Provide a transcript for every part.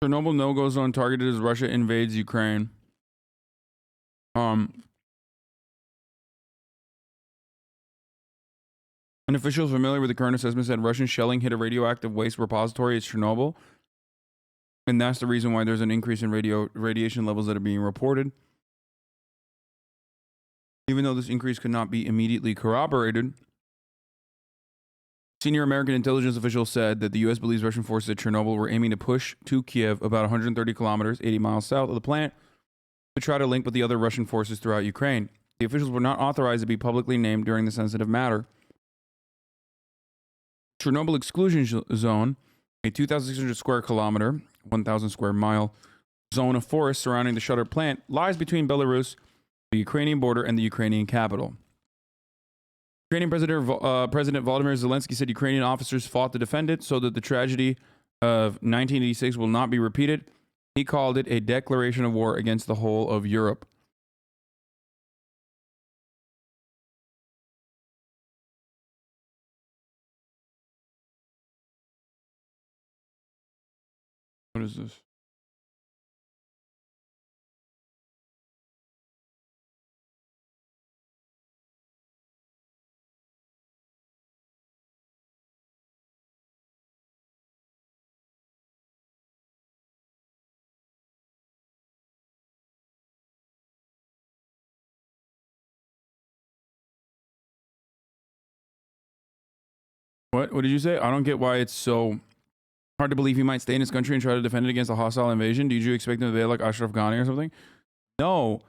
Chernobyl no-go zone targeted as Russia invades Ukraine. An official familiar with the current assessment said Russian shelling hit a radioactive waste repository at Chernobyl. And that's the reason why there's an increase in radiation levels that are being reported. Even though this increase could not be immediately corroborated, senior American intelligence officials said that the U.S. believes Russian forces at Chernobyl were aiming to push to Kyiv about 130 kilometers, 80 miles south of the plant, to try to link with the other Russian forces throughout Ukraine. The officials were not authorized to be publicly named during the sensitive matter. Chernobyl exclusion zone, a 2,600 square kilometer, 1,000 square mile zone of forest surrounding the shuttered plant, lies between Belarus, the Ukrainian border, and the Ukrainian capital. Ukrainian President Volodymyr Zelensky said Ukrainian officers fought to defend it so that the tragedy of 1986 will not be repeated. He called it a declaration of war against the whole of Europe. What is this? What did you say? I don't get why it's so hard to believe he might stay in his country and try to defend it against a hostile invasion. Did you expect him to be like Ashraf Ghani or something? No,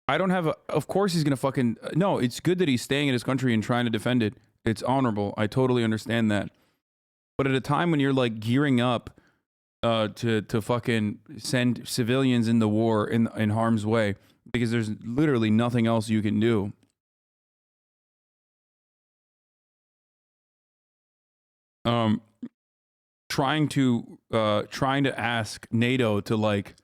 I don't have a... Of course he's going to fucking... No, it's good that he's staying in his country and trying to defend it. It's honorable. I totally understand that. But at a time when you're like gearing up to fucking send civilians in the war in harm's way, because there's literally nothing else you can do. Trying to ask NATO to like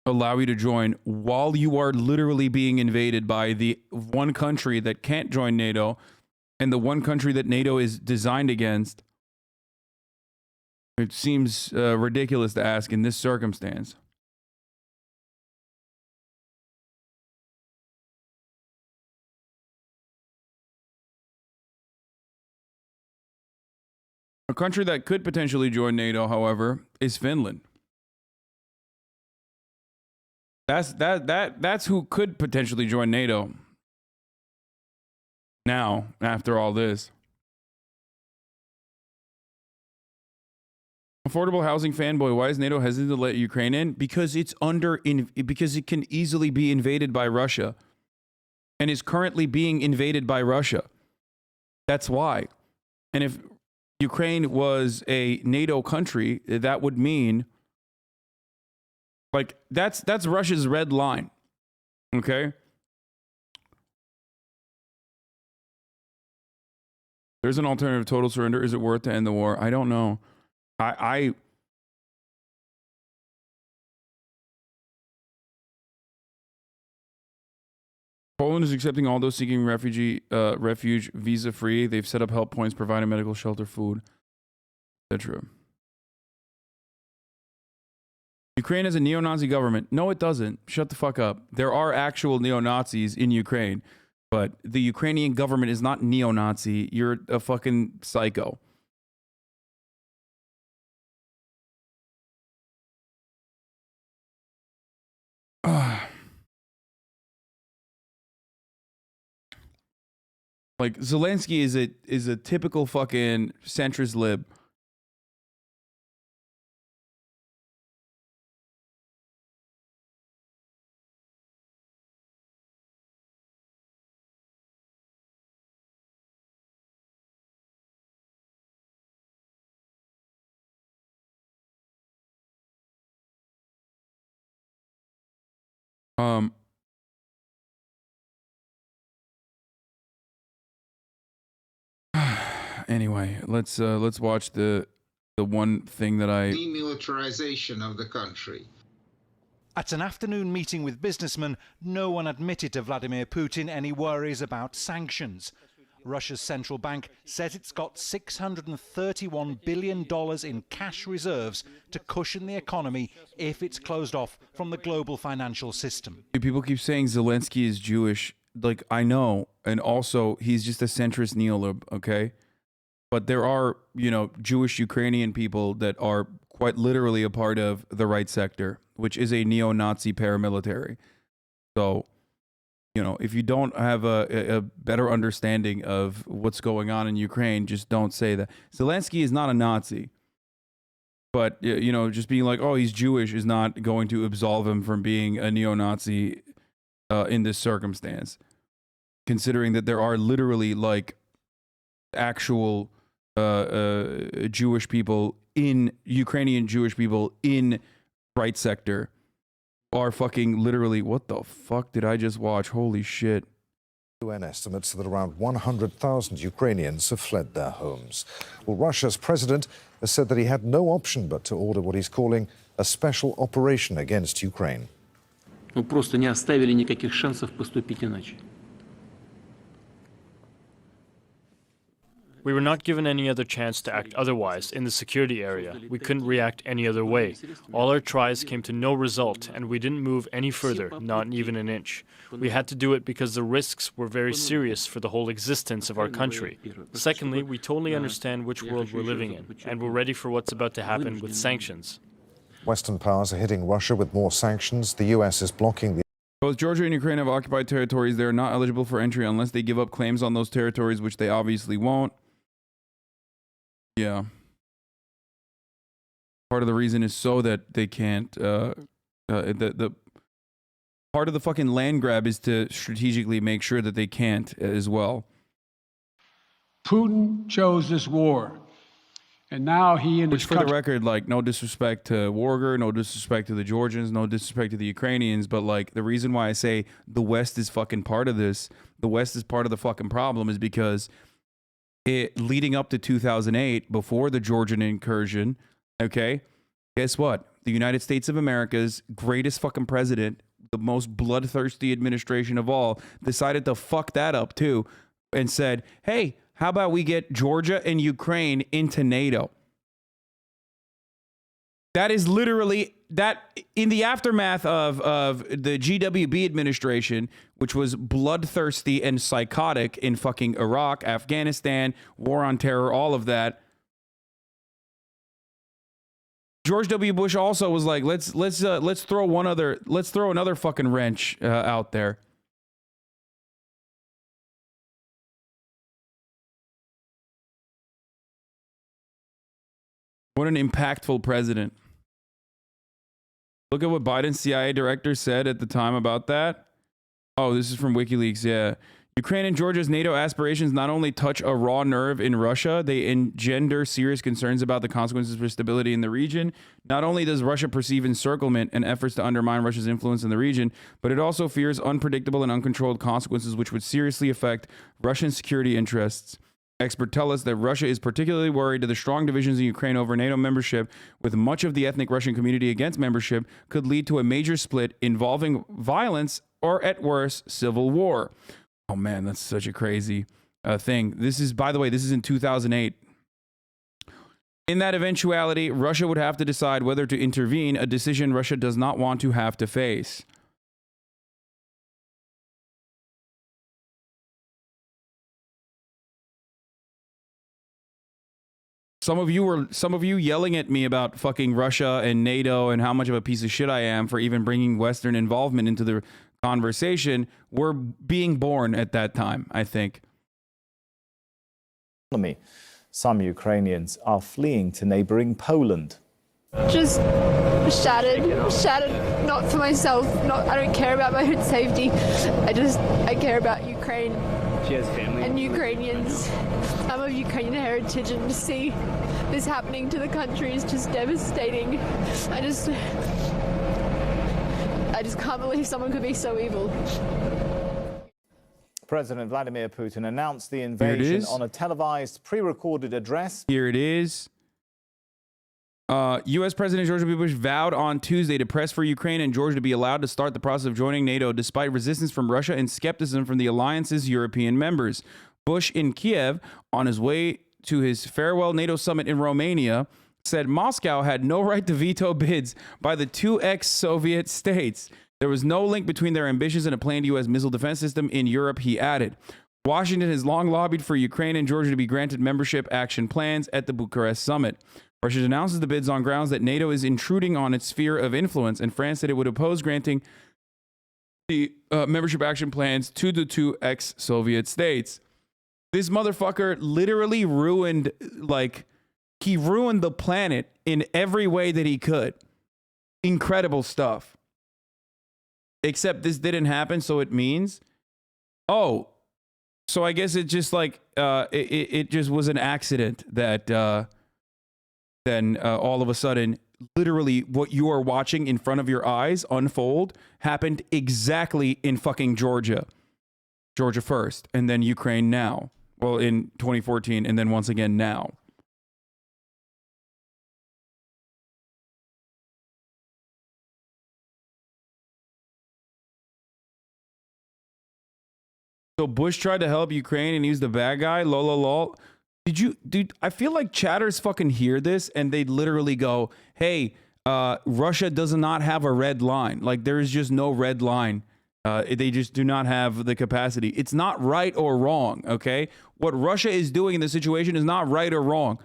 allow you to join while you are literally being invaded by the one country that can't join NATO and the one country that NATO is designed against. It seems ridiculous to ask in this circumstance. A country that could potentially join NATO, however, is Finland. That's who could potentially join NATO. Now, after all this. Affordable housing fanboy, why is NATO hesitant to let Ukraine in? Because it's because it can easily be invaded by Russia and is currently being invaded by Russia. That's why. And if Ukraine was a NATO country, that would mean like that's Russia's red line. Okay? There's an alternative total surrender. Is it worth to end the war? I don't know. Poland is accepting all those seeking refuge visa-free. They've set up help points, providing medical shelter, food, etc. Ukraine has a neo-Nazi government. No, it doesn't. Shut the fuck up. There are actual neo-Nazis in Ukraine, but the Ukrainian government is not neo-Nazi. You're a fucking psycho. Like Zelensky is a typical fucking centrist lib. Anyway, let's watch the one thing that I... Demilitarization of the country. At an afternoon meeting with businessmen, no one admitted to Vladimir Putin any worries about sanctions. Russia's central bank says it's got $631 billion in cash reserves to cushion the economy if it's closed off from the global financial system. People keep saying Zelensky is Jewish. Like, I know. And also, he's just a centrist neolib, okay? But there are, you know, Jewish Ukrainian people that are quite literally a part of the right sector, which is a neo-Nazi paramilitary. So, you know, if you don't have a better understanding of what's going on in Ukraine, just don't say that. Zelensky is not a Nazi. But, you know, just being like, oh, he's Jewish is not going to absolve him from being a neo-Nazi in this circumstance. Considering that there are literally, like, actual Jewish people Ukrainian Jewish people in right sector are fucking literally, what the fuck did I just watch? Holy shit. UN estimates that around 100,000 Ukrainians have fled their homes. Well, Russia's president has said that he had no option but to order what he's calling a special operation against Ukraine. Мы просто не оставили никаких шансов поступить иначе. We were not given any other chance to act otherwise in the security area. We couldn't react any other way. All our tries came to no result, and we didn't move any further, not even an inch. We had to do it because the risks were very serious for the whole existence of our country. Secondly, we totally understand which world we're living in, and we're ready for what's about to happen with sanctions. Western powers are hitting Russia with more sanctions. The US is blocking the Both Georgia and Ukraine have occupied territories. They are not eligible for entry unless they give up claims on those territories, which they obviously won't. Yeah. Part of the reason is so that they can't, the part of the fucking land grab is to strategically make sure that they can't as well. Putin chose this war. And now he and Which, his for the country... record, like, no disrespect to Warger, no disrespect to the Georgians, no disrespect to the Ukrainians, but, like, the reason why I say the West is fucking part of this, the West is part of the fucking problem, is because leading up to 2008, before the Georgian incursion, okay, guess what? The United States of America's greatest fucking president, the most bloodthirsty administration of all, decided to fuck that up too, and said, hey, how about we get Georgia and Ukraine into NATO? That is literally that in the aftermath of the GWB administration, which was bloodthirsty and psychotic in fucking Iraq, Afghanistan, war on terror, all of that. George W. Bush also was like, let's throw another fucking wrench out there. What an impactful president. Look at what Biden's CIA director said at the time about that. Oh, this is from WikiLeaks, yeah. Ukraine and Georgia's NATO aspirations not only touch a raw nerve in Russia, they engender serious concerns about the consequences for stability in the region. Not only does Russia perceive encirclement and efforts to undermine Russia's influence in the region, but it also fears unpredictable and uncontrolled consequences which would seriously affect Russian security interests. Experts tell us that Russia is particularly worried that the strong divisions in Ukraine over NATO membership, with much of the ethnic Russian community against membership, could lead to a major split involving violence or, at worst, civil war. Oh man, that's such a crazy thing. This is, by the way, this is in 2008. In that eventuality, Russia would have to decide whether to intervene, a decision Russia does not want to have to face. Some of you yelling at me about fucking Russia and NATO and how much of a piece of shit I am for even bringing Western involvement into the conversation were being born at that time, I think. Some Ukrainians are fleeing to neighboring Poland. Just shattered, not for myself, I don't care about my own safety. I care about Ukraine. She has family. And Ukrainians. I'm of Ukrainian heritage, and to see this happening to the country is just devastating. I just can't believe someone could be so evil. President Vladimir Putin announced the invasion on a televised, pre-recorded address. Here it is. U.S. President George W. Bush vowed on Tuesday to press for Ukraine and Georgia to be allowed to start the process of joining NATO despite resistance from Russia and skepticism from the alliance's European members. Bush in Kyiv on his way to his farewell NATO summit in Romania said Moscow had no right to veto bids by the two ex-Soviet states. There was no link between their ambitions and a planned U.S. missile defense system in Europe, he added. Washington has long lobbied for Ukraine and Georgia to be granted membership action plans at the Bucharest summit. Russia announces the bids on grounds that NATO is intruding on its sphere of influence, and France said it would oppose granting the membership action plans to the two ex-Soviet states. This motherfucker literally ruined, he ruined the planet in every way that he could. Incredible stuff. Except this didn't happen, so it means, oh, so I guess it just it just was an accident that then all of a sudden, literally what you are watching in front of your eyes unfold happened exactly in fucking Georgia. Georgia first, and then Ukraine now. Well, in 2014, and then once again now. So Bush tried to help Ukraine and he's the bad guy? Lol. Dude, I feel like chatters fucking hear this and they literally go, hey, Russia does not have a red line. Like, there is just no red line. They just do not have the capacity. It's not right or wrong, okay? What Russia is doing in this situation is not right or wrong.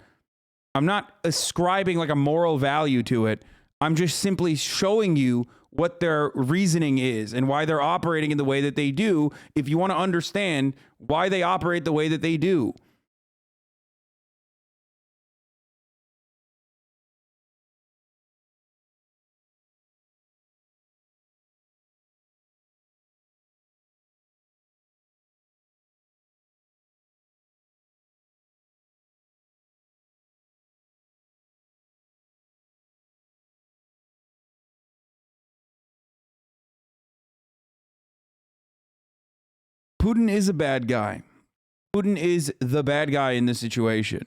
I'm not ascribing like a moral value to it. I'm just simply showing you what their reasoning is and why they're operating in the way that they do, if you want to understand why they operate the way that they do. Putin is a bad guy. Putin is the bad guy in this situation.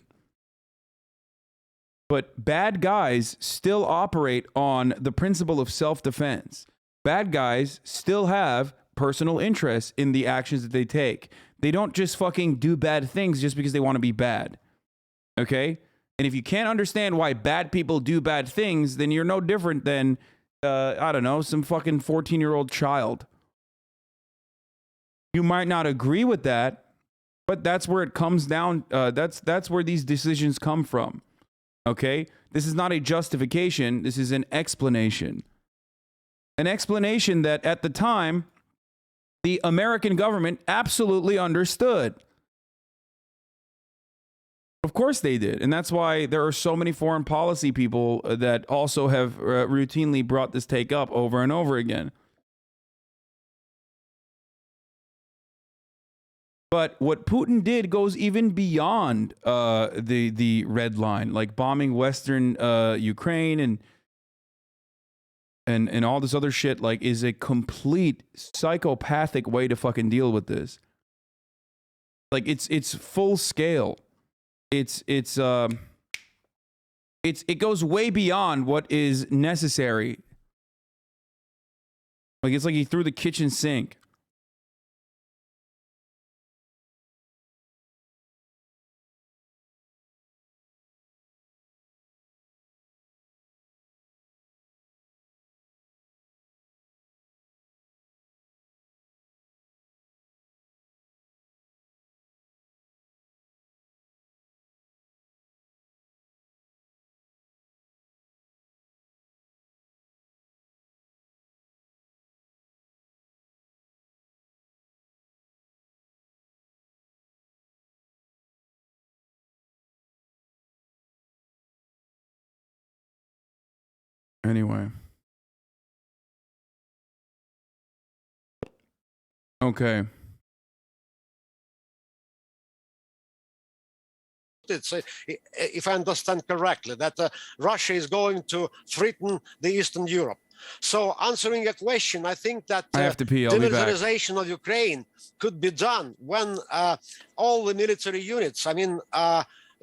But bad guys still operate on the principle of self-defense. Bad guys still have personal interests in the actions that they take. They don't just fucking do bad things just because they want to be bad. Okay? And if you can't understand why bad people do bad things, then you're no different than, I don't know, some fucking 14-year-old child. You might not agree with that, but that's where it comes down. That's where these decisions come from. Okay? This is not a justification. This is an explanation. An explanation that at the time, the American government absolutely understood. Of course they did. And that's why there are so many foreign policy people that also have routinely brought this take up over and over again. But what Putin did goes even beyond the red line, like bombing Western Ukraine and all this other shit. Like, is a complete psychopathic way to fucking deal with this. Like, it's full scale. It goes way beyond what is necessary. Like, it's like he threw the kitchen sink. Anyway. Okay. It's, if I understand correctly, that Russia is going to threaten the Eastern Europe. So answering your question, I think that I have to pee. I'll be back. demilitarization of Ukraine could be done when all the military units, I mean,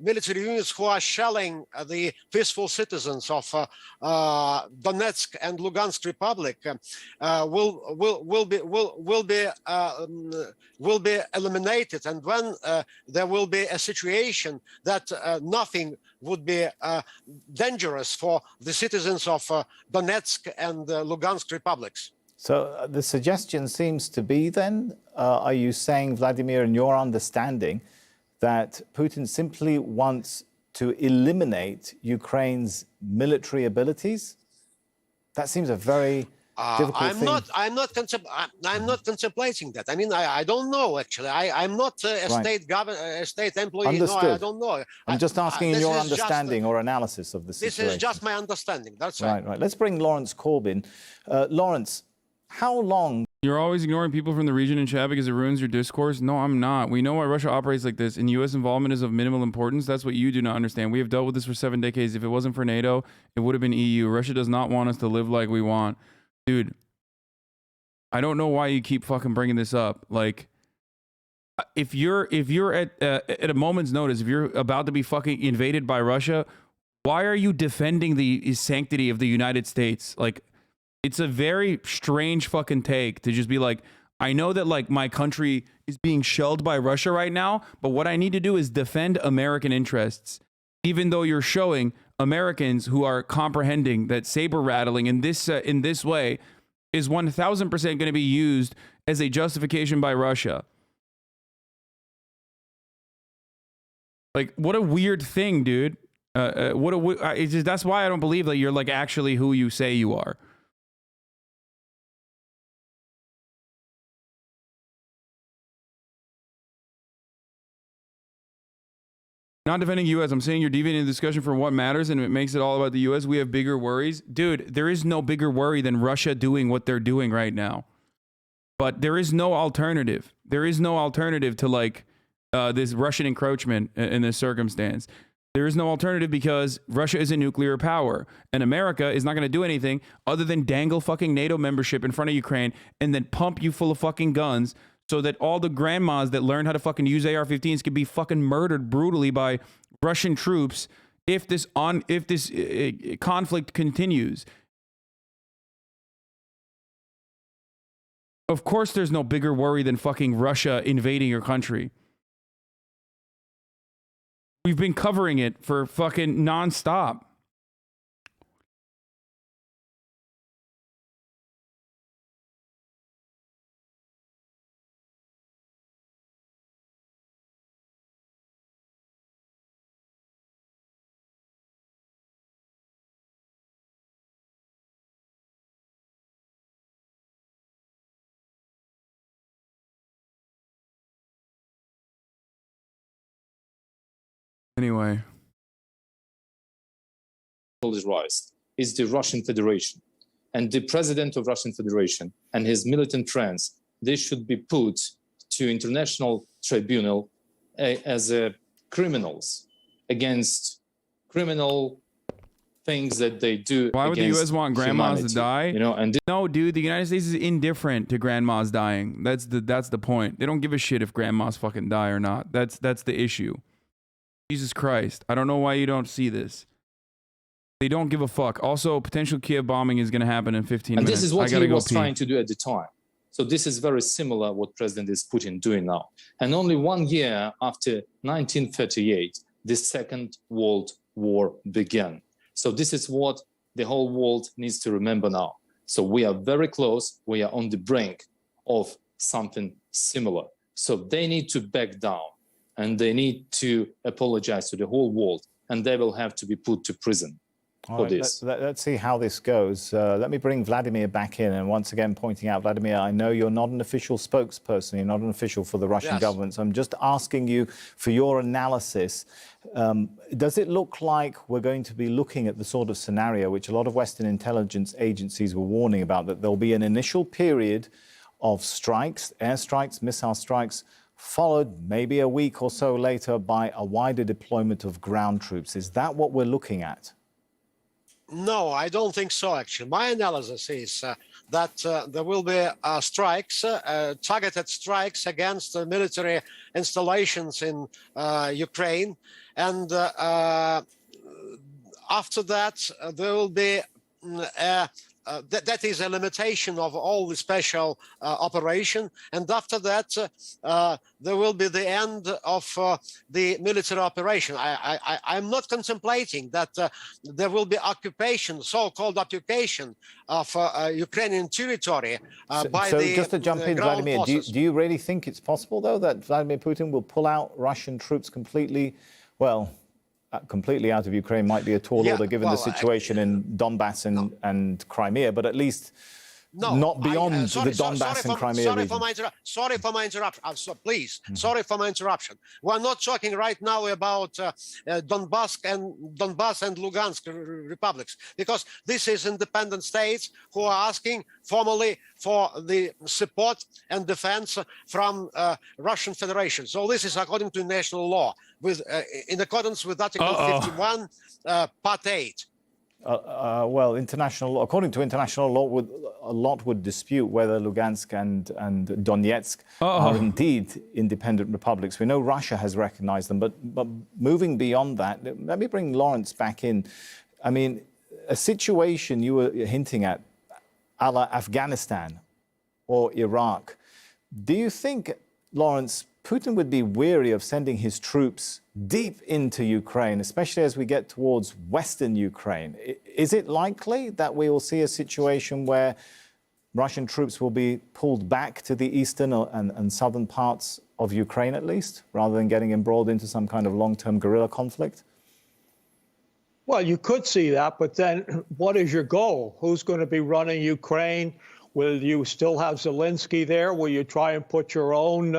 military units who are shelling the peaceful citizens of Donetsk and Lugansk Republic will be eliminated, and when there will be a situation that nothing would be dangerous for the citizens of Donetsk and Lugansk republics. So the suggestion seems to be then, are you saying, Vladimir, in your understanding, that Putin simply wants to eliminate Ukraine's military abilities? That seems a very difficult thing. I'm not contemplating that. I mean, I don't know actually. I'm not a state employee. Understood. No, I don't know. I'm just asking in your understanding or analysis of the situation. This is just my understanding. That's right. Right. Let's bring Lawrence Corbyn. Lawrence, how long? You're always ignoring people from the region in chat because it ruins your discourse. No, I'm not. We know why Russia operates like this, and U.S. involvement is of minimal importance. That's what you do not understand. We have dealt with this for 7 decades. If it wasn't for NATO, it would have been EU. Russia does not want us to live like we want. Dude, I don't know why you keep fucking bringing this up. Like, if you're at a moment's notice, if you're about to be fucking invaded by Russia, why are you defending the sanctity of the United States? Like, it's a very strange fucking take to just be like, I know that like my country is being shelled by Russia right now, but what I need to do is defend American interests, even though you're showing Americans who are comprehending that saber rattling in this way is 1000% going to be used as a justification by Russia. Like, what a weird thing, dude. That's why I don't believe that you're like actually who you say you are. Not defending U.S. I'm saying you're deviating the discussion from what matters, and it makes it all about the U.S. We have bigger worries. Dude, there is no bigger worry than Russia doing what they're doing right now. But there is no alternative. There is no alternative to like this Russian encroachment in this circumstance. There is no alternative because Russia is a nuclear power, and America is not going to do anything other than dangle fucking NATO membership in front of Ukraine and then pump you full of fucking guns, so that all the grandmas that learned how to fucking use AR-15s could be fucking murdered brutally by Russian troops if this conflict continues. Of course there's no bigger worry than fucking Russia invading your country. We've been covering it for fucking nonstop. Anyway, is rise is the Russian Federation, and the president of Russian Federation and his militant friends, they should be put to international tribunal as criminals against criminal things that they do. Why would the U.S. want grandmas to die? You know, and no, dude, the United States is indifferent to grandmas dying. That's the point. They don't give a shit if grandmas fucking die or not. That's the issue. Jesus Christ. I don't know why you don't see this. They don't give a fuck. Also, potential Kyiv bombing is going to happen in 15 minutes. And this is what he was trying to do at the time. So this is very similar what President Putin doing now. And only 1 year after 1938, the Second World War began. So this is what the whole world needs to remember now. So we are very close. We are on the brink of something similar. So they need to back down. And they need to apologize to the whole world, and they will have to be put to prison for this. Let's see how this goes. Let me bring Vladimir back in, and once again pointing out, Vladimir, I know you're not an official spokesperson, you're not an official for the Russian government, so I'm just asking you for your analysis. Does it look like we're going to be looking at the sort of scenario which a lot of Western intelligence agencies were warning about, that there'll be an initial period of strikes, airstrikes, missile strikes, followed maybe a week or so later by a wider deployment of ground troops? Is that what we're looking at? No, I don't think so, actually. My analysis is that there will be strikes, targeted strikes against military installations in Ukraine. And after that, there will be that is a limitation of all the special operation. And after that, there will be the end of the military operation. I'm not contemplating that there will be occupation, so-called occupation of Ukrainian territory by the just to jump in, ground Vladimir, forces. do you really think it's possible, though, that Vladimir Putin will pull out Russian troops completely, well, completely out of Ukraine might be a tall order given the situation in Donbass and Crimea, but at least not beyond the Donbass and Crimea region. Sorry for my interruption. Please, sorry for my interruption. We're not talking right now about Donbass and Lugansk republics, because this is independent states who are asking formally for the support and defense from Russian Federation. So this is according to national law, in accordance with Article 51, Part 8. Well, international law, according to international law, a lot would dispute whether Lugansk and Donetsk are indeed independent republics. We know Russia has recognized them, but moving beyond that, let me bring Lawrence back in. I mean, a situation you were hinting at, a la Afghanistan or Iraq. Do you think, Lawrence, Putin would be weary of sending his troops deep into Ukraine, especially as we get towards Western Ukraine? Is it likely that we will see a situation where Russian troops will be pulled back to the eastern and southern parts of Ukraine, at least, rather than getting embroiled into some kind of long-term guerrilla conflict? Well, you could see that, but then what is your goal? Who's going to be running Ukraine? Will you still have Zelensky there? Will you try and put your own,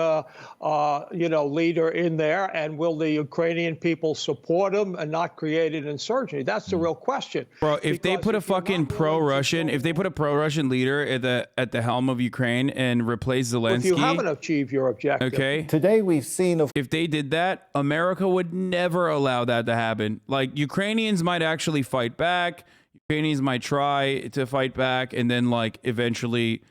leader in there? And will the Ukrainian people support him and not create an insurgency? That's the real question. Bro, if they put a fucking pro-Russian, if they put a pro-Russian leader at the helm of Ukraine and replace Zelensky, if you haven't achieved your objective. Okay. Today we've seen if they did that, America would never allow that to happen. Like, Ukrainians might actually fight back. Ukrainians might try to fight back and then, like, eventually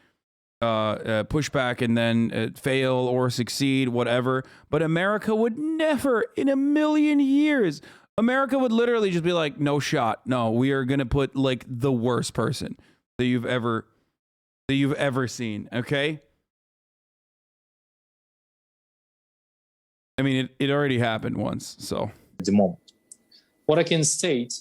push back and then fail or succeed, whatever. But America would never, in a million years, America would literally just be like, no shot. No, we are going to put, like, the worst person that you've ever seen. Okay. I mean, it already happened once. So at the moment, what I can state,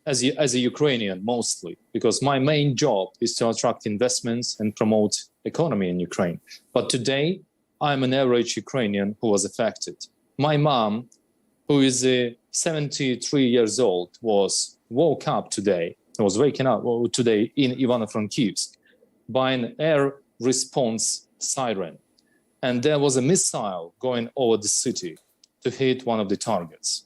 as a Ukrainian mostly, because my main job is to attract investments and promote economy in Ukraine. But today, I'm an average Ukrainian who was affected. My mom, who is 73 years old, was waking up today in Ivano-Frankivsk by an air response siren. And there was a missile going over the city to hit one of the targets.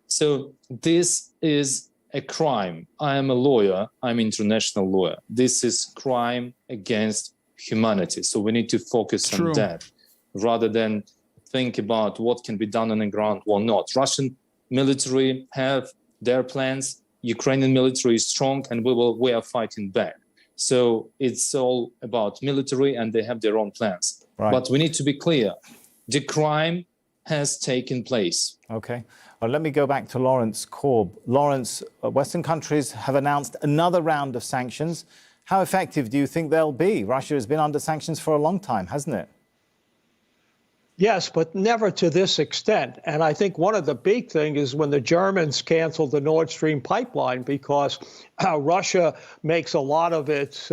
So this is a crime. I am a lawyer. I'm an international lawyer. This is crime against humanity. So we need to focus on that rather than think about what can be done on the ground or not. Russian military have their plans. Ukrainian military is strong, and we are fighting back. So it's all about military, and they have their own plans. Right. But we need to be clear. The crime has taken place. Okay. Well, let me go back to Lawrence Korb. Lawrence, Western countries have announced another round of sanctions. How effective do you think they'll be? Russia has been under sanctions for a long time, hasn't it? Yes, but never to this extent. And I think one of the big things is when the Germans canceled the Nord Stream pipeline, because Russia makes a lot of its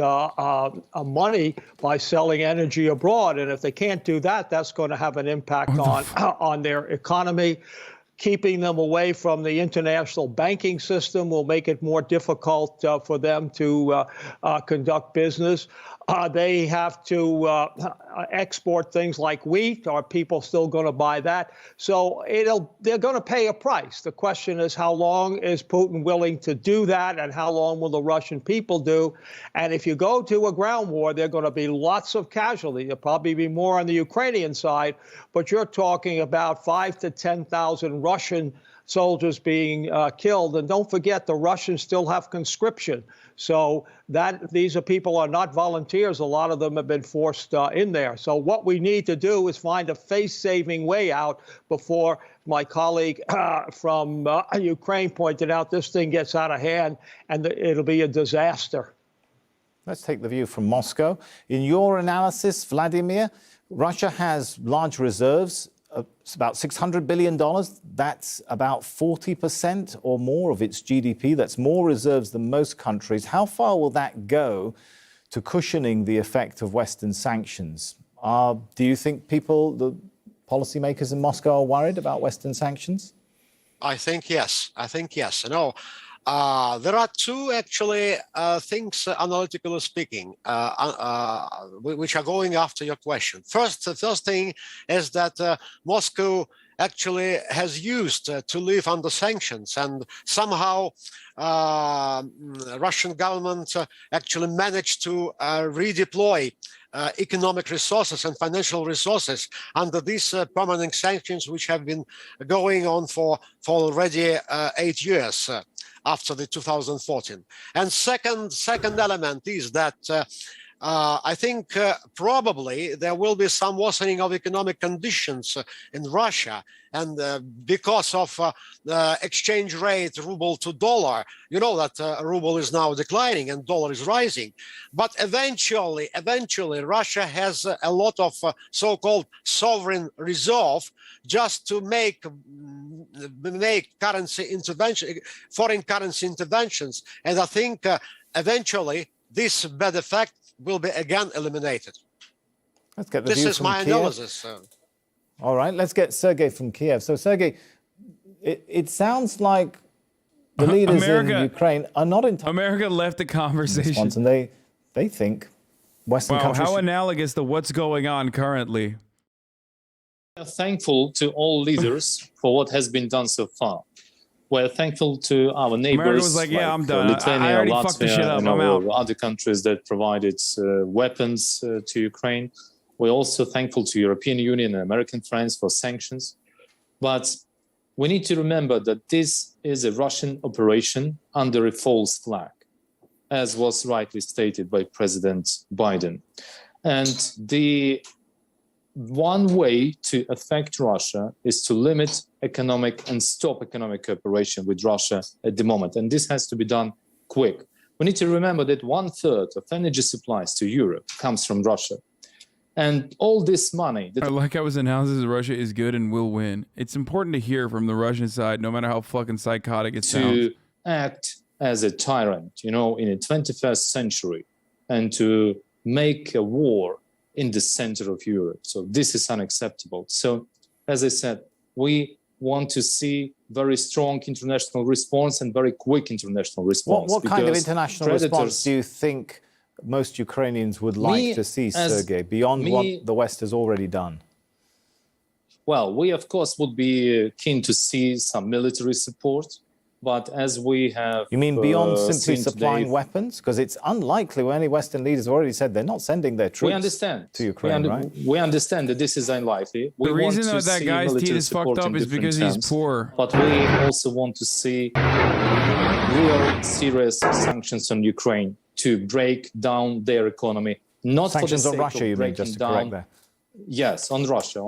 money by selling energy abroad. And if they can't do that, that's going to have an impact on their economy. Keeping them away from the international banking system will make it more difficult for them to conduct business. They have to export things like wheat. Are people still going to buy that? So they're going to pay a price. The question is, how long is Putin willing to do that, and how long will the Russian people do? And if you go to a ground war, there are going to be lots of casualties. There'll probably be more on the Ukrainian side, but you're talking about 5,000 to 10,000 Russian soldiers being killed. And don't forget, the Russians still have conscription. So these are people are not volunteers. A lot of them have been forced in there. So what we need to do is find a face-saving way out before my colleague from Ukraine pointed out this thing gets out of hand and it'll be a disaster. Let's take the view from Moscow. In your analysis, Vladimir, Russia has large reserves. It's about $600 billion. That's about 40% or more of its GDP. That's more reserves than most countries. How far will that go to cushioning the effect of Western sanctions? Do you think the policymakers in Moscow are worried about Western sanctions? I think yes. There are two actually things, analytically speaking, which are going after your question. The first thing is that Moscow actually has used to live under sanctions, and somehow Russian government actually managed to redeploy economic resources and financial resources under these permanent sanctions, which have been going on for already 8 years. After the 2014. And second element is that I think probably there will be some worsening of economic conditions in Russia, and because of the exchange rate ruble to dollar, you know that ruble is now declining and dollar is rising. But eventually Russia has a lot of so-called sovereign reserve just to make currency intervention, foreign currency interventions, and I think eventually this bad effect will be again eliminated. Let's get the view This is from my Kyiv. analysis. All right, let's get Sergei from Kyiv. So, Sergei, it sounds like the leaders in Ukraine are not entirely... America left the conversation. And they think Western countries... How analogous to what's going on currently. We are thankful to all leaders for what has been done so far. We're thankful to our neighbors. America was like, yeah, I'm done. Lithuania, I already Latvia, fucked the shit up. I'm out. Other countries that provided weapons to Ukraine. We're also thankful to European Union and American friends for sanctions. But we need to remember that this is a Russian operation under a false flag, as was rightly stated by President Biden. And the one way to affect Russia is to limit economic and stop economic cooperation with Russia at the moment. And this has to be done quick. We need to remember that 1/3 of energy supplies to Europe comes from Russia. And all this money... I like how his analysis of Russia is good and will win. It's important to hear from the Russian side, no matter how fucking psychotic it sounds. To act as a tyrant, in the 21st century, and to make a war in the center of Europe. So this is unacceptable. So, as I said, we want to see very strong international response and very quick international response. What kind of international response do you think most Ukrainians would like to see, Sergei, beyond what the West has already done? Well, we, of course, would be keen to see some military support. But as we have... You mean beyond simply supplying weapons? Because it's unlikely, any Western leaders have already said they're not sending their troops to Ukraine, right? We understand that this is unlikely. The reason that guy's teeth is fucked up is because he's poor. But we also want to see real serious sanctions on Ukraine to break down their economy. Not sanctions for the sake on Russia, you mean, just to correct that? Yes, on Russia,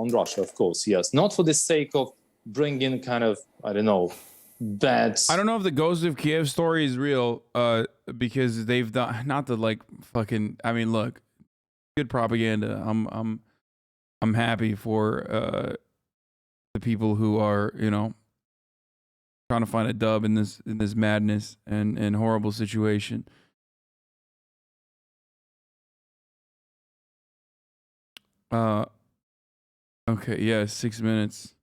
of course, yes. Not for the sake of bringing kind of, I don't know, I don't know if the Ghost of Kiev story is real, because they've done not the fucking. I mean, look, good propaganda. I'm happy for the people who are trying to find a dub in this madness and horrible situation. Okay, yeah, 6 minutes.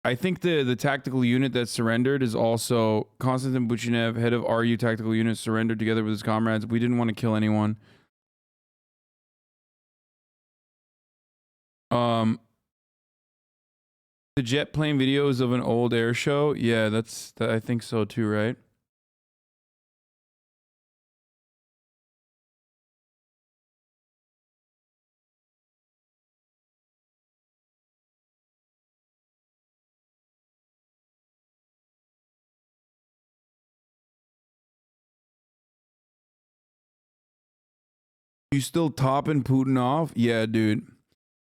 I think the tactical unit that surrendered is also Konstantin Buchanev, head of RU tactical unit, surrendered together with his comrades. We didn't want to kill anyone. The jet plane videos of an old air show. Yeah, I think so too, right? You still topping Putin off? Yeah, dude.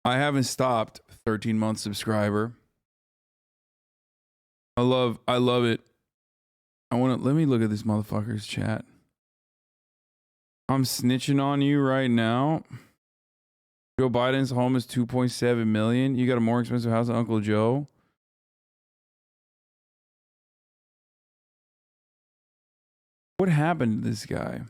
I haven't stopped. 13-month subscriber. I love it. Let me look at this motherfucker's chat. I'm snitching on you right now. Joe Biden's home is 2.7 million. You got a more expensive house than Uncle Joe. What happened to this guy?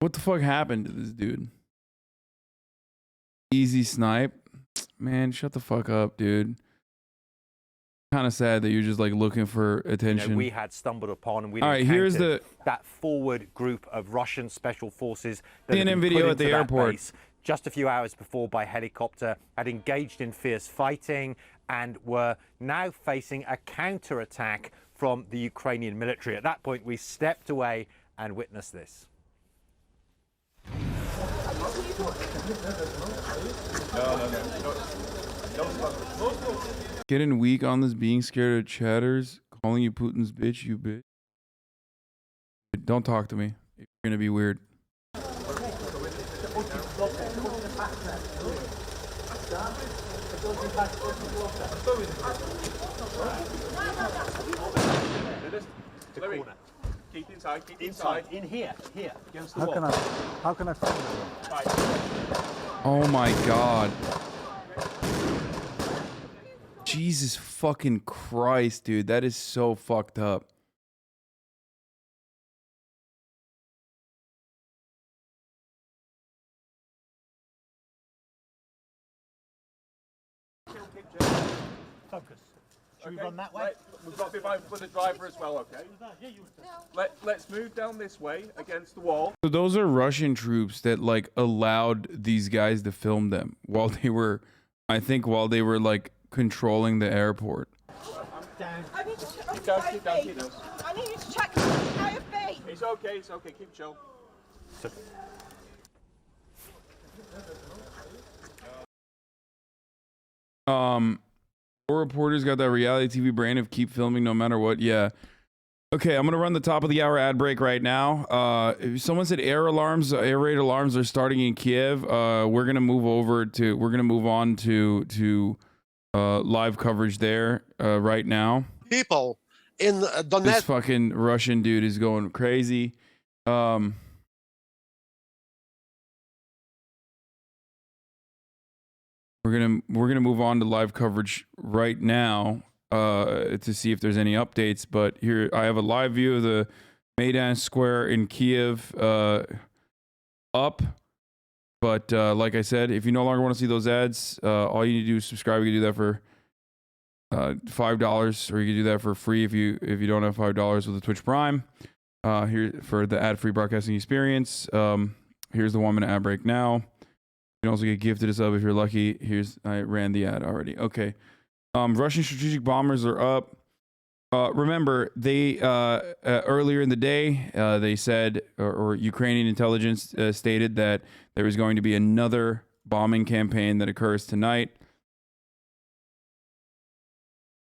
What the fuck happened to this dude? Easy snipe. Man, shut the fuck up, dude. Kind of sad that you're just like looking for attention. You know, we had stumbled upon and we all right, here's that forward group of Russian special forces that CNN video at the airport just a few hours before by helicopter, had engaged in fierce fighting and were now facing a counterattack from the Ukrainian military. At that point, we stepped away and witnessed this. Getting weak on this being scared of chatters, calling you Putin's bitch, you bitch. Don't talk to me. You're gonna be weird. Keep inside, keep inside. In here, against the How wall. can I find it? Oh my god. Jesus fucking Christ, dude. That is so fucked up. Focus. Should we run that way? We've got to be mindful for the driver as well, okay? Let's move down this way against the wall. So those are Russian troops that like allowed these guys to film them while they were, I think, while they were like controlling the airport. I need to check keep down. I need you to check IFB. It's okay, keep chill. Four reporters got that reality TV brand of keep filming no matter what. Yeah. Okay, I'm gonna run the top of the hour ad break right now. Someone said air raid alarms are starting in Kyiv. We're gonna move on to live coverage there right now. People in Donetsk. This fucking Russian dude is going crazy. We're gonna move on to live coverage right now to see if there's any updates. But here I have a live view of the Maidan Square in Kyiv up. But like I said, if you no longer want to see those ads, all you need to do is subscribe. You can do that for $5, or you can do that for free if you don't have $5 with the Twitch Prime. Here for the ad-free broadcasting experience. Here's the 1 minute ad break now. You can also get gifted a sub if you're lucky. I ran the ad already. Okay. Russian strategic bombers are up. Remember, they earlier in the day, they said, or Ukrainian intelligence stated that there was going to be another bombing campaign that occurs tonight.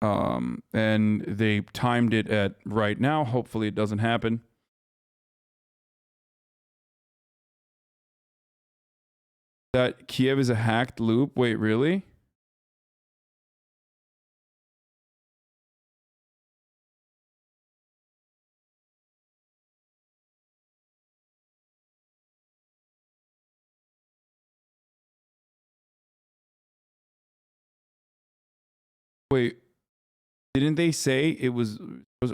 And they timed it at right now. Hopefully it doesn't happen. That Kyiv is a hacked loop. Wait, really? Wait, didn't they say it was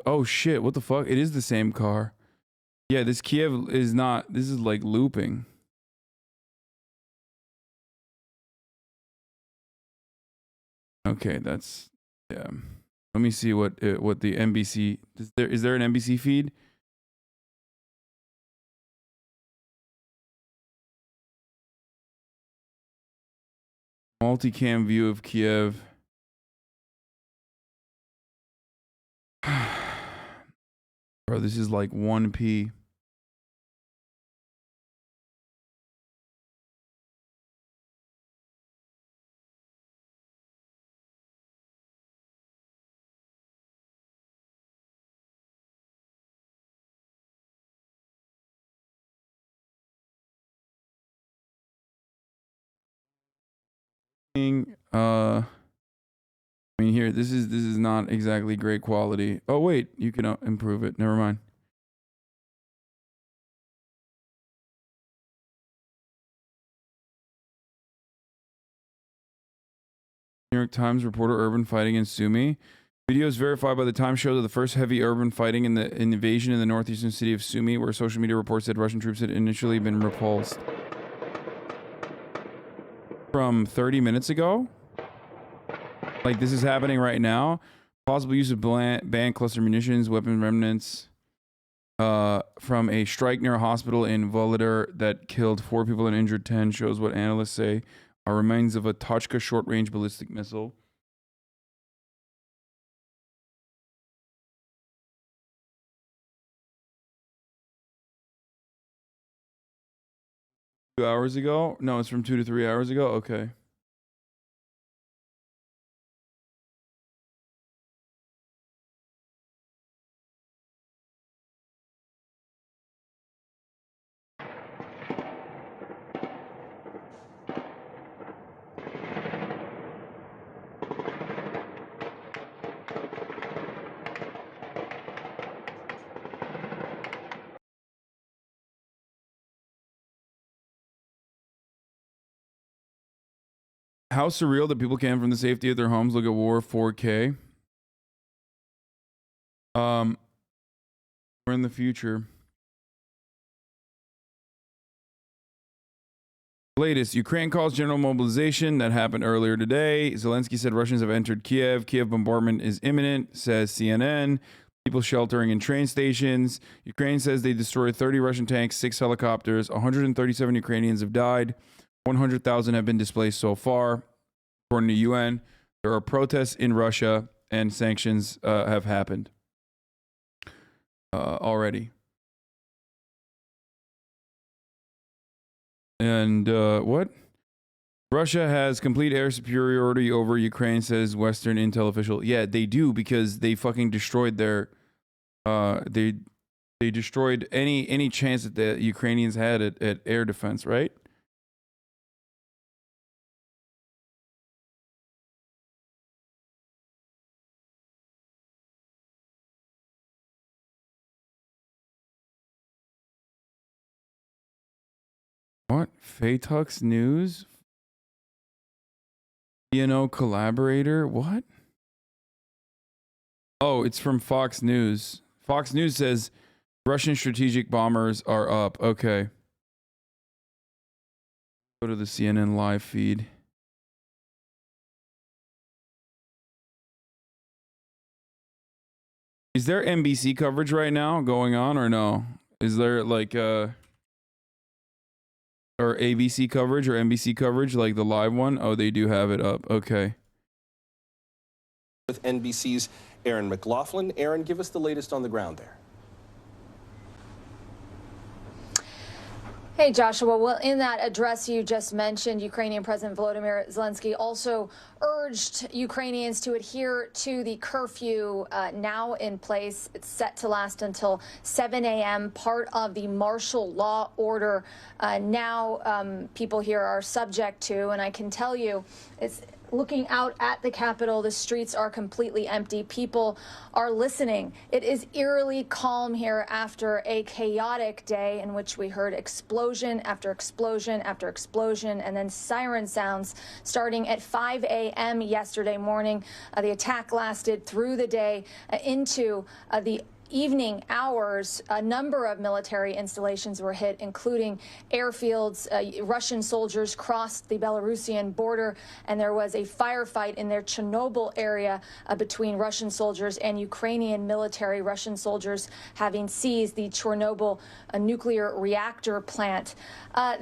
oh shit, what the fuck? It is the same car. Yeah, this Kyiv is not, this is like looping. Okay, that's, yeah. Let me see what the NBC, is there an NBC feed? Multicam view of Kyiv. Bro, this is like 1p. I mean, here, this is not exactly great quality. Oh wait, you can improve it. Never mind. New York Times reporter urban fighting in Sumy. Videos verified by the Times show that the first heavy urban fighting in the invasion in the northeastern city of Sumy, where social media reports said Russian troops had initially been repulsed. From 30 minutes ago? Like, this is happening right now? Possible use of banned cluster munitions, weapon remnants from a strike near a hospital in Volodar that killed 4 people and injured 10 shows what analysts say are remains of a Tochka short-range ballistic missile. Two hours ago? No, it's from 2 to 3 hours ago? Okay. How surreal that people can, from the safety of their homes, look at war 4K. We're in the future. Latest, Ukraine calls general mobilization. That happened earlier today. Zelensky said Russians have entered Kyiv. Kyiv bombardment is imminent, says CNN. People sheltering in train stations. Ukraine says they destroyed 30 Russian tanks, 6 helicopters. 137 Ukrainians have died. 100,000 have been displaced so far, according to UN. There are protests in Russia, and sanctions have happened already. And what? Russia has complete air superiority over Ukraine, says Western intel official. Yeah, they do, because they fucking destroyed their they destroyed any chance that the Ukrainians had at air defense, right? What? Fatux News? Collaborator? What? Oh, it's from Fox News. Fox News says Russian strategic bombers are up. Okay. Go to the CNN live feed. Is there NBC coverage right now going on or no? Is there like or ABC coverage or NBC coverage, like the live one? Oh, they do have it up. Okay. With NBC's Aaron McLaughlin. Aaron, give us the latest on the ground there. Hey, Joshua. Well, in that address you just mentioned, Ukrainian President Volodymyr Zelensky also urged Ukrainians to adhere to the curfew now in place. It's set to last until 7 a.m., part of the martial law order now people here are subject to. And I can tell you, it's looking out at the Capitol, the streets are completely empty. People are listening. It is eerily calm here after a chaotic day in which we heard explosion after explosion after explosion, and then siren sounds starting at 5 a.m. yesterday morning. The attack lasted through the day into the evening hours. A number of military installations were hit, including airfields. Russian soldiers crossed the Belarusian border, and there was a firefight in their Chernobyl area between Russian soldiers and Ukrainian military. Russian soldiers having seized the Chernobyl nuclear reactor plant.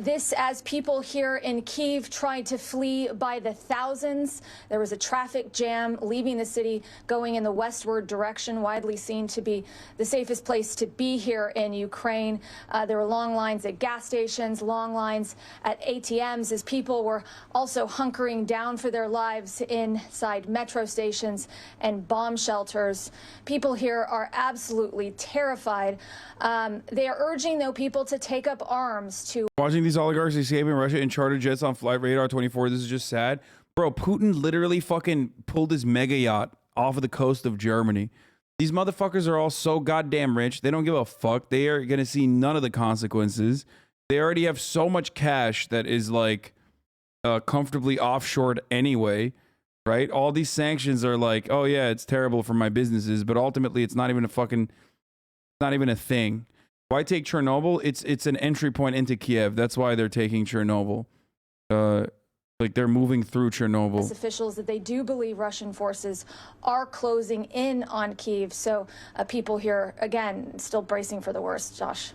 This as people here in Kyiv tried to flee by the thousands. There was a traffic jam leaving the city, going in the westward direction, widely seen to be the safest place to be here in Ukraine. There were long lines at gas stations, long lines at ATMs, as people were also hunkering down for their lives inside metro stations and bomb shelters. People here are absolutely terrified. They are urging, though, people to take up arms to... Watching these oligarchs escaping Russia in charter jets on Flight Radar 24, this is just sad. Bro, Putin literally fucking pulled his mega yacht off of the coast of Germany. These motherfuckers are all so goddamn rich. They don't give a fuck. They are going to see none of the consequences. They already have so much cash that is like comfortably offshored anyway, right? All these sanctions are like, oh yeah, it's terrible for my businesses, but ultimately it's not even a fucking, not even a thing. Why take Chernobyl? It's an entry point into Kyiv. That's why they're taking Chernobyl. Like they're moving through Chernobyl. Officials that they do believe Russian forces are closing in on Kyiv. So people here, again, still bracing for the worst, Josh.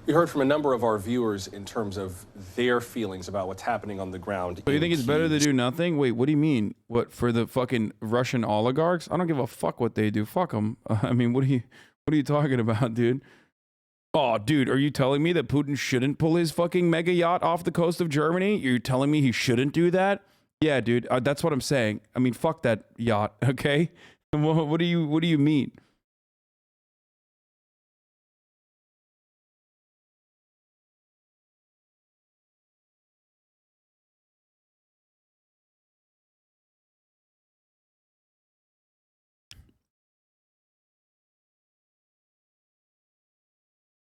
We heard from a number of our viewers in terms of their feelings about what's happening on the ground. So you think it's better to do nothing? Wait, what do you mean? What, for the fucking Russian oligarchs? I don't give a fuck what they do. Fuck them. I mean, what are you talking about, dude? Oh, dude, are you telling me that Putin shouldn't pull his fucking mega yacht off the coast of Germany? You're telling me he shouldn't do that? Yeah, dude, that's what I'm saying. I mean, fuck that yacht, okay? What do you mean?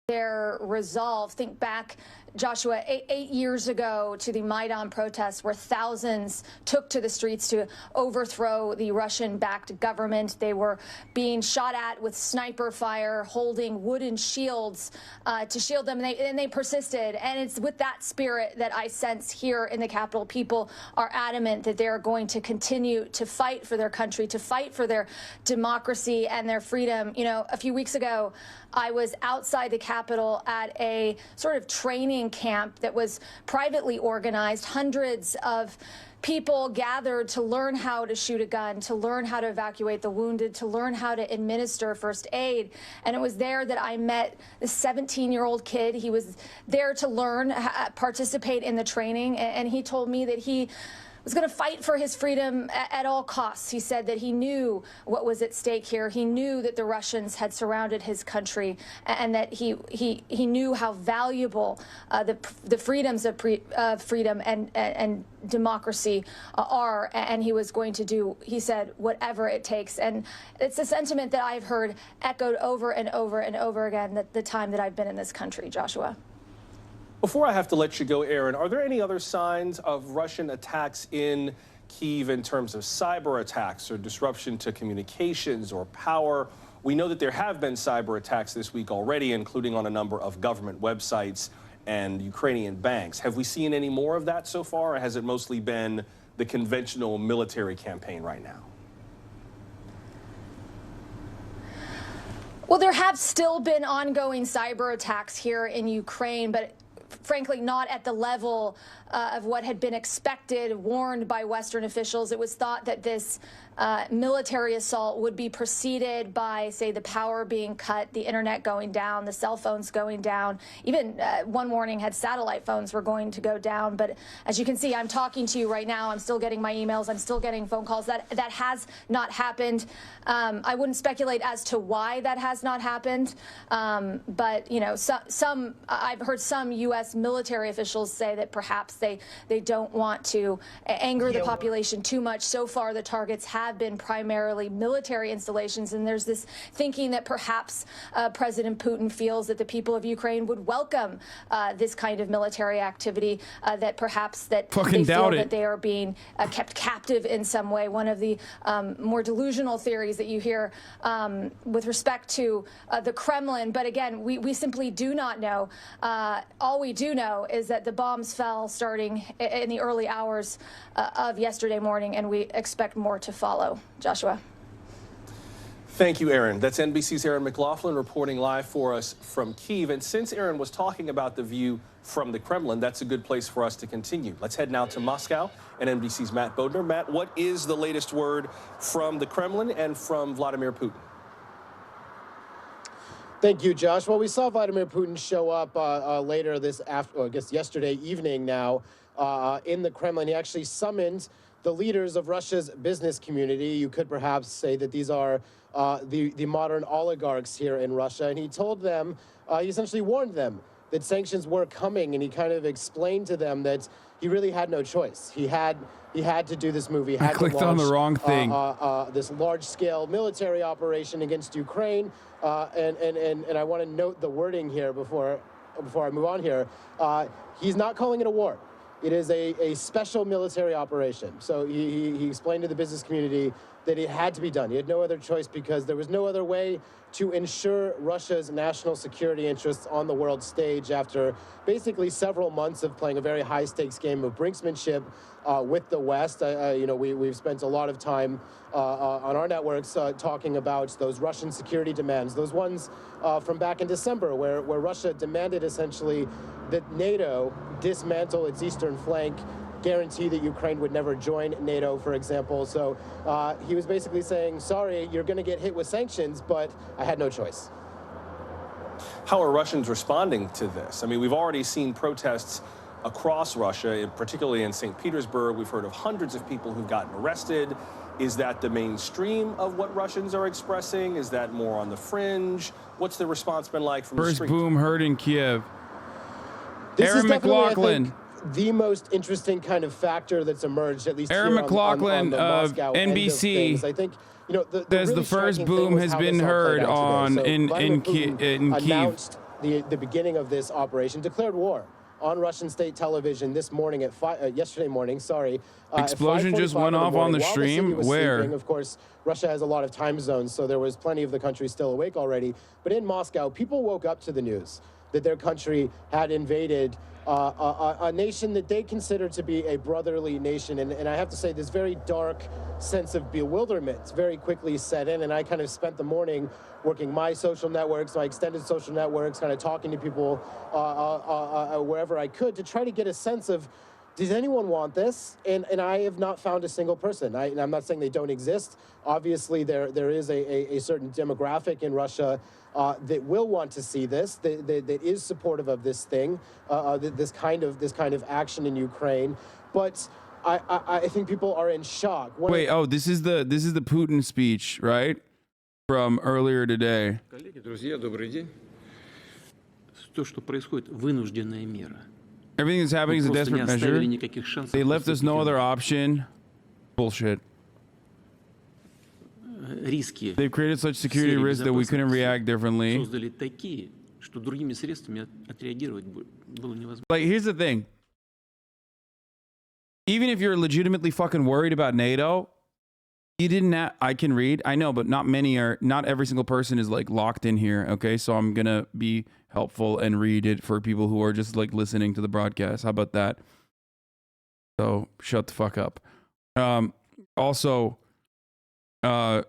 Their resolve. Think back, Joshua, eight years ago to the Maidan protests where thousands took to the streets to overthrow the Russian-backed government. They were being shot at with sniper fire, holding wooden shields to shield them, and they persisted. And it's with that spirit that I sense here in the Capitol. People are adamant that they're going to continue to fight for their country, to fight for their democracy and their freedom. You know, a few weeks ago, I was outside the Capitol at a sort of training camp that was privately organized. Hundreds of people gathered to learn how to shoot a gun, to learn how to evacuate the wounded, to learn how to administer first aid. And it was there that I met this 17-year-old kid. He was there to learn, participate in the training, and he told me that he was going to fight for his freedom at all costs. He said that he knew what was at stake here. He knew that the Russians had surrounded his country, and that he knew how valuable the freedoms of freedom and democracy are, and he was going to do, he said, whatever it takes. And it's a sentiment that I've heard echoed over and over and over again the time that I've been in this country, Joshua. Before I have to let you go, Aaron, are there any other signs of Russian attacks in Kyiv in terms of cyber attacks or disruption to communications or power? We know that there have been cyber attacks this week already, including on a number of government websites and Ukrainian banks. Have we seen any more of that so far, or has it mostly been the conventional military campaign right now? Well, there have still been ongoing cyber attacks here in Ukraine, but frankly, not at the level of what had been expected, warned by Western officials. It was thought that this military assault would be preceded by, say, the power being cut, the internet going down, the cell phones going down. Even one warning had satellite phones were going to go down. But as you can see, I'm talking to you right now. I'm still getting my emails. I'm still getting phone calls. That has not happened. I wouldn't speculate as to why that has not happened. But, you know, I've heard some U.S. military officials say that perhaps they don't want to anger the population too much. So far, the targets have been primarily military installations, and there's this thinking that perhaps President Putin feels that the people of Ukraine would welcome this kind of military activity, that perhaps that they feel that they are being kept captive in some way. One of the more delusional theories that you hear with respect to the Kremlin. But again, we simply do not know. All we do know is that the bombs fell starting in the early hours of yesterday morning, and we expect more to follow. Joshua. Thank you, Aaron. That's NBC's Aaron McLaughlin reporting live for us from Kyiv. And since Aaron was talking about the view from the Kremlin, that's a good place for us to continue. Let's head now to Moscow and NBC's Matt Bodner. Matt, what is the latest word from the Kremlin and from Vladimir Putin? Thank you, Josh. Well, we saw Vladimir Putin show up later this after, I guess yesterday evening now, in the Kremlin. He actually summoned the leaders of Russia's business community. You could perhaps say that these are the modern oligarchs here in Russia. And he told them, he essentially warned them that sanctions were coming, and he kind of explained to them that he really had no choice. He had to do this move. He had I clicked to launch, on the wrong thing. This large-scale military operation against Ukraine, and I want to note the wording here before I move on here. He's not calling it a war. It is a special military operation. So he explained to the business community that it had to be done. He had no other choice because there was no other way to ensure Russia's national security interests on the world stage after basically several months of playing a very high-stakes game of brinksmanship with the West. We've spent a lot of time on our networks talking about those Russian security demands, those ones from back in December where Russia demanded essentially that NATO dismantle its eastern flank, guarantee that Ukraine would never join NATO, for example. So he was basically saying, sorry, you're going to get hit with sanctions, but I had no choice. How are Russians responding to this? I mean, we've already seen protests across Russia, particularly in St. Petersburg. We've heard of hundreds of people who've gotten arrested. Is that the mainstream of what Russians are expressing? Is that more on the fringe? What's the response been like from the street? First boom heard in Kyiv. This Aaron is definitely, McLaughlin. I think, the most interesting kind of factor that's emerged, at least Aaron here McLaughlin on the of Moscow end of NBC things. I think, the says really the first striking thing boom was has how been this all heard played out on today. So Vladimir Putin in Kyiv. announced the beginning of this operation, declared war on Russian state television this morning at yesterday morning. Explosion just went off on the stream. Where? Sleeping. Of course, Russia has a lot of time zones, so there was plenty of the country still awake already. But in Moscow, people woke up to the news that their country had invaded a nation that they consider to be a brotherly nation. And I have to say, this very dark sense of bewilderment very quickly set in. And I kind of spent the morning working my social networks, my extended social networks, kind of talking to people wherever I could to try to get a sense of, does anyone want this? And I have not found a single person. And I'm not saying they don't exist. Obviously, there is a certain demographic in Russia that will want to see this, that is supportive of this thing, this kind of action in Ukraine. But I think people are in shock. Wait, this is the Putin speech, right? From earlier today. Коллеги, друзья, добрый день. То, что происходит, вынужденная мера. Everything that's happening is a desperate measure. They left us no other option. Bullshit. They've created such security risks that we couldn't react differently. Like, here's the thing. Even if you're legitimately fucking worried about NATO, you didn't I can read. I know, but not every single person is like locked in here. Okay. So I'm going to be helpful and read it for people who are just like listening to the broadcast. How about that? So shut the fuck up. Also, the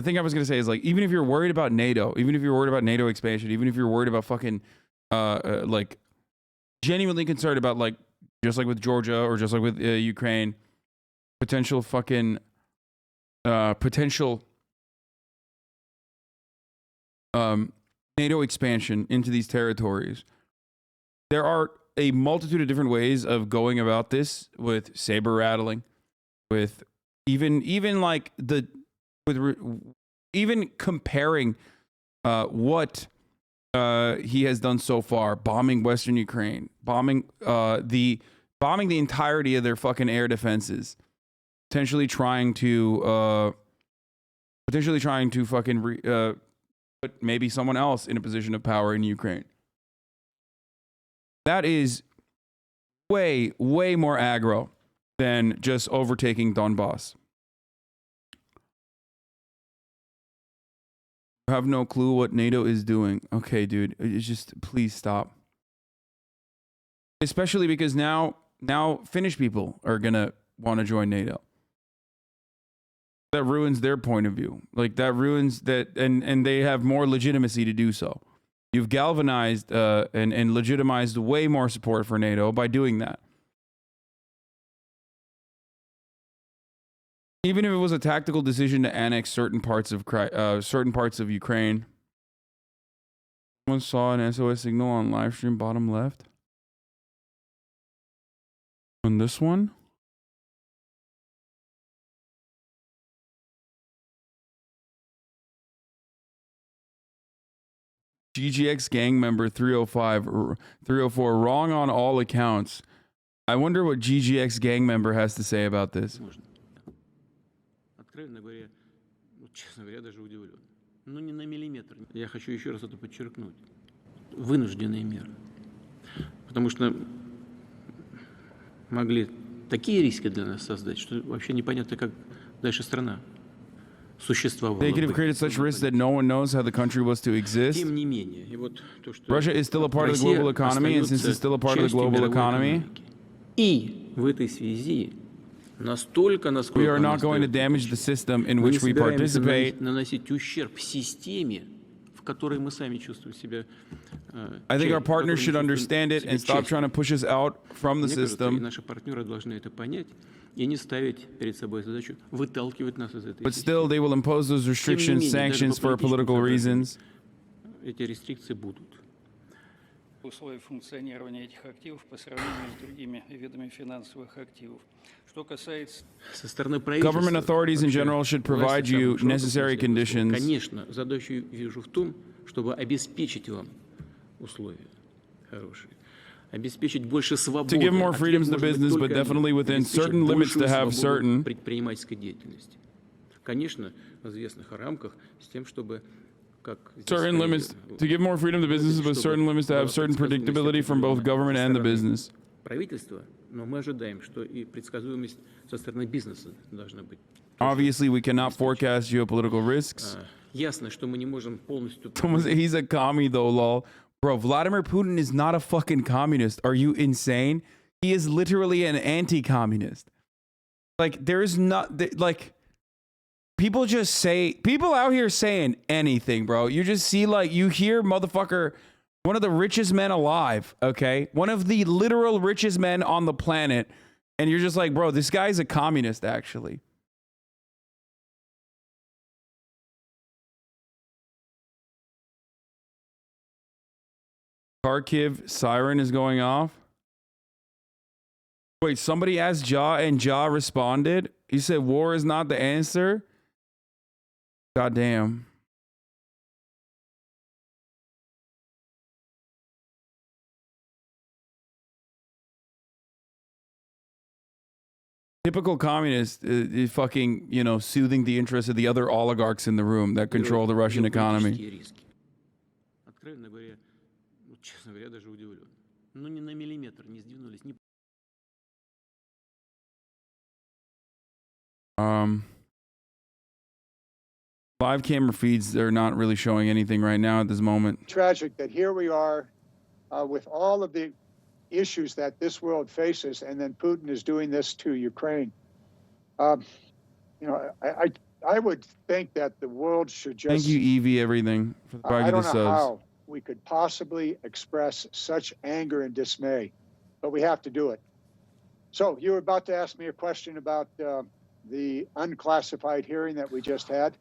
thing I was going to say is, like, even if you're worried about NATO, even if you're worried about NATO expansion, even if you're worried about fucking, like, genuinely concerned about, like, just like with Georgia or just like with Ukraine, potential fucking, NATO expansion into these territories. There are a multitude of different ways of going about this, with saber rattling, with even like even comparing what he has done so far, bombing Western Ukraine, bombing the entirety of their fucking air defenses, potentially trying to fucking put maybe someone else in a position of power in Ukraine. That is way more aggro than just overtaking Donbass. I have no clue what NATO is doing. Okay, dude, it's just, please stop. Especially because now Finnish people are gonna want to join NATO. That ruins their point of view. Like, that ruins that, and they have more legitimacy to do so. You've galvanized and legitimized way more support for NATO by doing that. Even if it was a tactical decision to annex certain parts of Ukraine. Someone saw an SOS signal on live stream bottom left. On this one? GGX gang member 304 wrong on all accounts. I wonder what GGX gang member has to say about this. Откровенно говоря, честно говоря, даже удивлен. Ну, не на миллиметр. Я хочу еще раз это подчеркнуть. Вынужденные меры. Потому что могли такие риски для нас создать, что вообще непонятно, как дальше страна существовала. They could have created such risks that no one knows how the country was to exist. Тем не менее, и вот то, что Russia is still a part of the global economy, and since it's still a part of the global economy, и в этой связи настолько, we насколько are not going to damage the system in мы which we participate. наносить ущерб системе, в которой мы сами чувствуем себя. I think our partners should understand it and stop trying to push us out from the Мне кажется, и system. наши партнеры должны это понять и не ставить перед собой задачу выталкивать нас из этой But still, they will impose those restrictions, sanctions for political reasons. Эти рестрикции будут. Условия функционирования этих активов по сравнению с другими видами финансовых активов. Что касается Со стороны правительства, Government authorities in general should provide you necessary conditions. Конечно, задачу вижу в том, чтобы обеспечить вам условия хорошие. Обеспечить больше свободы. To give more freedoms to business, but definitely within certain limits to have certain. Предпринимательской деятельности. Конечно, в известных рамках с тем, чтобы Certain limits to give more freedom to businesses, but certain limits to have certain predictability from both government and the business. Правительство, но мы ожидаем, что и предсказуемость со стороны бизнеса должна быть. Obviously, we cannot forecast geopolitical risks. Ясно, что мы не можем полностью. He's a commie though, lol. Bro, Vladimir Putin is not a fucking communist. Are you insane? He is literally an anti-communist. Like, there is not, like, people just say, people out here saying anything, bro. You just see, like, you hear motherfucker, one of the richest men alive, okay? One of the literal richest men on the planet. And you're just like, bro, this guy's a communist, actually. Kharkiv siren is going off. Wait, somebody asked Ja and Ja responded. He said war is not the answer. God damn. Typical communist is fucking, you know, soothing the interests of the other oligarchs in the room that control the Russian economy. Откровенно говоря, честно говоря, даже удивлен. Ну, ни на миллиметр не сдвинулись. Live camera feeds, they're not really showing anything right now at this moment. Tragic that here we are with all of the issues that this world faces, and then Putin is doing this to Ukraine. You know, I would think that the world should just... Thank you, Evie, everything, for the I don't know subs. how we could possibly express such anger and dismay, but we have to do it. So you were about to ask me a question about the unclassified hearing that we just had.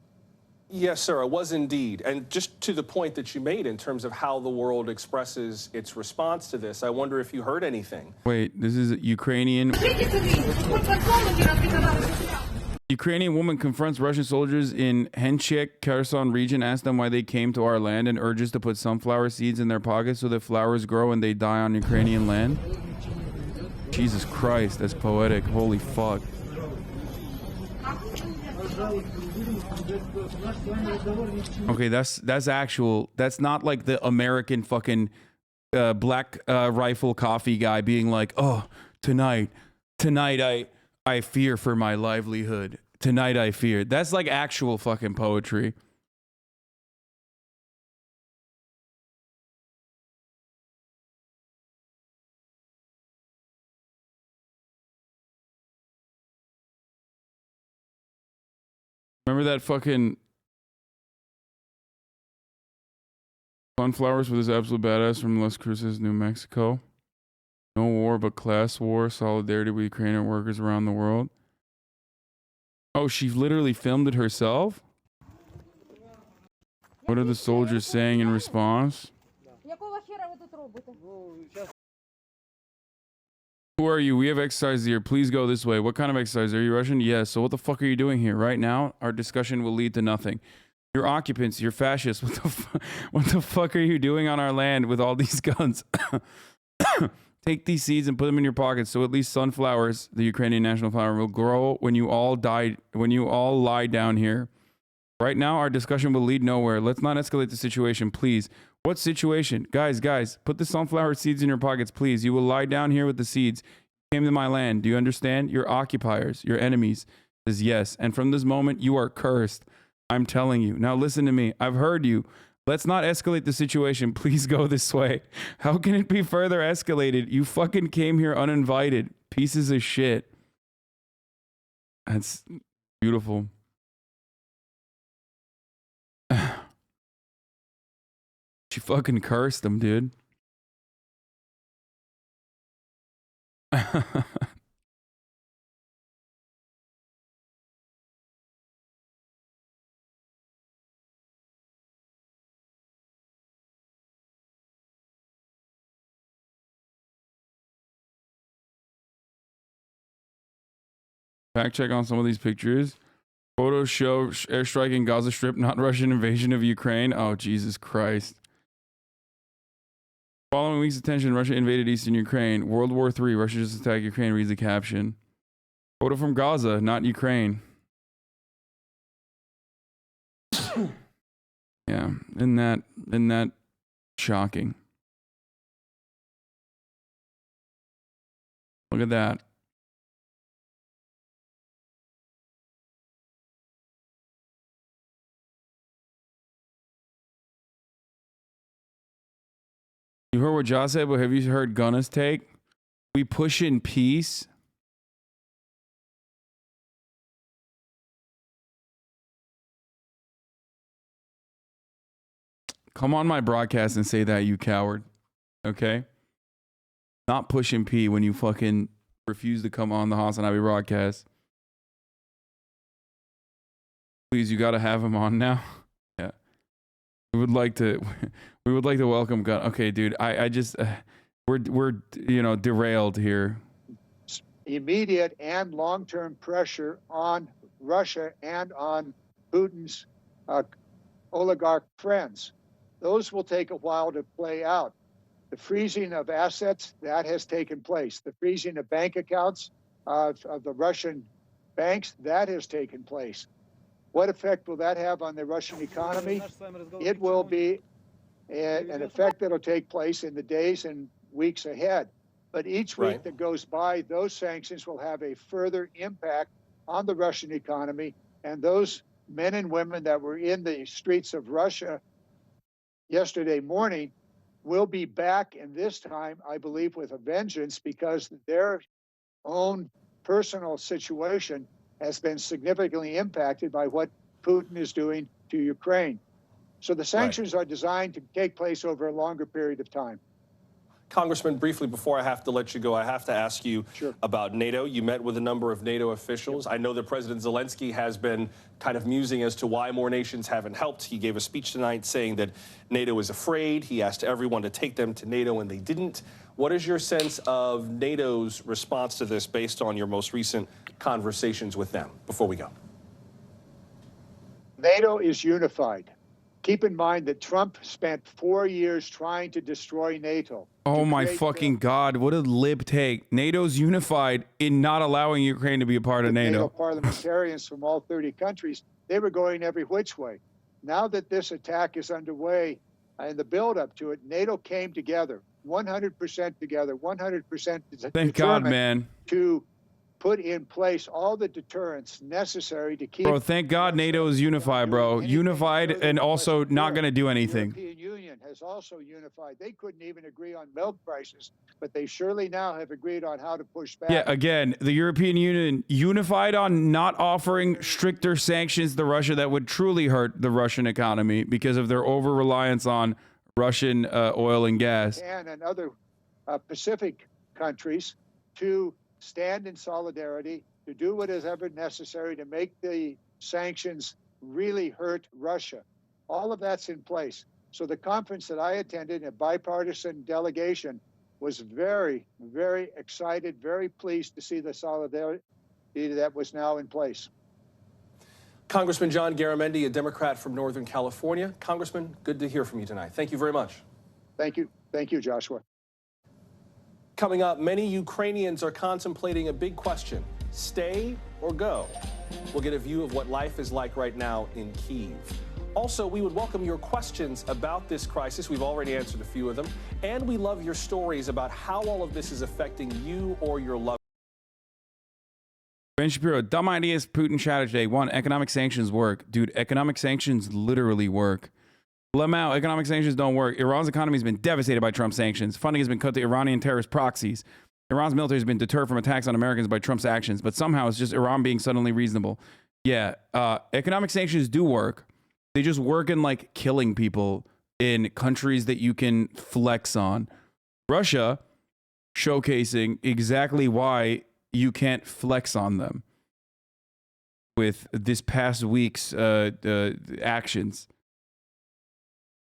Yes, sir, it was indeed. And just to the point that you made in terms of how the world expresses its response to this, I wonder if you heard anything. Wait, this is Ukrainian. Ukrainian woman confronts Russian soldiers in Henchek, Kherson region, asks them why they came to our land, and urges to put sunflower seeds in their pockets so that flowers grow and they die on Ukrainian land. Jesus Christ, that's poetic. Holy fuck. Okay, that's actual. That's not like the American fucking black rifle coffee guy being like, oh, tonight I fear for my livelihood. Tonight I fear. That's like actual fucking poetry. Remember that fucking sunflowers for this absolute badass from Las Cruces, New Mexico? No war but class war, solidarity with Ukrainian workers around the world. Oh, she literally filmed it herself? What are the soldiers saying in response? Who are you? We have exercise here. Please go this way. What kind of exercise? Are you Russian? Yes. So what the fuck are you doing here? Right now, our discussion will lead to nothing. You're occupants. You're fascists. What the fuck are you doing on our land with all these guns? Take these seeds and put them in your pockets so at least sunflowers, the Ukrainian national flower, will grow when you all lie down here. Right now, our discussion will lead nowhere. Let's not escalate the situation, please. What situation? Guys, put the sunflower seeds in your pockets, please. You will lie down here with the seeds. You came to my land. Do you understand? You're occupiers. You're enemies. Says yes. And from this moment, you are cursed. I'm telling you. Now listen to me. I've heard you. Let's not escalate the situation. Please go this way. How can it be further escalated? You fucking came here uninvited. Pieces of shit. That's beautiful. She fucking cursed him, dude. Fact check on some of these pictures. Photos show airstrike in Gaza Strip, not Russian invasion of Ukraine. Oh, Jesus Christ. Following week's attention, Russia invaded eastern Ukraine. World War III, Russia just attacked Ukraine, reads the caption. Photo from Gaza, not Ukraine. Yeah, isn't that shocking? Look at that. You heard what Josh said, but have you heard Gunna's take? We push in peace. Come on my broadcast and say that, you coward. Okay? Not pushing P when you fucking refuse to come on the HasanAbi broadcast. Please, you gotta have him on now. Yeah. We would like to welcome Gunn. Okay, dude. I just we're derailed here. Immediate and long-term pressure on Russia and on Putin's oligarch friends. Those will take a while to play out. The freezing of assets, that has taken place. The freezing of bank accounts of the Russian banks, that has taken place. What effect will that have on the Russian economy? It will be an effect that will take place in the days and weeks ahead. But each week that goes by, those sanctions will have a further impact on the Russian economy. And those men and women that were in the streets of Russia yesterday morning will be back, and this time, I believe, with a vengeance, because their own personal situation has been significantly impacted by what Putin is doing to Ukraine. So the sanctions are designed to take place over a longer period of time. Congressman, briefly, before I have to let you go, I have to ask you about NATO. You met with a number of NATO officials. I know that President Zelensky has been kind of musing as to why more nations haven't helped. He gave a speech tonight saying that NATO is afraid. He asked everyone to take them to NATO, and they didn't. What is your sense of NATO's response to this based on your most recent conversations with them before we go? NATO is unified. Keep in mind that Trump spent 4 years trying to destroy NATO. Oh my fucking God, what a lib take. NATO's unified in not allowing Ukraine to be a part of NATO. Parliamentarians from all 30 countries, they were going every which way. Now that this attack is underway and the buildup to it, NATO came together, 100% together, 100% Thank God, man. To put in place all the deterrents necessary to keep... Bro, thank God NATO is unified, bro. Unified and also not going to do anything. The European Union has also unified. They couldn't even agree on milk prices, but they surely now have agreed on how to push back. Yeah, again, the European Union unified on not offering stricter sanctions to Russia that would truly hurt the Russian economy because of their over-reliance on Russian oil and gas. And other Pacific countries to stand in solidarity, to do what is ever necessary to make the sanctions really hurt Russia. All of that's in place. So the conference that I attended, a bipartisan delegation, was very, very excited, very pleased to see the solidarity that was now in place. Congressman John Garamendi, a Democrat from Northern California. Congressman, good to hear from you tonight. Thank you very much. Thank you. Thank you, Joshua. Coming up, many Ukrainians are contemplating a big question: stay or go? We'll get a view of what life is like right now in Kyiv. Also, we would welcome your questions about this crisis. We've already answered a few of them. And we love your stories about how all of this is affecting you or your loved. Ben Shapiro, dumb ideas Putin shouted today. One, economic sanctions work. Dude, economic sanctions literally work. Lamau, economic sanctions don't work. Iran's economy has been devastated by Trump's sanctions. Funding has been cut to Iranian terrorist proxies. Iran's military has been deterred from attacks on Americans by Trump's actions. But somehow it's just Iran being suddenly reasonable. Yeah, economic sanctions do work. They just work in like killing people in countries that you can flex on. Russia showcasing exactly why you can't flex on them with this past week's actions.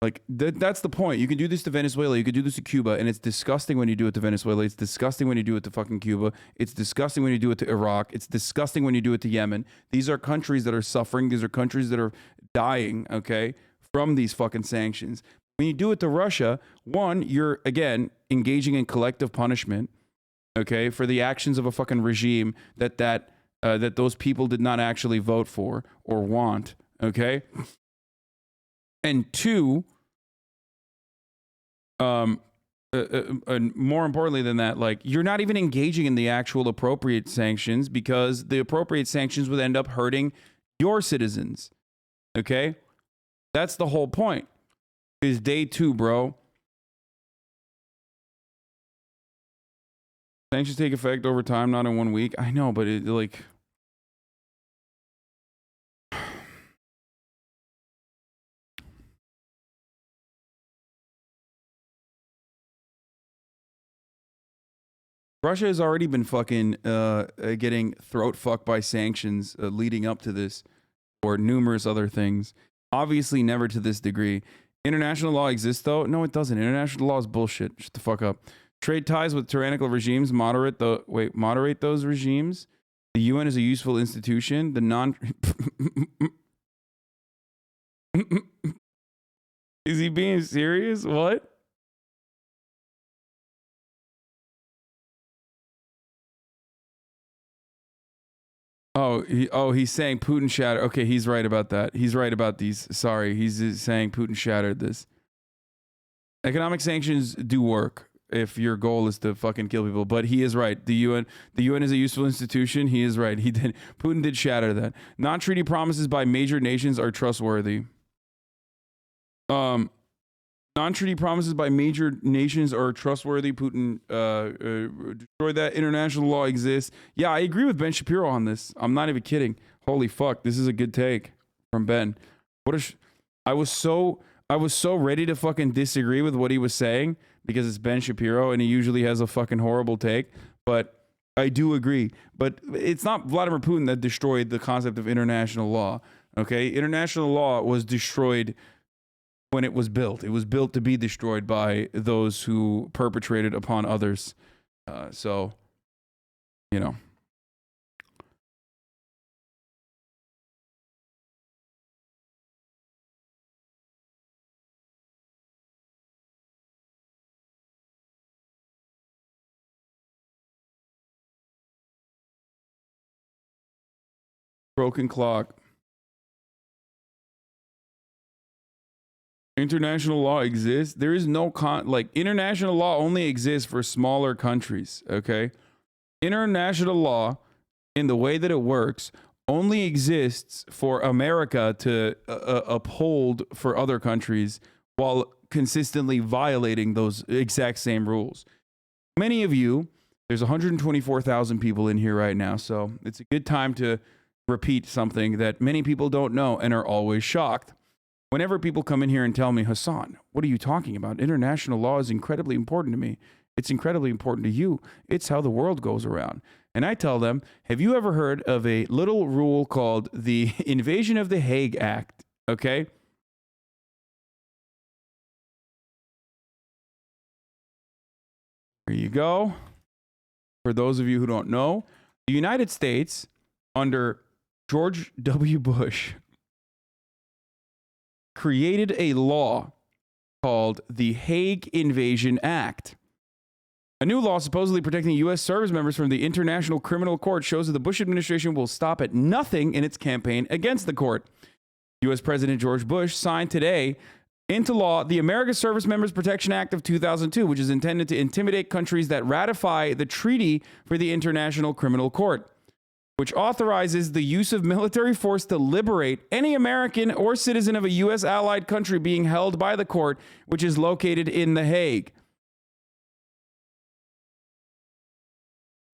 Like that's the point. You can do this to Venezuela. You could do this to Cuba, and it's disgusting when you do it to Venezuela. It's disgusting when you do it to fucking Cuba. It's disgusting when you do it to Iraq. It's disgusting when you do it to Yemen. These are countries that are suffering. These are countries that are dying, okay, from these fucking sanctions. When you do it to Russia, one, you're again engaging in collective punishment, okay, for the actions of a fucking regime that those people did not actually vote for or want, okay? And two, and more importantly than that, like you're not even engaging in the actual appropriate sanctions because the appropriate sanctions would end up hurting your citizens, okay? That's the whole point. Is day two, bro. Sanctions take effect over time, not in 1 week. I know, but it like... Russia has already been fucking getting throat fucked by sanctions leading up to this, or numerous other things. Obviously, never to this degree. International law exists, though. No, it doesn't. International law is bullshit. Shut the fuck up. Trade ties with tyrannical regimes. Moderate those regimes. The UN is a useful institution. The non. Is he being serious? What? He's saying Putin shattered. Okay, he's right about that. He's right about these. Sorry, he's saying Putin shattered this. Economic sanctions do work if your goal is to fucking kill people. But he is right. The UN is a useful institution. He is right. Putin did shatter that. Non-treaty promises by major nations are trustworthy. Non-treaty promises by major nations are trustworthy. Putin destroyed that. International law exists. Yeah, I agree with Ben Shapiro on this. I'm not even kidding. Holy fuck, this is a good take from Ben. I was so ready to fucking disagree with what he was saying because it's Ben Shapiro and he usually has a fucking horrible take. But I do agree. But it's not Vladimir Putin that destroyed the concept of international law. Okay, international law was destroyed when it was built. It was built to be destroyed by those who perpetrated upon others. So, you know. Broken clock. International law exists. There is no international law only exists for smaller countries, okay? International law, in the way that it works, only exists for America to uphold for other countries while consistently violating those exact same rules. Many of you, there's 124,000 people in here right now, so it's a good time to repeat something that many people don't know and are always shocked. Whenever people come in here and tell me, Hasan, what are you talking about? International law is incredibly important to me. It's incredibly important to you. It's how the world goes around. And I tell them, have you ever heard of a little rule called the Invasion of the Hague Act? Okay? Here you go. For those of you who don't know, the United States, under George W. Bush created a law called the Hague Invasion Act. A new law supposedly protecting U.S. service members from the International Criminal Court shows that the Bush administration will stop at nothing in its campaign against the court. U.S. President George Bush signed today into law the American Service Members Protection Act of 2002, which is intended to intimidate countries that ratify the Treaty for the International Criminal Court, which authorizes the use of military force to liberate any American or citizen of a U.S. allied country being held by the court, which is located in The Hague.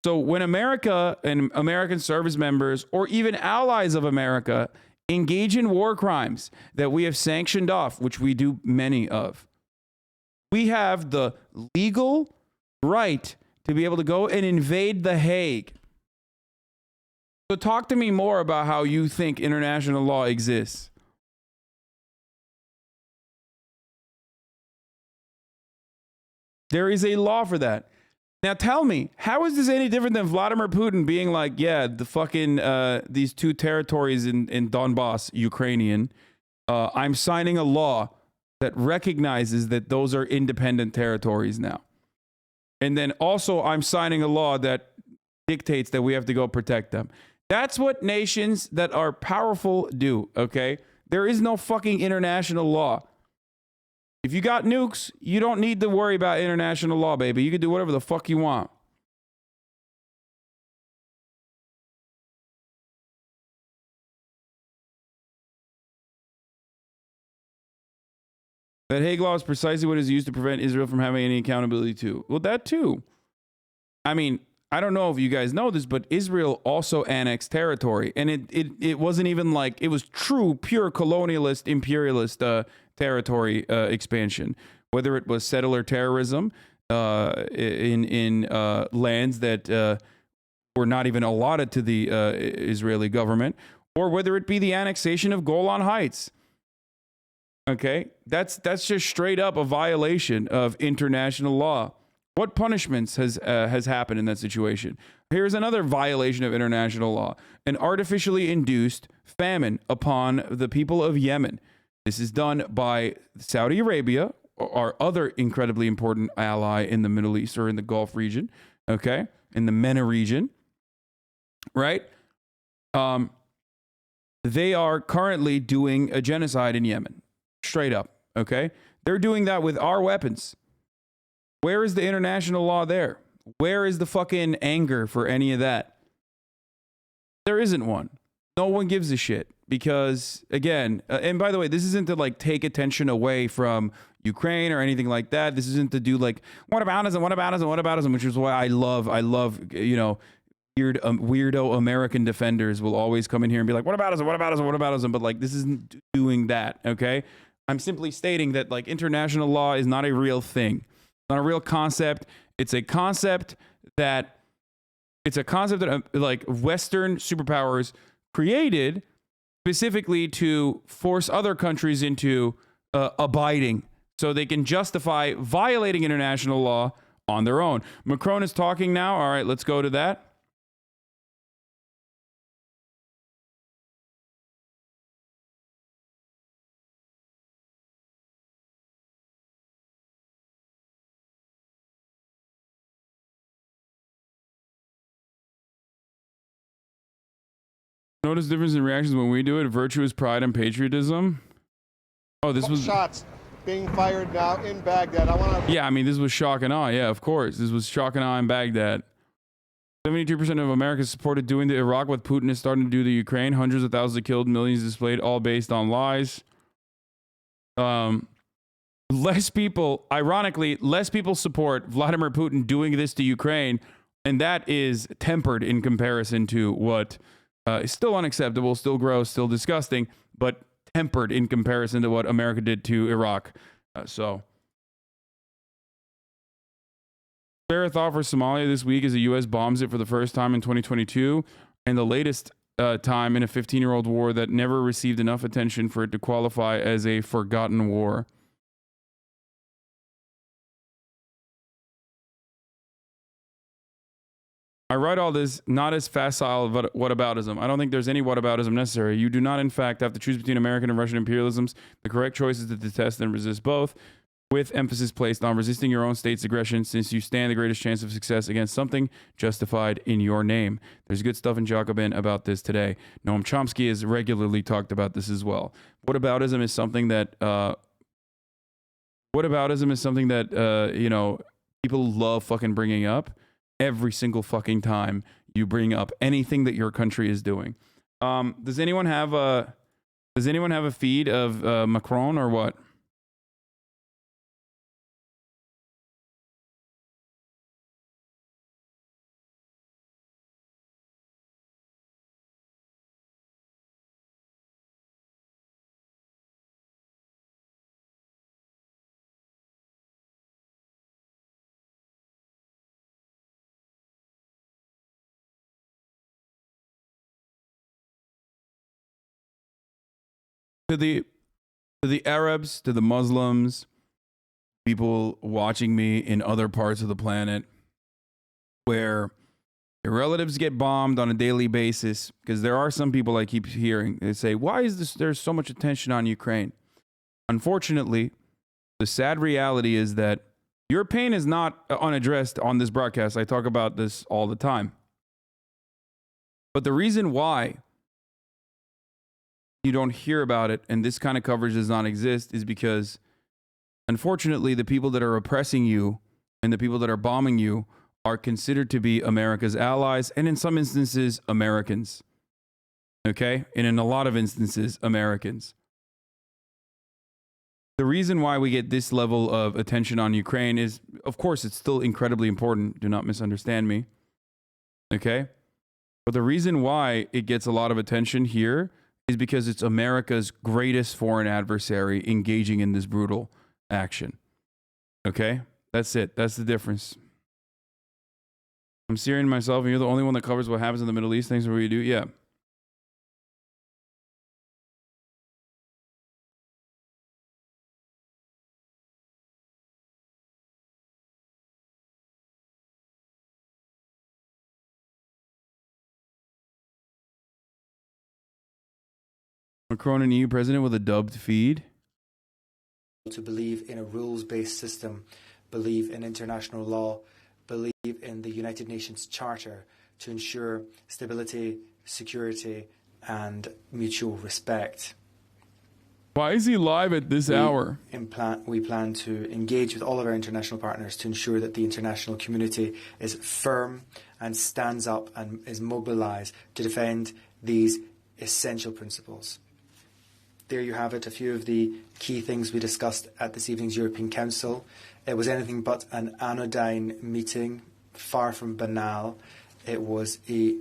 So when America and American service members, or even allies of America, engage in war crimes that we have sanctioned off, which we do many of, we have the legal right to be able to go and invade The Hague. So talk to me more about how you think international law exists. There is a law for that. Now tell me, how is this any different than Vladimir Putin being like, yeah, the fucking, these two territories in Donbass, Ukrainian, I'm signing a law that recognizes that those are independent territories now. And then also I'm signing a law that dictates that we have to go protect them. That's what nations that are powerful do, okay? There is no fucking international law. If you got nukes, you don't need to worry about international law, baby. You can do whatever the fuck you want. That Hague Law is precisely what is used to prevent Israel from having any accountability to. Well, that too. I mean, I don't know if you guys know this, but Israel also annexed territory. And it wasn't even like, it was true, pure colonialist, imperialist territory expansion. Whether it was settler terrorism in lands that were not even allotted to the Israeli government, or whether it be the annexation of Golan Heights. Okay, that's just straight up a violation of international law. What punishments has happened in that situation? Here's another violation of international law: an artificially induced famine upon the people of Yemen. This is done by Saudi Arabia, our other incredibly important ally in the Middle East or in the Gulf region, okay, in the MENA region, right? They are currently doing a genocide in Yemen, straight up, okay? They're doing that with our weapons. Where is the international law there? Where is the fucking anger for any of that? There isn't one. No one gives a shit. Because, again, and by the way, this isn't to like take attention away from Ukraine or anything like that. This isn't to do like, what about us and what about us and what about us, which is why I love, you know, weirdo American defenders will always come in here and be like, what about us and what about us and what about us? But like, this isn't doing that, okay? I'm simply stating that like international law is not a real thing. It's not a real concept. It's a concept that like Western superpowers created specifically to force other countries into abiding so they can justify violating international law on their own. Macron is talking now. All right, let's go to that. Notice the difference in reactions when we do it. Virtuous pride and patriotism. Oh, this was shots being fired now in Baghdad. Yeah, I mean, this was shock and awe. Yeah, of course. This was shock and awe in Baghdad. 72% of Americans supported doing the Iraq what Putin is starting to do to Ukraine. Hundreds of thousands killed, millions displaced, all based on lies. Less people support Vladimir Putin doing this to Ukraine, and that is tempered in comparison to what is still unacceptable, still gross, still disgusting, but tempered in comparison to what America did to Iraq. Spare a thought for Somalia this week as the U.S. bombs it for the first time in 2022, and the latest time in a 15-year-old war that never received enough attention for it to qualify as a forgotten war. I write all this not as facile whataboutism. I don't think there's any whataboutism necessary. You do not, in fact, have to choose between American and Russian imperialisms. The correct choice is to detest and resist both, with emphasis placed on resisting your own state's aggression, since you stand the greatest chance of success against something justified in your name. There's good stuff in Jacobin about this today. Noam Chomsky has regularly talked about this as well. Whataboutism is something that you know, people love fucking bringing up every single fucking time you bring up anything that your country is doing. Does anyone have a feed of Macron or what? To the Arabs, to the Muslims, people watching me in other parts of the planet where your relatives get bombed on a daily basis, because there are some people I keep hearing, they say, why is there's so much attention on Ukraine? Unfortunately, the sad reality is that your pain is not unaddressed on this broadcast. I talk about this all the time. But the reason why you don't hear about it and this kind of coverage does not exist is because, unfortunately, the people that are oppressing you and the people that are bombing you are considered to be America's allies, and in some instances, Americans. Okay? And in a lot of instances, Americans. The reason why we get this level of attention on Ukraine is, of course, it's still incredibly important. Do not misunderstand me. Okay? But the reason why it gets a lot of attention here is because it's America's greatest foreign adversary engaging in this brutal action. Okay? That's it. That's the difference. I'm Syrian myself, and you're the only one that covers what happens in the Middle East. Thanks for what you do. Yeah. Macron, an EU president with a dubbed feed. To believe in a rules-based system, believe in international law, believe in the United Nations Charter to ensure stability, security, and mutual respect. Why is he live at this hour? We plan to engage with all of our international partners to ensure that the international community is firm and stands up and is mobilized to defend these essential principles. There you have it, a few of the key things we discussed at this evening's European Council. It was anything but an anodyne meeting, far from banal. It was a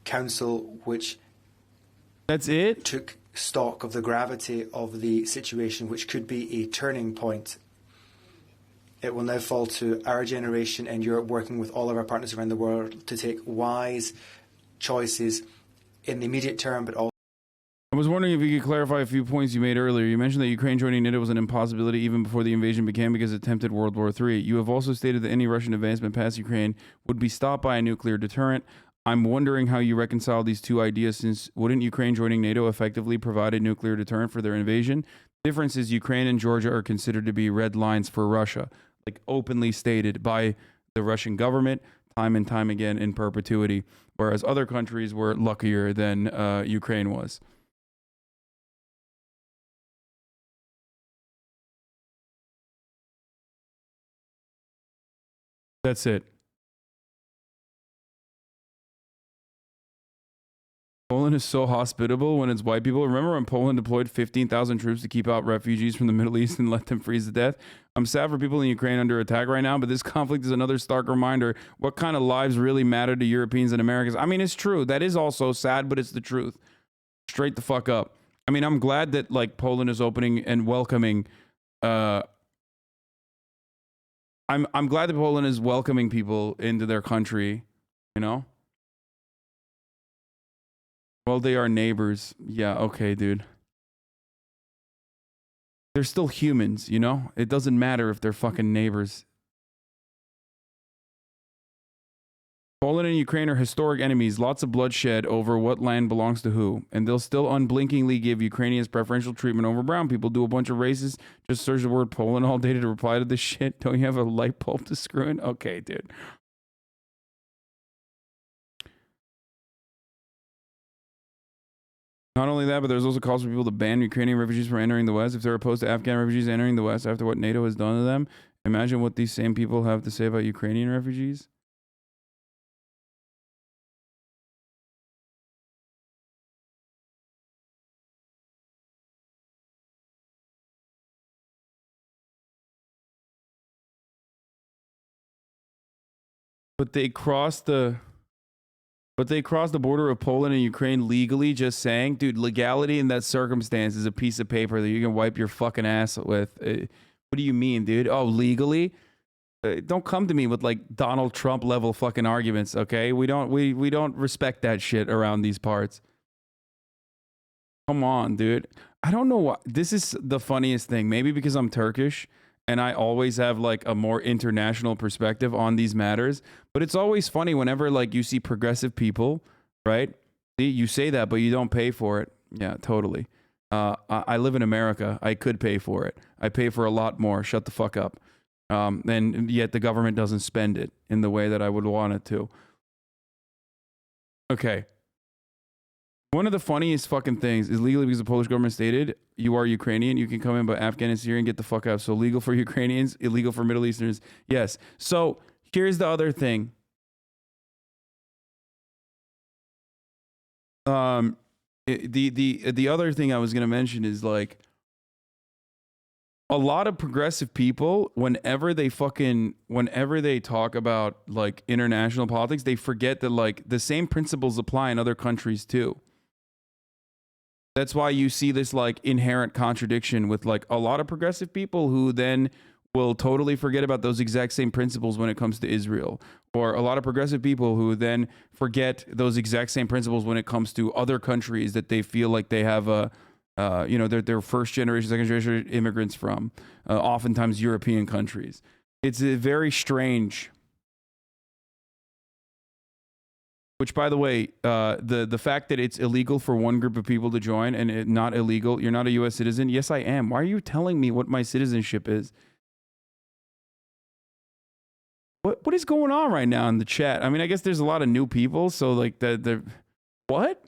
council which took stock of the gravity of the situation, which could be a turning point. It will now fall to our generation in Europe, working with all of our partners around the world, to take wise choices in the immediate term, but also. I was wondering if you could clarify a few points you made earlier. You mentioned that Ukraine joining NATO was an impossibility even before the invasion began because it tempted World War III. You have also stated that any Russian advancement past Ukraine would be stopped by a nuclear deterrent. I'm wondering how you reconcile these two ideas, since wouldn't Ukraine joining NATO effectively provide a nuclear deterrent for their invasion? The difference is Ukraine and Georgia are considered to be red lines for Russia, like openly stated by the Russian government time and time again in perpetuity, whereas other countries were luckier than Ukraine was. That's it. Poland is so hospitable when it's white people. Remember when Poland deployed 15,000 troops to keep out refugees from the Middle East and let them freeze to death? I'm sad for people in Ukraine under attack right now, but this conflict is another stark reminder what kind of lives really matter to Europeans and Americans. I mean, it's true. That is also sad, but it's the truth. Straight the fuck up. I mean, I'm glad that like Poland is opening and welcoming I'm glad that Poland is welcoming people into their country, you know? Well, they are neighbors. Yeah, okay, dude. They're still humans, you know? It doesn't matter if they're fucking neighbors. Poland and Ukraine are historic enemies. Lots of bloodshed over what land belongs to who. And they'll still unblinkingly give Ukrainians preferential treatment over brown people. Do a bunch of races. Just search the word Poland all day to reply to this shit. Don't you have a light bulb to screw in? Okay, dude. Not only that, but there's also calls for people to ban Ukrainian refugees from entering the West. If they're opposed to Afghan refugees entering the West after what NATO has done to them, imagine what these same people have to say about Ukrainian refugees. But they crossed the border of Poland and Ukraine legally, just saying, dude, legality in that circumstance is a piece of paper that you can wipe your fucking ass with. What do you mean, dude? Oh, legally? Don't come to me with like Donald Trump level fucking arguments, okay? We don't respect that shit around these parts. Come on, dude. I don't know why. This is the funniest thing. Maybe because I'm Turkish and I always have like a more international perspective on these matters. But it's always funny whenever like you see progressive people, right? You say that, but you don't pay for it. Yeah, totally. I live in America. I could pay for it. I pay for a lot more. Shut the fuck up. And yet the government doesn't spend it in the way that I would want it to. Okay. One of the funniest fucking things is legally because the Polish government stated you are Ukrainian, you can come in, but Afghan and Syrian, get the fuck out. So legal for Ukrainians, illegal for Middle Easterners. Yes. So here's the other thing. The other thing I was going to mention is like a lot of progressive people, whenever they talk about like international politics, they forget that like the same principles apply in other countries too. That's why you see this like inherent contradiction with like a lot of progressive people who then will totally forget about those exact same principles when it comes to Israel, or a lot of progressive people who then forget those exact same principles when it comes to other countries that they feel like they have a they're first generation, second generation immigrants from, oftentimes European countries. It's a very strange. Which, by the way, the fact that it's illegal for one group of people to join and it not illegal, you're not a U.S. citizen. Yes, I am. Why are you telling me what my citizenship is? What is going on right now in the chat? I mean, I guess there's a lot of new people, so like the what?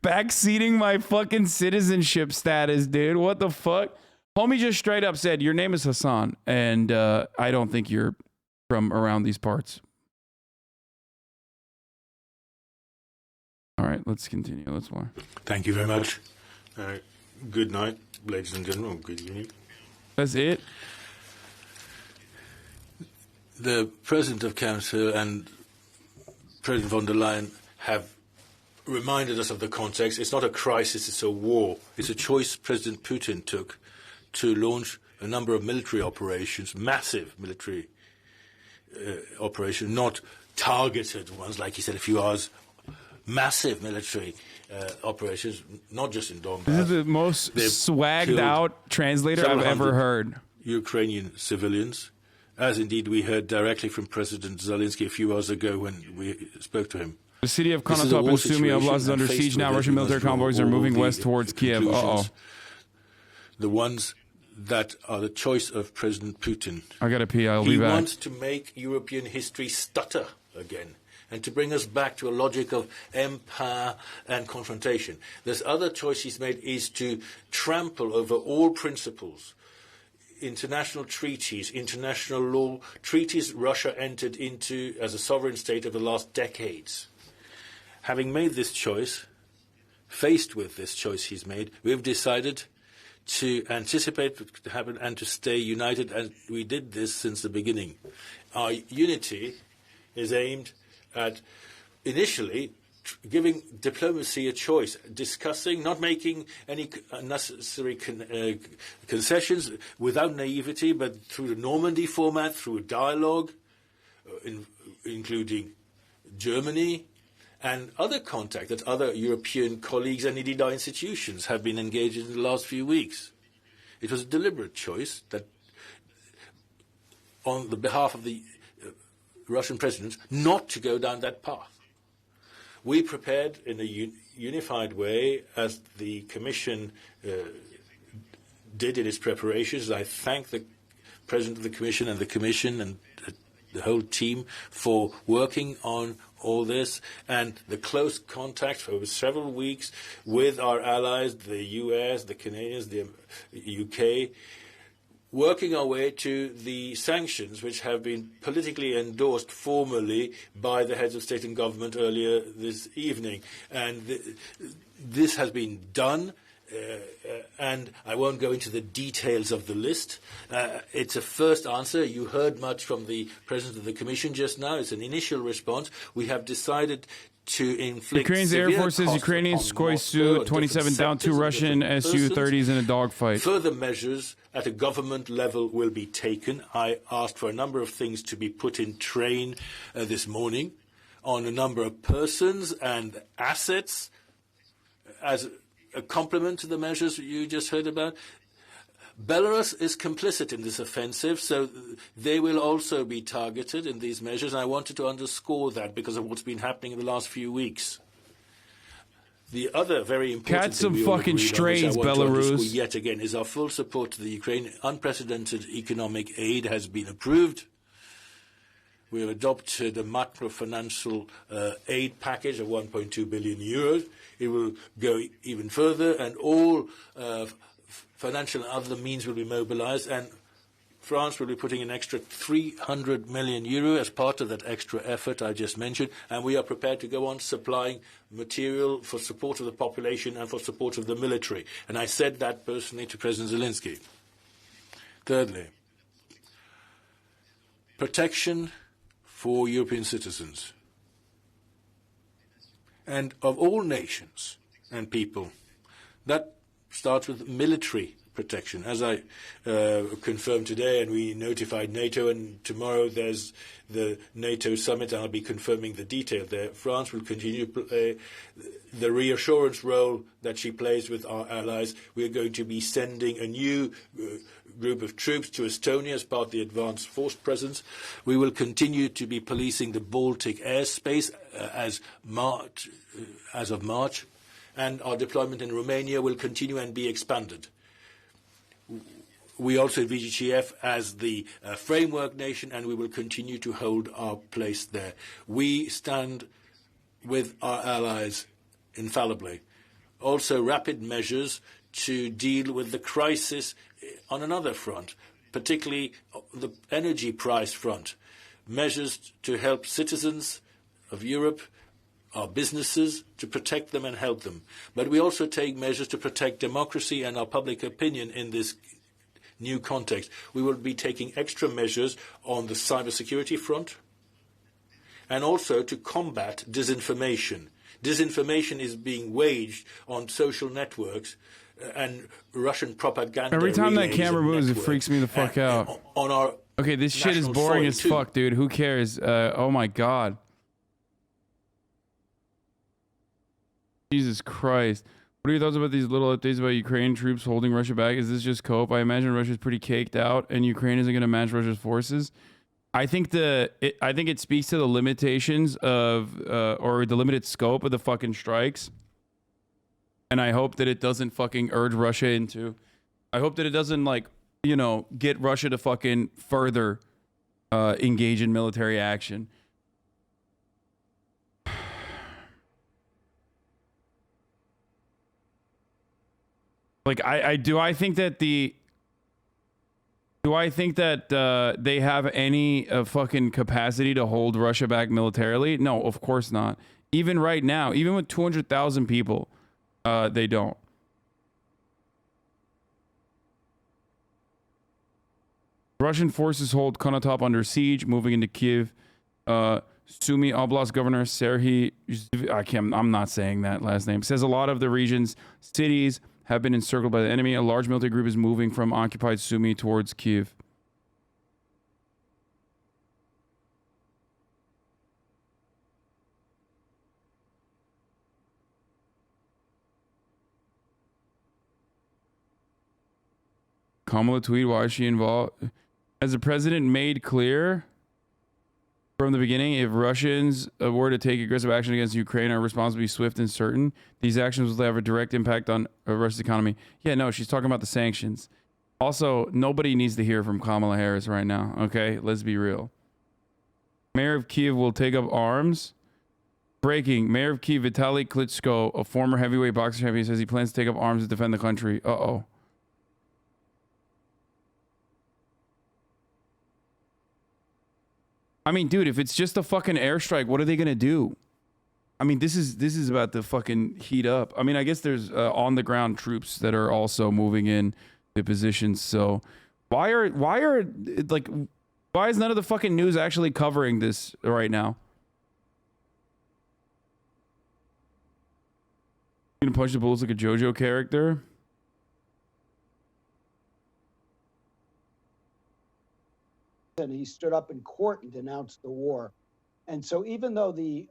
Backseating my fucking citizenship status, dude. What the fuck? Homie just straight up said, your name is Hasan, and I don't think you're from around these parts. All right, let's continue. Let's watch. Thank you very much. Good night, ladies and gentlemen. Good evening. That's it? The President of Council and President von der Leyen have reminded us of the context. It's not a crisis, it's a war. It's a choice President Putin took to launch a number of military operations, massive military operations, not targeted ones, like he said a few hours, massive military operations, not just in Donbass. This is the most swagged out translator I've ever heard. Ukrainian civilians, as indeed we heard directly from President Zelensky a few hours ago when we spoke to him. The city of Konotop in Sumy Oblast is under siege now. Russian military convoys are moving west towards Kyiv. Uh-oh. The ones that are the choice of President Putin. I gotta pee, I'll be back. He wants to make European history stutter again and to bring us back to a logic of empire and confrontation. This other choice he's made is to trample over all principles, international treaties, international law, treaties Russia entered into as a sovereign state over the last decades. Having made this choice, faced with this choice he's made, we've decided to anticipate what could happen and to stay united, and we did this since the beginning. Our unity is aimed at initially giving diplomacy a choice, discussing, not making any unnecessary concessions without naivety, but through the Normandy format, through a dialogue, including Germany, and other contact that other European colleagues and indeed our institutions have been engaged in the last few weeks. It was a deliberate choice that, on the behalf of the Russian president, not to go down that path. We prepared in a unified way, as the Commission did in its preparations. I thank the President of the Commission and the Commission and the whole team for working on all this, and the close contact over several weeks with our allies, the US, the Canadians, the UK, working our way to the sanctions which have been politically endorsed formally by the heads of state and government earlier this evening. And this has been done. And I won't go into the details of the list. It's a first answer. You heard much from the President of the Commission just now. It's an initial response. We have decided to inflict Ukraine's Air Force says Ukrainian Sukhoi Su-27 down 2 Russian Su-30s in a dogfight. Further measures at a government level will be taken. I asked for a number of things to be put in train this morning on a number of persons and assets as a complement to the measures you just heard about. Belarus is complicit in this offensive, so they will also be targeted in these measures. And I wanted to underscore that because of what's been happening in the last few weeks. The other very important Catch thing some we all fucking agreed on, which I strays, want to underscore Belarus. yet again, is our full support to the Ukraine. Unprecedented economic aid has been approved. We have adopted a macro financial aid package of 1.2 billion euros. It will go even further, and all financial and other means will be mobilized, and France will be putting an extra 300 million euro as part of that extra effort I just mentioned, and we are prepared to go on supplying material for support of the population and for support of the military. And I said that personally to President Zelensky. Thirdly, protection for European citizens and of all nations and people. That starts with military protection. As I confirmed today, and we notified NATO, and tomorrow there's the NATO summit, and I'll be confirming the detail there. France will continue to play the reassurance role that she plays with our allies. We're going to be sending a new group of troops to Estonia as part of the advanced force presence. We will continue to be policing the Baltic airspace as of March, and our deployment in Romania will continue and be expanded. We also VGTF as the framework nation, and we will continue to hold our place there. We stand with our allies infallibly. Also, rapid measures to deal with the crisis on another front, particularly the energy price front. Measures to help citizens of Europe, our businesses, to protect them and help them. But we also take measures to protect democracy and our public opinion in this new context. We will be taking extra measures on the cybersecurity front and also to combat disinformation. Disinformation is being waged on social networks and Russian propaganda. Every time that relays camera and moves, it networks. freaks me the fuck out. On our Okay, this shit is national boring soil as too. fuck, dude. Who cares? Oh my god. Jesus Christ. What are your thoughts about these little updates about Ukraine troops holding Russia back? Is this just cope? I imagine Russia's pretty caked out and Ukraine isn't going to match Russia's forces. I think it speaks to the limitations of or the limited scope of the fucking strikes. And I hope that it doesn't fucking urge Russia into. I hope that it doesn't, like, you know, get Russia to fucking further engage in military action. Like, I think that they have any fucking capacity to hold Russia back militarily? No, of course not. Even right now, even with 200,000 people, they don't. Russian forces hold Konotop under siege, moving into Kyiv. Sumy Oblast Governor Serhiy, I'm not saying that last name, says a lot of the region's cities have been encircled by the enemy. A large military group is moving from occupied Sumy towards Kyiv. Kamala tweet, why is she involved? As the president made clear from the beginning, if Russians were to take aggressive action against Ukraine, our response will be swift and certain. These actions will have a direct impact on Russia's economy. Yeah, no, she's talking about the sanctions. Also, nobody needs to hear from Kamala Harris right now, okay? Let's be real. Mayor of Kyiv will take up arms. Breaking. Mayor of Kyiv, Vitaly Klitschko, a former heavyweight boxing champion, says he plans to take up arms to defend the country. Uh-oh. I mean, dude, if it's just a fucking airstrike, what are they gonna do? I mean, this is about to fucking heat up. I mean, I guess there's on the ground troops that are also moving in the positions. So why is none of the fucking news actually covering this right now? You're gonna punch the bullets like a JoJo character. And he stood up in court and denounced the war. And so even though the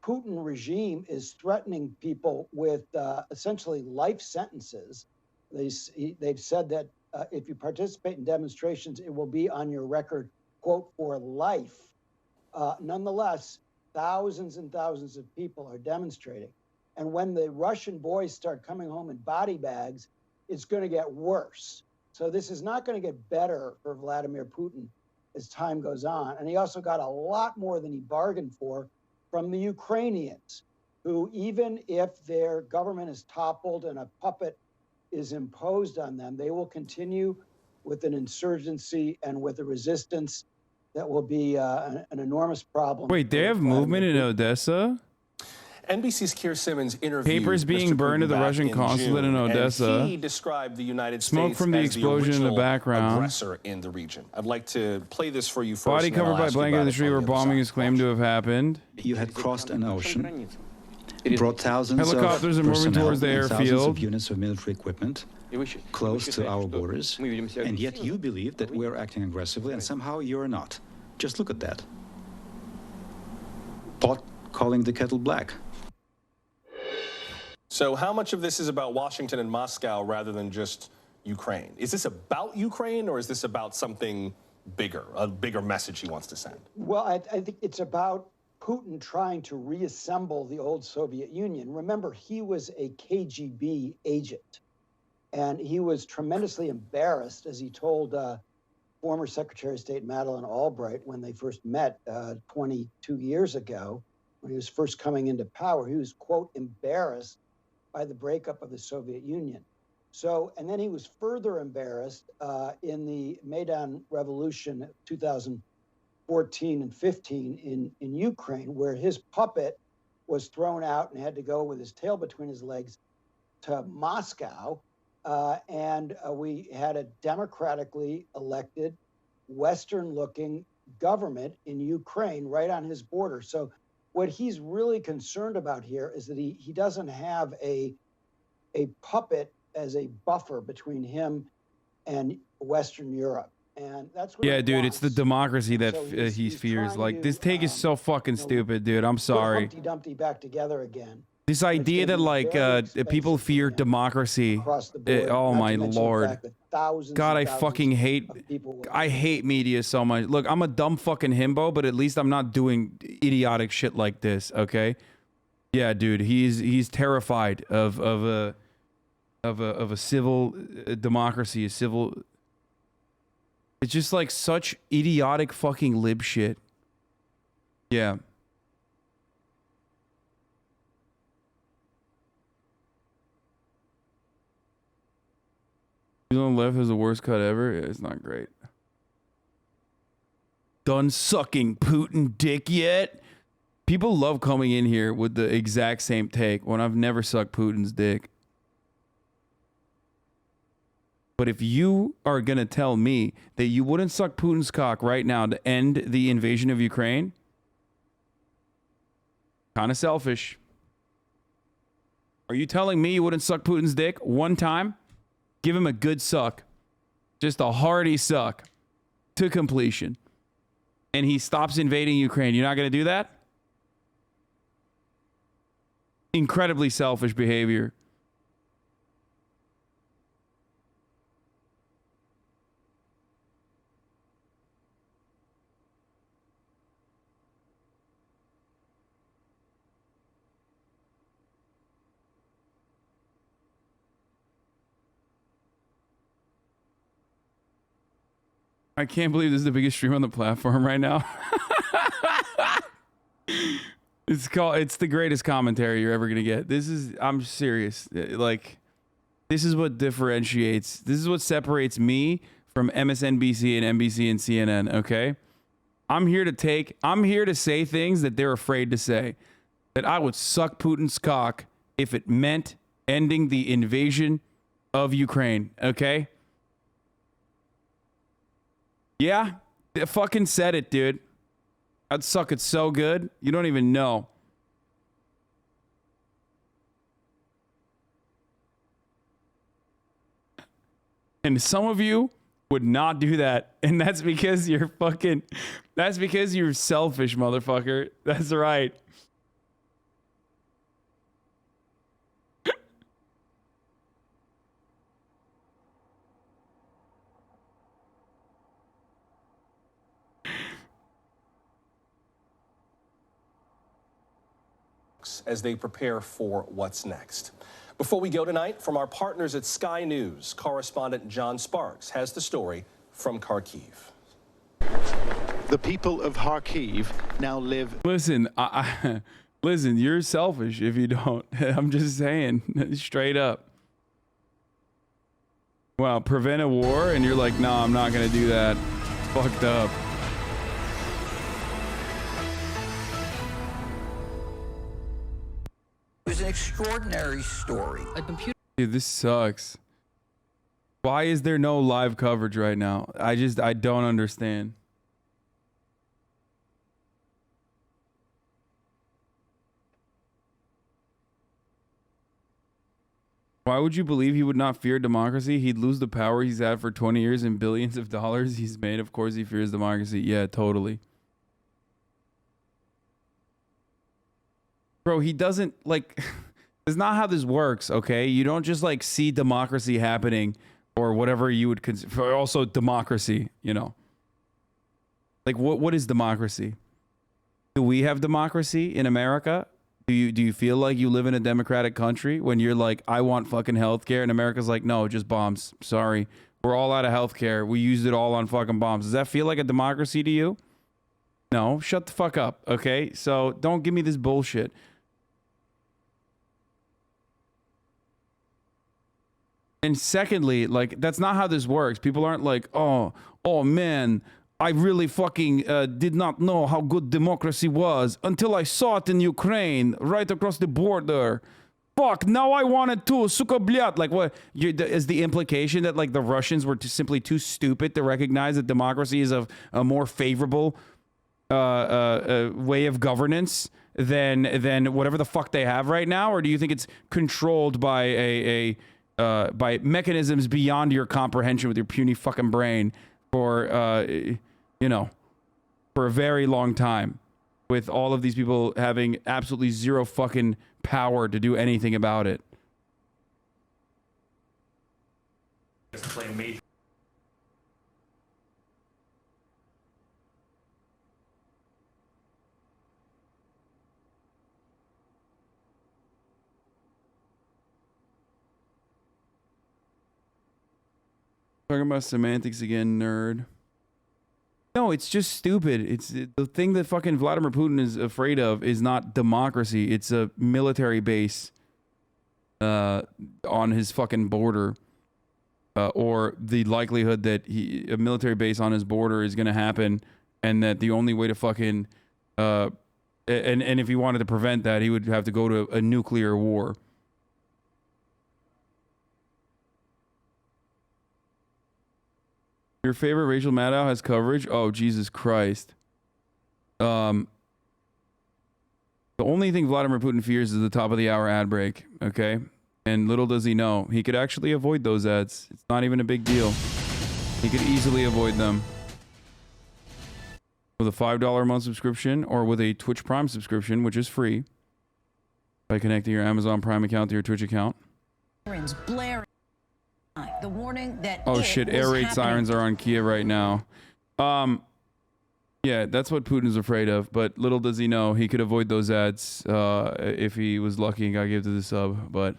Putin regime is threatening people with essentially life sentences, they've said that if you participate in demonstrations, it will be on your record, quote, for life. Nonetheless, thousands and thousands of people are demonstrating. And when the Russian boys start coming home in body bags, it's going to get worse. So this is not going to get better for Vladimir Putin as time goes on. And he also got a lot more than he bargained for from the Ukrainians, who, even if their government is toppled and a puppet is imposed on them, they will continue with an insurgency and with a resistance that will be an enormous problem. Wait, they have movement in Odessa? NBC's Keir Simmons interviewed Papers being Mr. burned Putin at the back Russian in consulate in June, Odessa. And he described the United Smoke States from the as explosion in the original background. aggressor in the region. I'd like to play this for you first. Body and then covered I'll by ask you blanket about in the it street on where the other bombing side. is claimed to have happened. You had crossed an ocean, brought thousands Helicopters are of moving personnel towards the and thousands airfield. of units of military equipment close to our borders, and yet you believe that we're acting aggressively, and somehow you're not. Just look at that. Pot calling the kettle black. So how much of this is about Washington and Moscow rather than just Ukraine? Is this about Ukraine, or is this about something bigger, a bigger message he wants to send? Well, I think it's about Putin trying to reassemble the old Soviet Union. Remember, he was a KGB agent, and he was tremendously embarrassed, as he told former Secretary of State Madeleine Albright when they first met 22 years ago, when he was first coming into power. He was, quote, embarrassed by the breakup of the Soviet Union. So, and then he was further embarrassed in the Maidan Revolution of 2014 and 15 in Ukraine, where his puppet was thrown out and had to go with his tail between his legs to Moscow. And we had a democratically elected, Western-looking government in Ukraine right on his border. So what he's really concerned about here is that he doesn't have a puppet as a buffer between him and Western Europe. And that's what Yeah, dude, it's the democracy that So he he's fears. trying Like, to, this take is so fucking stupid, dude. I'm put sorry. Humpty Dumpty back together again. This idea that, like, people fear democracy. Oh, my Lord. God, I fucking hate... I hate media so much. Look, I'm a dumb fucking himbo, but at least I'm not doing idiotic shit like this, okay? Yeah, dude, he's terrified of a civil democracy, a civil... It's just, like, such idiotic fucking lib shit. Yeah. On the left has the worst cut ever. Yeah, it's not great. Done sucking Putin dick yet? People love coming in here with the exact same take when I've never sucked Putin's dick. But if you are going to tell me that you wouldn't suck Putin's cock right now to end the invasion of Ukraine, kind of selfish. Are you telling me you wouldn't suck Putin's dick one time? Give him a good suck. Just a hearty suck to completion. And he stops invading Ukraine. You're not going to do that? Incredibly selfish behavior. I can't believe this is the biggest stream on the platform right now. It's the greatest commentary you're ever gonna get. I'm serious. Like, this is what differentiates. This is what separates me from MSNBC and NBC and CNN. Okay, I'm here to say things that they're afraid to say. That I would suck Putin's cock if it meant ending the invasion of Ukraine. Okay. Yeah, they fucking said it, dude. I'd suck it so good, you don't even know. And some of you would not do that. And that's because you're selfish, motherfucker. That's right. As they prepare for what's next. Before we go tonight, from our partners at Sky News, correspondent John Sparks has the story from Kharkiv. The people of Kharkiv now live... Listen, listen, you're selfish if you don't. I'm just saying, straight up. Wow, prevent a war, and you're like, no, I'm not going to do that. Fucked up. It was an extraordinary story. Dude, this sucks. Why is there no live coverage right now? I don't understand. Why would you believe he would not fear democracy? He'd lose the power he's had for 20 years and billions of dollars he's made. Of course he fears democracy. Yeah, totally. Bro, he doesn't, like, that's not how this works, okay? You don't just, like, see democracy happening or whatever you would consider. Also, democracy, you know. Like, what is democracy? Do we have democracy in America? Do you feel like you live in a democratic country when you're like, I want fucking healthcare, and America's like, no, just bombs. Sorry. We're all out of healthcare. We used it all on fucking bombs. Does that feel like a democracy to you? No, shut the fuck up, okay? So don't give me this bullshit. And secondly, like, that's not how this works. People aren't like, oh man, I really fucking did not know how good democracy was until I saw it in Ukraine, right across the border. Fuck, now I want it too, suka blyat. Like, what is the implication that, like, the Russians were simply too stupid to recognize that democracy is a more favorable way of governance than whatever the fuck they have right now? Or do you think it's controlled by by mechanisms beyond your comprehension with your puny fucking brain for, you know, for a very long time, with all of these people having absolutely zero fucking power to do anything about it? Talking about semantics again, nerd. No, it's just stupid. It's the thing that fucking Vladimir Putin is afraid of is not democracy. It's a military base on his fucking border, or the likelihood that a military base on his border is going to happen, and that the only way to fucking and if he wanted to prevent that, he would have to go to a nuclear war. Your favorite Rachel Maddow has coverage? Oh, Jesus Christ. The only thing Vladimir Putin fears is the top of the hour ad break, okay? And little does he know, he could actually avoid those ads. It's not even a big deal. He could easily avoid them. With a $5 a month subscription, or with a Twitch Prime subscription, which is free, by connecting your Amazon Prime account to your Twitch account. Blaring. The warning that oh shit, air raid sirens are on Kyiv right now. Yeah, that's what Putin's afraid of, but little does he know he could avoid those ads if he was lucky and got gifted the sub. But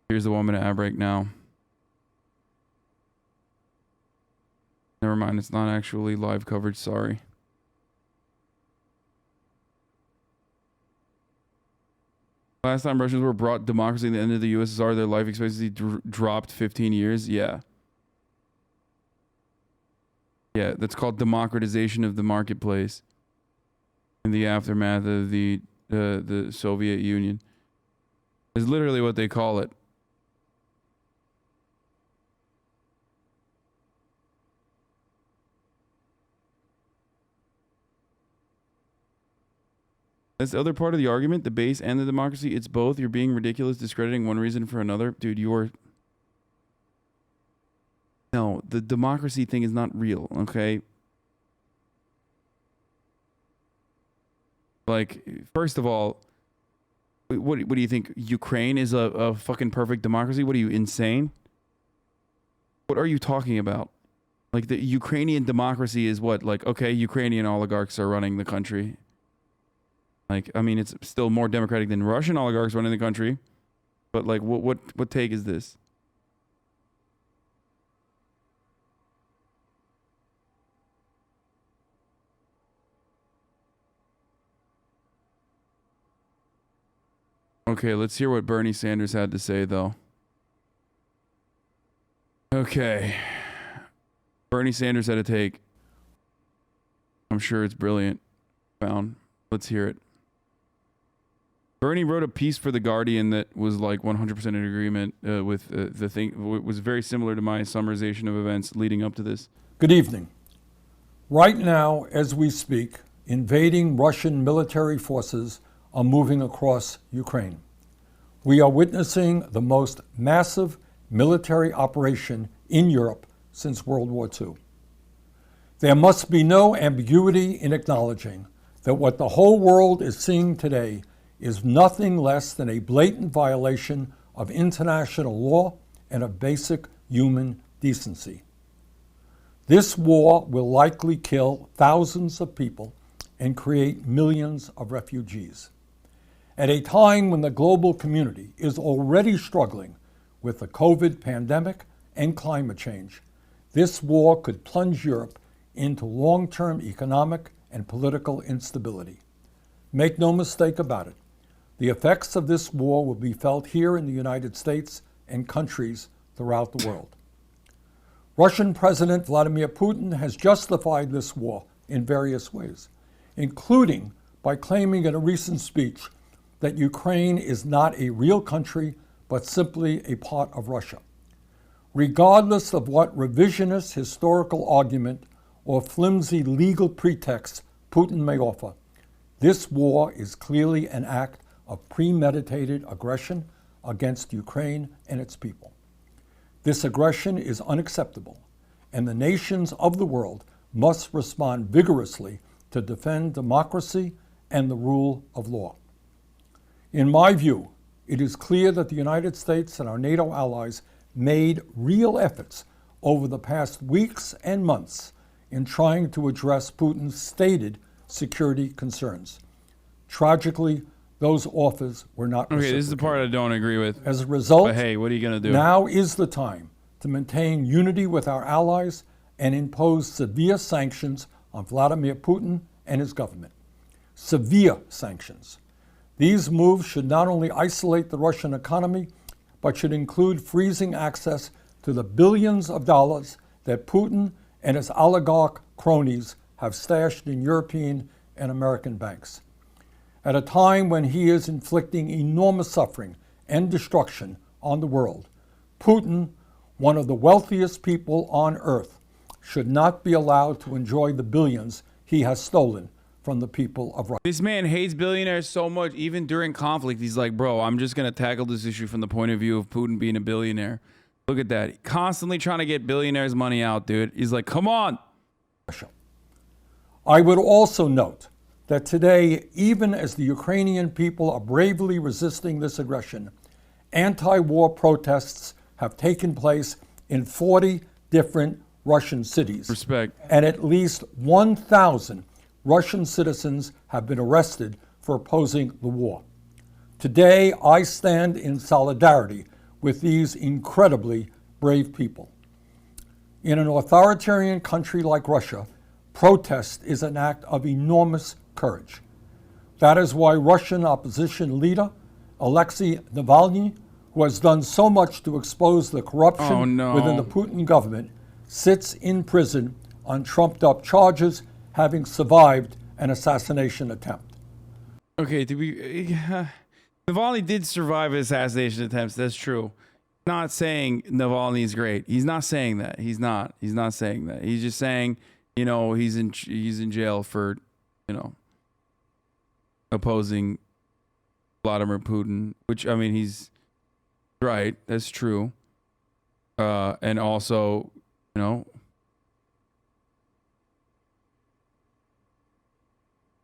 here's the 1 minute ad break now. Never mind, it's not actually live coverage, sorry. Last time Russians were brought democracy at the end of the USSR, their life expectancy dropped 15 years. Yeah. Yeah, that's called democratization of the marketplace in the aftermath of the Soviet Union. Is literally what they call it. That's the other part of the argument, the base and the democracy. It's both. You're being ridiculous, discrediting one reason for another. Dude, you're... No, the democracy thing is not real, okay? Like, first of all, what do you think? Ukraine is a fucking perfect democracy? What are you, insane? What are you talking about? Like, the Ukrainian democracy is what? Like, okay, Ukrainian oligarchs are running the country. Like, I mean, it's still more democratic than Russian oligarchs running the country. But, like, what take is this? Okay, let's hear what Bernie Sanders had to say, though. Okay. Bernie Sanders had a take. I'm sure it's brilliant. Let's hear it. Bernie wrote a piece for The Guardian that was like 100% in agreement with the thing. It was very similar to my summarization of events leading up to this. Good evening. Right now, as we speak, invading Russian military forces are moving across Ukraine. We are witnessing the most massive military operation in Europe since World War II. There must be no ambiguity in acknowledging that what the whole world is seeing today is nothing less than a blatant violation of international law and of basic human decency. This war will likely kill thousands of people and create millions of refugees. At a time when the global community is already struggling with the COVID pandemic and climate change, this war could plunge Europe into long-term economic and political instability. Make no mistake about it. The effects of this war will be felt here in the United States and countries throughout the world. Russian President Vladimir Putin has justified this war in various ways, including by claiming in a recent speech that Ukraine is not a real country, but simply a part of Russia. Regardless of what revisionist historical argument or flimsy legal pretext Putin may offer, this war is clearly an act of premeditated aggression against Ukraine and its people. This aggression is unacceptable, and the nations of the world must respond vigorously to defend democracy and the rule of law. In my view, it is clear that the United States and our NATO allies made real efforts over the past weeks and months in trying to address Putin's stated security concerns. Tragically, those offers were not Okay, this is the part I don't agree with. As a result, but hey, what are you going to do? Now is the time to maintain unity with our allies and impose severe sanctions on Vladimir Putin and his government. Severe sanctions. These moves should not only isolate the Russian economy, but should include freezing access to the billions of dollars that Putin and his oligarch cronies have stashed in European and American banks. At a time when he is inflicting enormous suffering and destruction on the world, Putin, one of the wealthiest people on earth, should not be allowed to enjoy the billions he has stolen from the people of Russia. This man hates billionaires so much, even during conflict, he's like, bro, I'm just going to tackle this issue from the point of view of Putin being a billionaire. Look at that. Constantly trying to get billionaires' money out, dude. He's like, come on. I would also note that today, even as the Ukrainian people are bravely resisting this aggression, anti-war protests have taken place in 40 different Russian cities. Respect. And at least 1,000 Russian citizens have been arrested for opposing the war. Today, I stand in solidarity with these incredibly brave people. In an authoritarian country like Russia, protest is an act of enormous courage. That is why Russian opposition leader Alexei Navalny, who has done so much to expose the corruption within the Putin government, sits in prison on trumped-up charges, having survived an assassination attempt. Okay, Navalny did survive assassination attempts. That's true. Not saying Navalny is great. He's not saying that. He's not saying that. He's just saying, you know, he's in jail for, you know, opposing Vladimir Putin, which, I mean, he's right. That's true. And also, you know,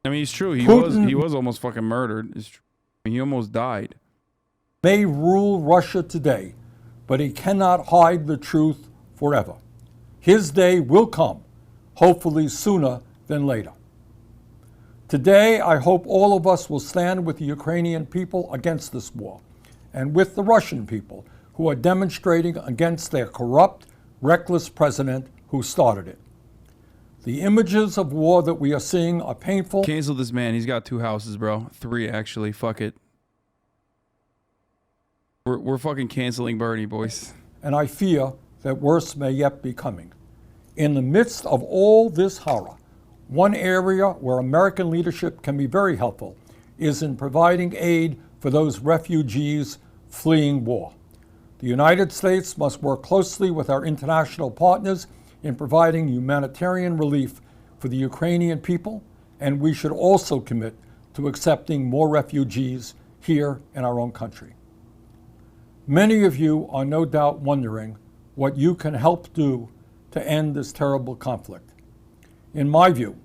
I mean, it's true. He was almost fucking murdered. It's true. I mean, he almost died. May rule Russia today, but he cannot hide the truth forever. His day will come, hopefully sooner than later. Today, I hope all of us will stand with the Ukrainian people against this war, and with the Russian people who are demonstrating against their corrupt, reckless president who started it. The images of war that we are seeing are painful. Cancel this man. He's got 2 houses, bro. 3, actually. Fuck it. We're fucking canceling Bernie, boys. And I fear that worse may yet be coming. In the midst of all this horror, one area where American leadership can be very helpful is in providing aid for those refugees fleeing war. The United States must work closely with our international partners in providing humanitarian relief for the Ukrainian people, and we should also commit to accepting more refugees here in our own country. Many of you are no doubt wondering what you can help do to end this terrible conflict. In my view,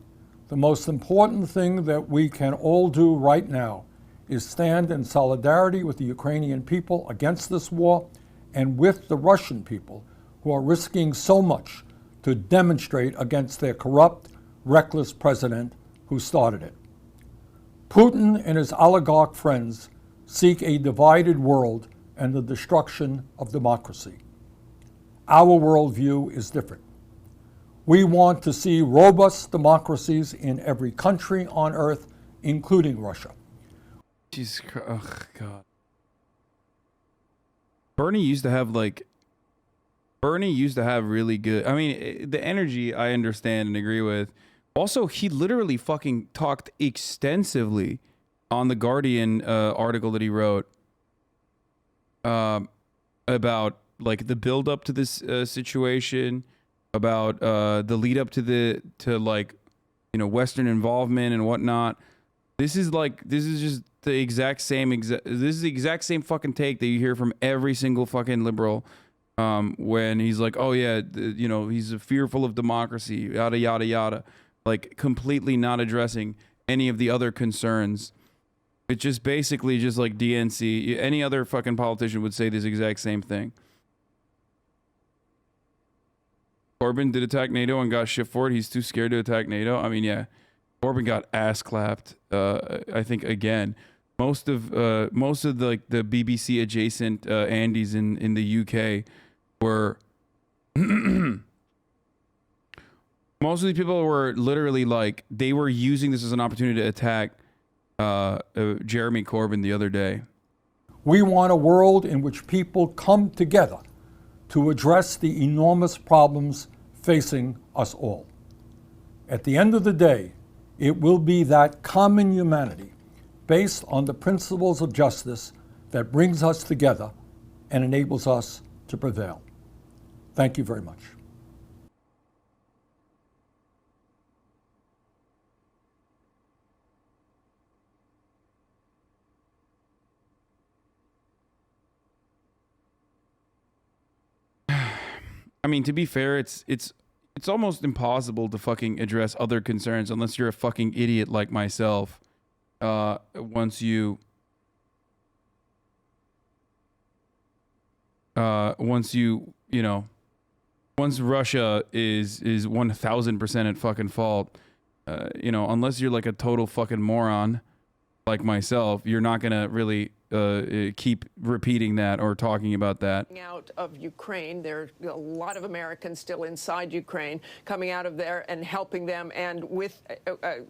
the most important thing that we can all do right now is stand in solidarity with the Ukrainian people against this war and with the Russian people who are risking so much to demonstrate against their corrupt, reckless president who started it. Putin and his oligarch friends seek a divided world and the destruction of democracy. Our worldview is different. We want to see robust democracies in every country on earth, including Russia. Jesus Christ. Oh, God. Bernie used to have really good, I mean, the energy I understand and agree with. Also, he literally fucking talked extensively on the Guardian article that he wrote about like the build up to this situation, about the lead up to like, you know, Western involvement and whatnot. This is just the exact same fucking take that you hear from every single fucking liberal when he's like, oh yeah, you know, he's fearful of democracy, yada yada yada, like completely not addressing any of the other concerns. It's just basically just like DNC. Any other fucking politician would say this exact same thing. Corbyn did attack NATO and got shit for it. He's too scared to attack NATO. I mean, yeah, Corbyn got ass clapped. I think again, most of the BBC adjacent Andes in the UK were most of these people were literally like they were using this as an opportunity to attack Jeremy Corbyn the other day. We want a world in which people come together to address the enormous problems facing us all. At the end of the day, it will be that common humanity based on the principles of justice that brings us together and enables us to prevail. Thank you very much. I mean, to be fair, it's almost impossible to fucking address other concerns unless you're a fucking idiot like myself. Once you know, once Russia is 1000% at fucking fault, you know, unless you're like a total fucking moron like myself, you're not gonna really keep repeating that or talking about that. Out of Ukraine, there are a lot of Americans still inside Ukraine, coming out of there and helping them, and with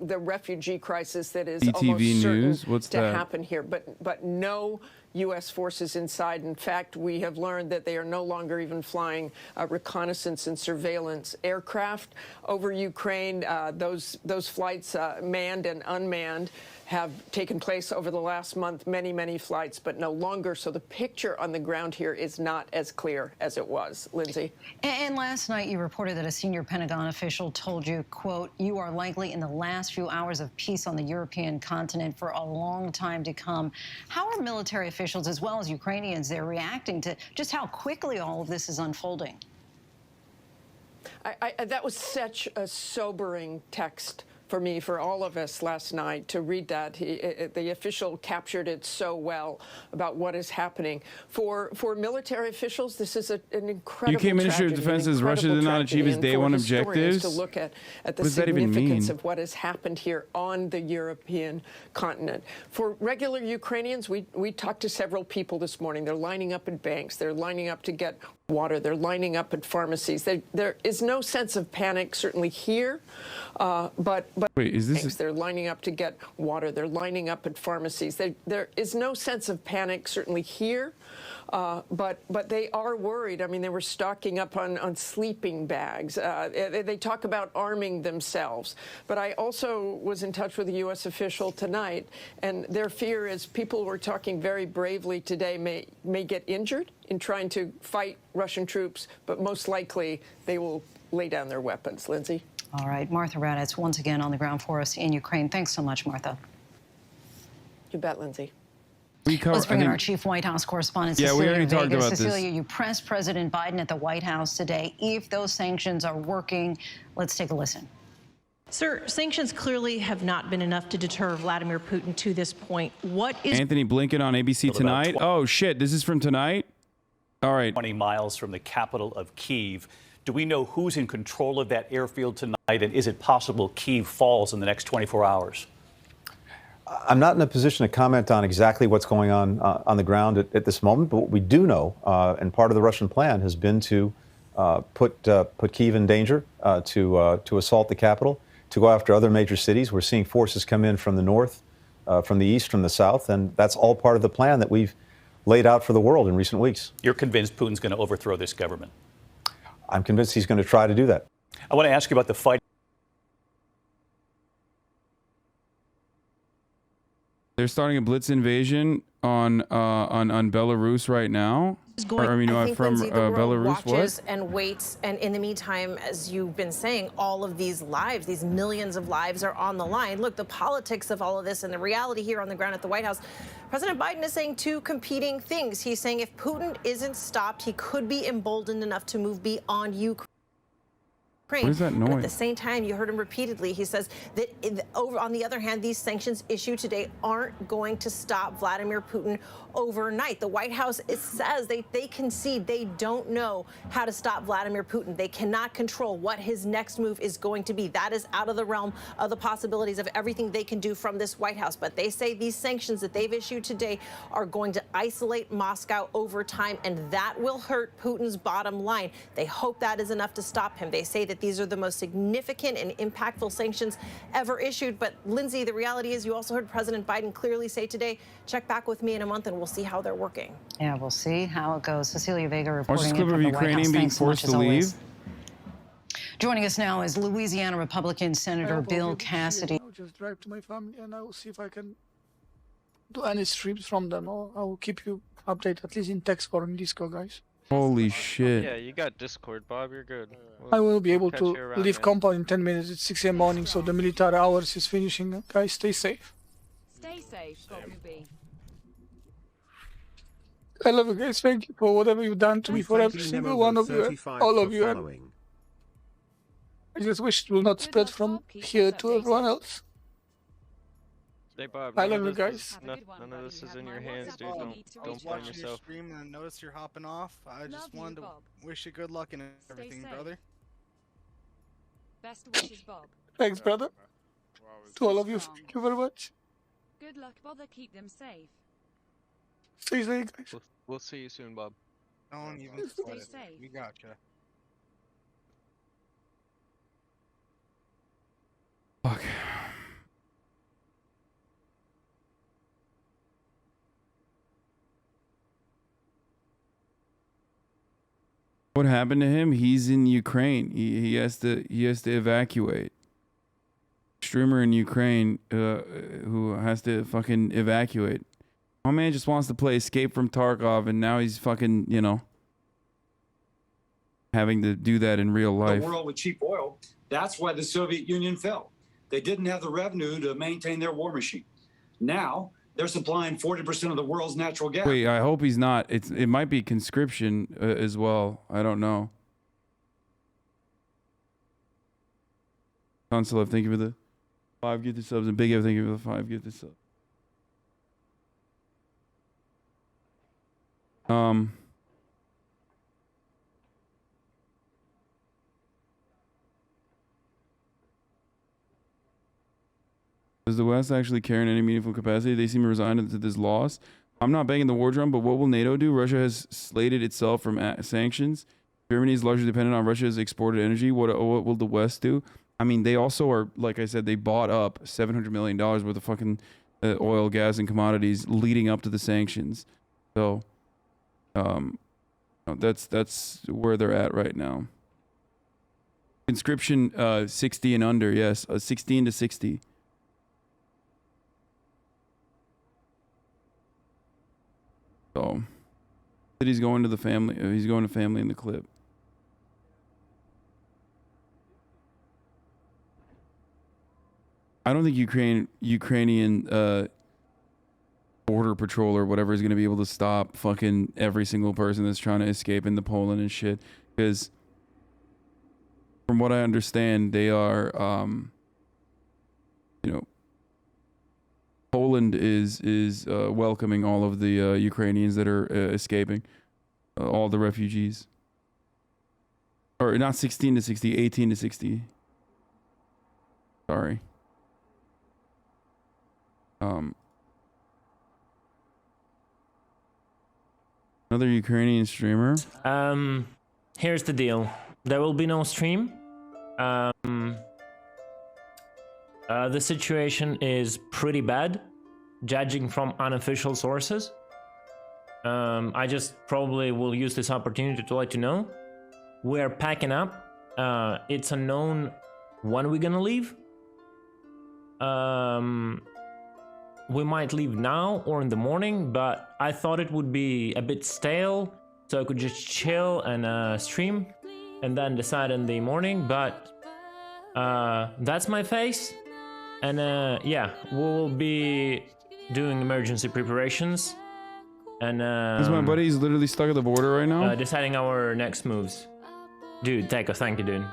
the refugee crisis that is almost News? certain What's to that? happen here. But no U.S. forces inside. In fact, we have learned that they are no longer even flying reconnaissance and surveillance aircraft over Ukraine. Those flights, manned and unmanned, have taken place over the last month, many flights, but no longer. So the picture on the ground here is not as clear as it was. Lindsay. And last night you reported that a senior Pentagon official told you, quote, you are likely in the last few hours of peace on the European continent for a long time to come. How are military officials, as well as Ukrainians, they're reacting to just how quickly all of this is unfolding? That was such a sobering text for me, for all of us last night to read that. The official captured it so well about what is happening. For military officials, this is an incredible UK Ministry of tragedy, Defense says Russia did not achieve its day one objectives. To look at the What does that even significance mean? of what has happened here on the European continent. For regular Ukrainians, we talked to several people this morning. They're lining up at banks. They're lining up to get water. They're lining up at pharmacies. There is no sense of panic, certainly here, but wait, is this? They're lining up to get water. They're lining up at pharmacies. There is no sense of panic, certainly here, but they are worried. I mean, they were stocking up on sleeping bags. They talk about arming themselves. But I also was in touch with a U.S. official tonight, and their fear is people who are talking very bravely today may get injured in trying to fight Russian troops, but most likely they will lay down their weapons. Lindsay? All right, Martha Raddatz once again on the ground for us in Ukraine. Thanks so much, Martha. You bet, Lindsay. Let's bring in our chief White House correspondent, Yeah, Cecilia we already Vega. talked about Cecilia, this. you pressed President Biden at the White House today. If those sanctions are working, let's take a listen. Sir, sanctions clearly have not been enough to deter Vladimir Putin to this point. What is Anthony Blinken on ABC Tonight. Oh, shit. This is from tonight? All right. 20 miles from the capital of Kyiv. Do we know who's in control of that airfield tonight? And is it possible Kyiv falls in the next 24 hours? I'm not in a position to comment on exactly what's going on the ground at this moment. But what we do know, and part of the Russian plan has been to put Kyiv in danger, to assault the capital, to go after other major cities. We're seeing forces come in from the north, from the east, from the south, and that's all part of the plan that we've laid out for the world in recent weeks. You're convinced Putin's going to overthrow this government? I'm convinced he's going to try to do that. I want to ask you about the fight. They're starting a blitz invasion on Belarus right now. Or, I mean, from Lindsay, the world Belarus. watches What? and waits, and in the meantime, as you've been saying, all of these lives, these millions of lives are on the line. Look, the politics of all of this and the reality here on the ground at the White House, President Biden is saying two competing things. He's saying if Putin isn't stopped, he could be emboldened enough to move beyond Ukraine. What is that But at noise? the same time, you heard him repeatedly. He says that, on the other hand, these sanctions issued today aren't going to stop Vladimir Putin overnight. The White House says they concede they don't know how to stop Vladimir Putin. They cannot control what his next move is going to be. That is out of the realm of the possibilities of everything they can do from this White House. But they say these sanctions that they've issued today are going to isolate Moscow over time, and that will hurt Putin's bottom line. They hope that is enough to stop him. They say that these are the most significant and impactful sanctions ever issued. But Lindsay, the reality is you also heard President Biden clearly say today, check back with me in a month and we'll see how they're working. Yeah, we'll see how it goes. Cecilia Vega Watch reporting this in clip from of the White House. Ukrainian being Thanks so much, forced as to always. leave. Joining us now is Louisiana Republican Senator Bill Cassidy. I'll just drive to my family and I will see if I can do any streams from them, or I will keep you updated, at least in text or in Discord, guys. Holy shit. Yeah, you got Discord, Bob. You're good. I will be able catch to you around, leave man. compound in 10 minutes. It's 6 a.m. morning, so the military hours is finishing. Guys, stay safe. Stay safe, Bobby. I love you guys. Thank you for whatever you've done to me, for every single one of you, all of you. And I just wish it will not spread from here to everyone else. Hey, Bob. I none love of you this is- guys. None of this is in your hands, dude. Don't blame Watching your yourself. stream and I noticed you're hopping off. I just wanted to wish you good luck in everything, safe. brother. Best wishes, Bob. Thanks, brother. To all of you, thank you very much. Good luck, bother. Keep them safe. See you later, guys. We'll see you soon, Bob. Don't even Stay sweat it. safe. We gotcha. Fuck. What happened to him? He's in Ukraine. He has to evacuate. Streamer in Ukraine who has to fucking evacuate. My man just wants to play Escape from Tarkov, and now he's fucking, you know, having to do that in real life. The world with cheap oil. That's why the Soviet Union fell. They didn't have the revenue to maintain their war machine. Now they're supplying 40% of the world's natural gas. Wait, I hope he's not. It might be conscription as well. I don't know. Consulate, thank you for the 5 gifted subs, and Big Ev, thank you for the 5 gifted subs. Does the West actually care in any meaningful capacity? They seem resigned to this loss. I'm not banging the war drum, but what will NATO do? Russia has slated itself from sanctions. Germany is largely dependent on Russia's exported energy. What will the West do? I mean, they also are, like I said, they bought up $700 million worth of fucking oil, gas, and commodities leading up to the sanctions. So, that's where they're at right now. Conscription 60 and under, yes, 16 to 60. So, he's going to the family. He's going to family in the clip. I don't think Ukrainian border patrol or whatever is going to be able to stop fucking every single person that's trying to escape into Poland and shit. Because from what I understand, they are, you know, Poland is welcoming all of the Ukrainians that are escaping, all the refugees. Or not 16 to 60, 18 to 60. Sorry. Another Ukrainian streamer. Here's the deal. There will be no stream. The situation is pretty bad, judging from unofficial sources. I just probably will use this opportunity to let you know. We're packing up. It's unknown when we're gonna leave. We might leave now or in the morning, but I thought it would be a bit stale, so I could just chill and stream, and then decide in the morning. But that's my face, and yeah, we'll be doing emergency preparations, and This my buddy. He's literally stuck at the border right now. deciding our next moves. Dude, thank you, dude.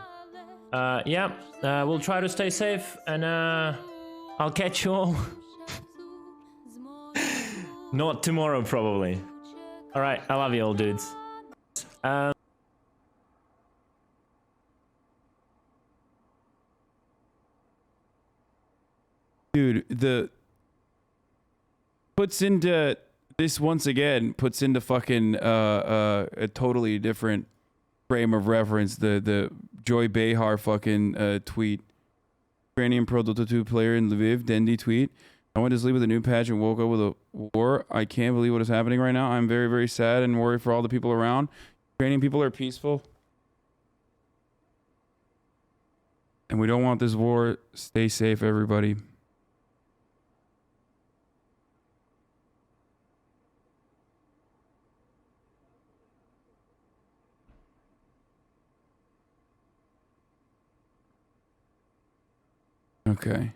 Yeah, we'll try to stay safe, and I'll catch you all. Not tomorrow, probably. All right, I love you all, dudes. Dude, puts into fucking a totally different frame of reference. The Joy Behar fucking tweet. Ukrainian Pro Dota 2 player in Lviv, Dendi tweet. I went to sleep with a new patch and woke up with a war. I can't believe what is happening right now. I'm very, very sad and worried for all the people around. Ukrainian people are peaceful. And we don't want this war. Stay safe, everybody. Okay.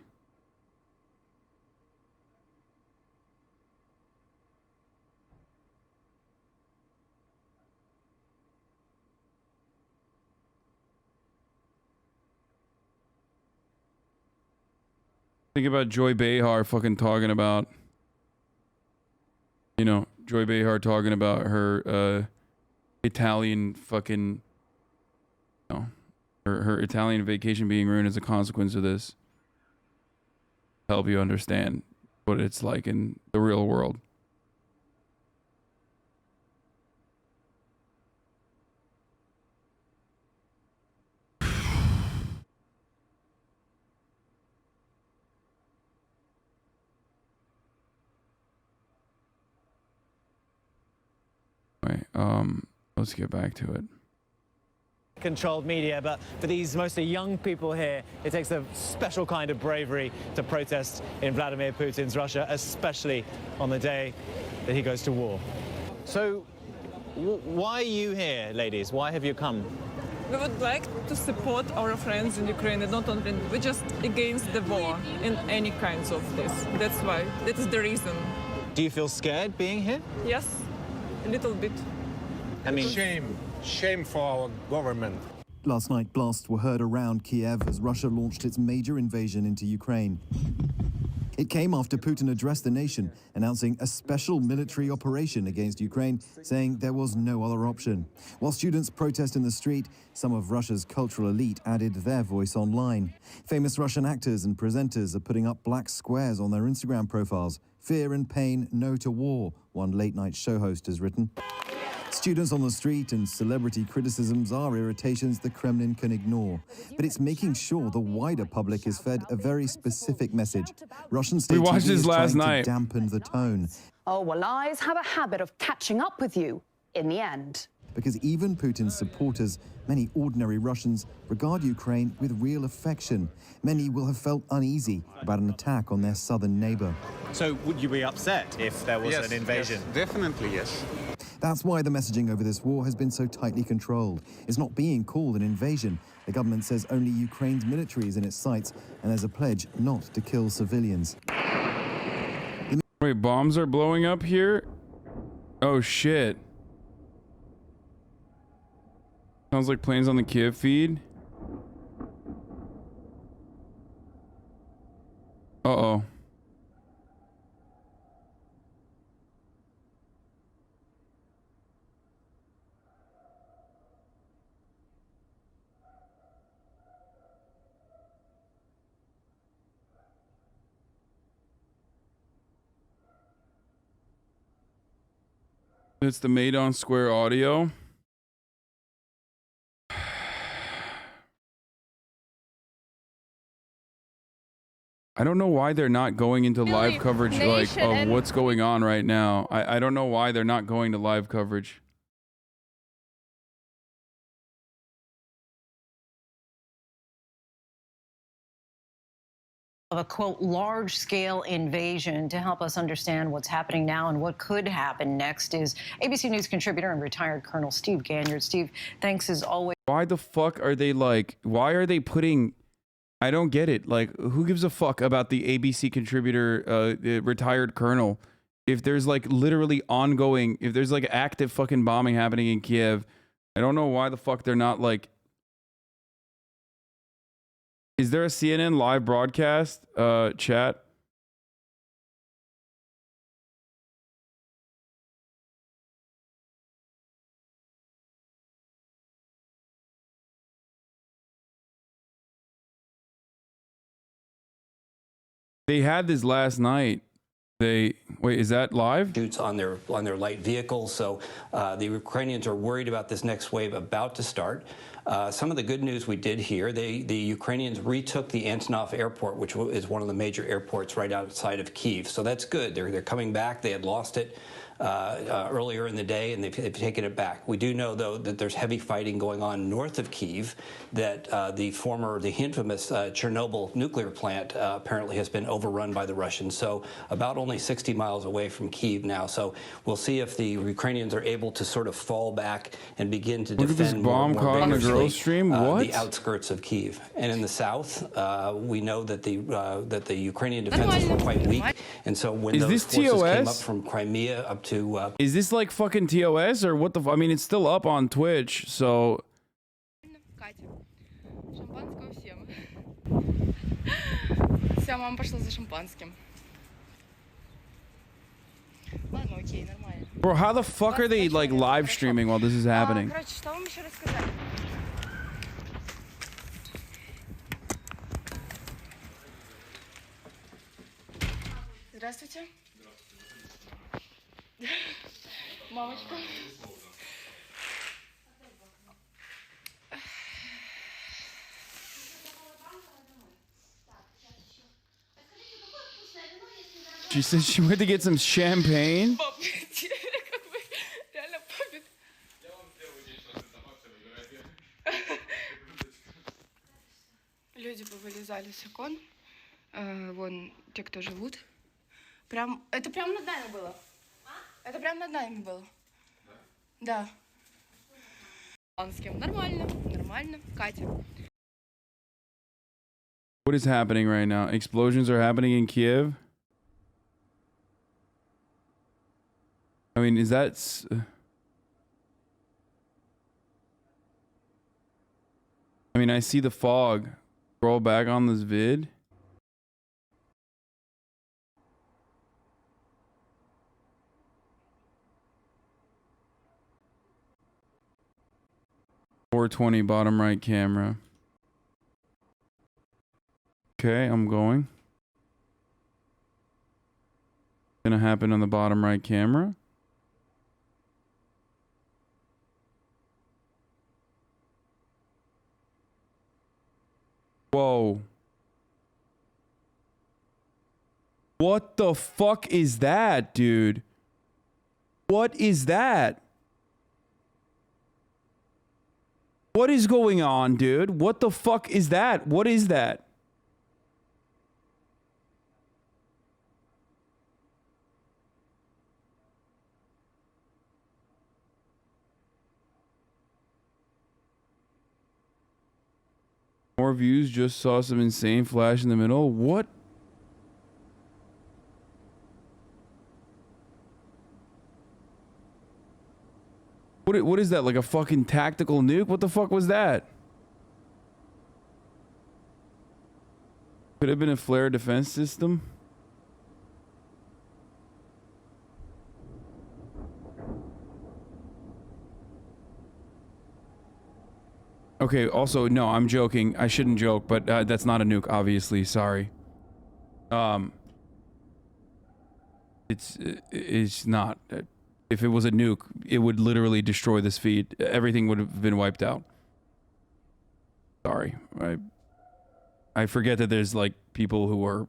Think about Joy Behar fucking talking about, you know, Joy Behar talking about her Italian fucking, you know, her Italian vacation being ruined as a consequence of this. Help you understand what it's like in the real world. Let's get back to it. Controlled media, but for these mostly young people here, it takes a special kind of bravery to protest in Vladimir Putin's Russia, especially on the day that he goes to war. So, why are you here, ladies? Why have you come? We would like to support our friends in Ukraine, and not only we're just against the war in any kinds of this. That's why. That is the reason. Do you feel scared being here? Yes, a little bit. I mean, shame for our government. Last night, blasts were heard around Kyiv as Russia launched its major invasion into Ukraine. It came after Putin addressed the nation, announcing a special military operation against Ukraine, saying there was no other option. While students protest in the street, some of Russia's cultural elite added their voice online. Famous Russian actors and presenters are putting up black squares on their Instagram profiles. Fear and pain, no to war, one late-night show host has written. Students on the street and celebrity criticisms are irritations the Kremlin can ignore. But it's making sure the wider public is fed a very specific message. Russian state We watched TV this is last trying night. to dampen the tone. Oh, well, lies have a habit of catching up with you in the end. Because even Putin's supporters, many ordinary Russians, regard Ukraine with real affection. Many will have felt uneasy about an attack on their southern neighbor. so would you be upset if there was an invasion? Yes, definitely, yes. That's why the messaging over this war has been so tightly controlled. It's not being called an invasion. The government says only Ukraine's military is in its sights, and there's a pledge not to kill civilians. Wait, bombs are blowing up here? Oh shit. Sounds like planes on the Kyiv feed. Uh-oh. It's the Maidan Square audio. I don't know why they're not going into live coverage like of what's going on right now. I don't know why they're not going to live coverage. Of a, quote, large-scale invasion. To help us understand what's happening now and what could happen next is ABC News contributor and retired Colonel Steve Ganyard. Steve, thanks as always. Why the fuck are they like, why are they putting, I don't get it. Like, who gives a fuck about the ABC contributor, retired colonel? If there's like literally ongoing, if there's like active fucking bombing happening in Kiev, I don't know why the fuck they're not like, is there a CNN live broadcast, chat? They had this last night. Wait, is that live? Shoots on their light vehicles. So the Ukrainians are worried about this next wave about to start. Some of the good news we did hear, the Ukrainians retook the Antonov airport, which is one of the major airports right outside of Kyiv. So that's good. They're coming back. They had lost it earlier in the day, and they've taken it back. We do know, though, that there's heavy fighting going on north of Kyiv, that the infamous Chernobyl nuclear plant apparently has been overrun by the Russians. So about only 60 miles away from Kyiv now. So we'll see if the Ukrainians are able to sort of fall back and begin to Look at this defend bomb caught on a girls stream. What? The outskirts of Kyiv. And in the south, we know that the Ukrainian defenses were quite weak. And so when those forces came up from Crimea up to is this like fucking TOS or what the I mean, it's still up on Twitch, so Вся мама пошла за шампанским. Ладно, окей, нормально. bro, how the fuck are they like live streaming while this is happening? Короче, что вам еще рассказать? Здравствуйте. Мамочка. She said she went to get some champagne. остались окон. Вон те, кто живут. Прям, это прям над нами было. Это прям над нами было. Да. Нормально, нормально. Катя. What is happening right now? Explosions are happening in Kyiv. I mean, is that... I mean, I see the fog. Scroll back on this vid. .420 bottom right camera. Okay, I'm going. Gonna happen on the bottom right camera. Whoa. What the fuck is that, dude? What is that? What is going on, dude? What the fuck is that? What is that? More views, just saw some insane flash in the middle. What? What is that? Like a fucking tactical nuke? What the fuck was that? Could have been a flare defense system. Okay, also, no, I'm joking. I shouldn't joke, but that's not a nuke, obviously. Sorry. It's not. If it was a nuke, it would literally destroy this feed. Everything would have been wiped out. Sorry. I forget that there's, like, people who are...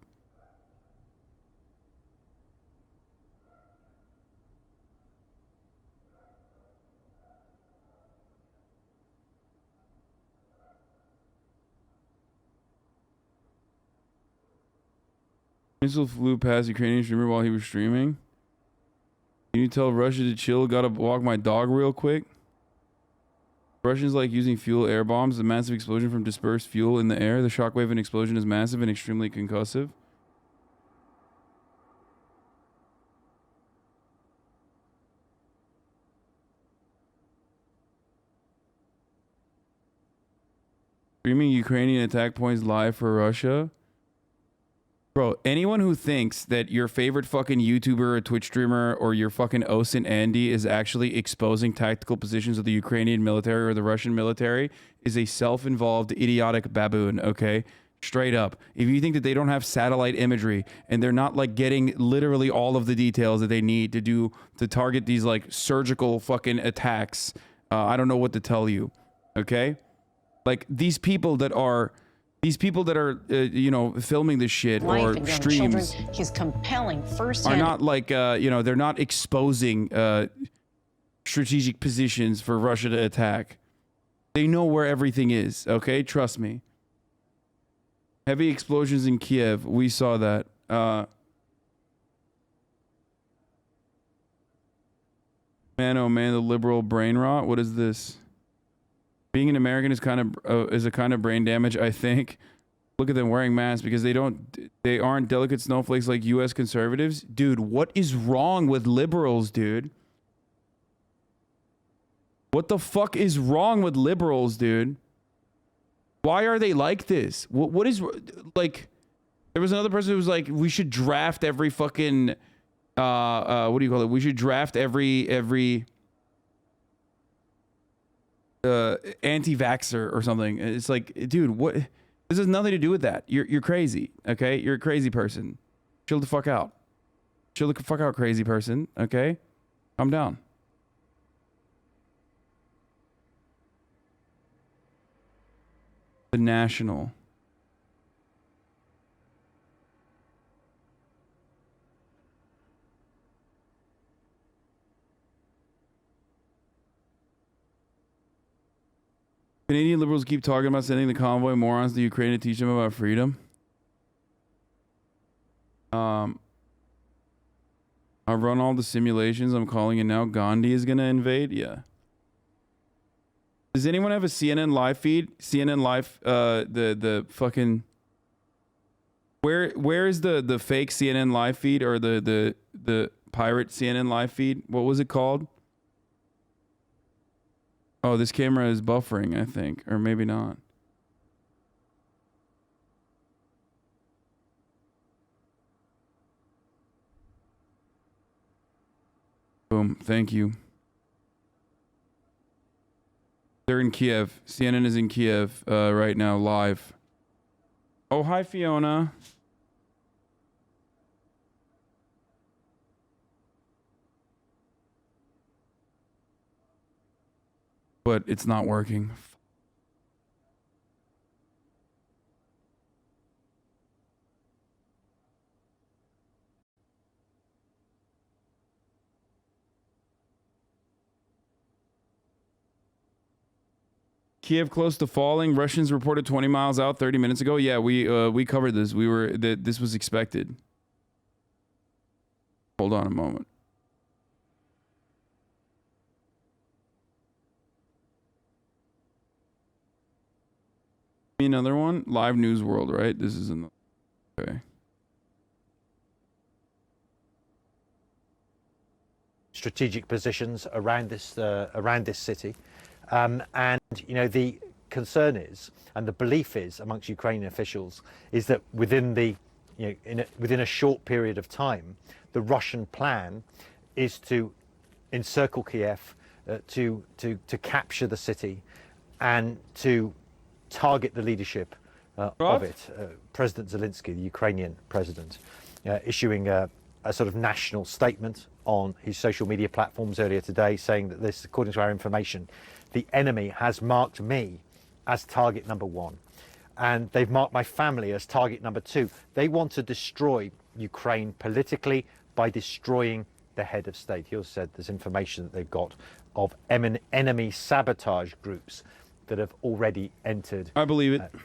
Missile flew past Ukrainian streamer while he was streaming. Can you tell Russia to chill? Gotta walk my dog real quick. Russians like using fuel air bombs. A massive explosion from dispersed fuel in the air. The shockwave and explosion is massive and extremely concussive. Streaming Ukrainian attack points live for Russia. Bro, anyone who thinks that your favorite fucking YouTuber or Twitch streamer or your fucking OSINT Andy is actually exposing tactical positions of the Ukrainian military or the Russian military is a self-involved idiotic baboon, okay? Straight up. If you think that they don't have satellite imagery and they're not like getting literally all of the details that they need to target these like surgical fucking attacks, I don't know what to tell you, okay? Like these people that are you know, filming this shit or streams He's compelling are firsthand. not like you know, they're not exposing strategic positions for Russia to attack. They know where everything is, okay? Trust me. Heavy explosions in Kyiv. We saw that. Man, oh man, the liberal brain rot. What is this? Being an American is a kind of brain damage, I think. Look at them wearing masks because they aren't delicate snowflakes like US conservatives. Dude, what is wrong with liberals, dude? What the fuck is wrong with liberals, dude? Why are they like this? What is, like, there was another person who was like, we should draft every fucking, what do you call it? We should draft every anti-vaxxer or something. It's like, dude, what? This has nothing to do with that. You're crazy, okay? You're a crazy person. Chill the fuck out. Chill the fuck out, crazy person, okay? Calm down. The National. Canadian liberals keep talking about sending the convoy morons to Ukraine to teach them about freedom. I've run all the simulations. I'm calling it now. Gandhi is gonna invade. Yeah. Does anyone have a CNN live feed? CNN live, the fucking. Where is the fake CNN live feed or the pirate CNN live feed? What was it called? Oh, this camera is buffering, I think, or maybe not. Boom. Thank you. They're in Kiev. CNN is in Kiev right now, live. Oh, hi, Fiona. But it's not working. Kiev close to falling. Russians reported 20 miles out 30 minutes ago. Yeah, we covered this. This was expected. Hold on a moment. Another one, live news world, right? This is in the okay. Strategic positions around this city, and you know the concern is, and the belief is amongst Ukrainian officials, is that within within a short period of time, the Russian plan is to encircle Kiev, to capture the city, and to target the leadership of it. President Zelensky, the Ukrainian president, issuing a sort of national statement on his social media platforms earlier today, saying that this, according to our information, the enemy has marked me as target number 1, and they've marked my family as target number 2. They want to destroy Ukraine politically by destroying the head of state. He also said there's information that they've got of enemy sabotage groups that have already entered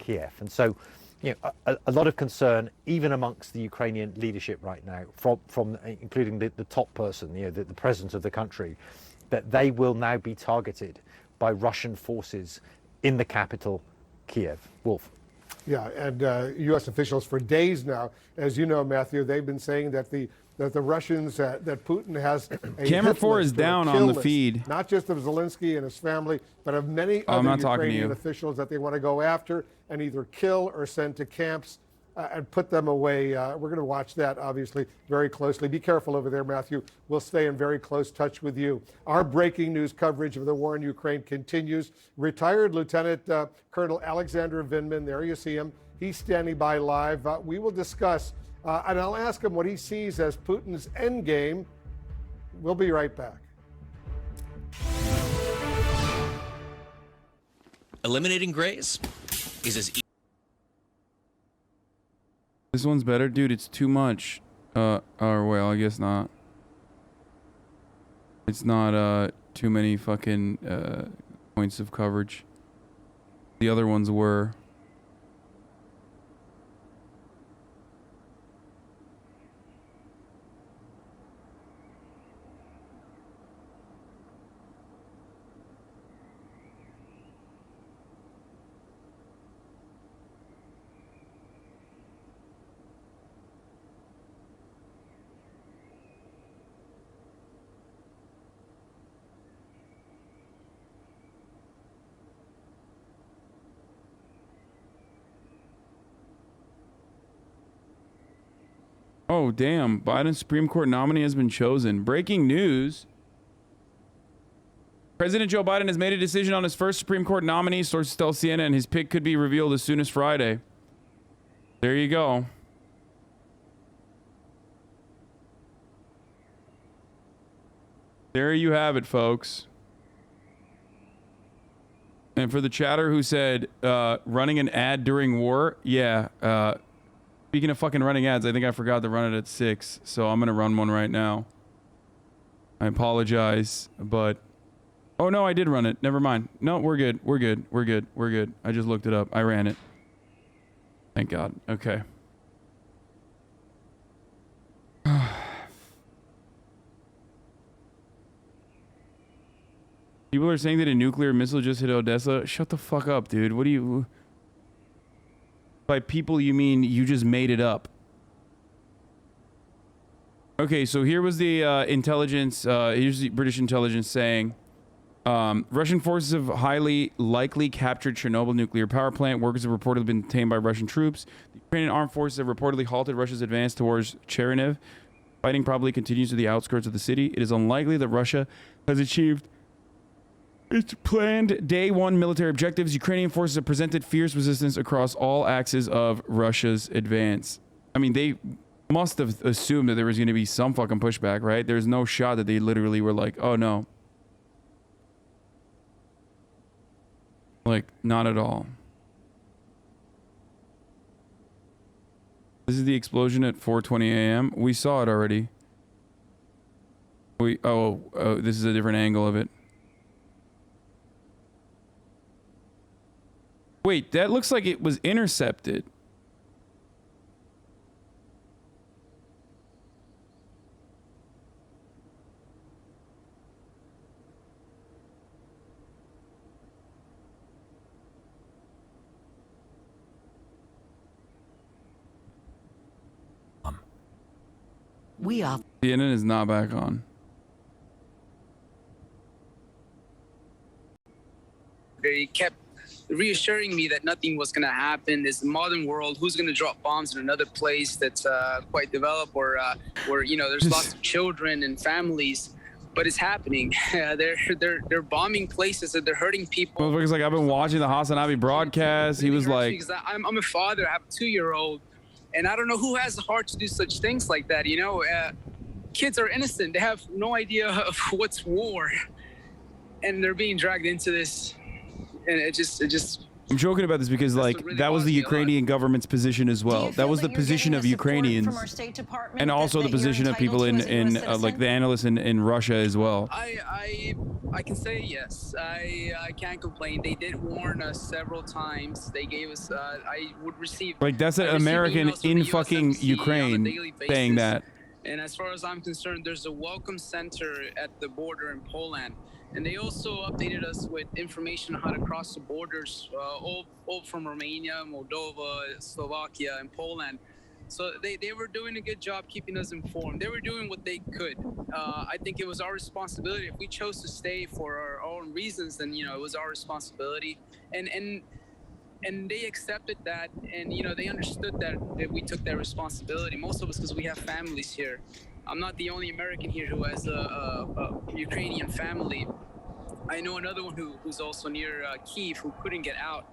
Kiev. And so, you know, a lot of concern, even amongst the Ukrainian leadership right now, from including the top person, you know, the president of the country, that they will now be targeted by Russian forces in the capital, Kiev. Wolf. Yeah, and U.S. officials for days now, as you know, Matthew, they've been saying that the Russians, that Putin has a camera 4 is down on the feed. Not just of Zelensky and his family, but of many other Ukrainian officials that they want to go after and either kill or send to camps and put them away. We're going to watch that, obviously, very closely. Be careful over there, Matthew. We'll stay in very close touch with you. Our breaking news coverage of the war in Ukraine continues. Retired Lieutenant Colonel Alexander Vindman, there you see him. He's standing by live. We will discuss, and I'll ask him what he sees as Putin's endgame. We'll be right back. Eliminating grays is as easy. This one's better, dude. It's too much. Or well, I guess not. It's not too many fucking points of coverage. The other ones were. Oh, damn. Biden's Supreme Court nominee has been chosen. Breaking news. President Joe Biden has made a decision on his first Supreme Court nominee. Sources tell CNN his pick could be revealed as soon as Friday. There you go. There you have it, folks. And for the chatter who said running an ad during war, yeah. Speaking of fucking running ads, I think I forgot to run it at 6, so I'm gonna run one right now. I apologize, but Oh no, I did run it. Never mind. No, we're good. We're good. We're good. We're good. I just looked it up. I ran it. Thank God. Okay. People are saying that a nuclear missile just hit Odessa. Shut the fuck up, dude. What do you... By people, you mean you just made it up. Okay, so here was the intelligence, here's the British intelligence saying, Russian forces have highly likely captured Chernobyl nuclear power plant. Workers have reportedly been detained by Russian troops. The Ukrainian armed forces have reportedly halted Russia's advance towards Chernobyl. Fighting probably continues to the outskirts of the city. It is unlikely that Russia has achieved its planned day one military objectives. Ukrainian forces have presented fierce resistance across all axes of Russia's advance. I mean, they must have assumed that there was going to be some fucking pushback, right? There's no shot that they literally were like, oh no. Like, not at all. This is the explosion at 4:20 a.m. We saw it already. Oh, this is a different angle of it. Wait, that looks like it was intercepted. We are. The internet is not back on. They kept reassuring me that nothing was going to happen. This modern world, who's going to drop bombs in another place that's quite developed, or where you know there's lots of children and families, but it's happening. They're bombing places and they're hurting people. Motherfucker's like, I've been watching the HasanAbi broadcast. He was like, I'm a father. I have a 2-year-old, and I don't know who has the heart to do such things like that. You know, kids are innocent. They have no idea of what's war, and they're being dragged into this. And it just I'm joking about this because like really that was the Ukrainian government's position as well. That was the position of Ukrainians and also the position of people in like the analysts in Russia as well. I can say yes. I can't complain. They did warn us several times. They gave us I would receive like that's an American in fucking Ukraine saying that. And as far as I'm concerned, there's a welcome center at the border in Poland. And they also updated us with information on how to cross the borders, all from Romania, Moldova, Slovakia, and Poland. So they were doing a good job keeping us informed. They were doing what they could. I think it was our responsibility. If we chose to stay for our own reasons, then, you know, it was our responsibility. And they accepted that, and, you know, they understood that we took that responsibility. Most of us, because we have families here. I'm not the only American here who has a Ukrainian family. I know another one who's also near Kyiv who couldn't get out.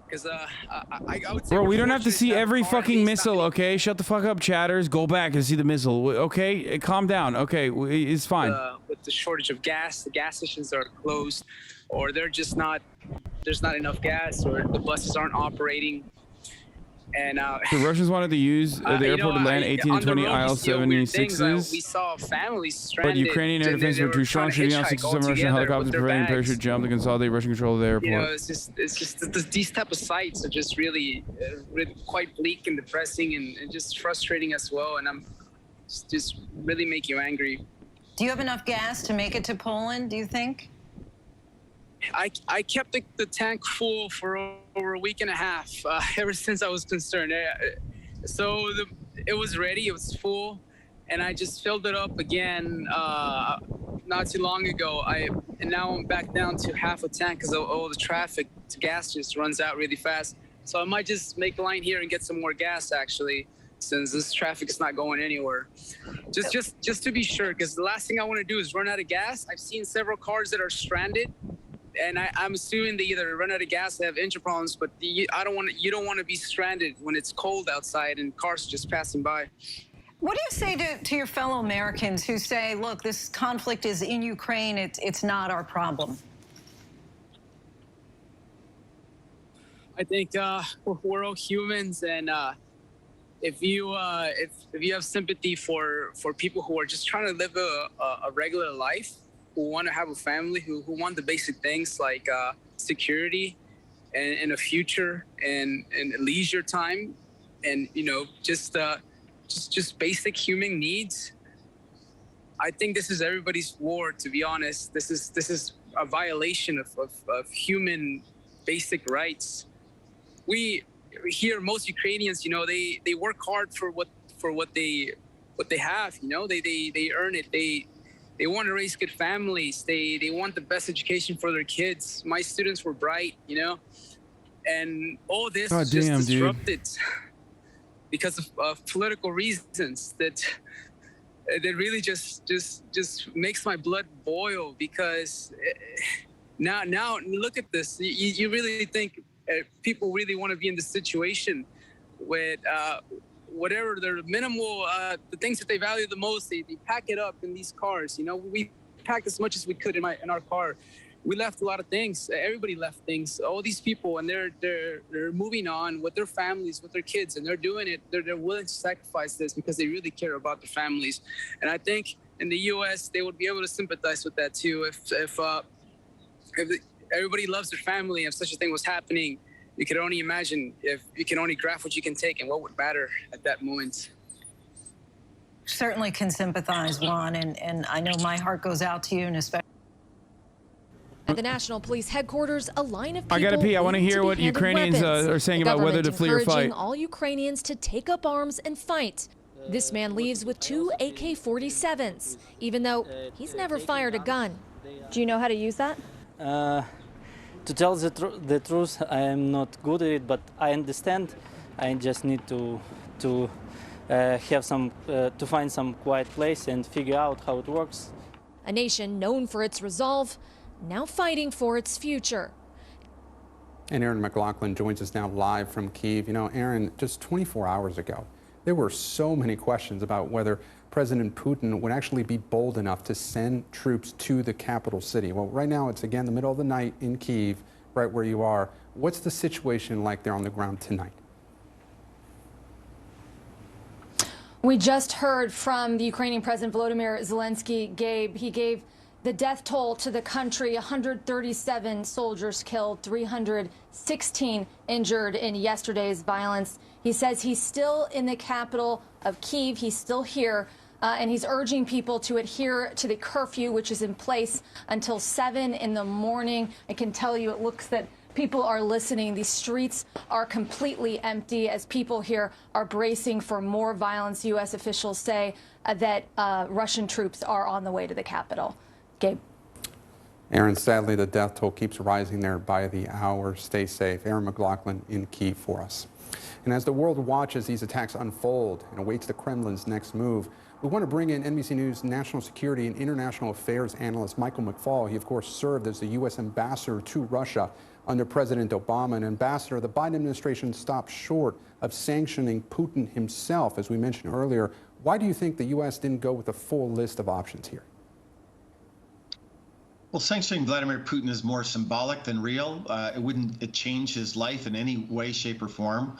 Because I would say... Bro, we don't have to see every fucking missile, okay? Shut the fuck up, chatters. Go back and see the missile, okay? Calm down, okay? It's fine. With the shortage of gas, the gas stations are closed, or they're just not... There's not enough gas, or the buses aren't operating. And the Russians wanted to use the airport to land 18 to 20 IL-76s. We saw families stranded. But Ukrainian air defense were too strong, shooting out 67 Russian helicopters, preventing parachute jump to consolidate Russian control of the airport. You know, it's just these type of sites are just really quite bleak and depressing and just frustrating as well. And I'm just really make you angry. Do you have enough gas to make it to Poland, do you think? I kept the tank full for over a week and a half, ever since I was concerned. So it was ready, it was full, and I just filled it up again not too long ago. And now I'm back down to half a tank because all the traffic, the gas just runs out really fast. So I might just make a line here and get some more gas, actually, since this traffic is not going anywhere. Just to be sure, because the last thing I want to do is run out of gas. I've seen several cars that are stranded. And I'm assuming they either run out of gas, they have engine problems, but you don't want to be stranded when it's cold outside and cars are just passing by. What do you say to your fellow Americans who say, look, this conflict is in Ukraine, it's not our problem? I think we're all humans, and if you have sympathy for people who are just trying to live a regular life, want to have a family, who want the basic things like security and a future and leisure time, and just basic human needs. I think this is everybody's war, to be honest. This is a violation of human basic rights. We here, most Ukrainians, they work hard for what they have. They earn it. They want to raise good families. They want the best education for their kids. My students were bright, and all this is just disrupted because of political reasons that really just makes my blood boil. Because now look at this. You really think people really want to be in this situation with whatever their minimal, the things that they value the most, they pack it up in these cars. We packed as much as we could in our car. We left a lot of things. Everybody left things. All these people, and they're moving on with their families, with their kids, and they're doing it. They're willing to sacrifice this because they really care about their families. And I think in the U.S. they would be able to sympathize with that too. If everybody loves their family, if such a thing was happening, you could only imagine if you can only graph what you can take and what would matter at that moment. Certainly can sympathize, Juan, and I know my heart goes out to you, and especially. At the National Police Headquarters, a line of people. I gotta pee. I want to hear what Ukrainians are saying about whether to flee or fight. Encouraging all Ukrainians to take up arms and fight. This man leaves with 2 AK-47s, even though he's never fired a gun. Do you know how to use that? To tell the truth, I am not good at it, but I understand. I just need to find some quiet place and figure out how it works. A nation known for its resolve, now fighting for its future. And Aaron McLaughlin joins us now live from Kyiv. Aaron, just 24 hours ago, there were so many questions about whether President Putin would actually be bold enough to send troops to the capital city. Well, right now it's again the middle of the night in Kyiv, right where you are. What's the situation like there on the ground tonight? We just heard from the Ukrainian President Volodymyr Zelensky. He gave the death toll to the country: 137 soldiers killed, 316 injured in yesterday's violence. He says he's still in the capital of Kyiv. He's still here, and he's urging people to adhere to the curfew, which is in place until 7 in the morning. I can tell you, it looks that people are listening. The streets are completely empty as people here are bracing for more violence. U.S. officials say that Russian troops are on the way to the capital. Gabe. Aaron, sadly, the death toll keeps rising there by the hour. Stay safe. Aaron McLaughlin in Kyiv for us. And as the world watches these attacks unfold and awaits the Kremlin's next move, we want to bring in NBC News national security and international affairs analyst Michael McFaul. He, of course, served as the U.S. ambassador to Russia under President Obama. And ambassador, the Biden administration stopped short of sanctioning Putin himself, as we mentioned earlier. Why do you think the U.S. didn't go with a full list of options here? Well, sanctioning Vladimir Putin is more symbolic than real. It wouldn't change his life in any way, shape, or form.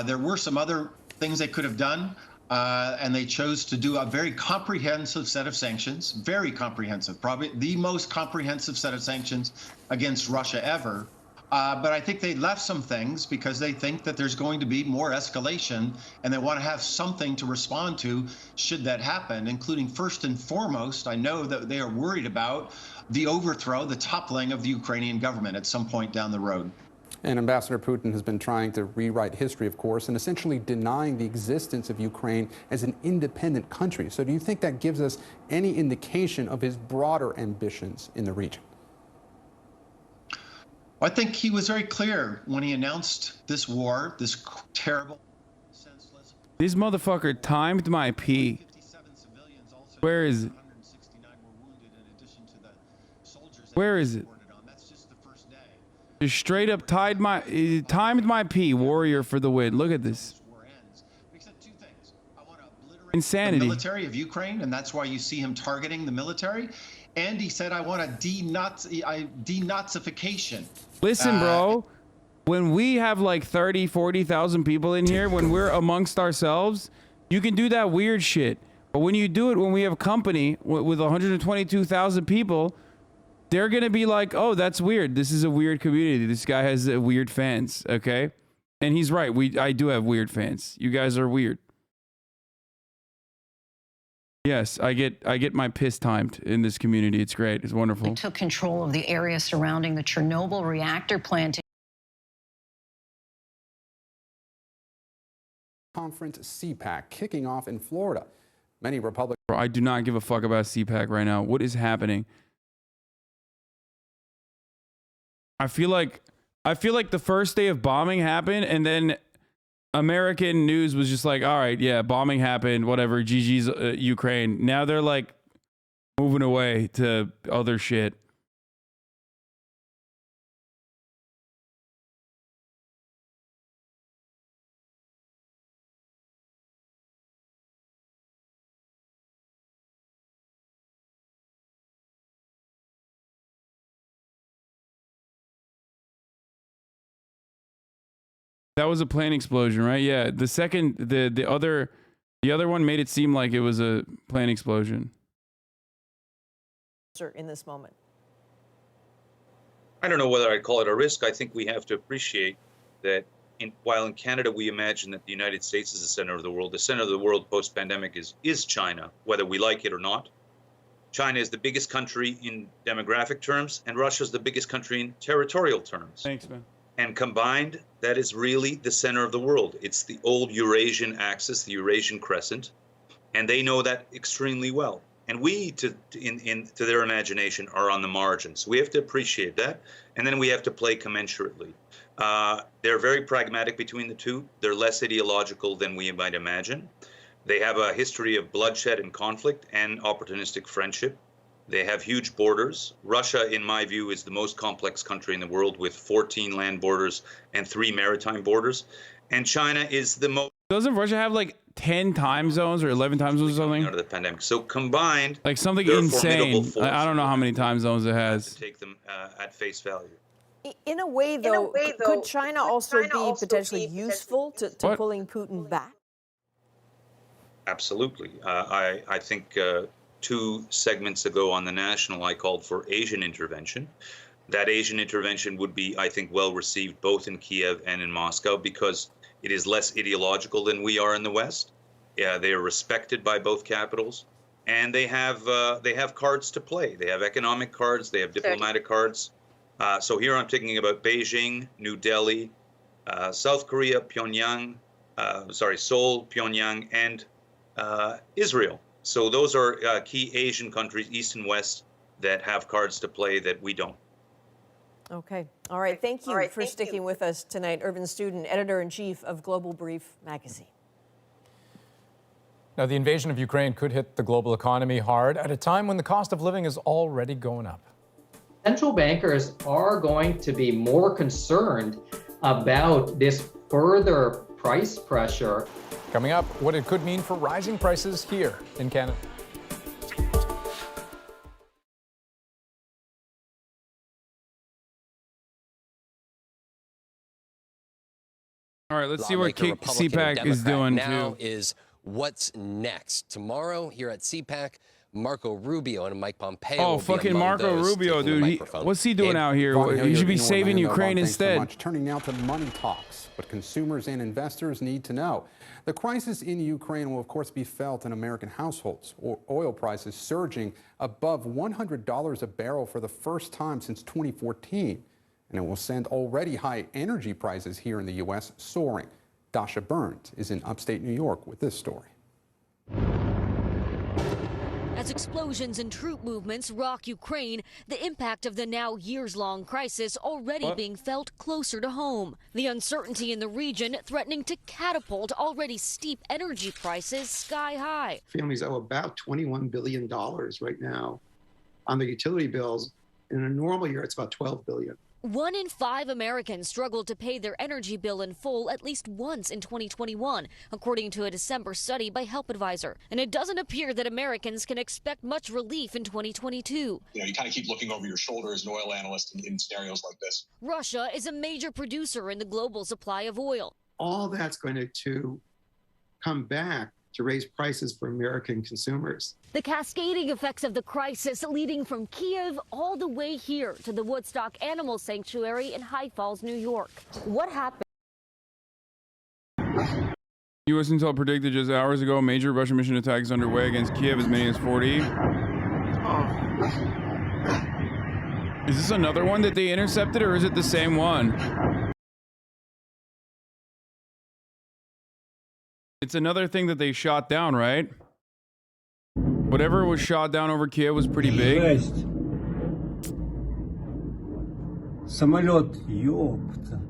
There were some other things they could have done, and they chose to do a very comprehensive set of sanctions, very comprehensive, probably the most comprehensive set of sanctions against Russia ever. But I think they left some things because they think that there's going to be more escalation, and they want to have something to respond to should that happen, including first and foremost, I know that they are worried about the overthrow, the toppling of the Ukrainian government at some point down the road. And Ambassador Putin has been trying to rewrite history, of course, and essentially denying the existence of Ukraine as an independent country. So do you think that gives us any indication of his broader ambitions in the region? I think he was very clear when he announced this war, this terrible, senseless. This motherfucker timed my pee. Where is it? Where is it? Just straight up timed my pee. Warrior for the win. Look at this. Insanity. The military of Ukraine, and that's why you see him targeting the military. And he said, I want a denazification. Listen, bro, when we have like 30, 40,000 people in here, when we're amongst ourselves, you can do that weird shit. But when you do it, when we have a company with 122,000 people, they're going to be like, oh, that's weird. This is a weird community. This guy has weird fans, okay? And he's right. I do have weird fans. You guys are weird. Yes, I get my piss timed in this community. It's great. It's wonderful. We took control of the area surrounding the Chernobyl reactor plant. Conference CPAC kicking off in Florida. Many Republicans. I do not give a fuck about CPAC right now. What is happening? I feel like the first day of bombing happened, and then American news was just like, all right, yeah, bombing happened, whatever, GG's Ukraine. Now they're like moving away to other shit. That was a plane explosion, right? Yeah. The second, the other one made it seem like it was a plane explosion. In this moment, I don't know whether I'd call it a risk. I think we have to appreciate that while in Canada we imagine that the United States is the center of the world post-pandemic is China, whether we like it or not. China is the biggest country in demographic terms, and Russia is the biggest country in territorial terms. Thanks, man. And combined, that is really the center of the world. It's the old Eurasian axis, the Eurasian crescent, and they know that extremely well. And we, to their imagination, are on the margins. We have to appreciate that, and then we have to play commensurately. They're very pragmatic between the two. They're less ideological than we might imagine. They have a history of bloodshed and conflict and opportunistic friendship. They have huge borders. Russia, in my view, is the most complex country in the world with 14 land borders and 3 maritime borders. And China is the most... Doesn't Russia have like 10 time zones or 11 time zones or something? Out of the pandemic. So combined... Like something insane. I don't know how many time zones it has. To take them at face value. in a way, though, could China also be potentially useful to pulling Putin back? Absolutely. I think 2 segments ago on the National, I called for Asian intervention. That Asian intervention would be, I think, well received both in Kyiv and in Moscow because it is less ideological than we are in the West. Yeah, they are respected by both capitals, and they have cards to play. They have economic cards, they have diplomatic cards. So here I'm thinking about Beijing, New Delhi, South Korea, Pyongyang, Seoul, Pyongyang, and Israel. So those are key Asian countries, East and West, that have cards to play that we don't. Okay. All right. Thank you for sticking with us tonight. Irvin Student, editor-in-chief of Global Brief magazine. Now, the invasion of Ukraine could hit the global economy hard at a time when the cost of living is already going up. Central bankers are going to be more concerned about this further price pressure. Coming up, what it could mean for rising prices here in Canada. All right, let's see what CPAC is doing now too. Is what's next. Tomorrow here at CPAC, Marco Rubio and Mike Pompeo. Oh, fucking Marco Rubio, dude. What's he doing out here? He should be saving Ukraine instead. Turning now to money talks, what consumers and investors need to know. The crisis in Ukraine will, of course, be felt in American households. Oil prices surging above $100 a barrel for the first time since 2014. And it will send already high energy prices here in the U.S. soaring. Dasha Burns is in upstate New York with this story. As explosions and troop movements rock Ukraine, the impact of the now years-long crisis already being felt closer to home. The uncertainty in the region threatening to catapult already steep energy prices sky high. Families owe about $21 billion right now on their utility bills. In a normal year, it's about $12 billion. 1 in 5 Americans struggled to pay their energy bill in full at least once in 2021, according to a December study by Help Advisor. And it doesn't appear that Americans can expect much relief in 2022. You know, you kind of keep looking over your shoulder as an oil analyst in scenarios like this. Russia is a major producer in the global supply of oil. All that's going to come back to raise prices for American consumers. The cascading effects of the crisis leading from Kyiv all the way here to the Woodstock Animal Sanctuary in High Falls, New York. What happened? U.S. intel predicted just hours ago major Russian mission attacks underway against Kyiv, as many as 40. Is this another one that they intercepted, or is it the same one? It's another thing that they shot down, right? Whatever was shot down over Kyiv was pretty big. Самолет, ёпта.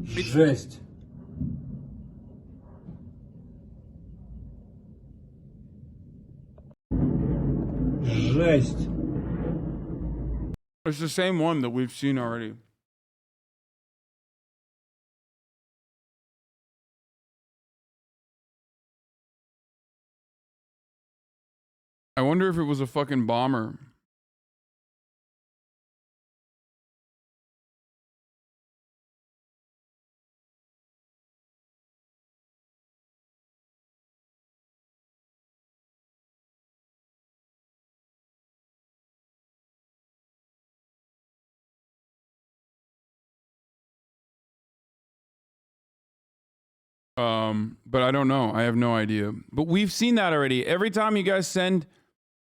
Жесть. Жесть. It's the same one that we've seen already. I wonder if it was a fucking bomber. But I don't know. I have no idea. But we've seen that already. Every time you guys send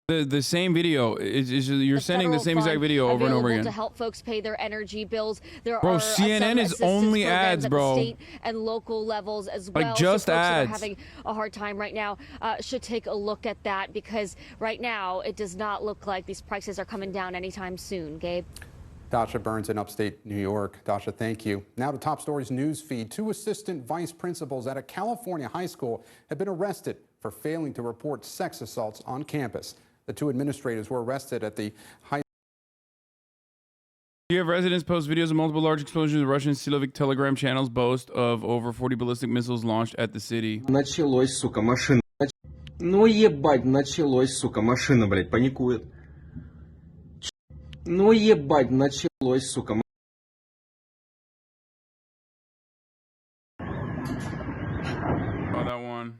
the same video, you're sending the same exact video over and over again. To help folks pay their energy bills. There bro, are CNN is only ads, bro. At the state and local levels as well. Like just so folks ads. that are having a hard time right now should take a look at that, because right now it does not look like these prices are coming down anytime soon. Gabe. Dasha Burns in upstate New York. Dasha, thank you. Now to Top Stories news feed. 2 assistant vice principals at a California high school have been arrested for failing to report sex assaults on campus. The 2 administrators were arrested at the high. You have residents post videos of multiple large explosions. The Russian Silovik Telegram channels boast of over 40 ballistic missiles launched at the city. Началось, сука, машина. Ну ебать, началось, сука, машина, блядь, паникует. Ну ебать, началось, сука. Oh, that one.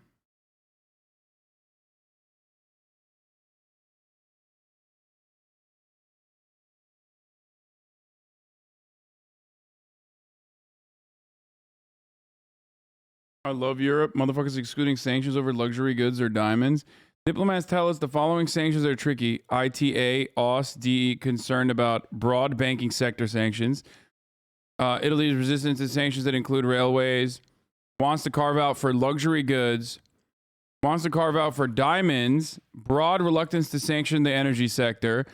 I love Europe. Motherfuckers excluding sanctions over luxury goods or diamonds. Diplomats tell us the following sanctions are tricky. ITA, OS, DE concerned about broad banking sector sanctions. Italy's resistance to sanctions that include railways. Wants to carve out for luxury goods. Wants to carve out for diamonds. Broad reluctance to sanction the energy sector.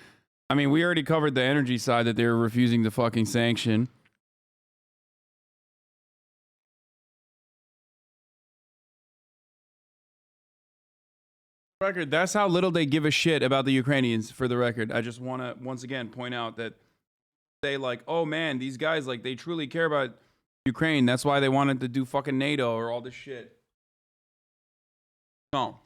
I mean, we already covered the energy side that they were refusing to fucking sanction. Record, that's how little they give a shit about the Ukrainians, for the record. I just want to once again point out that they like, oh man, these guys, like, they truly care about Ukraine. That's why they wanted to do fucking NATO or all this shit. No.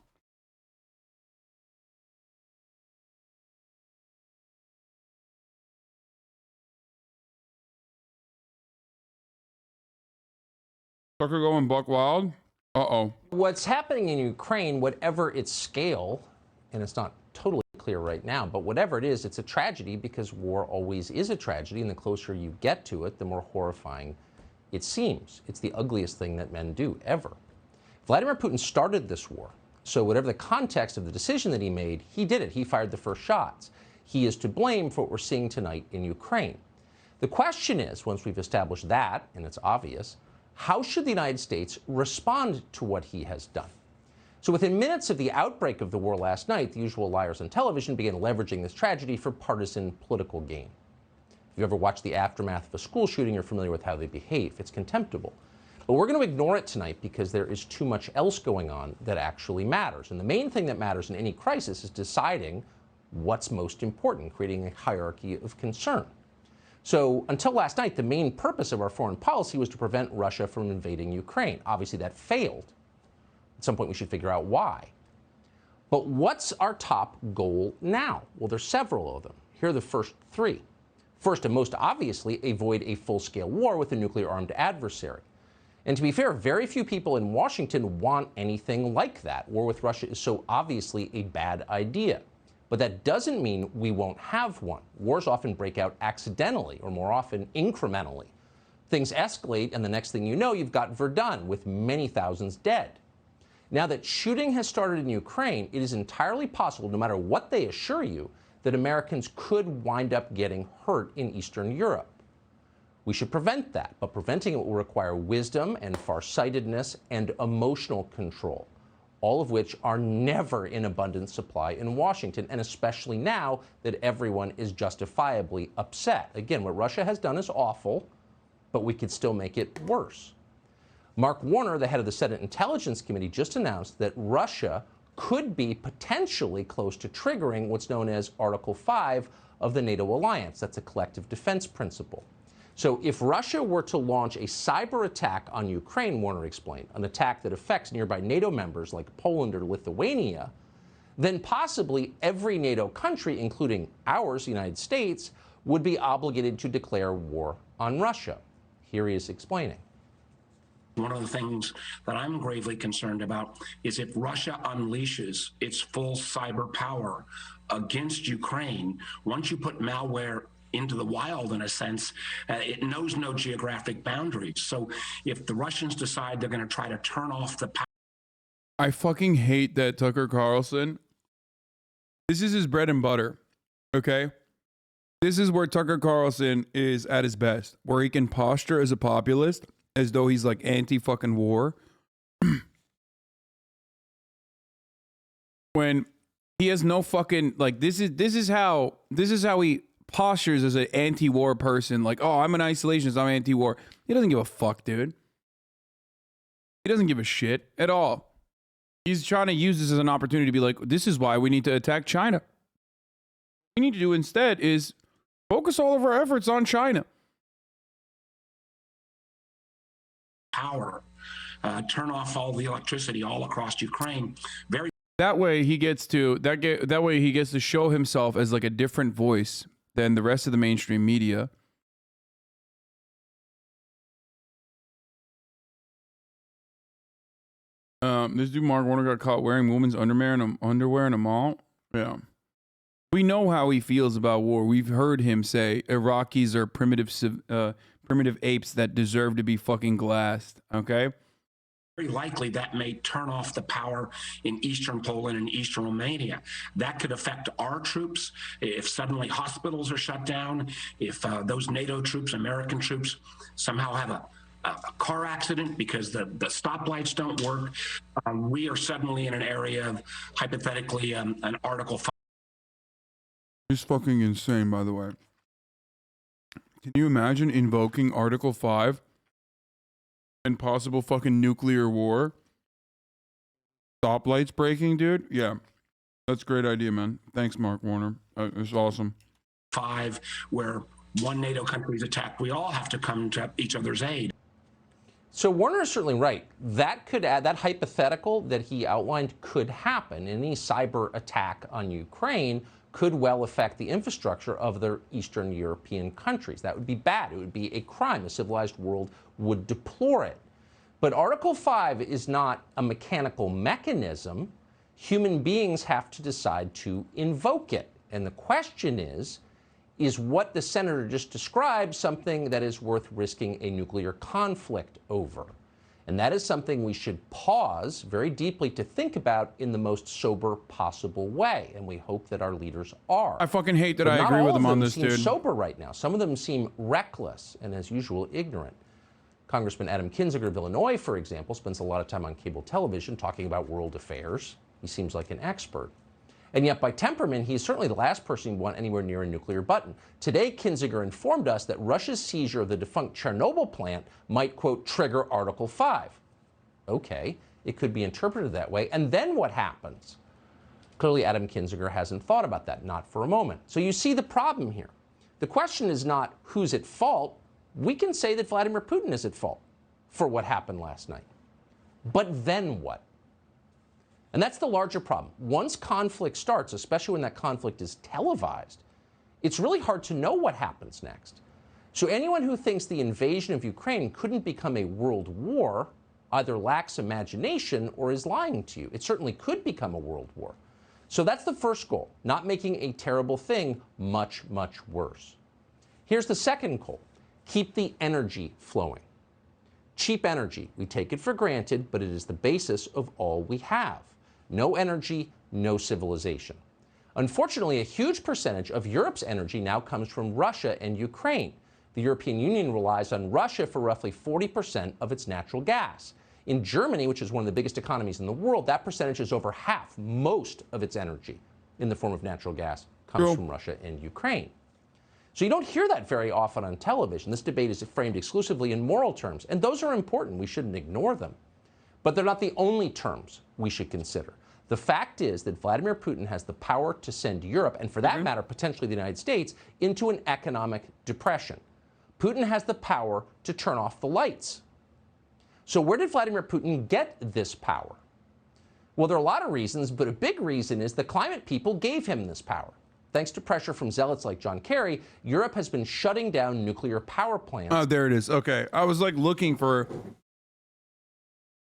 Tucker going buck wild? Uh-oh. What's happening in Ukraine, whatever its scale, and it's not totally clear right now, but whatever it is, it's a tragedy, because war always is a tragedy, and the closer you get to it, the more horrifying it seems. It's the ugliest thing that men do, ever. Vladimir Putin started this war, so whatever the context of the decision that he made, he did it. He fired the first shots. He is to blame for what we're seeing tonight in Ukraine. The question is, once we've established that, and it's obvious, how should the United States respond to what he has done? So within minutes of the outbreak of the war last night, the usual liars on television began leveraging this tragedy for partisan political gain. If you've ever watched the aftermath of a school shooting, you're familiar with how they behave. It's contemptible. But we're going to ignore it tonight because there is too much else going on that actually matters. And the main thing that matters in any crisis is deciding what's most important, creating a hierarchy of concern. So until last night, the main purpose of our foreign policy was to prevent Russia from invading Ukraine. Obviously, that failed. At some point, we should figure out why. But what's our top goal now? Well, there's several of them. Here are the first 3. First and most obviously, avoid a full-scale war with a nuclear-armed adversary. And to be fair, very few people in Washington want anything like that. War with Russia is so obviously a bad idea. But that doesn't mean we won't have one. Wars often break out accidentally, or more often incrementally. Things escalate, and the next thing you know, you've got Verdun with many thousands dead. Now that shooting has started in Ukraine, it is entirely possible, no matter what they assure you, that Americans could wind up getting hurt in Eastern Europe. We should prevent that, but preventing it will require wisdom and farsightedness and emotional control, all of which are never in abundant supply in Washington, and especially now that everyone is justifiably upset. Again, what Russia has done is awful, but we could still make it worse. Mark Warner, the head of the Senate Intelligence Committee, just announced that Russia could be potentially close to triggering what's known as Article 5 of the NATO alliance. That's a collective defense principle. So if Russia were to launch a cyber attack on Ukraine, Warner explained, an attack that affects nearby NATO members like Poland or Lithuania, then possibly every NATO country, including ours, the United States, would be obligated to declare war on Russia. Here he is explaining. One of the things that I'm gravely concerned about is if Russia unleashes its full cyber power against Ukraine, once you put malware into the wild, in a sense, it knows no geographic boundaries. So if the Russians decide they're going to try to turn off the power. I fucking hate that Tucker Carlson. This is his bread and butter, okay? This is where Tucker Carlson is at his best, where he can posture as a populist, as though he's like anti-fucking war. When he has no fucking, like, this is how he postures as an anti-war person. Like, oh, I'm an isolationist, I'm anti-war. He doesn't give a fuck, dude. He doesn't give a shit at all. He's trying to use this as an opportunity to be like, this is why we need to attack China. What we need to do instead is focus all of our efforts on China. Power, turn off all the electricity all across Ukraine. That way he gets to that way he gets to show himself as like a different voice than the rest of the mainstream media. This dude Mark Warner got caught wearing women's underwear in a mall. Yeah. We know how he feels about war. We've heard him say Iraqis are primitive apes that deserve to be fucking glassed. Okay? Very likely that may turn off the power in eastern Poland and eastern Romania. That could affect our troops if suddenly hospitals are shut down, if those NATO troops, American troops, somehow have a car accident because the stoplights don't work. We are suddenly in an area of hypothetically an Article 5. It's fucking insane, by the way. Can you imagine invoking Article 5 and possible fucking nuclear war? Stoplights breaking, dude? Yeah. That's a great idea, man. Thanks, Mark Warner. It's awesome. 5, where one NATO country is attacked, we all have to come to each other's aid. So Warner is certainly right. That could add, that hypothetical that he outlined could happen. Any cyber attack on Ukraine could well affect the infrastructure of the Eastern European countries. That would be bad. It would be a crime. The civilized world would deplore it. But Article 5 is not a mechanical mechanism. Human beings have to decide to invoke it. And the question is what the senator just described something that is worth risking a nuclear conflict over? And that is something we should pause very deeply to think about in the most sober possible way. And we hope that our leaders are. I fucking hate that I agree with him on this, dude. Not all of them seem sober right now. Some of them seem reckless and, as usual, ignorant. Congressman Adam Kinzinger of Illinois, for example, spends a lot of time on cable television talking about world affairs. He seems like an expert. And yet, by temperament, he's certainly the last person you want anywhere near a nuclear button. Today, Kinzinger informed us that Russia's seizure of the defunct Chernobyl plant might, quote, trigger Article 5. Okay, it could be interpreted that way. And then what happens? Clearly, Adam Kinzinger hasn't thought about that, not for a moment. So you see the problem here. The question is not who's at fault. We can say that Vladimir Putin is at fault for what happened last night. But then what? And that's the larger problem. Once conflict starts, especially when that conflict is televised, it's really hard to know what happens next. So anyone who thinks the invasion of Ukraine couldn't become a world war either lacks imagination or is lying to you. It certainly could become a world war. So that's the first goal, not making a terrible thing much, much worse. Here's the second goal. Keep the energy flowing. Cheap energy, we take it for granted, but it is the basis of all we have. No energy, no civilization. Unfortunately, a huge percentage of Europe's energy now comes from Russia and Ukraine. The European Union relies on Russia for roughly 40% of its natural gas. In Germany, which is one of the biggest economies in the world, that percentage is over half. Most of its energy in the form of natural gas comes from Russia and Ukraine. So you don't hear that very often on television. This debate is framed exclusively in moral terms, and those are important. We shouldn't ignore them. But they're not the only terms we should consider. The fact is that Vladimir Putin has the power to send Europe, and for that matter, potentially the United States, into an economic depression. Putin has the power to turn off the lights. So where did Vladimir Putin get this power? Well, there are a lot of reasons, but a big reason is the climate people gave him this power. Thanks to pressure from zealots like John Kerry, Europe has been shutting down nuclear power plants. Oh, there it is. Okay. I was like looking for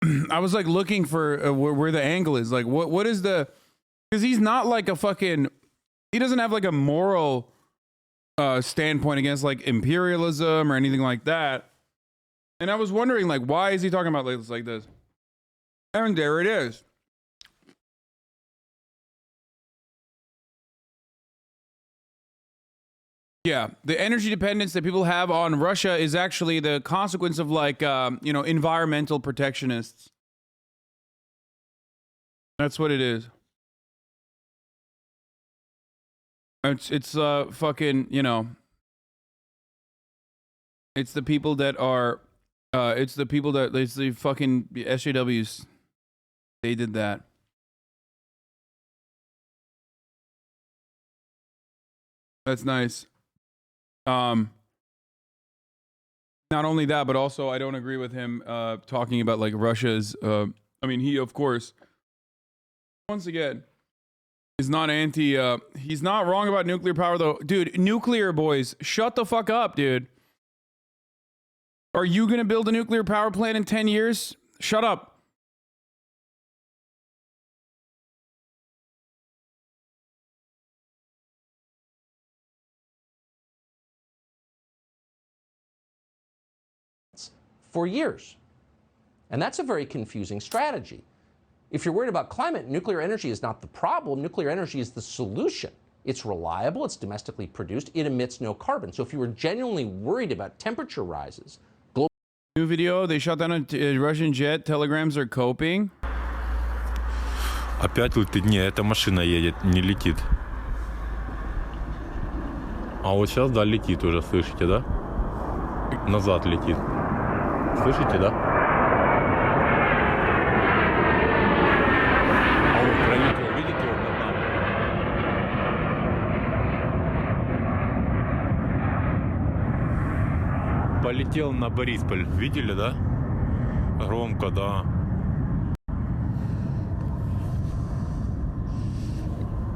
where the angle is. Like, what is the, because he's not like a fucking, he doesn't have like a moral standpoint against like imperialism or anything like that. And I was wondering, like, why is he talking about like this? And there it is. Yeah, the energy dependence that people have on Russia is actually the consequence of like, you know, environmental protectionists. That's what it is. It's fucking, you know, it's the people that are, it's the fucking SJWs. They did that. That's nice. Not only that, but also I don't agree with him talking about like Russia's, I mean, he, of course, once again, is not he's not wrong about nuclear power though. Dude, nuclear boys, shut the fuck up, dude. Are you going to build a nuclear power plant in 10 years? Shut up. For years. And that's a very confusing strategy. If you're worried about climate, nuclear energy is not the problem. Nuclear energy is the solution. It's reliable, it's domestically produced, it emits no carbon. So if you were genuinely worried about temperature rises, new video, they shot down a Russian jet, telegrams are coping. Опять летит? Не, эта машина едет, не летит. А вот сейчас, да, летит уже, слышите, да? Назад летит. Слышите, да? А вот пролетел, видите, вот над нами. Полетел на Борисполь, видели, да? Громко, да.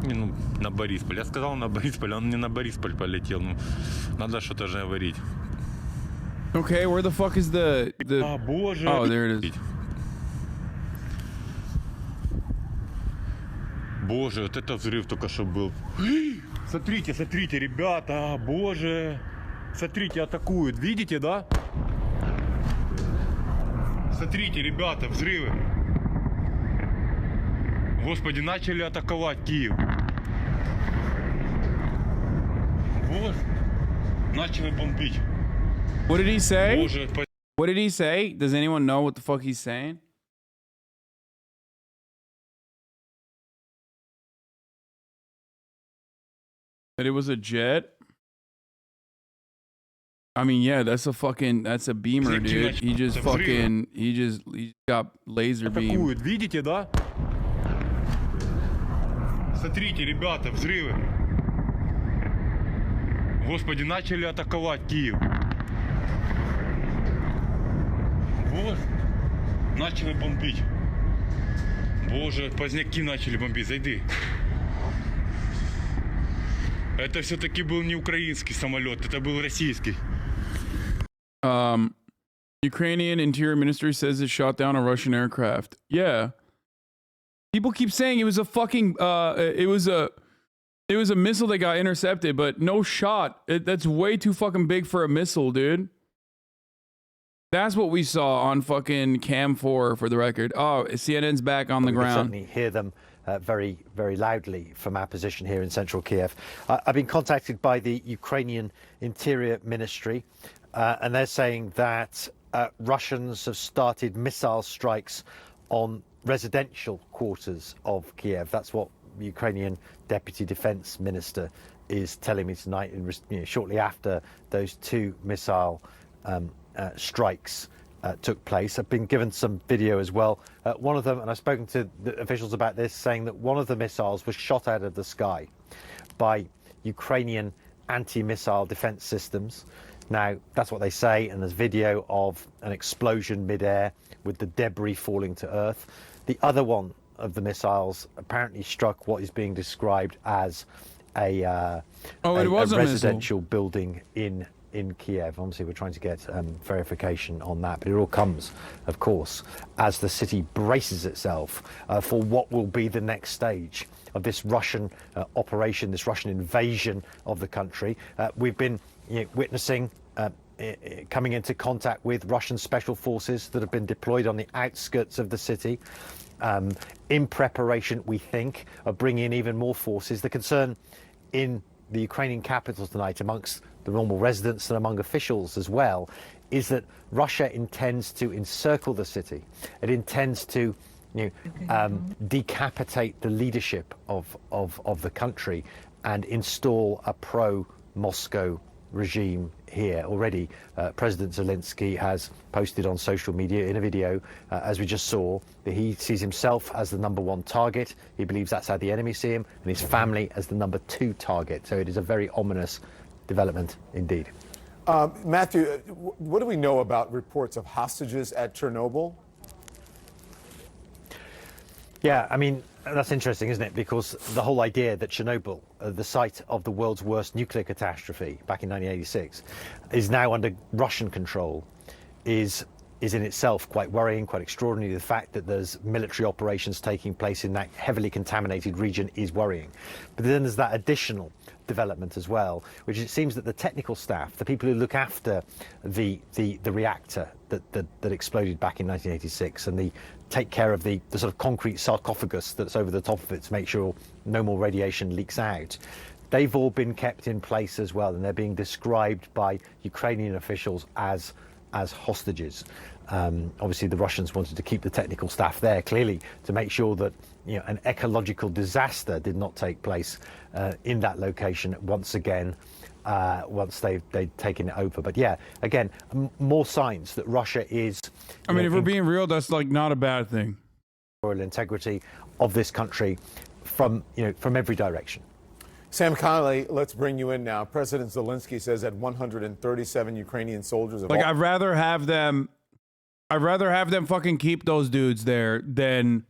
Ну, на Борисполь. Я сказал на Борисполь, он не на Борисполь полетел. Ну, надо что-то же говорить. Okay, where the fuck is the... Боже. Oh, there it is. Боже, вот это взрыв только что был. Смотрите, смотрите, ребята, боже. Смотрите, атакуют. Видите, да? Смотрите, ребята, взрывы. Господи, начали атаковать Киев. Вот. Начали бомбить. What did he say? What did he say? Does anyone know what the fuck he's saying? That it was a jet? I mean, yeah, that's a beamer, dude. He just got laser beam. Атакуют, видите, да? Смотрите, ребята, взрывы. Господи, начали атаковать Киев. Вот. Начали бомбить. Боже, поздняки начали бомбить. Зайди. Это все-таки был не украинский самолет, это был российский. Ukrainian Interior Ministry says it shot down a Russian aircraft. Yeah. People keep saying it was a fucking it was a missile that got intercepted, but no shot. That's way too fucking big for a missile, dude. That's what we saw on fucking Cam 4 for the record. Oh, CNN's back on the ground. We can certainly hear them very, very loudly from our position here in central Kiev. I've been contacted by the Ukrainian Interior Ministry, and they're saying that Russians have started missile strikes on residential quarters of Kiev. That's what the Ukrainian Deputy Defense Minister is telling me tonight, shortly after those two missile strikes took place. I've been given some video as well. One of them, and I've spoken to the officials about this, saying that one of the missiles was shot out of the sky by Ukrainian anti-missile defense systems. Now, that's what they say, and there's video of an explosion mid-air with the debris falling to earth. The other one of the missiles apparently struck what is being described as a residential building in Kiev. Obviously, we're trying to get verification on that, but it all comes, of course, as the city braces itself for what will be the next stage of this Russian operation, this Russian invasion of the country. We've been witnessing coming into contact with Russian special forces that have been deployed on the outskirts of the city in preparation, we think, of bringing in even more forces. The concern in the Ukrainian capital tonight amongst the normal residents and among officials as well is that Russia intends to encircle the city. It intends to decapitate the leadership of the country and install a pro-Moscow regime here. Already President Zelensky has posted on social media in a video, as we just saw, that he sees himself as the #1 target. He believes that's how the enemy see him, and his family as the #2 target. So it is a very ominous development indeed. Matthew, what do we know about reports of hostages at Chernobyl? Yeah, I mean, that's interesting, isn't it? Because the whole idea that Chernobyl, the site of the world's worst nuclear catastrophe back in 1986, is now under Russian control is in itself quite worrying, quite extraordinary. The fact that there's military operations taking place in that heavily contaminated region is worrying. But then there's that additional development as well, which it seems that the technical staff, the people who look after the reactor that exploded back in 1986 and the take care of the sort of concrete sarcophagus that's over the top of it to make sure no more radiation leaks out, they've all been kept in place as well, and they're being described by Ukrainian officials as hostages. Obviously, the Russians wanted to keep the technical staff there, clearly, to make sure that an ecological disaster did not take place in that location once again, once they'd taken it over. But yeah, again, more signs that Russia is... I mean, if we're being real, that's like not a bad thing. ...territorial integrity of this country from every direction. Sam Connolly, let's bring you in now. President Zelensky says that 137 Ukrainian soldiers... Like, I'd rather have them fucking keep those dudes there than,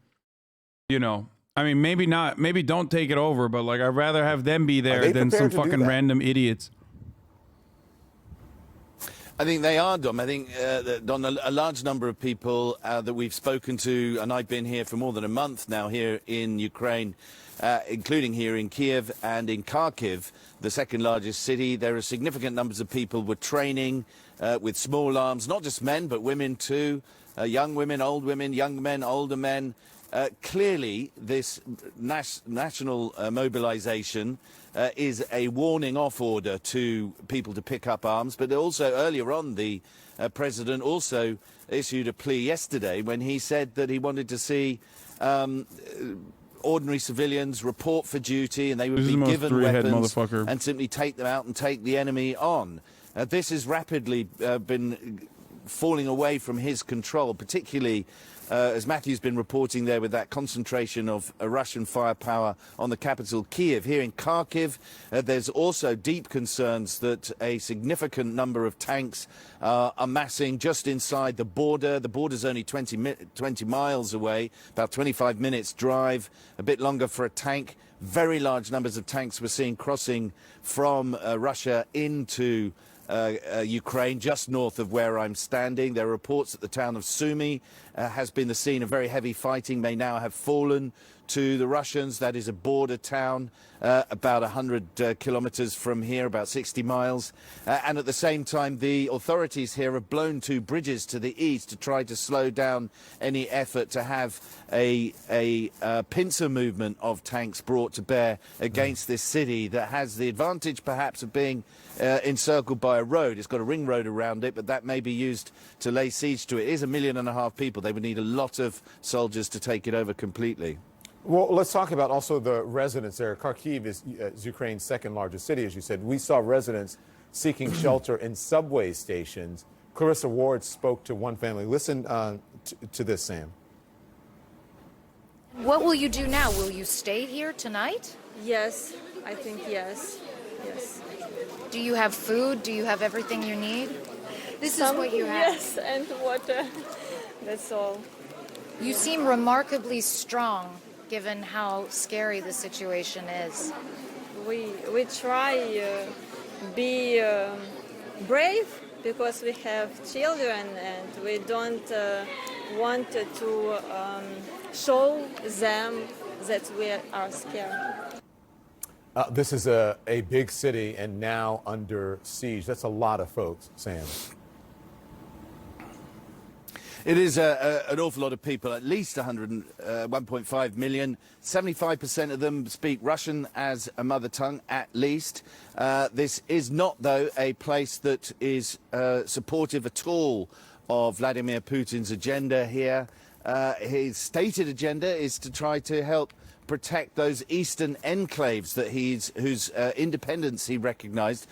I mean, maybe not, maybe don't take it over, but like, I'd rather have them be there than some fucking random idiots. I think they are, Dom. I think, Don, a large number of people that we've spoken to, and I've been here for more than a month now here in Ukraine, including here in Kyiv and in Kharkiv, the second largest city. There are significant numbers of people with training, with small arms, not just men, but women too, young women, old women, young men, older men. Clearly, this national mobilization is a warning off order to people to pick up arms. But also earlier on, the president also issued a plea yesterday when he said that he wanted to see ordinary civilians report for duty and they would be given weapons and simply take them out and take the enemy on. This has rapidly been falling away from his control, particularly as Matthew's been reporting there, with that concentration of Russian firepower on the capital, Kyiv. Here in Kharkiv, there's also deep concerns that a significant number of tanks are amassing just inside the border. The border's only 20 miles away, about 25 minutes drive, a bit longer for a tank. Very large numbers of tanks we're seeing crossing from Russia into Ukraine, just north of where I'm standing. There are reports that the town of Sumy has been the scene of very heavy fighting, may now have fallen to the Russians. That is a border town about 100 kilometers from here, about 60 miles. And at the same time, the authorities here have blown 2 bridges to the east to try to slow down any effort to have a pincer movement of tanks brought to bear against this city that has the advantage perhaps of being encircled by a road. It's got a ring road around it, but that may be used to lay siege to it. It is 1.5 million people. They would need a lot of soldiers to take it over completely. Well, let's talk about also the residents there. Kharkiv is Ukraine's second largest city, as you said. We saw residents seeking shelter in subway stations. Clarissa Ward spoke to one family. Listen to this, Sam. What will you do now? Will you stay here tonight? Yes, I think yes. Yes. Do you have food? Do you have everything you need? This is what you have. Yes, and water. That's all. You seem remarkably strong, given how scary the situation is. We try be brave because we have children and we don't want to show them that we are scared. This is a big city and now under siege. That's a lot of folks, Sam. It is an awful lot of people, at least 1.5 million. 75% of them speak Russian as a mother tongue, at least. This is not, though, a place that is supportive at all of Vladimir Putin's agenda here. His stated agenda is to try to help protect those eastern enclaves that whose independence he recognized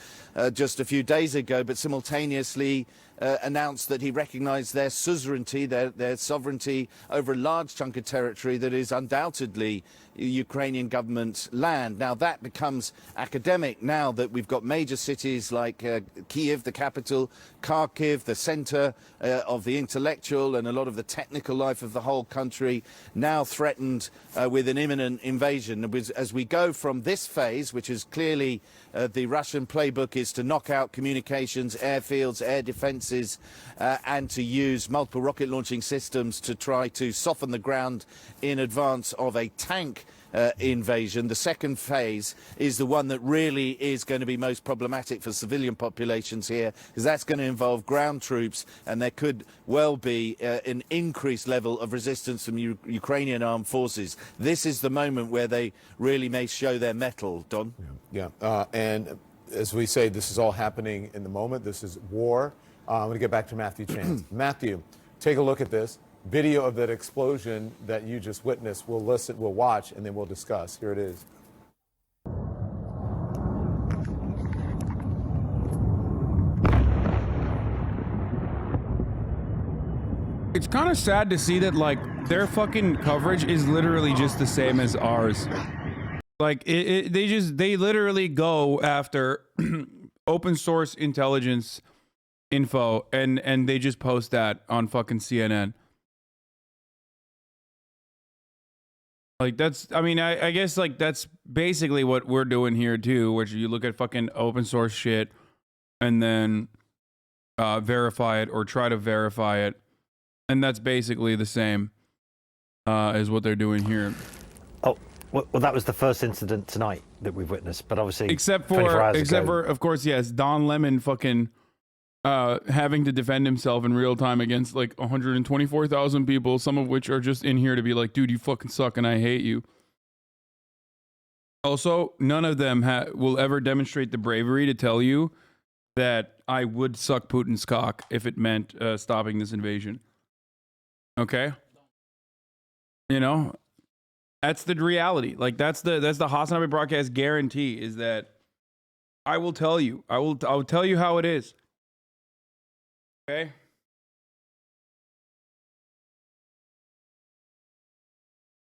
just a few days ago, but simultaneously announced that he recognized their suzerainty, their sovereignty over a large chunk of territory that is undoubtedly Ukrainian government land. Now that becomes academic now that we've got major cities like Kyiv, the capital, Kharkiv, the center of the intellectual and a lot of the technical life of the whole country, now threatened with an imminent invasion. As we go from this phase, which is clearly the Russian playbook is to knock out communications, airfields, air defenses, and to use multiple rocket launching systems to try to soften the ground in advance of a tank invasion. The second phase is the one that really is going to be most problematic for civilian populations here, because that's going to involve ground troops, and there could well be an increased level of resistance from Ukrainian armed forces. This is the moment where they really may show their mettle, Don. Yeah, and as we say, this is all happening in the moment. This is war. I'm going to get back to Matthew Chance. Matthew, take a look at this. Video of that explosion that you just witnessed. We'll listen, we'll watch, and then we'll discuss. Here it is. It's kind of sad to see that, like, their fucking coverage is literally just the same as ours. Like, they literally go after open source intelligence info and they just post that on fucking CNN. Like, that's, I mean, I guess, like, that's basically what we're doing here too, which you look at fucking open source shit and then verify it or try to verify it. And that's basically the same as what they're doing here. Oh, well, that was the first incident tonight that we've witnessed, but obviously except for, of course, yes, Don Lemon fucking having to defend himself in real time against like 124,000 people, some of which are just in here to be like, dude, you fucking suck and I hate you. Also, none of them will ever demonstrate the bravery to tell you that I would suck Putin's cock if it meant stopping this invasion. Okay? You know, that's the reality. Like, that's the HasanAbi broadcast guarantee, is that I will tell you. I'll tell you how it is. Okay?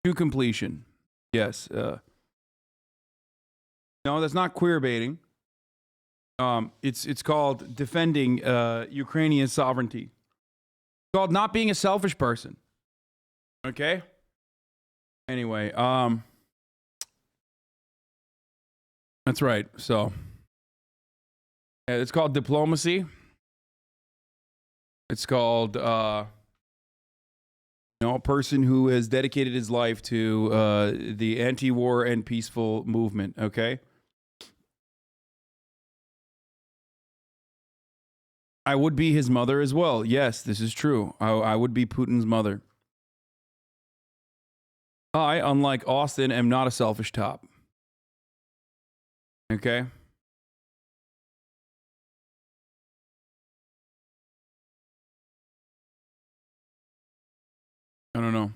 to completion. Yes. No, that's not queer baiting. It's called defending Ukrainian sovereignty. It's called not being a selfish person. Okay? Anyway, that's right. So, yeah, it's called diplomacy. It's called, a person who has dedicated his life to the anti-war and peaceful movement. Okay? I would be his mother as well. Yes, this is true. I would be Putin's mother. I, unlike Austin, am not a selfish top. Okay? I don't know.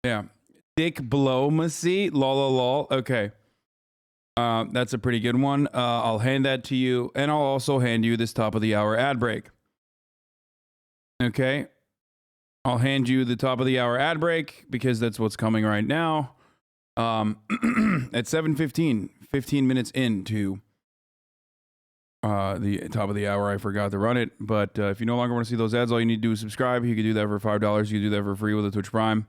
Yeah. Diplomacy. Lol. Okay. That's a pretty good one. I'll hand that to you, and I'll also hand you this top of the hour ad break. Okay? I'll hand you the top of the hour ad break because that's what's coming right now. At 7:15, 15 minutes into the top of the hour, I forgot to run it. But if you no longer want to see those ads, all you need to do is subscribe. You can do that for $5. You can do that for free with a Twitch Prime.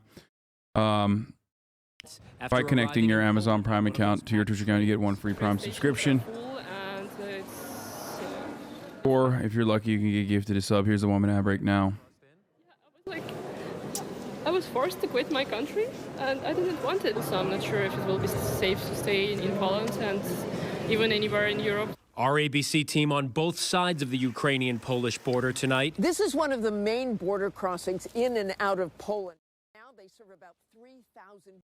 By connecting your Amazon Prime account to your Twitch account, you get one free Prime subscription. Or if you're lucky, you can get gifted a sub. Here's the 1 minute ad break now. I was forced to quit my country, and I didn't want it. So I'm not sure if it will be safe to stay in Poland and even anywhere in Europe. Our ABC team on both sides of the Ukrainian-Polish border tonight. This is one of the main border crossings in and out of Poland. Now they serve about 3,000.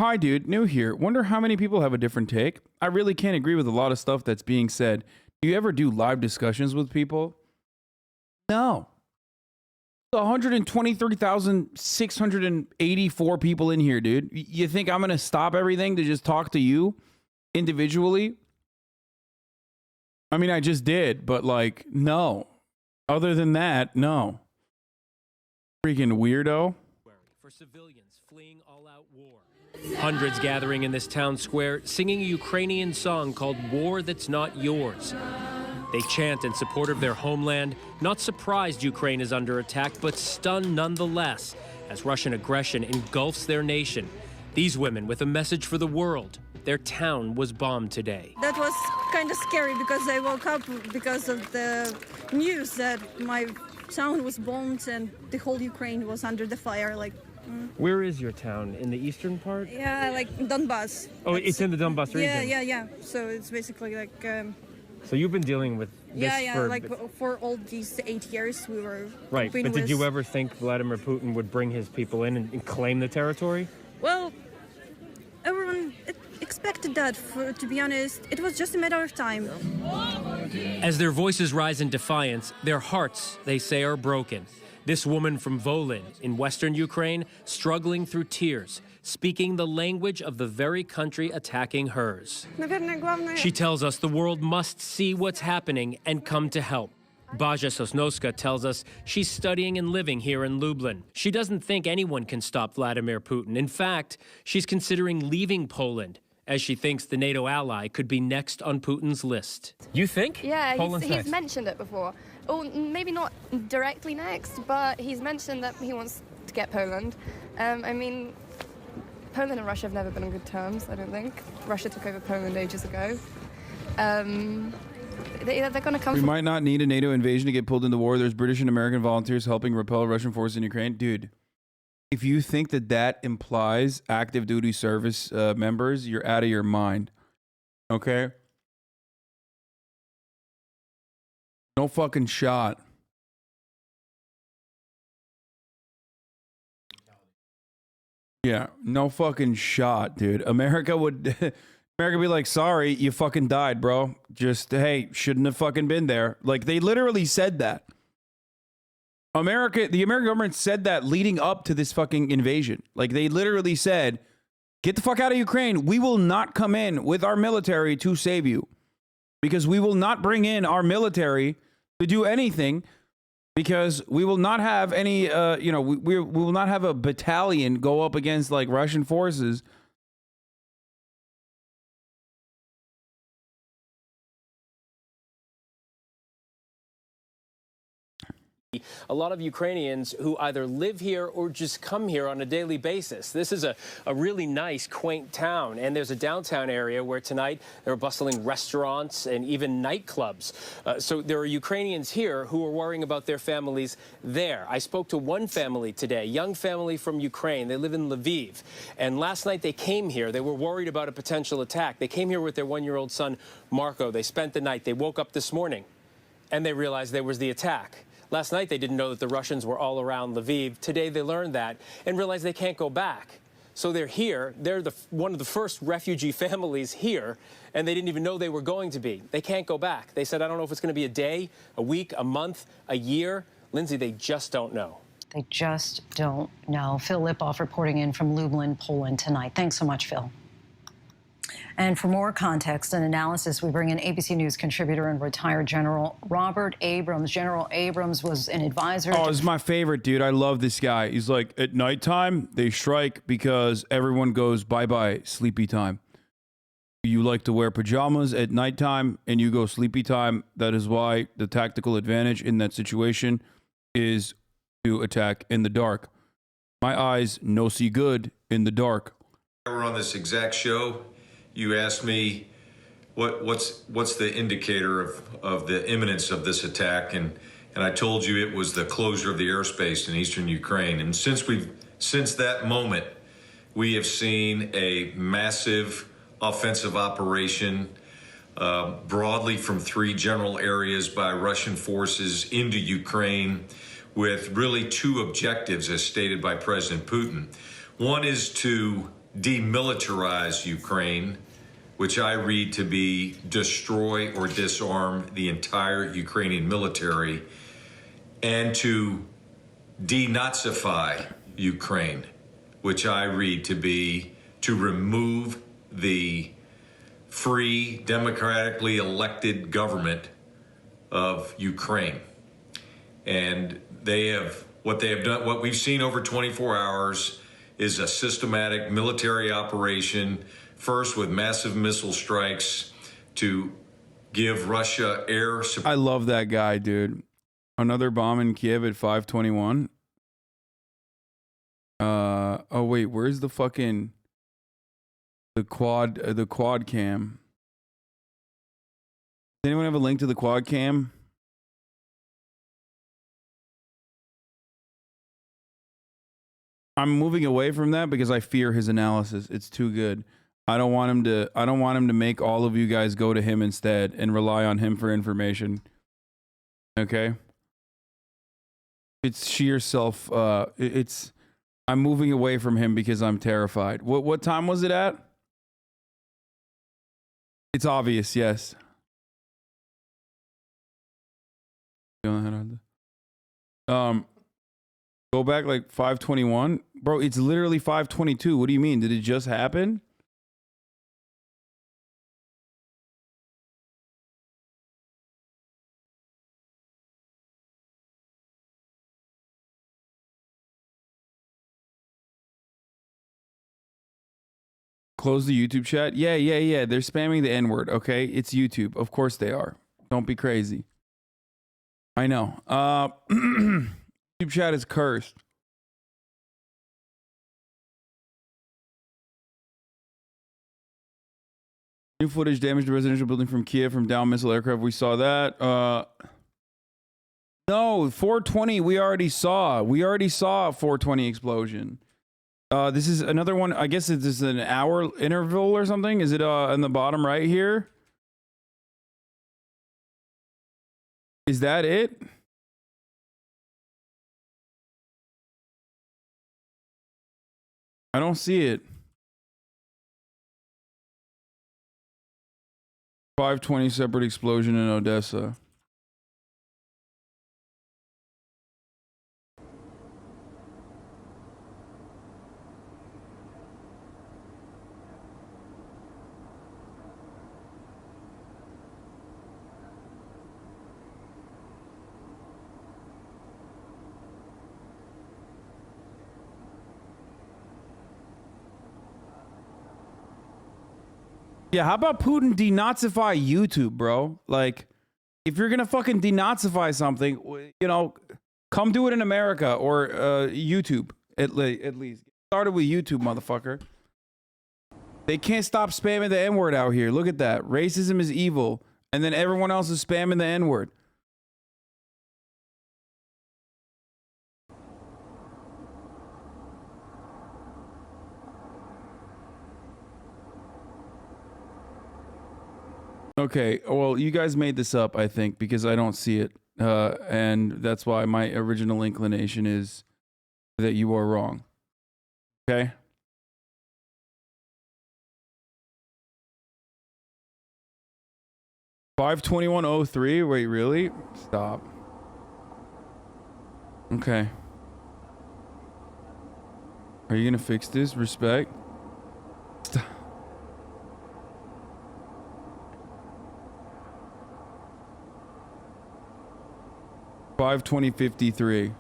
Hi, dude. New here. Wonder how many people have a different take. I really can't agree with a lot of stuff that's being said. Do you ever do live discussions with people? No. 123,684 people in here, dude. You think I'm going to stop everything to just talk to you individually? I mean, I just did, but like, no. Other than that, no. Freaking weirdo. For civilians fleeing all-out war. Hundreds gathering in this town square, singing a Ukrainian song called War That's Not Yours. They chant in support of their homeland, not surprised Ukraine is under attack, but stunned nonetheless as Russian aggression engulfs their nation. These women with a message for the world. Their town was bombed today. That was kind of scary because I woke up because of the news that my town was bombed and the whole Ukraine was under the fire. Where is your town? In the eastern part? Yeah, like Donbass. Oh, it's in the Donbass region? Yeah. So it's basically like... So you've been dealing with this for all these 8 years we were... Right, but did you ever think Vladimir Putin would bring his people in and claim the territory? Well, everyone expected that, to be honest. It was just a matter of time. As their voices rise in defiance, their hearts, they say, are broken. This woman from Volyn in western Ukraine, struggling through tears, speaking the language of the very country attacking hers. She tells us the world must see what's happening and come to help. Baja Sosnowska tells us she's studying and living here in Lublin. She doesn't think anyone can stop Vladimir Putin. In fact, she's considering leaving Poland, as she thinks the NATO ally could be next on Putin's list. You think? Yeah, Poland's he's next? mentioned it before. Oh, maybe not directly next, but he's mentioned that he wants to get Poland. I mean, Poland and Russia have never been on good terms, I don't think. Russia took over Poland ages ago. They're going to come... We might not need a NATO invasion to get pulled into war. There's British and American volunteers helping repel Russian forces in Ukraine. Dude, if you think that implies active duty service members, you're out of your mind. Okay? No fucking shot. Yeah, no fucking shot, dude. America would be like, sorry, you fucking died, bro. Just, hey, shouldn't have fucking been there. Like, they literally said that. The American government said that leading up to this fucking invasion. Like, they literally said, get the fuck out of Ukraine. We will not come in with our military to save you. Because we will not bring in our military to do anything Because we will not have any, you know, we will not have a battalion go up against like Russian forces. A lot of Ukrainians who either live here or just come here on a daily basis. This is a really nice, quaint town, and there's a downtown area where tonight there are bustling restaurants and even nightclubs. So there are Ukrainians here who are worrying about their families there. I spoke to one family today, young family from Ukraine. They live in Lviv, and last night they came here. They were worried about a potential attack. They came here with their one-year-old son, Marco. They spent the night. They woke up this morning, and they realized there was the attack. Last night, they didn't know that the Russians were all around Lviv. Today, they learned that and realized they can't go back. So they're here. They're one of the first refugee families here, and they didn't even know they were going to be. They can't go back. They said, I don't know if it's going to be a day, a week, a month, a year. Lindsay, they just don't know. They just don't know. Phil Lipoff reporting in from Lublin, Poland tonight. Thanks so much, Phil. And for more context and analysis, we bring in ABC News contributor and retired General Robert Abrams. General Abrams was an advisor. Oh, this is my favorite, dude. I love this guy. He's like, at nighttime, they strike because everyone goes bye-bye, sleepy time. You like to wear pajamas at nighttime and you go sleepy time. That is why the tactical advantage in that situation is to attack in the dark. My eyes no see good in the dark. We're on this exact show. You asked me what's the indicator of the imminence of this attack, and I told you it was the closure of the airspace in eastern Ukraine. And since that moment, we have seen a massive offensive operation broadly from 3 general areas by Russian forces into Ukraine, with really 2 objectives as stated by President Putin. One is to demilitarize Ukraine, which I read to be destroy or disarm the entire Ukrainian military, and to denazify Ukraine, which I read to be to remove the free, democratically elected government of Ukraine. And what they have done, what we've seen over 24 hours is a systematic military operation, first with massive missile strikes to give Russia air support. I love that guy, dude. Another bomb in Kyiv at 5:21. Oh wait, where's the fucking the quad cam? Does anyone have a link to the quad cam? I'm moving away from that because I fear his analysis. It's too good. I don't want him to make all of you guys go to him instead and rely on him for information. Okay? It's sheer self I'm moving away from him because I'm terrified. What time was it at? It's obvious, yes. Go ahead. Go back like 5:21. Bro, it's literally 5:22. What do you mean? Did it just happen? Close the YouTube chat. Yeah. They're spamming the N-word, okay? It's YouTube. Of course they are. Don't be crazy. I know. YouTube chat is cursed. New footage damaged a residential building from Kyiv from downed missile aircraft. We saw that. No, 420 we already saw. We already saw a 420 explosion. This is another one. I guess it's just an hour interval or something. Is it in the bottom right here? Is that it? I don't see it. 520 separate explosion in Odessa. Yeah, how about Putin denazify YouTube, bro? Like, if you're gonna fucking denazify something, you know, come do it in America or YouTube at least. Started with YouTube, motherfucker. They can't stop spamming the N-word out here. Look at that. Racism is evil, and then everyone else is spamming the N-word. Okay, well, you guys made this up, I think, because I don't see it. And that's why my original inclination is that you are wrong. Okay? $521.03? Wait, really? Stop. Okay. Are you gonna fix this? Respect? Stop. $520.53.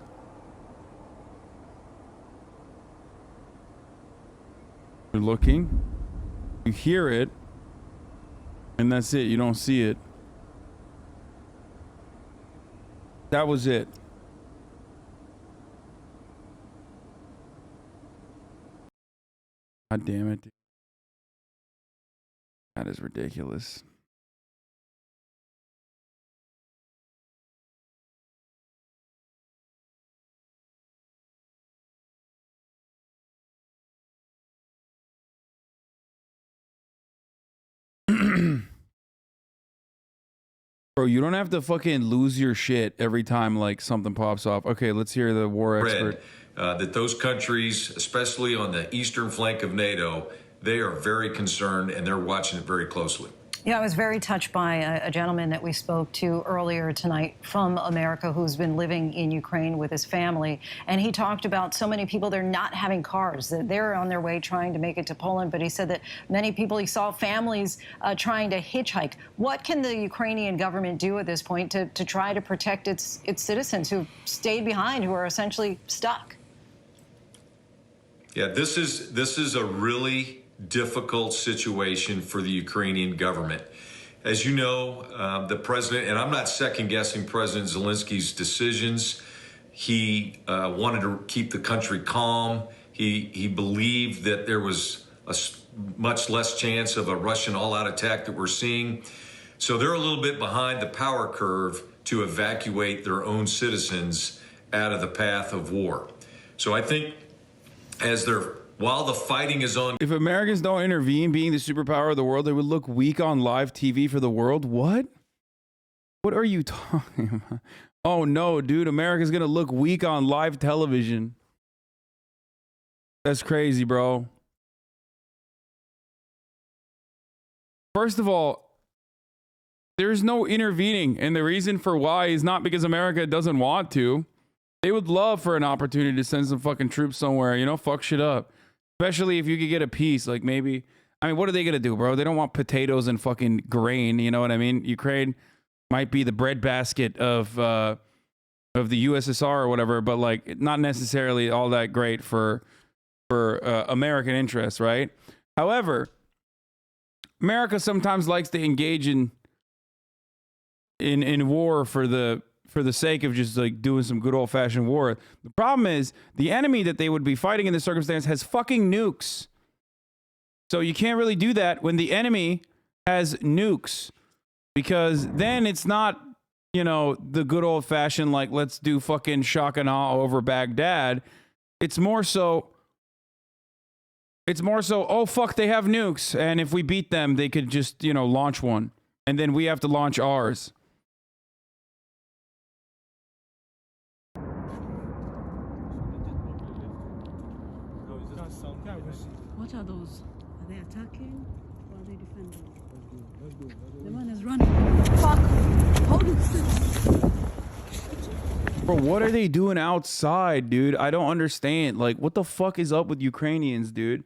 You're looking. You hear it. And that's it. You don't see it. That was it. God damn it. That is ridiculous. Bro, you don't have to fucking lose your shit every time like something pops off. Okay, let's hear the war expert. That those countries, especially on the eastern flank of NATO, they are very concerned and they're watching it very closely. Yeah, I was very touched by a gentleman that we spoke to earlier tonight from America who's been living in Ukraine with his family. And he talked about so many people, they're not having cars, that they're on their way trying to make it to Poland. But he said that many people, he saw families trying to hitchhike. What can the Ukrainian government do at this point to try to protect its citizens who've stayed behind, who are essentially stuck? Yeah, this is a really difficult situation for the Ukrainian government. As you know, the president, and I'm not second guessing President Zelensky's decisions. He wanted to keep the country calm. He believed that there was a much less chance of a Russian all-out attack that we're seeing. So they're a little bit behind the power curve to evacuate their own citizens out of the path of war. So I think while the fighting is on. If Americans don't intervene, being the superpower of the world, they would look weak on live TV for the world. What? What are you talking about? Oh no, dude, America's gonna look weak on live television. That's crazy, bro. First of all, there's no intervening, and the reason for why is not because America doesn't want to. They would love for an opportunity to send some fucking troops somewhere, you know, fuck shit up. Especially if you could get a peace, like maybe, I mean, what are they gonna do, bro? They don't want potatoes and fucking grain, you know what I mean? Ukraine might be the breadbasket of the USSR or whatever, but like not necessarily all that great for American interests, right? However, America sometimes likes to engage in war for the sake of just like doing some good old fashioned war. The problem is the enemy that they would be fighting in this circumstance has fucking nukes. So you can't really do that when the enemy has nukes, because then it's not, you know, the good old fashioned, like, let's do fucking shock and awe over Baghdad. It's more so, oh fuck, they have nukes. And if we beat them, they could just, you know, launch one. And then we have to launch ours. What are those? Are they attacking or are they defending? The man is running. Fuck! Holy shit! Bro, what are they doing outside, dude? I don't understand. Like, what the fuck is up with Ukrainians, dude?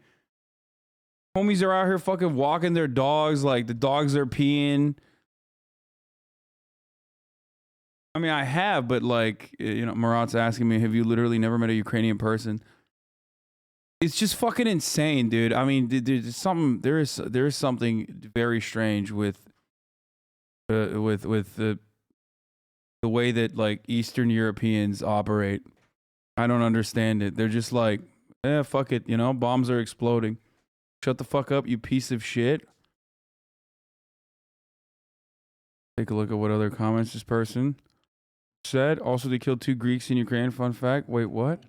Homies are out here fucking walking their dogs, like the dogs are peeing. I mean, I have, but like, you know, Marat's asking me, have you literally never met a Ukrainian person? It's just fucking insane, dude. I mean, there is something very strange with the way that like Eastern Europeans operate. I don't understand it. They're just like, fuck it, you know, bombs are exploding. Shut the fuck up, you piece of shit. Take a look at what other comments this person said. Also, they killed 2 Greeks in Ukraine. Fun fact. Wait, what?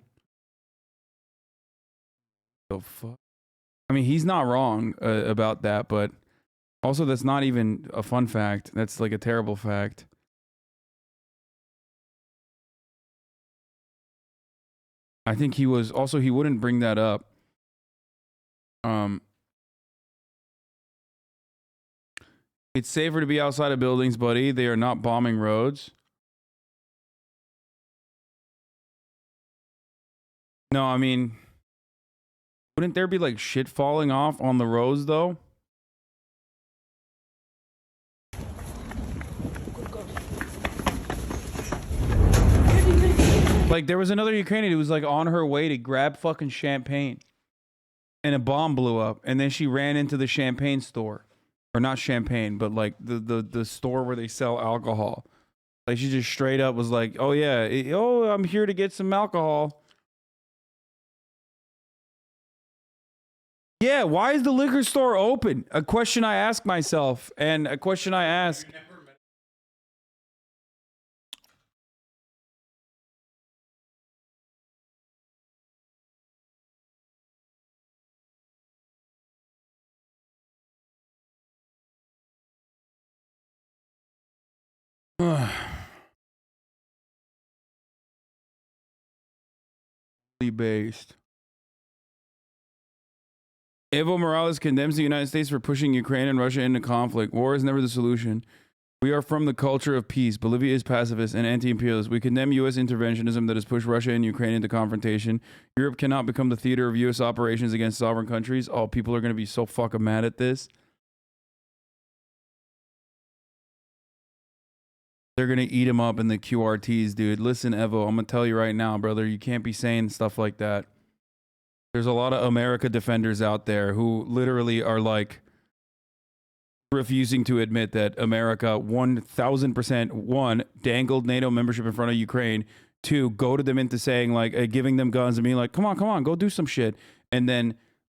The fuck? I mean, he's not wrong about that, but also that's not even a fun fact. That's like a terrible fact. I think he was also, he wouldn't bring that up. It's safer to be outside of buildings, buddy. They are not bombing roads. No, I mean, wouldn't there be like shit falling off on the roads though? Like there was another Ukrainian who was like on her way to grab fucking champagne and a bomb blew up and then she ran into the champagne store. Or not champagne, but like the store where they sell alcohol. Like she just straight up was like, oh yeah, I'm here to get some alcohol. Yeah, why is the liquor store open? A question I ask myself and a question I ask. Based. Evo Morales condemns the United States for pushing Ukraine and Russia into conflict. War is never the solution. We are from the culture of peace. Bolivia is pacifist and anti-imperialist. We condemn U.S. interventionism that has pushed Russia and Ukraine into confrontation. Europe cannot become the theater of U.S. operations against sovereign countries. Oh, people are going to be so fucking mad at this. They're going to eat him up in the QRTs, dude. Listen, Evo, I'm going to tell you right now, brother, you can't be saying stuff like that. There's a lot of America defenders out there who literally are like refusing to admit that America 1000% one, dangled NATO membership in front of Ukraine, 2, goaded them into saying like, giving them guns and being like, come on, go do some shit. And then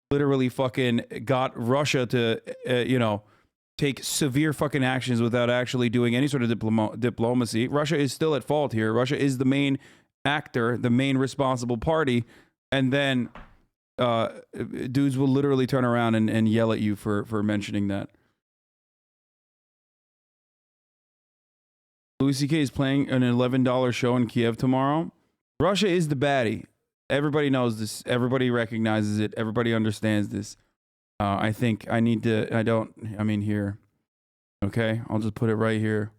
literally fucking got Russia to, take severe fucking actions without actually doing any sort of diplomacy. Russia is still at fault here. Russia is the main actor, the main responsible party. And then dudes will literally turn around and yell at you for mentioning that. Louis C.K. is playing an $11 show in Kyiv tomorrow. Russia is the baddie. Everybody knows this. Everybody recognizes it. Everybody understands this. I think I need to, here. Okay, I'll just put it right here.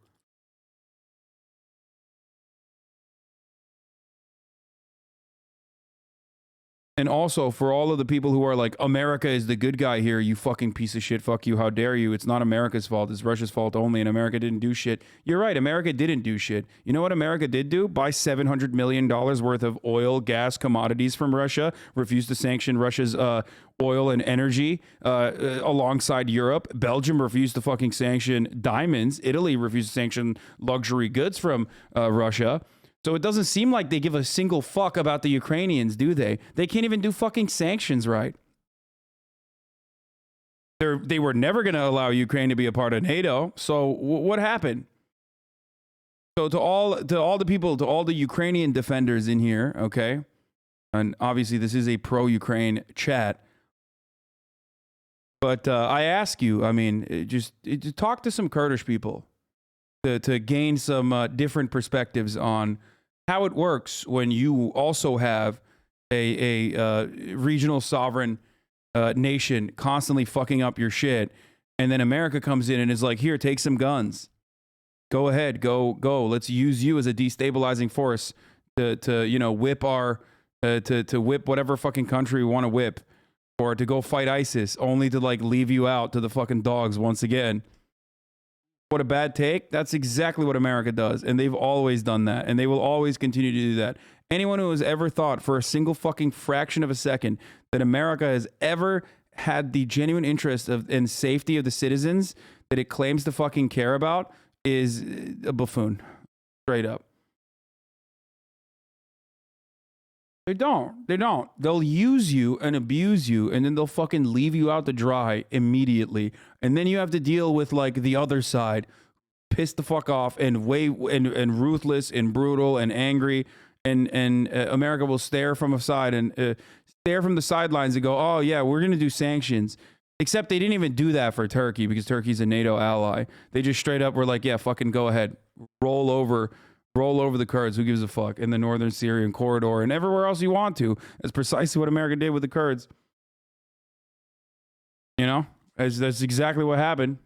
And also, for all of the people who are like, America is the good guy here, you fucking piece of shit, fuck you, how dare you, it's not America's fault, it's Russia's fault only, and America didn't do shit. You're right, America didn't do shit. You know what America did do? Buy $700 million worth of oil, gas, commodities from Russia, refused to sanction Russia's oil and energy alongside Europe. Belgium refused to fucking sanction diamonds. Italy refused to sanction luxury goods from Russia. So it doesn't seem like they give a single fuck about the Ukrainians, do they? They can't even do fucking sanctions right. They were never going to allow Ukraine to be a part of NATO. So what happened? So to all the people, to all the Ukrainian defenders in here, okay? And obviously this is a pro-Ukraine chat. But I ask you, just talk to some Kurdish people to gain some different perspectives on how it works when you also have a regional sovereign nation constantly fucking up your shit, and then America comes in and is like, here, take some guns. Go ahead, go. Let's use you as a destabilizing force to whip to whip whatever fucking country we want to whip, or to go fight ISIS, only to like leave you out to the fucking dogs once again. What a bad take. That's exactly what America does. And they've always done that. And they will always continue to do that. Anyone who has ever thought for a single fucking fraction of a second that America has ever had the genuine interest of and safety of the citizens that it claims to fucking care about is a buffoon. Straight up. They don't. They don't. They'll use you and abuse you, and then they'll fucking leave you out to dry immediately. And then you have to deal with like the other side, pissed the fuck off and and ruthless and brutal and angry. And America will stare from a side and stare from the sidelines and go, oh yeah, we're gonna do sanctions. Except they didn't even do that for Turkey because Turkey's a NATO ally. They just straight up were like, yeah, fucking go ahead, roll over the Kurds. Who gives a fuck? In the northern Syrian corridor and everywhere else you want to. That's precisely what America did with the Kurds. You know, that's exactly what happened.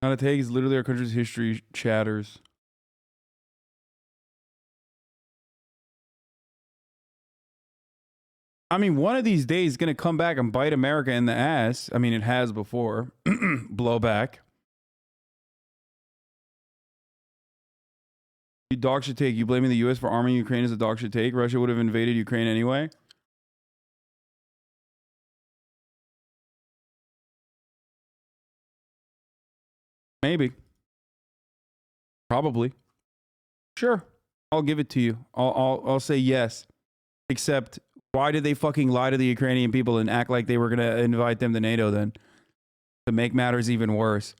Not a take is literally our country's history chatters. I mean, one of these days is going to come back and bite America in the ass. I mean, it has before. Blowback. You dog should take. You blaming the U.S. for arming Ukraine as a dog should take. Russia would have invaded Ukraine anyway. Maybe. Probably. Sure. I'll give it to you. I'll say yes. Except, why did they fucking lie to the Ukrainian people and act like they were going to invite them to NATO then? To make matters even worse.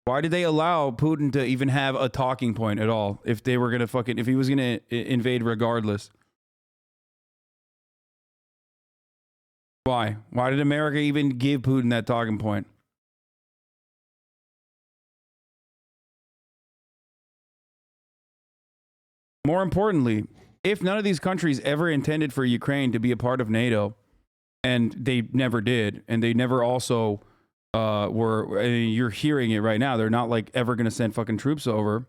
Why did they allow Putin to even have a talking point at all? If they were going to fucking, if he was going to invade regardless. Why? Why did America even give Putin that talking point? More importantly, if none of these countries ever intended for Ukraine to be a part of NATO, and they never did, and they never also were, I mean, you're hearing it right now, they're not like ever going to send fucking troops over.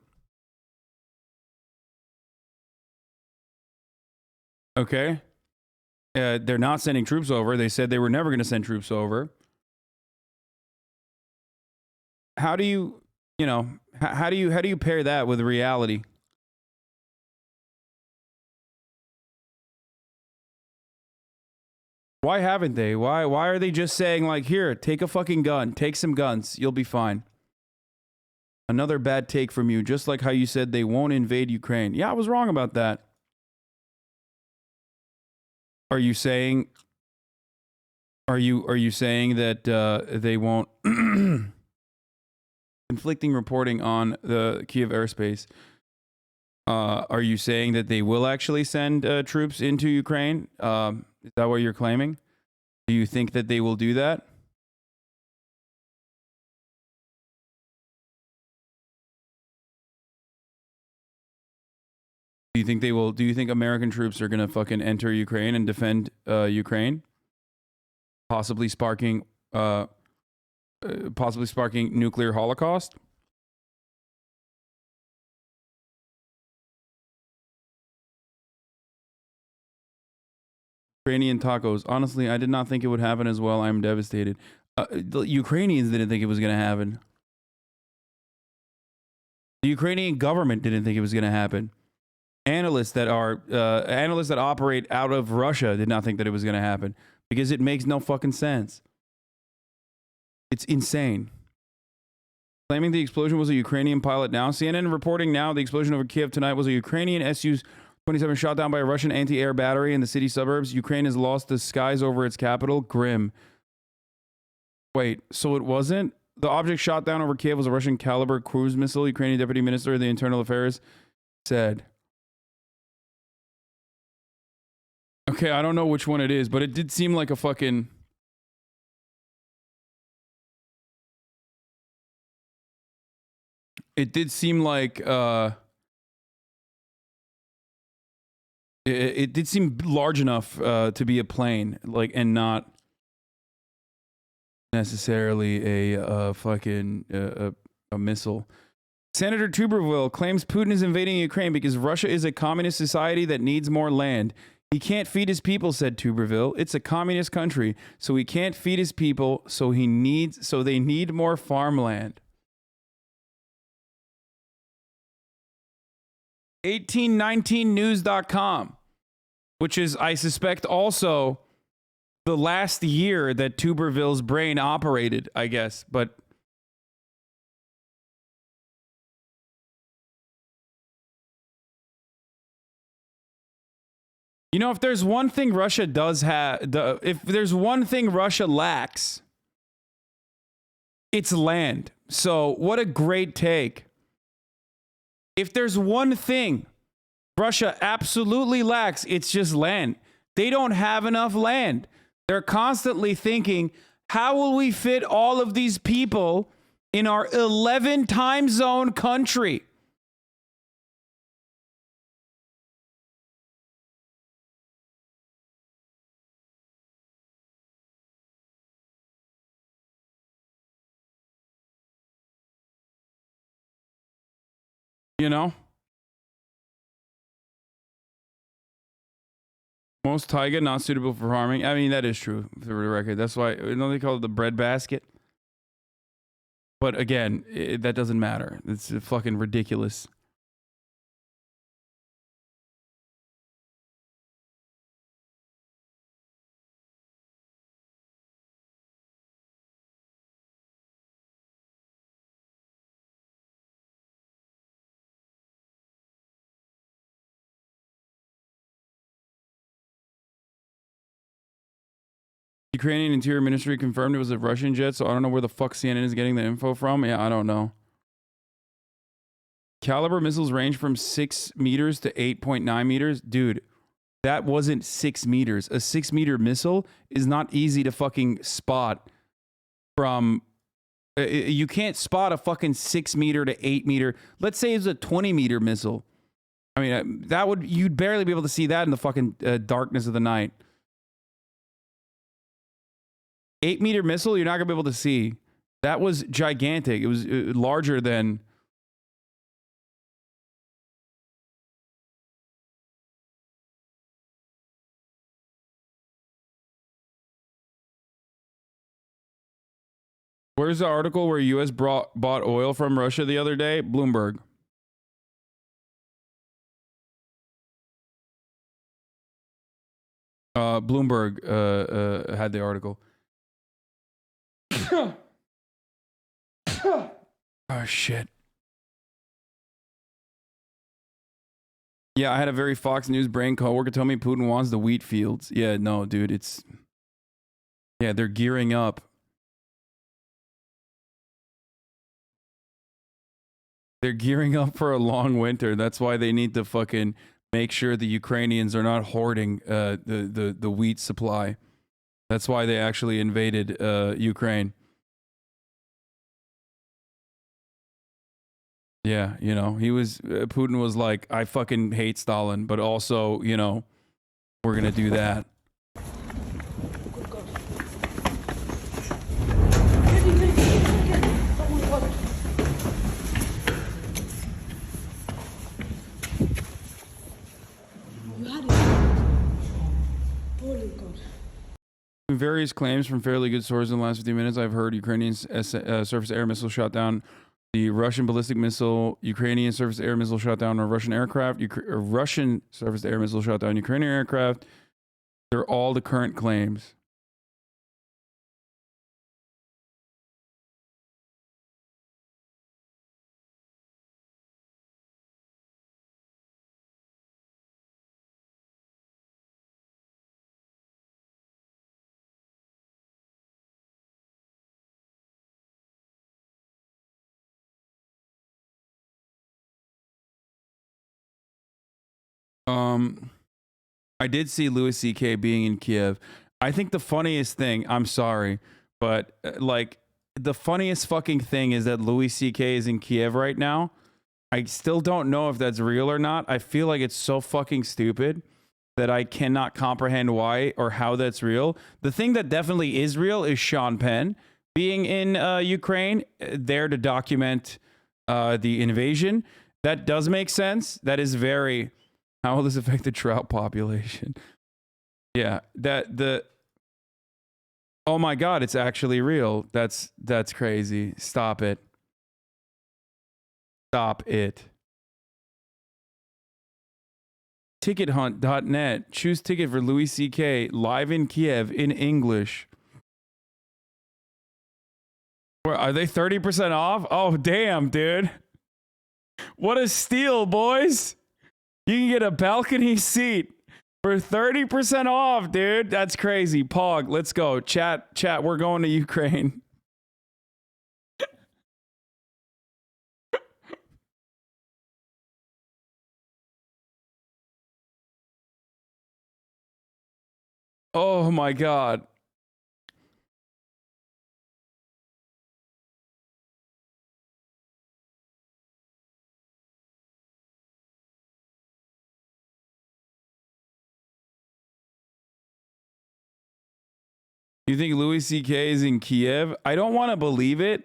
Okay? They're not sending troops over. They said they were never going to send troops over. How do you, you know, how do you pair that with reality? Why haven't they? Why are they just saying like, here, take a fucking gun, take some guns, you'll be fine. Another bad take from you, just like how you said they won't invade Ukraine. Yeah, I was wrong about that. Are you saying that they won't conflicting reporting on the Kyiv airspace? Are you saying that they will actually send troops into Ukraine? Is that what you're claiming? Do you think that they will do that? Do you think they will? Do you think American troops are going to fucking enter Ukraine and defend Ukraine? Possibly sparking nuclear holocaust? Ukrainian tacos. Honestly, I did not think it would happen as well. I'm devastated. The Ukrainians didn't think it was going to happen. The Ukrainian government didn't think it was going to happen. Analysts that operate out of Russia did not think that it was going to happen because it makes no fucking sense. It's insane. Claiming the explosion was a Ukrainian pilot now. CNN reporting now the explosion over Kyiv tonight was a Ukrainian Su-27 shot down by a Russian anti-air battery in the city suburbs. Ukraine has lost the skies over its capital. Grim. Wait, so it wasn't? The object shot down over Kyiv was a Russian caliber cruise missile, Ukrainian Deputy Minister of the Internal Affairs said. Okay, I don't know which one it is, but it did seem like a fucking... It did seem like... It did seem large enough to be a plane, like, and not necessarily a fucking a missile. Senator Tuberville claims Putin is invading Ukraine because Russia is a communist society that needs more land. He can't feed his people, said Tuberville. It's a communist country, so he can't feed his people, so they need more farmland. 1819news.com, which is, I suspect, also the last year that Tuberville's brain operated, I guess, but you know, if there's one thing Russia does have, if there's one thing Russia lacks, it's land. So what a great take. If there's one thing Russia absolutely lacks, it's just land. They don't have enough land. They're constantly thinking, how will we fit all of these people in our 11 time zone country? You know? Most taiga not suitable for farming. I mean, that is true, for the record. That's why, don't they call it the breadbasket? But again, that doesn't matter. It's fucking ridiculous. Ukrainian Interior Ministry confirmed it was a Russian jet, so I don't know where the fuck CNN is getting the info from. Yeah, I don't know. Caliber missiles range from 6 meters to 8.9 meters. Dude, that wasn't 6 meters. A 6-meter missile is not easy to fucking spot from... you can't spot a fucking 6 meter to 8 meter. Let's say it's a 20-meter missile. I mean, that would... You'd barely be able to see that in the fucking darkness of the night. 8-meter missile, you're not going to be able to see. That was gigantic. It was larger than... Where's the article where U.S. bought oil from Russia the other day? Bloomberg. Bloomberg had the article. Oh, shit. Yeah, I had a very Fox News brain coworker tell me Putin wants the wheat fields. Yeah, no, dude, it's... Yeah, they're gearing up. They're gearing up for a long winter. That's why they need to fucking make sure the Ukrainians are not hoarding the wheat supply. That's why they actually invaded Ukraine. Yeah, you know, Putin was like, I fucking hate Stalin, but also, you know, we're going to do that. Various claims from fairly good sources in the last 15 minutes. I've heard Ukrainian surface-air missile shot down the Russian ballistic missile, Ukrainian surface-air missile shot down a Russian aircraft, Russian surface-air missile shot down Ukrainian aircraft. They're all the current claims. I did see Louis C.K. being in Kyiv. I think the funniest thing, I'm sorry, but like the funniest fucking thing is that Louis C.K. is in Kyiv right now. I still don't know if that's real or not. I feel like it's so fucking stupid that I cannot comprehend why or how that's real. The thing that definitely is real is Sean Penn being in Ukraine, there to document the invasion. That does make sense. That is very... How will this affect the trout population? Yeah, oh my God, it's actually real. That's crazy. Stop it. Stop it. Tickethunt.net. Choose ticket for Louis C.K. live in Kiev in English. Are they 30% off? Oh, damn, dude. What a steal, boys. You can get a balcony seat for 30% off, dude. That's crazy. Pog, let's go. Chat, we're going to Ukraine. Oh my God. You think Louis C.K. is in Kiev? I don't want to believe it.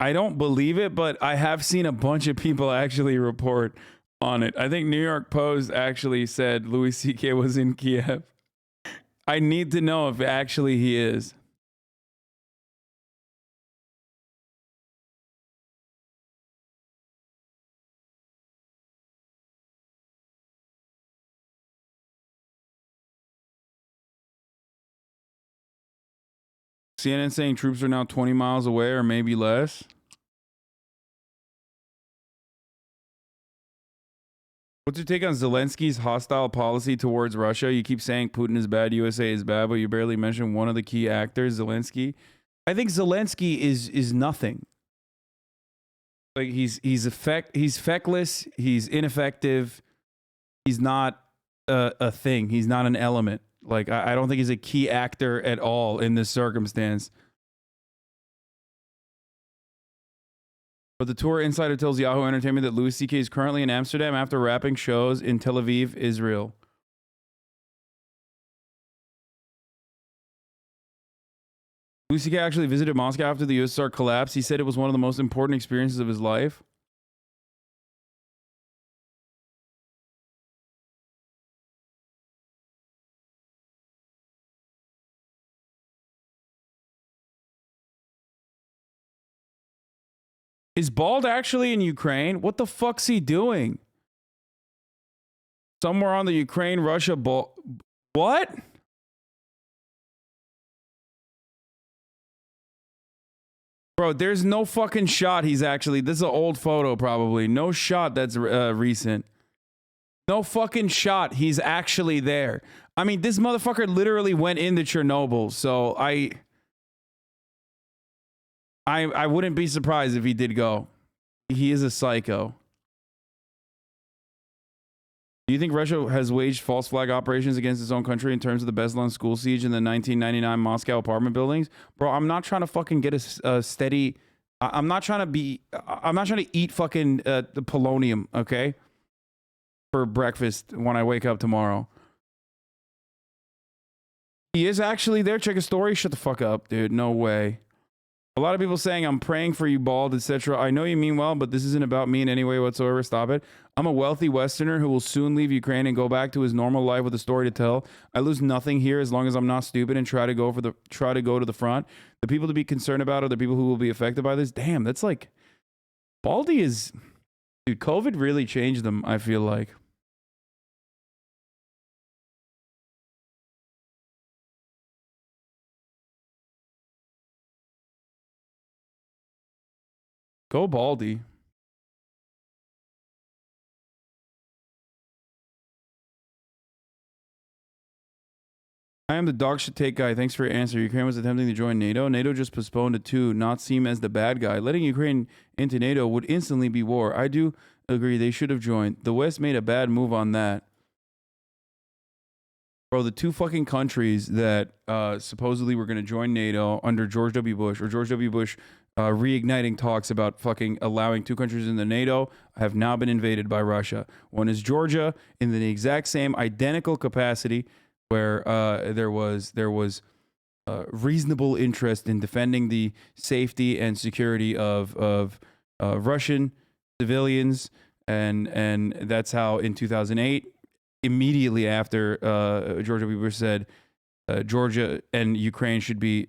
I don't believe it, but I have seen a bunch of people actually report on it. I think New York Post actually said Louis C.K. was in Kiev. I need to know if actually he is. CNN saying troops are now 20 miles away or maybe less. What's your take on Zelensky's hostile policy towards Russia? You keep saying Putin is bad, USA is bad, but you barely mention one of the key actors, Zelensky. I think Zelensky is nothing. Like he's feckless, he's ineffective, he's not a thing, he's not an element. Like I don't think he's a key actor at all in this circumstance. But the tour insider tells Yahoo Entertainment that Louis C.K. is currently in Amsterdam after wrapping shows in Tel Aviv, Israel. Louis C.K. actually visited Moscow after the USSR collapse. He said it was one of the most important experiences of his life. Is Bald actually in Ukraine? What the fuck's he doing? Somewhere on the Ukraine-Russia what? Bro, there's no fucking shot he's actually... This is an old photo, probably. No shot that's recent. No fucking shot he's actually there. I mean, this motherfucker literally went into Chernobyl, so I wouldn't be surprised if he did go. He is a psycho. Do you think Russia has waged false flag operations against its own country in terms of the Beslan school siege in the 1999 Moscow apartment buildings? Bro, I'm not trying to fucking get a steady... I'm not trying to eat fucking the polonium, okay? For breakfast when I wake up tomorrow. He is actually there. Check his story. Shut the fuck up, dude. No way. A lot of people saying I'm praying for you, Bald, etc. I know you mean well, but this isn't about me in any way whatsoever. Stop it. I'm a wealthy Westerner who will soon leave Ukraine and go back to his normal life with a story to tell. I lose nothing here as long as I'm not stupid and try to go to the front. The people to be concerned about are the people who will be affected by this. Damn, that's like... Baldy is... Dude, COVID really changed them, I feel like. Go Baldy. I am the dog shit take guy. Thanks for your answer. Ukraine was attempting to join NATO. NATO just postponed it to not seem as the bad guy. Letting Ukraine into NATO would instantly be war. I do agree they should have joined. The West made a bad move on that. Bro, the two fucking countries that supposedly were going to join NATO under George W. Bush, or George W. Bush reigniting talks about fucking allowing two countries in the NATO, have now been invaded by Russia. One is Georgia in the exact same identical capacity where there was reasonable interest in defending the safety and security of Russian civilians, and that's how in 2008 immediately after George W. Bush said Georgia and Ukraine should be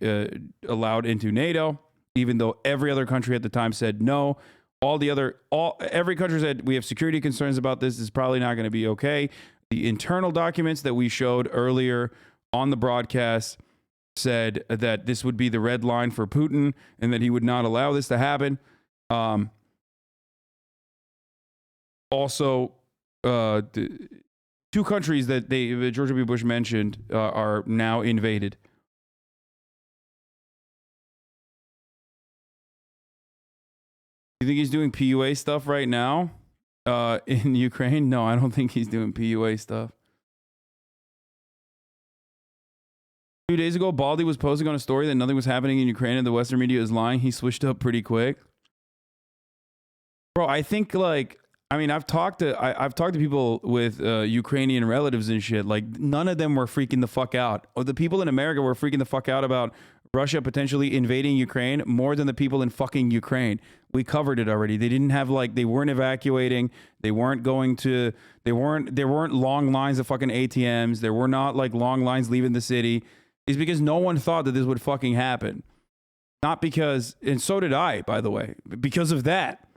allowed into NATO, even though every other country at the time said no. Every country said we have security concerns about this. This is probably not going to be okay. The internal documents that we showed earlier on the broadcast said that this would be the red line for Putin and that he would not allow this to happen. Also, the two countries that George W. Bush mentioned are now invaded. You think he's doing PUA stuff right now in Ukraine? No, I don't think he's doing PUA stuff. 2 days ago, Baldy was posting on a story that nothing was happening in Ukraine and the Western media is lying. He switched up pretty quick. Bro, I think I've talked to people with Ukrainian relatives and shit. Like, none of them were freaking the fuck out. Or the people in America were freaking the fuck out about Russia potentially invading Ukraine more than the people in fucking Ukraine. We covered it already. They didn't have they weren't evacuating. They weren't there weren't long lines of fucking ATMs. There were not long lines leaving the city. It's because no one thought that this would fucking happen. Not because, and so did I, by the way, because of that.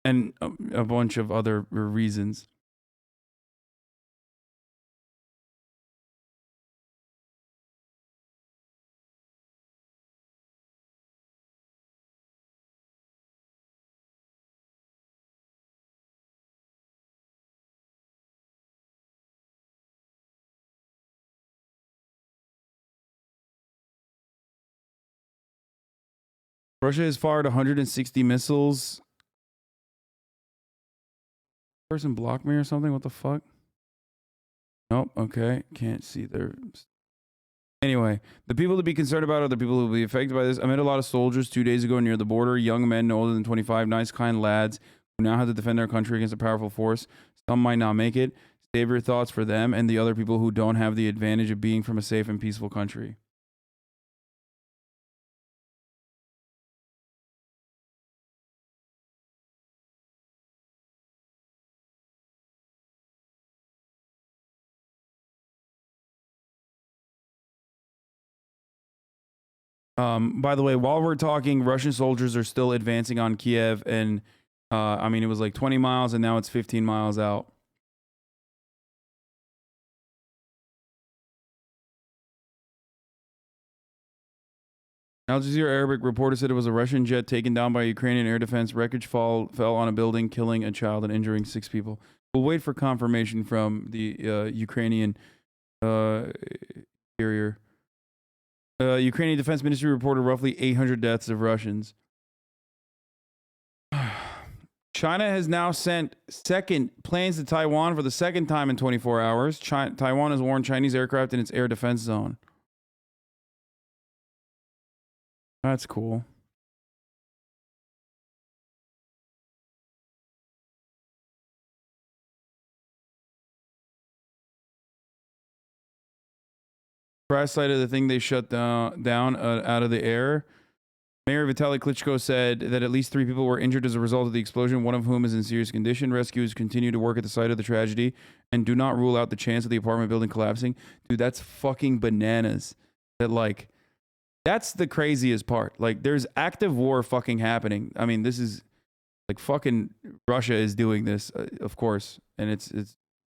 And a bunch of other reasons. Russia has fired 160 missiles. Person blocked me or something? What the fuck? Nope. Okay. Can't see their... Anyway, the people to be concerned about are the people who will be affected by this. I met a lot of soldiers 2 days ago near the border. Young men no older than 25. Nice, kind lads who now have to defend their country against a powerful force. Some might not make it. Save your thoughts for them and the other people who don't have the advantage of being from a safe and peaceful country. By the way, while we're talking, Russian soldiers are still advancing on Kyiv, and it was 20 miles, and now it's 15 miles out. Al Jazeera Arabic reporter said it was a Russian jet taken down by Ukrainian air defense. Wreckage fell on a building, killing a child and injuring 6 people. We'll wait for confirmation from the Ukrainian carrier. Ukrainian Defense Ministry reported roughly 800 deaths of Russians. China has now sent planes to Taiwan for the second time in 24 hours. Taiwan has warned Chinese aircraft in its air defense zone. That's cool. Crash site of the thing they shut down out of the air. Mayor Vitaly Klitschko said that at least 3 people were injured as a result of the explosion, one of whom is in serious condition. Rescuers continue to work at the site of the tragedy and do not rule out the chance of the apartment building collapsing. Dude, that's fucking bananas. That's the craziest part. There's active war fucking happening. I mean, this is fucking Russia is doing this, of course, and it's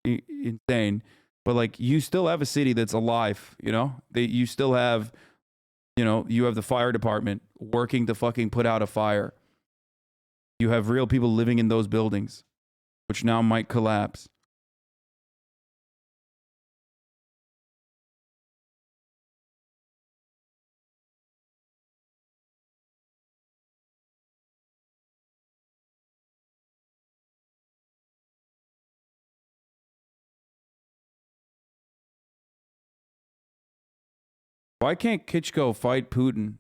insane. But you still have a city that's alive, you still have, you have the fire department working to fucking put out a fire. You have real people living in those buildings, which now might collapse. Why can't Klitschko fight Putin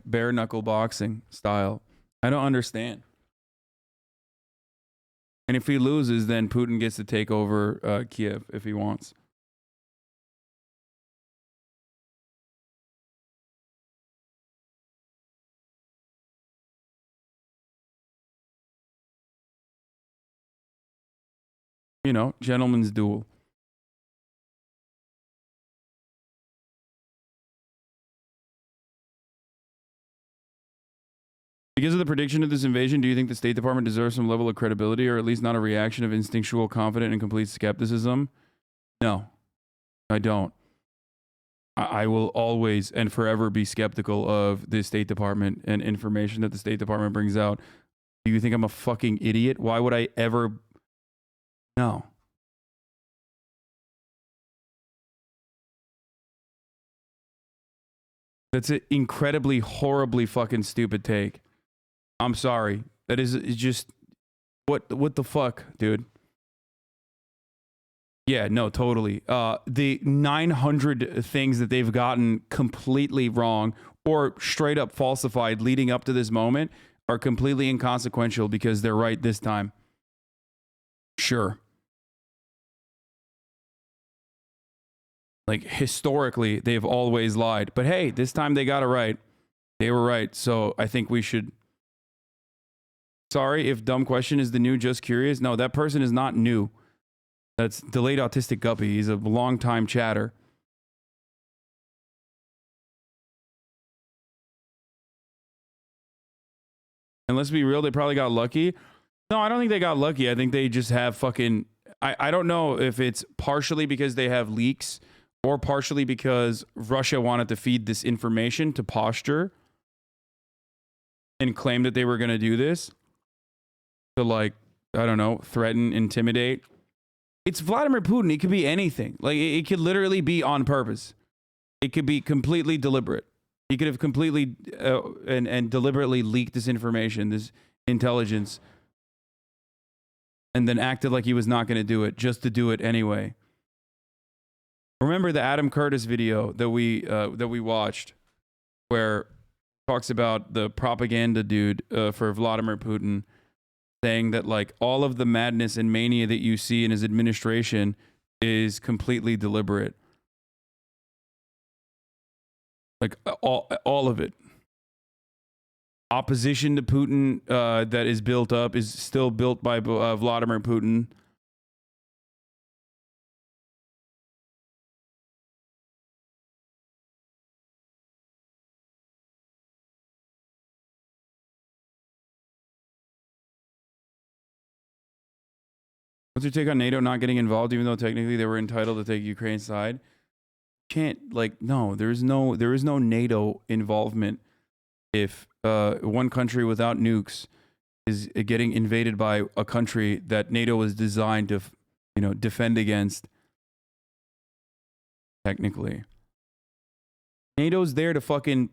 bare knuckle boxing style? I don't understand. And if he loses, then Putin gets to take over Kyiv if he wants. Gentleman's duel. Because of the prediction of this invasion, do you think the State Department deserves some level of credibility, or at least not a reaction of instinctual, confident, and complete skepticism? No, I don't. I will always and forever be skeptical of the State Department and information that the State Department brings out. Do you think I'm a fucking idiot? Why would I ever? No. That's an incredibly, horribly fucking stupid take. I'm sorry. That is just what the fuck, dude? Yeah, no, totally. The 900 things that they've gotten completely wrong or straight up falsified leading up to this moment are completely inconsequential because they're right this time. Sure. Like, historically, they've always lied. But hey, this time they got it right. They were right. So I think we should... Sorry if dumb question is the new just curious. No, that person is not new. That's delayed autistic guppy. He's a long-time chatter. And let's be real, they probably got lucky. No, I don't think they got lucky. I think they just have fucking... I don't know if it's partially because they have leaks or partially because Russia wanted to feed this information to posture and claim that they were going to do this. To, like, I don't know, threaten, intimidate. It's Vladimir Putin. It could be anything. Like, it could literally be on purpose. It could be completely deliberate. He could have completely and deliberately leaked this information, this intelligence, and then acted like he was not going to do it, just to do it anyway. Remember the Adam Curtis video that we watched, where it talks about the propaganda dude for Vladimir Putin, saying that like all of the madness and mania that you see in his administration is completely deliberate. Like all of it. Opposition to Putin that is built up is still built by Vladimir Putin. What's your take on NATO not getting involved, even though technically they were entitled to take Ukraine's side? Can't, like, no, there is no NATO involvement if one country without nukes is getting invaded by a country that NATO was designed to, defend against. Technically, NATO's there to fucking,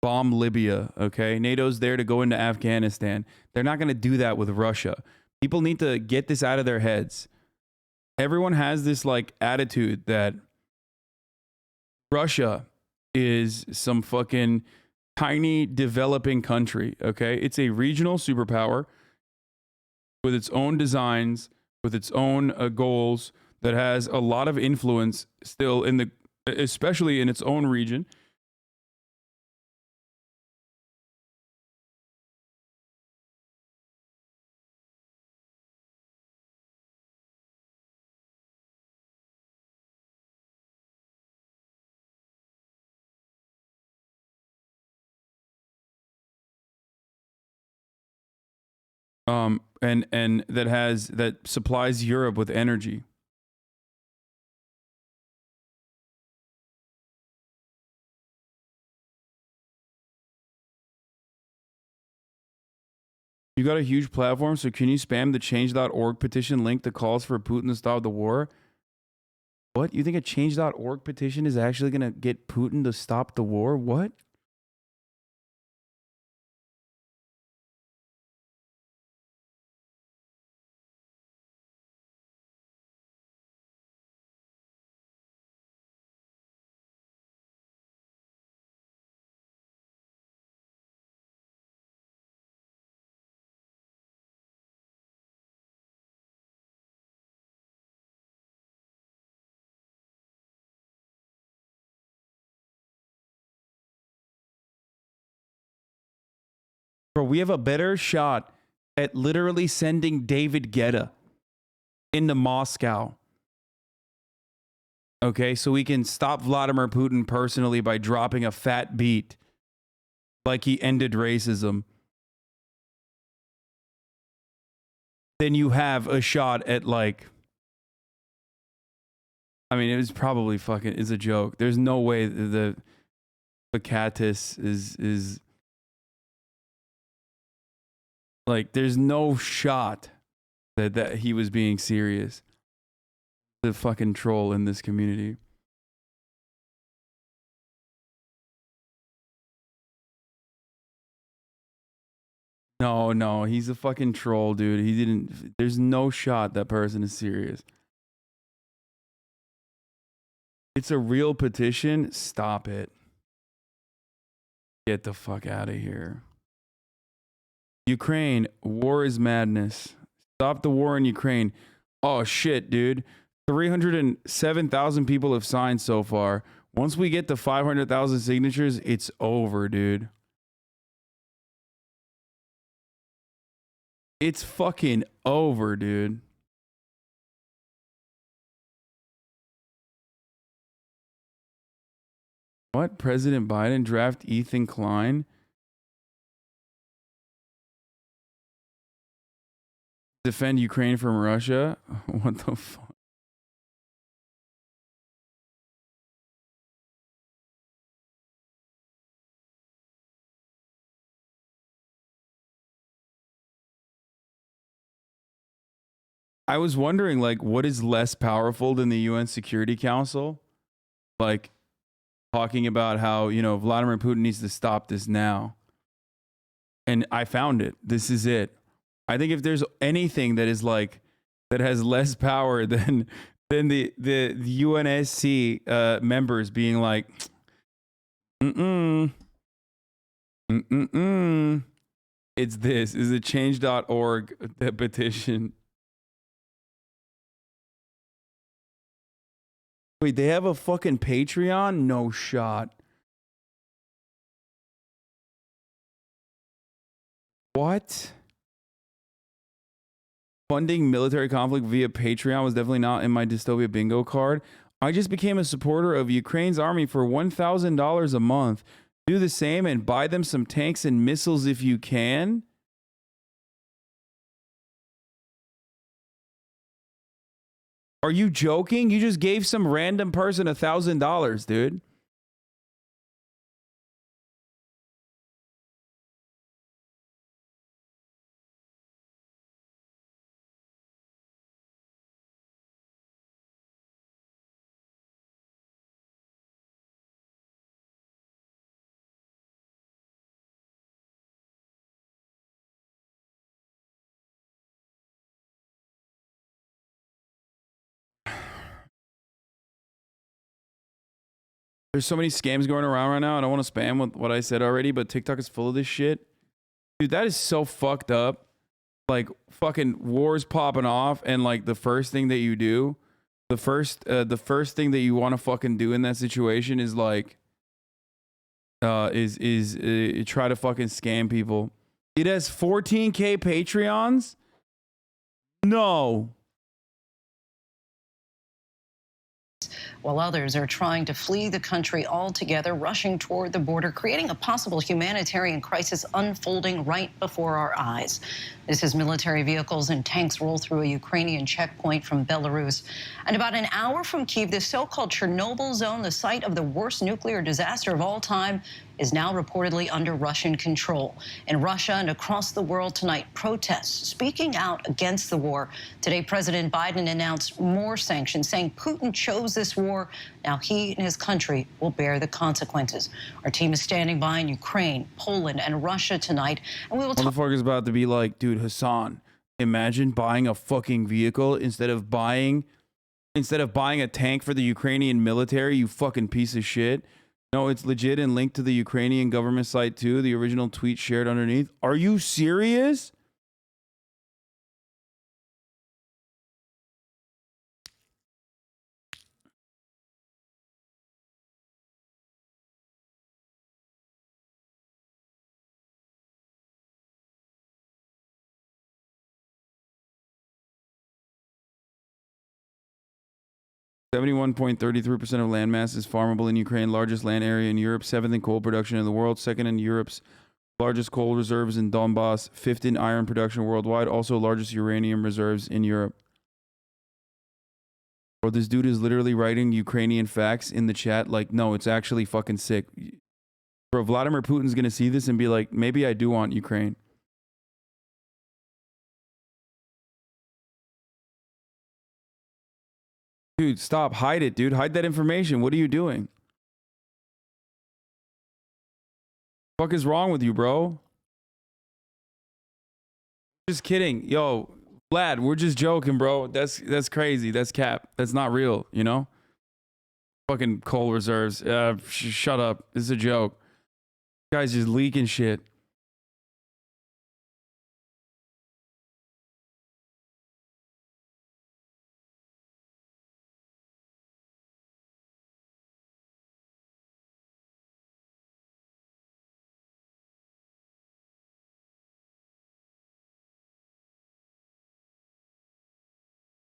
bomb Libya. Okay, NATO's there to go into Afghanistan. They're not going to do that with Russia. People need to get this out of their heads. Everyone has this like attitude that Russia is some fucking tiny developing country. Okay, it's a regional superpower with its own designs, with its own goals, that has a lot of influence still especially in its own region. And that supplies Europe with energy. You got a huge platform, so can you spam the change.org petition link that calls for Putin to stop the war? What? You think a change.org petition is actually going to get Putin to stop the war? What? Bro, we have a better shot at literally sending David Guetta into Moscow. Okay, so we can stop Vladimir Putin personally by dropping a fat beat like he ended racism then you have a shot at like. I mean, it was probably fucking. It's a joke. There's no way the catus is like. There's no shot that he was being serious. The fucking troll in this community. No, he's a fucking troll, dude. He didn't. There's no shot that person is serious. It's a real petition. Stop it. Get the fuck out of here. Ukraine, war is madness. Stop the war in Ukraine. Oh shit, dude. 307,000 people have signed so far. Once we get to 500,000 signatures, it's over, dude. It's fucking over, dude. What? President Biden draft Ethan Klein? Defend Ukraine from Russia? What the fuck? I was wondering, like, what is less powerful than the UN Security Council? Like, talking about how, you know, Vladimir Putin needs to stop this now. And I found it. This is it. I think if there's anything that is like, that has less power than the UNSC members being like, it's this. Is a change.org petition. Wait, they have a fucking Patreon? No shot. What? Funding military conflict via Patreon was definitely not in my dystopia bingo card. I just became a supporter of Ukraine's army for $1,000 a month. Do the same and buy them some tanks and missiles if you can. Are you joking? You just gave some random person $1,000, dude. There's so many scams going around right now. I don't want to spam with what I said already, but TikTok is full of this shit. Dude, that is so fucked up. Like, fucking wars popping off, and like the first thing that you do, the first thing that you want to fucking do in that situation is like, try to fucking scam people. It has 14K Patreons? No. While others are trying to flee the country altogether, rushing toward the border, creating a possible humanitarian crisis unfolding right before our eyes. This is military vehicles and tanks roll through a Ukrainian checkpoint from Belarus. And about an hour from Kyiv, the so-called Chernobyl zone, the site of the worst nuclear disaster of all time, is now reportedly under Russian control. In Russia and across the world tonight, protests speaking out against the war. Today, President Biden announced more sanctions, saying Putin chose this war. Now he and his country will bear the consequences. Our team is standing by in Ukraine, Poland, and Russia tonight, and we will talk. Motherfucker's about to be like, dude, Hasan, imagine buying a fucking vehicle instead of buying a tank for the Ukrainian military, you fucking piece of shit. No, it's legit and linked to the Ukrainian government site too. The original tweet shared underneath. Are you serious? (71.33% of land mass is farmable in Ukraine, largest land area in Europe, 7th in coal production in the world, 2nd in Europe's largest coal reserves in Donbass, fifth in iron production worldwide, also largest uranium reserves in Europe. Bro, this dude is literally writing Ukrainian facts in the chat. Like, no, it's actually fucking sick. Bro, Vladimir Putin's gonna see this and be like, maybe I do want Ukraine. Dude, stop. Hide it, dude. Hide that information. What are you doing? What the fuck is wrong with you, bro? Just kidding. Yo, Vlad, we're just joking, bro. That's crazy. That's cap. That's not real, you know? Fucking coal reserves. Shut up. This is a joke. Guys just leaking shit.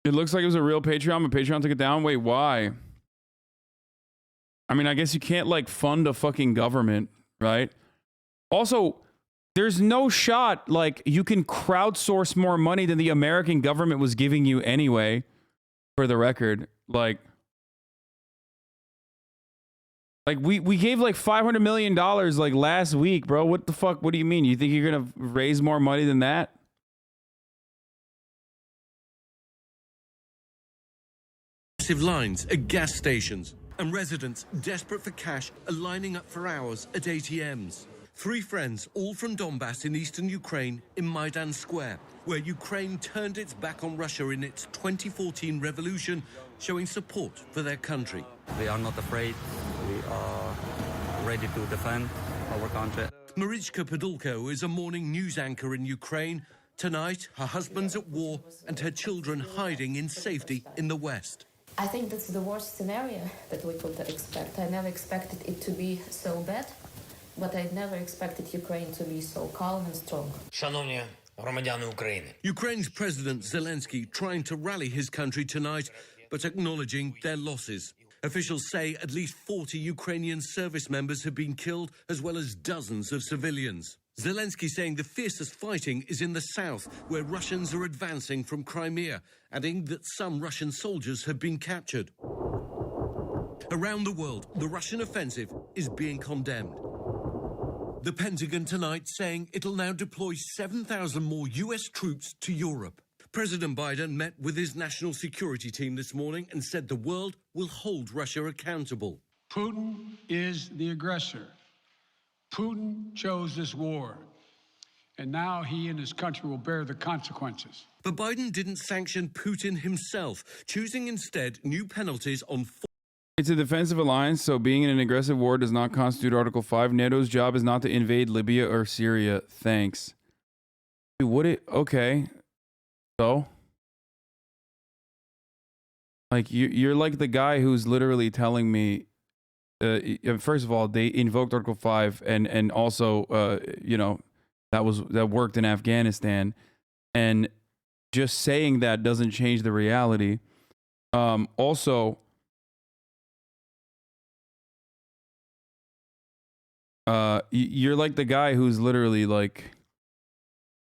It looks like it was a real Patreon, but Patreon took it down. Wait, why? I mean, I guess you can't like fund a fucking government, right? Also, there's no shot like you can crowdsource more money than the American government was giving you anyway, for the record. Like we gave like $500 million like last week, bro. What the fuck? What do you mean? You think you're gonna raise more money than that? Lines at gas stations, and residents desperate for cash are lining up for hours at ATMs. Three friends, all from Donbass in eastern Ukraine, in Maidan Square, where Ukraine turned its back on Russia in its 2014 revolution, showing support for their country. We are not afraid. We are ready to defend our country. Marichka Podolko is a morning news anchor in Ukraine. Tonight, her husband's at war and her children hiding in safety in the West. I think that's the worst scenario that we could expect. I never expected it to be so bad, but I never expected Ukraine to be so calm and strong. Шановні громадяни України. Ukraine's President Zelensky trying to rally his country tonight, but acknowledging their losses. Officials say at least 40 Ukrainian service members have been killed, as well as dozens of civilians. Zelensky saying the fiercest fighting is in the south, where Russians are advancing from Crimea, adding that some Russian soldiers have been captured. Around the world, the Russian offensive is being condemned. The Pentagon tonight saying it'll now deploy 7,000 more US troops to Europe. President Biden met with his national security team this morning and said the world will hold Russia accountable. Putin is the aggressor. Putin chose this war, and now he and his country will bear the consequences. But Biden didn't sanction Putin himself, choosing instead new penalties on... It's a defensive alliance, so being in an aggressive war does not constitute Article 5. NATO's job is not to invade Libya or Syria. Thanks. Dude, what it... Okay. So? Like, you're like the guy who's literally telling me... first of all, they invoked Article 5, and also, you know, that worked in Afghanistan, and just saying that doesn't change the reality. Also, you're like the guy who's literally like,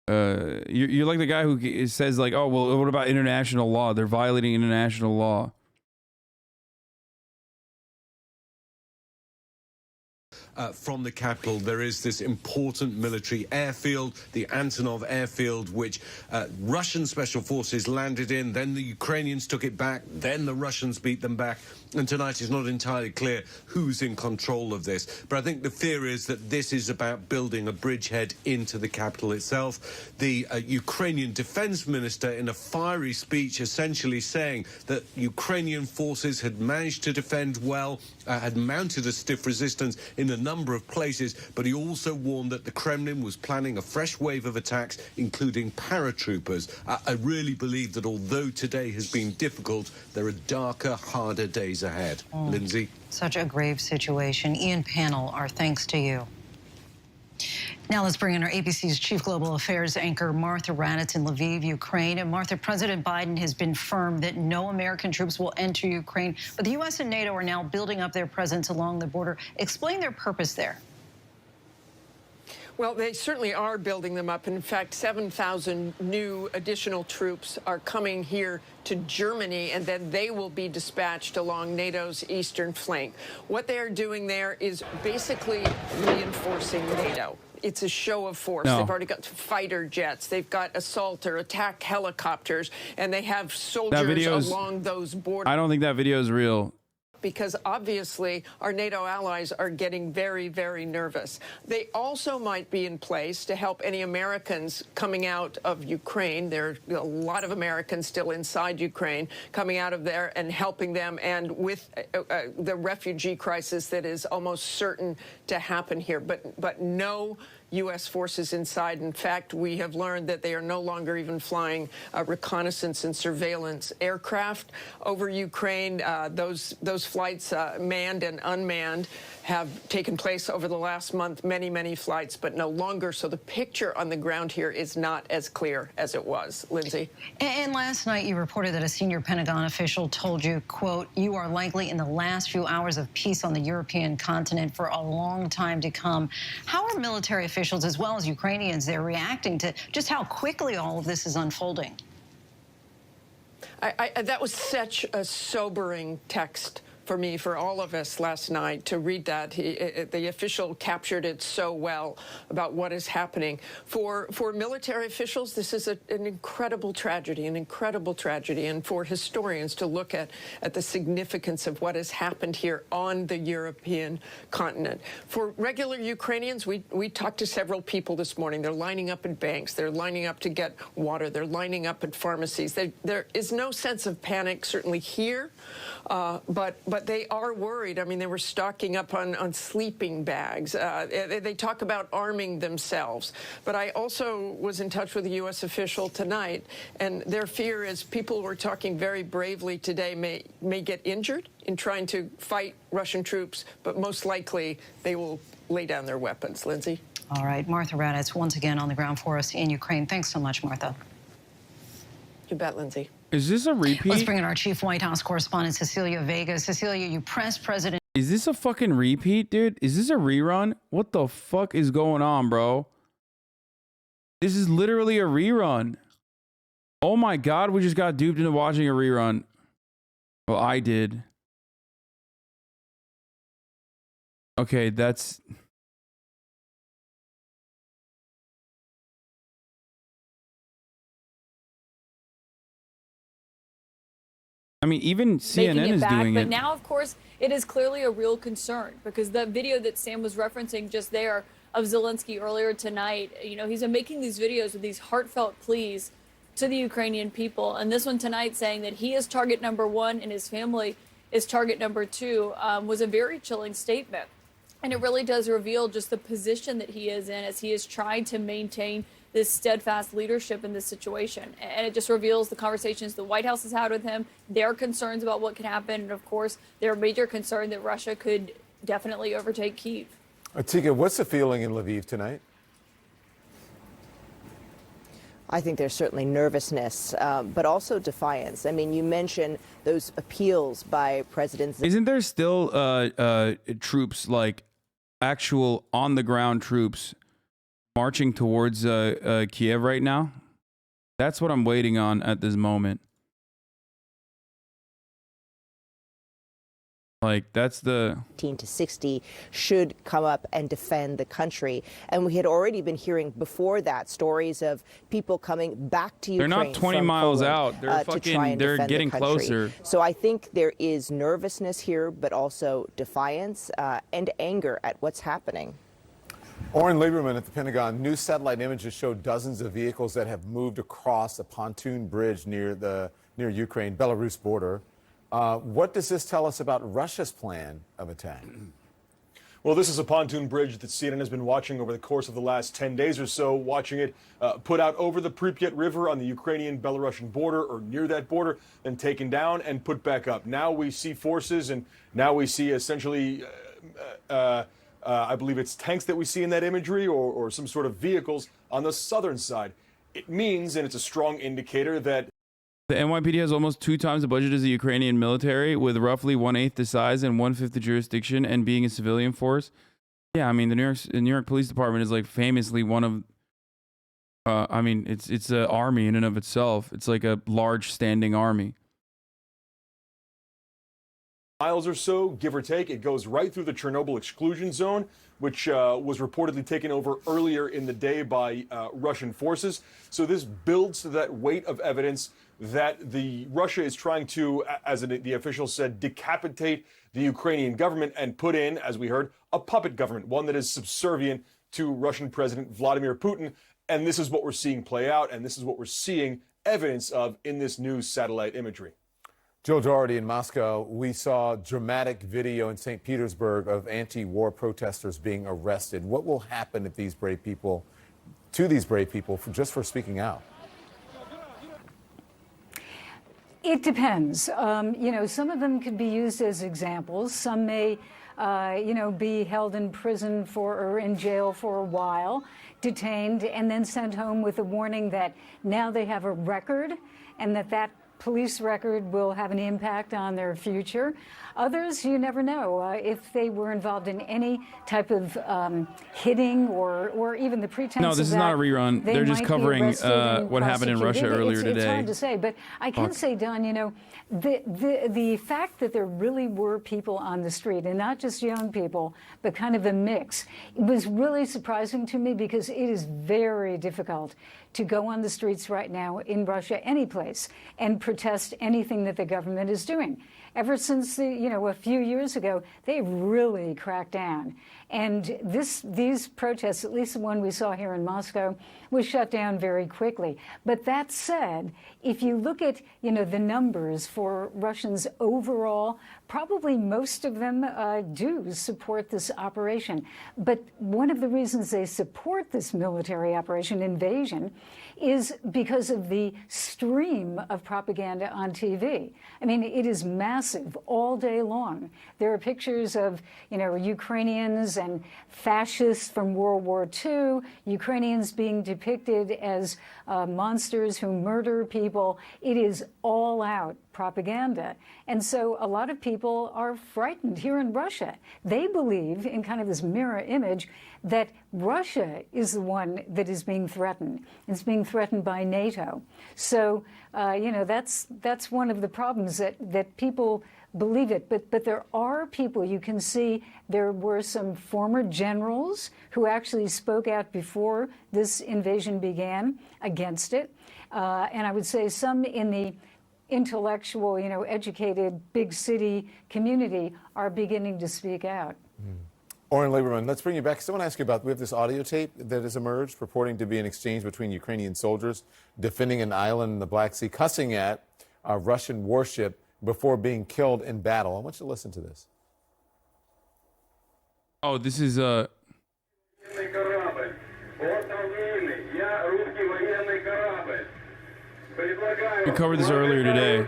you're like the guy who says like, oh well, what about international law? They're violating international law. From the capital, there is this important military airfield, the Antonov airfield, which Russian special forces landed in. Then the Ukrainians took it back. Then the Russians beat them back. And tonight it's not entirely clear who's in control of this. But I think the fear is that this is about building a bridgehead into the capital itself. The Ukrainian defense minister, in a fiery speech, essentially saying that Ukrainian forces had managed to defend well, had mounted a stiff resistance in a number of places, but he also warned that the Kremlin was planning a fresh wave of attacks, including paratroopers. I really believe that although today has been difficult, there are darker, harder days ahead. Lindsay? Such a grave situation. Ian Pannell, our thanks to you. Now let's bring in our ABC's Chief Global Affairs anchor, Martha Raddatz in Lviv, Ukraine. And Martha, President Biden has been firm that no American troops will enter Ukraine, but the U.S. and NATO are now building up their presence along the border. Explain their purpose there. Well, they certainly are building them up. In fact, 7,000 new additional troops are coming here to Germany, and then they will be dispatched along NATO's eastern flank. What they are doing there is basically reinforcing NATO. It's a show of force. No. They've already got fighter jets, they've got assault or attack helicopters, and they have soldiers along those borders. I don't think that video is real. Because obviously our NATO allies are getting very, very nervous. They also might be in place to help any Americans coming out of Ukraine. There are a lot of Americans still inside Ukraine coming out of there and helping them, and with the refugee crisis that is almost certain to happen here. But no U.S. forces inside. In fact, we have learned that they are no longer even flying reconnaissance and surveillance aircraft over Ukraine. Those flights, manned and unmanned, have taken place over the last month, many, many flights, but no longer. So the picture on the ground here is not as clear as it was. Lindsay? And last night you reported that a senior Pentagon official told you, quote, you are likely in the last few hours of peace on the European continent for a long time to come. How are military officials, as well as Ukrainians, they're reacting to just how quickly all of this is unfolding? That was such a sobering text for me, for all of us last night to read that. The official captured it so well about what is happening. For military officials, this is an incredible tragedy, and for historians to look at the significance of what has happened here on the European continent. For regular Ukrainians, we talked to several people this morning. They're lining up in banks. They're lining up to get water. They're lining up at pharmacies. There is no sense of panic, certainly here, but they are worried. I mean, they were stocking up on sleeping bags. They talk about arming themselves. But I also was in touch with a U.S. official tonight, and their fear is people who are talking very bravely today may get injured in trying to fight Russian troops, but most likely they will lay down their weapons. Lindsay? All right, Martha Raddatz once again on the ground for us in Ukraine. Thanks so much, Martha. You bet, Lindsay. Is this a repeat? Let's bring in our chief White House correspondent, Cecilia Vega. Cecilia, you pressed President. Is this a fucking repeat, dude? Is this a rerun? What the fuck is going on, bro? This is literally a rerun. Oh my God, we just got duped into watching a rerun. Well, I did. Okay, that's... I mean, even CNN is doing it. But now, of course, it is clearly a real concern because the video that Sam was referencing just there of Zelensky earlier tonight, you know, he's been making these videos with these heartfelt pleas to the Ukrainian people. And this one tonight saying that he is target number one and his family is target number two was a very chilling statement. And it really does reveal just the position that he is in as he is trying to maintain this steadfast leadership in this situation. And it just reveals the conversations the White House has had with him, their concerns about what could happen, and of course, their major concern that Russia could definitely overtake Kyiv. Tika, what's the feeling in Lviv tonight? I think there's certainly nervousness, but also defiance. I mean, you mentioned those appeals by presidents. Isn't there still troops, like actual on-the-ground troops, marching towards Kyiv right now? That's what I'm waiting on at this moment. Like, that's the 15 to 60 should come up and defend the country. And we had already been hearing before that stories of people coming back to Ukraine. They're not 20 miles out. They're fucking, they're getting closer. So I think there is nervousness here, but also defiance and anger at what's happening. Oren Lieberman at the Pentagon. New satellite images show dozens of vehicles that have moved across a pontoon bridge near Ukraine, Belarus border. What does this tell us about Russia's plan of attack? Well, this is a pontoon bridge that CNN has been watching over the course of the last 10 days or so, watching it put out over the Pripyat River on the Ukrainian-Belarusian border or near that border, then taken down and put back up. Now we see forces, and now we see essentially, I believe it's tanks that we see in that imagery or some sort of vehicles on the southern side. It means, and it's a strong indicator, that the NYPD has almost 2 times the budget as the Ukrainian military, with roughly 1/8 the size and 1/5 the jurisdiction, and being a civilian force. Yeah, I mean the New York Police Department is like famously one of. I mean, it's an army in and of itself. It's like a large standing army. Miles or so, give or take. It goes right through the Chernobyl exclusion zone, which was reportedly taken over earlier in the day by Russian forces. So this builds to that weight of evidence that Russia is trying to, as the officials said, decapitate the Ukrainian government and put in, as we heard, a puppet government, one that is subservient to Russian President Vladimir Putin. And this is what we're seeing play out, and this is what we're seeing evidence of in this new satellite imagery. Joe Doherty in Moscow, we saw dramatic video in St. Petersburg of anti-war protesters being arrested. What will happen if these brave people just for speaking out? It depends. You know, some of them could be used as examples. Some may, you know, be held in prison or in jail for a while, detained, and then sent home with a warning that now they have a record and that police record will have an impact on their future. Others, you never know if they were involved in any type of hitting or even the pretense of that. No, this is not a rerun. They're just covering what happened in Russia earlier today. It's hard to say, but I can say, Don, you know, the fact that there really were people on the street, and not just young people, but kind of a mix, was really surprising to me because it is very difficult to go on the streets right now in Russia, any place, and protest anything that the government is doing. Ever since a few years ago, they've really cracked down. And these protests, at least the one we saw here in Moscow, was shut down very quickly. But that said, if you look at, you know, the numbers for Russians overall, probably most of them do support this operation. But one of the reasons they support this military operation, invasion, is because of the stream of propaganda on TV. I mean, it is massive all day long. There are pictures of, you know, Ukrainians and fascists from World War II, Ukrainians being depicted as monsters who murder people. It is all out propaganda. And so a lot of people are frightened here in Russia. They believe, in kind of this mirror image, that Russia is the one that is being threatened. It's being threatened by NATO. So, you know, that's one of the problems, that people believe it. But there are people, you can see there were some former generals who actually spoke out before this invasion began against it. And I would say some in the intellectual, you know, educated big city community are beginning to speak out. Oren Lieberman, let's bring you back. I want to ask you about, we have this audio tape that has emerged purporting to be an exchange between Ukrainian soldiers defending an island in the Black Sea, cussing at a Russian warship before being killed in battle. I want you to listen to this. Oh, this is we covered this earlier today.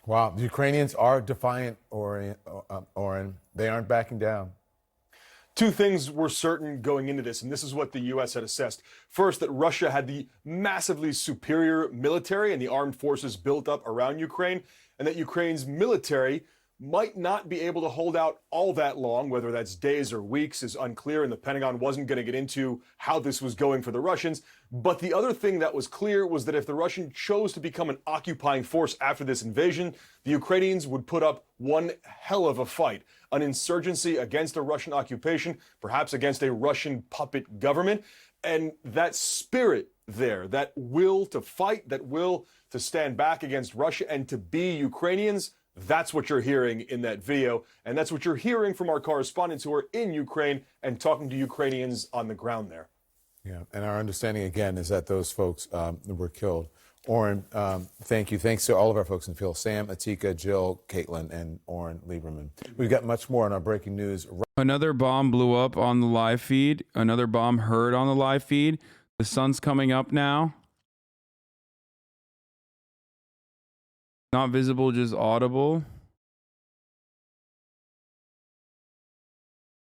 Wow, the Ukrainians are defiant, Oren. They aren't backing down. Two things were certain going into this, and this is what the U.S. had assessed. First, that Russia had the massively superior military and the armed forces built up around Ukraine, and that Ukraine's military might not be able to hold out all that long, whether that's days or weeks is unclear, and the Pentagon wasn't going to get into how this was going for the Russians. But the other thing that was clear was that if the Russians chose to become an occupying force after this invasion, the Ukrainians would put up one hell of a fight, an insurgency against a Russian occupation, perhaps against a Russian puppet government. And that spirit there, that will to fight, that will to stand back against Russia and to be Ukrainians, that's what you're hearing in that video, and that's what you're hearing from our correspondents who are in Ukraine and talking to Ukrainians on the ground there. Yeah, and our understanding, again, is that those folks were killed. Oren, thank you. Thanks to all of our folks in Phil, Sam, Atika, Jill, Caitlin, and Oren Lieberman. We've got much more on our breaking news. Another bomb blew up on the live feed. Another bomb heard on the live feed. The sun's coming up now. Not visible, just audible.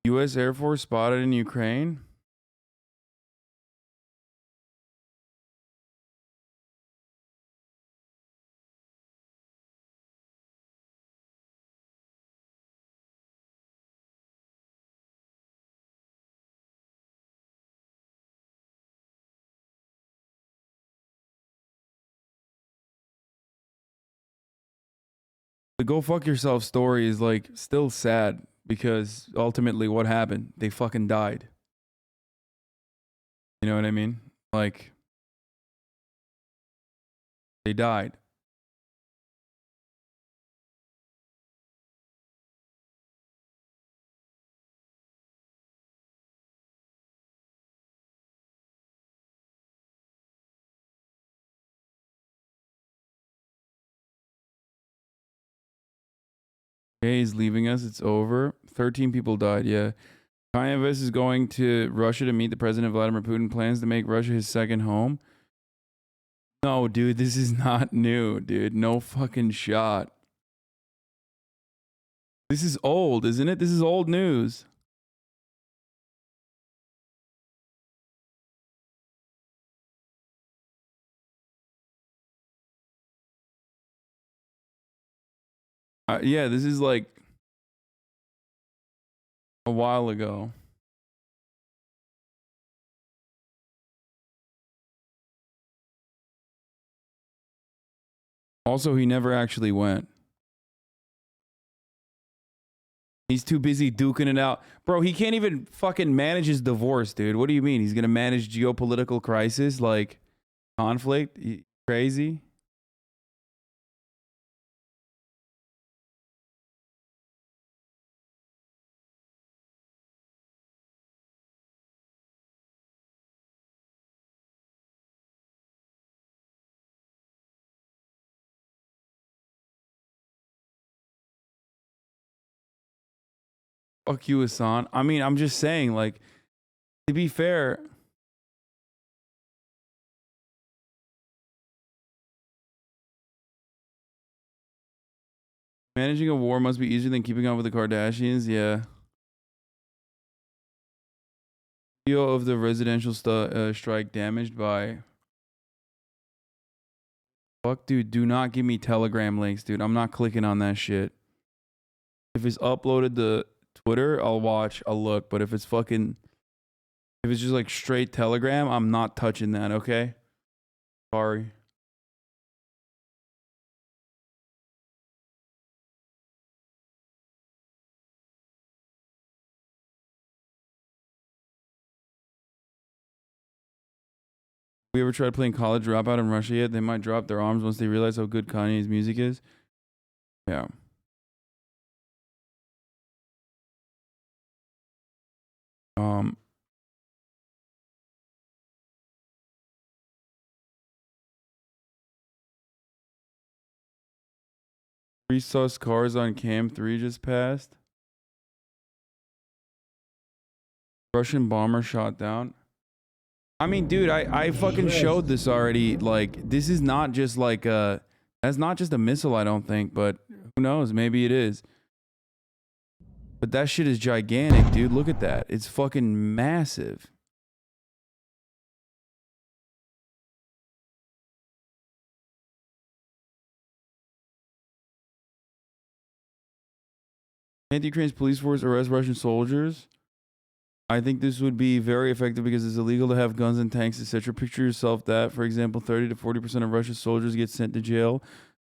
U.S. Air Force spotted in Ukraine. The go fuck yourself story is like still sad because ultimately what happened? They fucking died. You know what I mean? Like they died. Okay, he's leaving us. It's over. 13 people died. Yeah. Kyiv is going to Russia to meet the president Vladimir Putin. Plans to make Russia his second home. No, dude, this is not new, dude. No fucking shot. This is old, isn't it? This is old news. Yeah, this is like a while ago. Also, he never actually went. He's too busy duking it out. Bro, he can't even fucking manage his divorce, dude. What do you mean? He's going to manage geopolitical crisis, like conflict? Crazy? Fuck you, Hasan. I mean, I'm just saying, like, to be fair, managing a war must be easier than keeping up with the Kardashians. Yeah. Video of the residential strike damaged by... Fuck, dude, do not give me Telegram links, dude. I'm not clicking on that shit. If it's uploaded to Twitter, I'll watch, I'll look. But if it's fucking... If it's just like straight Telegram, I'm not touching that, okay? Sorry. We ever tried playing College Dropout in Russia yet? They might drop their arms once they realize how good Kanye's music is. Yeah. Three sus cars on Cam 3 just passed. Russian bomber shot down. I mean, dude, I fucking showed this already. Like, this is not just like a... That's not just a missile, I don't think. But who knows? Maybe it is. But that shit is gigantic, dude. Look at that. It's fucking massive. Anti-Ukraine's police force arrest Russian soldiers. I think this would be very effective because it's illegal to have guns and tanks, etc. Picture yourself that, for example, 30 to 40% of Russia's soldiers get sent to jail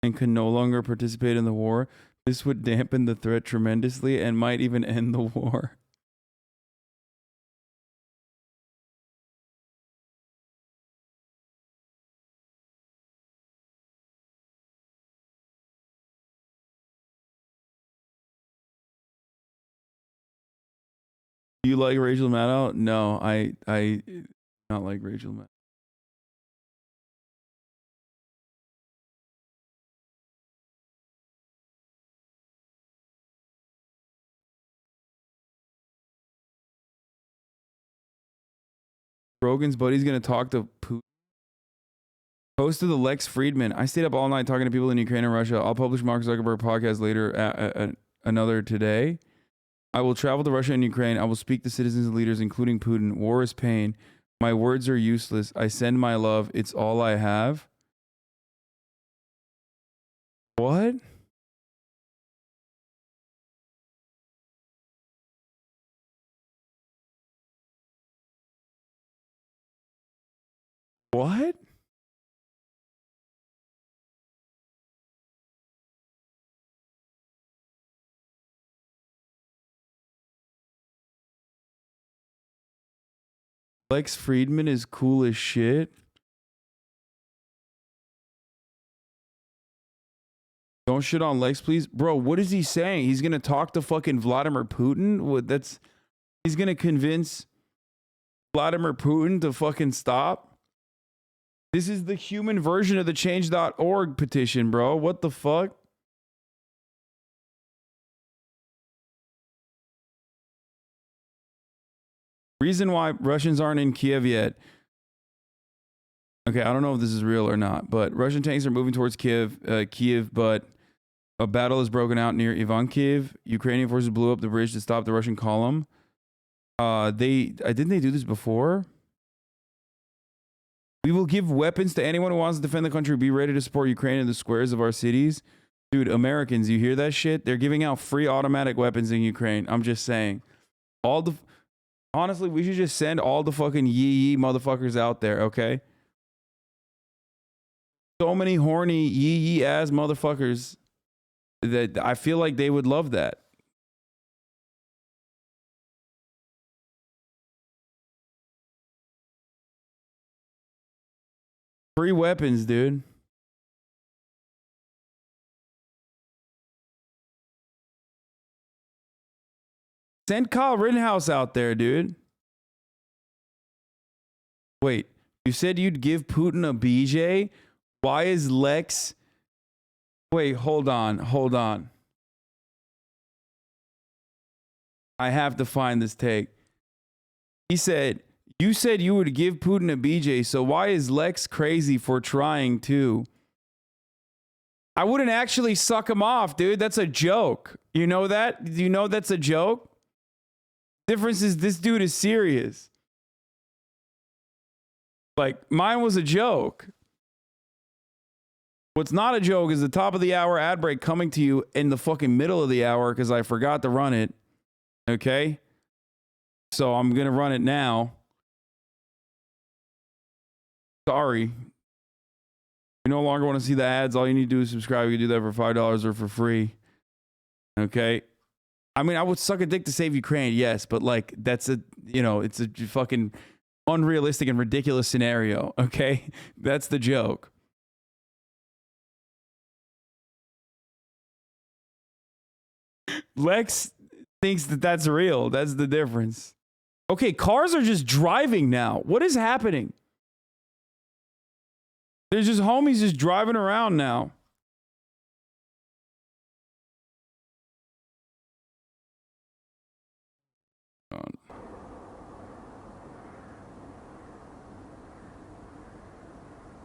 and can no longer participate in the war. This would dampen the threat tremendously and might even end the war. Do you like Rachel Maddow? No, I not like Rachel Maddow. Rogan's buddy's gonna talk to Putin. Host of the Lex Fridman. I stayed up all night talking to people in Ukraine and Russia. I'll publish Mark Zuckerberg podcast later at another today. I will travel to Russia and Ukraine. I will speak to citizens and leaders, including Putin. War is pain. My words are useless. I send my love. It's all I have. What? What? Lex Fridman is cool as shit. Don't shit on Lex, please. Bro, what is he saying? He's going to talk to fucking Vladimir Putin? He's going to convince Vladimir Putin to fucking stop? This is the human version of the change.org petition, bro. What the fuck? Reason why Russians aren't in Kyiv yet. Okay, I don't know if this is real or not, but Russian tanks are moving towards Kyiv, but a battle has broken out near Ivankiv. Ukrainian forces blew up the bridge to stop the Russian column. Didn't they do this before? We will give weapons to anyone who wants to defend the country. Be ready to support Ukraine in the squares of our cities. Dude, Americans, you hear that shit? They're giving out free automatic weapons in Ukraine. I'm just saying. Honestly, we should just send all the fucking yee motherfuckers out there, okay? So many horny yee ass motherfuckers that I feel like they would love that. Free weapons, dude. Send Kyle Rittenhouse out there, dude. Wait, you said you'd give Putin a BJ? Why is Lex... Wait, hold on. I have to find this take. He said, you said you would give Putin a BJ, so why is Lex crazy for trying to? I wouldn't actually suck him off, dude. That's a joke. You know that? Do you know that's a joke? Difference is this dude is serious. Like, mine was a joke. What's not a joke is the top of the hour ad break coming to you in the fucking middle of the hour because I forgot to run it. Okay? So I'm going to run it now. Sorry. You no longer want to see the ads. All you need to do is subscribe. You can do that for $5 or for free. Okay? I mean, I would suck a dick to save Ukraine, yes, but like, that's it's a fucking unrealistic and ridiculous scenario, okay? That's the joke. Lex thinks that that's real. That's the difference. Okay, cars are just driving now. What is happening? There's just homies just driving around now.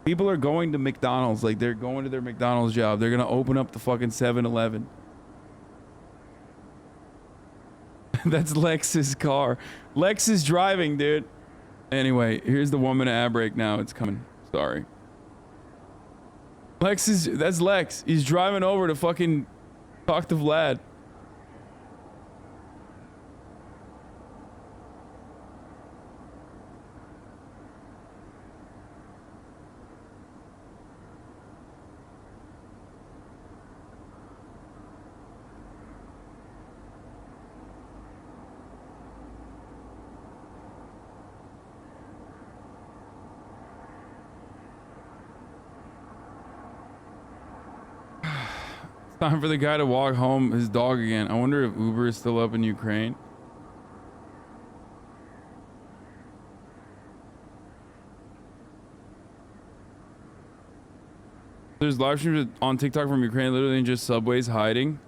People are going to McDonald's. Like, they're going to their McDonald's job. They're going to open up the fucking 7-Eleven. That's Lex's car. Lex is driving, dude. Anyway, here's the 1 minute ad break now. It's coming. Sorry. That's Lex. He's driving over to fucking talk to Vlad. Time for the guy to walk home his dog again. I wonder if Uber is still up in Ukraine. There's live streams on TikTok from Ukraine, literally in just subways hiding.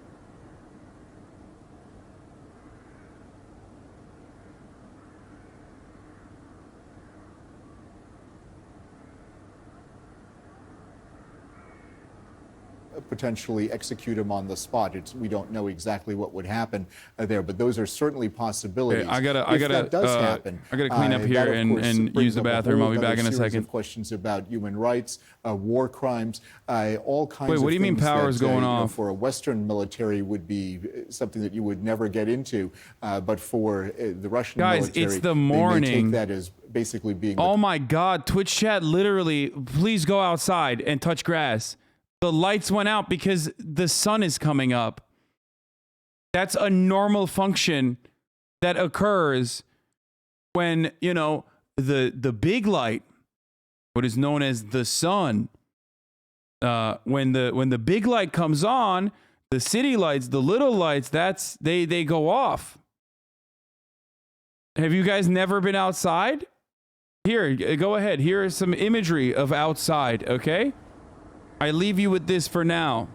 potentially execute him on the spot. We don't know exactly what would happen there, but those are certainly possibilities. Okay, If that does happen, I gotta clean up here that, of course, and brings use the up a bathroom. whole I'll be back in a other series second. of questions about human rights, war crimes, all kinds Wait, of what do you mean things power that, is going off? for a Western military would be something that you would never get into, but for the Russian Guys, military, it's the they may morning. take that as basically being the Oh my God, Twitch chat, literally, please go outside and touch grass. The lights went out because the sun is coming up. That's a normal function that occurs when, you know, the big light, what is known as the sun, when the big light comes on, the city lights, the little lights, they go off. Have you guys never been outside? Here, go ahead. Here is some imagery of outside, okay? I leave you with this for now.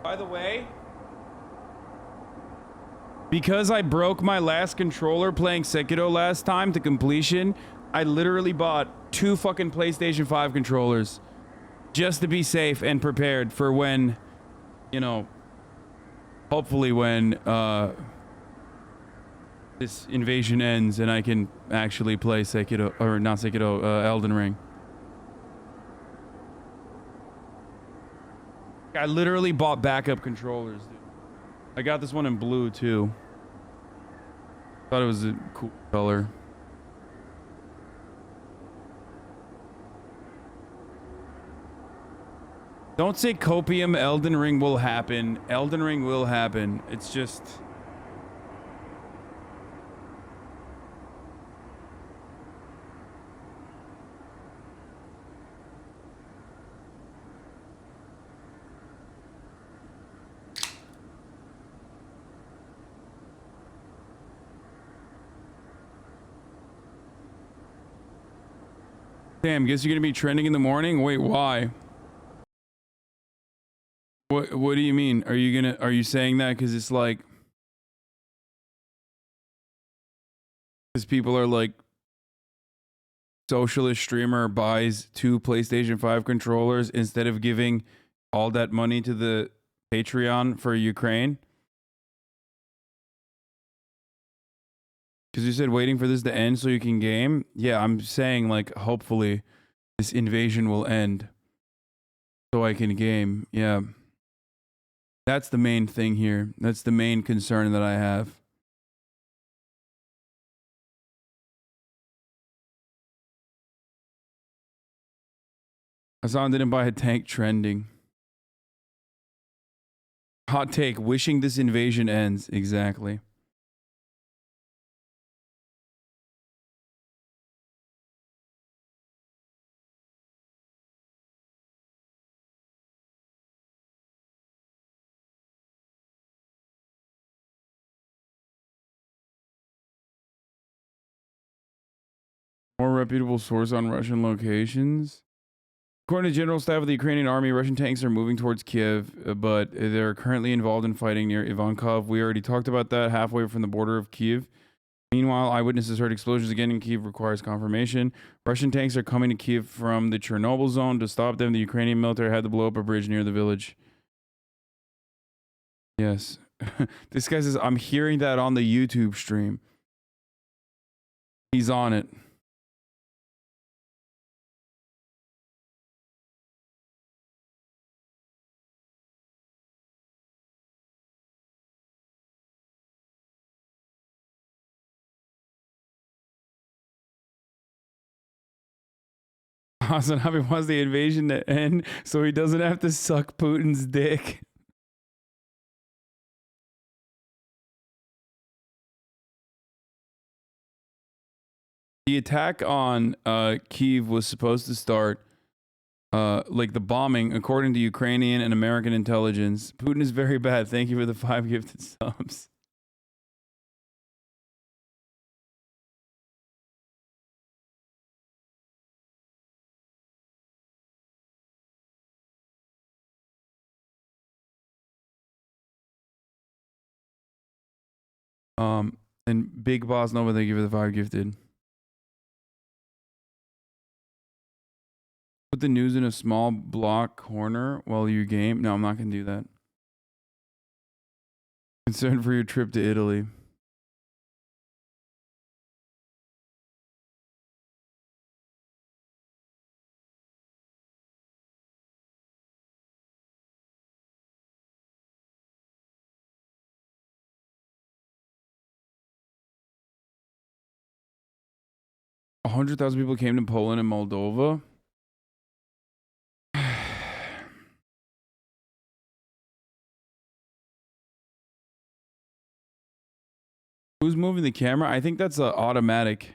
By the way, because I broke my last controller playing Sekiro last time to completion, I literally bought 2 fucking PlayStation 5 controllers just to be safe and prepared for when, you know, hopefully when this invasion ends and I can actually play Sekiro, or not Sekiro, Elden Ring. I literally bought backup controllers, dude. I got this one in blue, too. Thought it was a cool color. Don't say copium. Elden Ring will happen. Elden Ring will happen. It's just... Damn, guess you're gonna be trending in the morning? Wait, why? What do you mean? Are you saying that because it's like, because people are like, socialist streamer buys 2 PlayStation 5 controllers instead of giving all that money to the Patreon for Ukraine? Because you said waiting for this to end so you can game. Yeah, I'm saying like hopefully this invasion will end so I can game. Yeah. That's the main thing here. That's the main concern that I have. Hasan didn't buy a tank trending. Hot take, wishing this invasion ends. Exactly. More reputable source on Russian locations. According to General Staff of the Ukrainian Army, Russian tanks are moving towards Kyiv, but they're currently involved in fighting near Ivankov. We already talked about that, halfway from the border of Kyiv. Meanwhile, eyewitnesses heard explosions again in Kyiv, requires confirmation. Russian tanks are coming to Kyiv from the Chernobyl zone. To stop them, the Ukrainian military had to blow up a bridge near the village. Yes. This guy says, I'm hearing that on the YouTube stream. He's on it. HasanAbi wants the invasion to end so he doesn't have to suck Putin's dick. The attack on Kyiv was supposed to start, like the bombing, according to Ukrainian and American intelligence. Putin is very bad. Thank you for the 5 gifted subs. And Big Boss Nova, thank you for the 5 gifted. Put the news in a small block corner while you game. No, I'm not going to do that. Concerned for your trip to Italy. A 100,000 people came to Poland and Moldova. Who's moving the camera? I think that's automatic.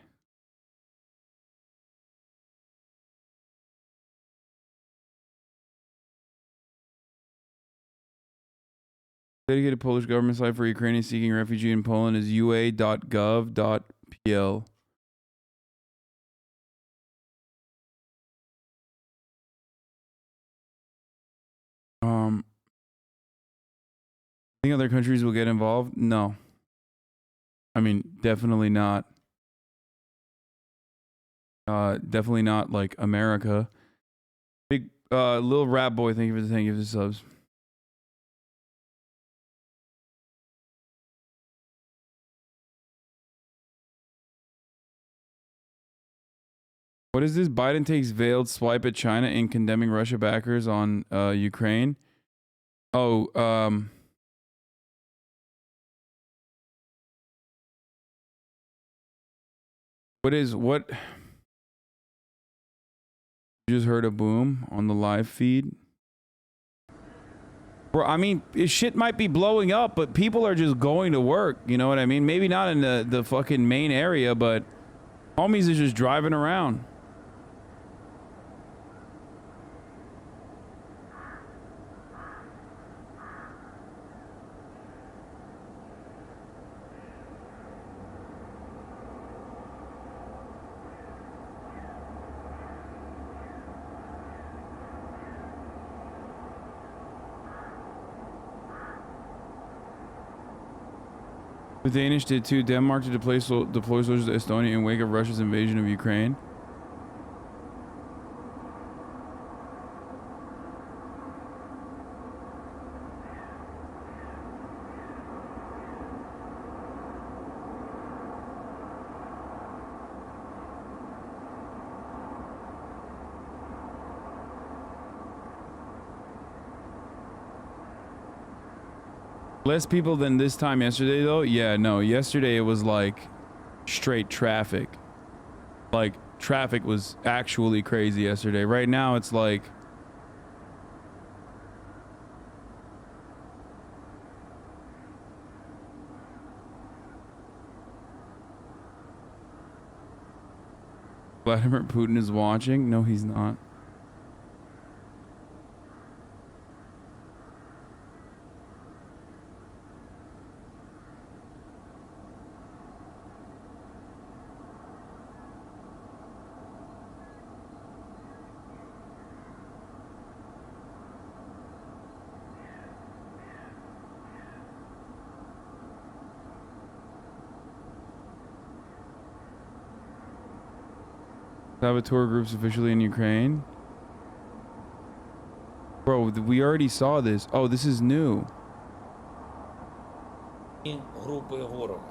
Dedicated Polish government site for Ukrainians seeking refugee in Poland is ua.gov.pl. Think other countries will get involved? No. I mean, definitely not. Definitely not like America. Big little rat boy, thank you for the 10 gifted subs. What is this? Biden takes veiled swipe at China in condemning Russia backers on Ukraine. Oh, what? You just heard a boom on the live feed? Bro, I mean, shit might be blowing up, but people are just going to work. You know what I mean? Maybe not in the fucking main area, but homies is just driving around. The Danish did too. Denmark to deploy soldiers to Estonia in wake of Russia's invasion of Ukraine. Less people than this time yesterday, though. Yeah, no. Yesterday it was like straight traffic. Like traffic was actually crazy yesterday. Right now it's like Vladimir Putin is watching. No, he's not. Saboteur groups officially in Ukraine. Bro, we already saw this. Oh, this is new. Групи ворога.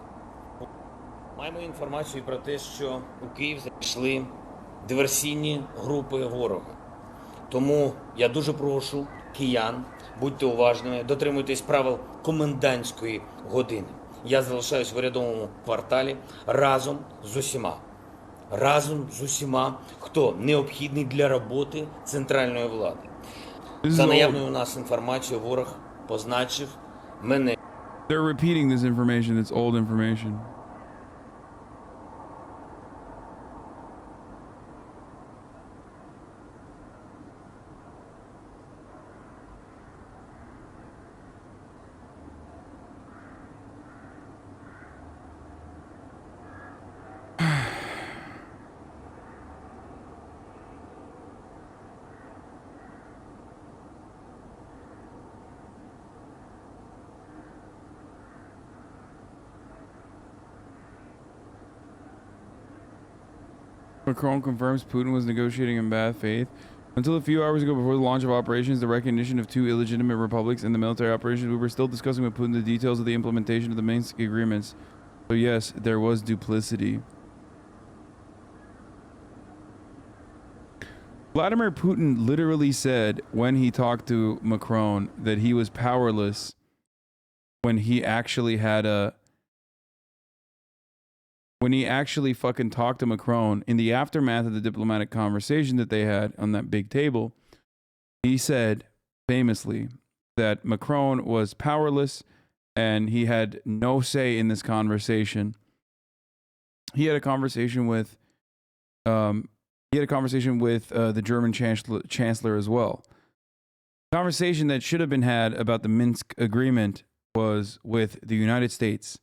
Маємо інформацію про те, що у Київ зайшли диверсійні групи ворога. Тому я дуже прошу киян, будьте уважними, дотримуйтесь правил комендантської години. Я залишаюсь в урядовому кварталі разом з усіма. разом з усіма, хто необхідний для роботи центральної влади. За наявною у нас інформацією, ворог позначив мене. They're repeating this information. It's old information. Macron confirms Putin was negotiating in bad faith. Until a few hours ago, before the launch of operations, the recognition of two illegitimate republics and the military operations, we were still discussing with Putin the details of the implementation of the Minsk agreements. So yes, there was duplicity. Vladimir Putin literally said when he talked to Macron that he was powerless when he actually had a when he actually fucking talked to Macron in the aftermath of the diplomatic conversation that they had on that big table. He said famously that Macron was powerless and he had no say in this conversation. He had a conversation with the German chancellor as well. Conversation that should have been had about the Minsk agreement was with the United States.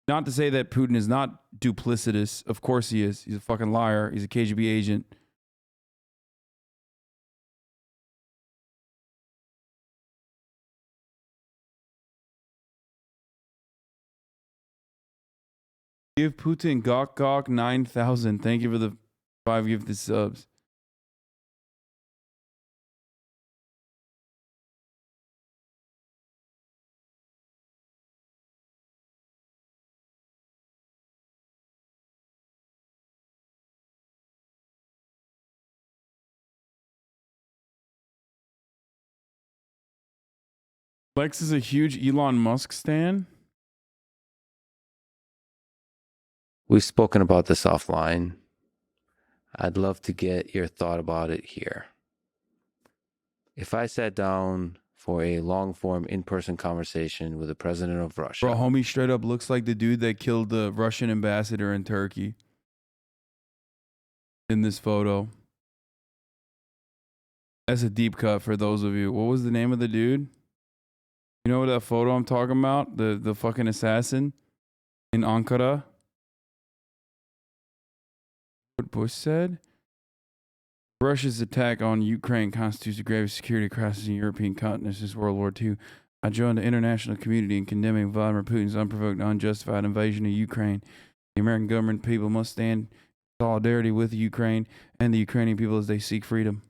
Not to say that Putin is not duplicitous. Of course he is. He's a fucking liar. He's a KGB agent. Give Putin Gok 9,000. Thank you for the 5 gifted subs. Lex is a huge Elon Musk stan. We've spoken about this offline. I'd love to get your thought about it here. If I sat down for a long-form in-person conversation with the president of Russia... Bro, homie straight up looks like the dude that killed the Russian ambassador in Turkey. In this photo. That's a deep cut for those of you. What was the name of the dude? You know that photo I'm talking about? The fucking assassin in Ankara? What Bush said? Russia's attack on Ukraine constitutes a grave security crisis in the European continent since World War II. I joined the international community in condemning Vladimir Putin's unprovoked and unjustified invasion of Ukraine. The American government people must stand in solidarity with Ukraine and the Ukrainian people as they seek freedom.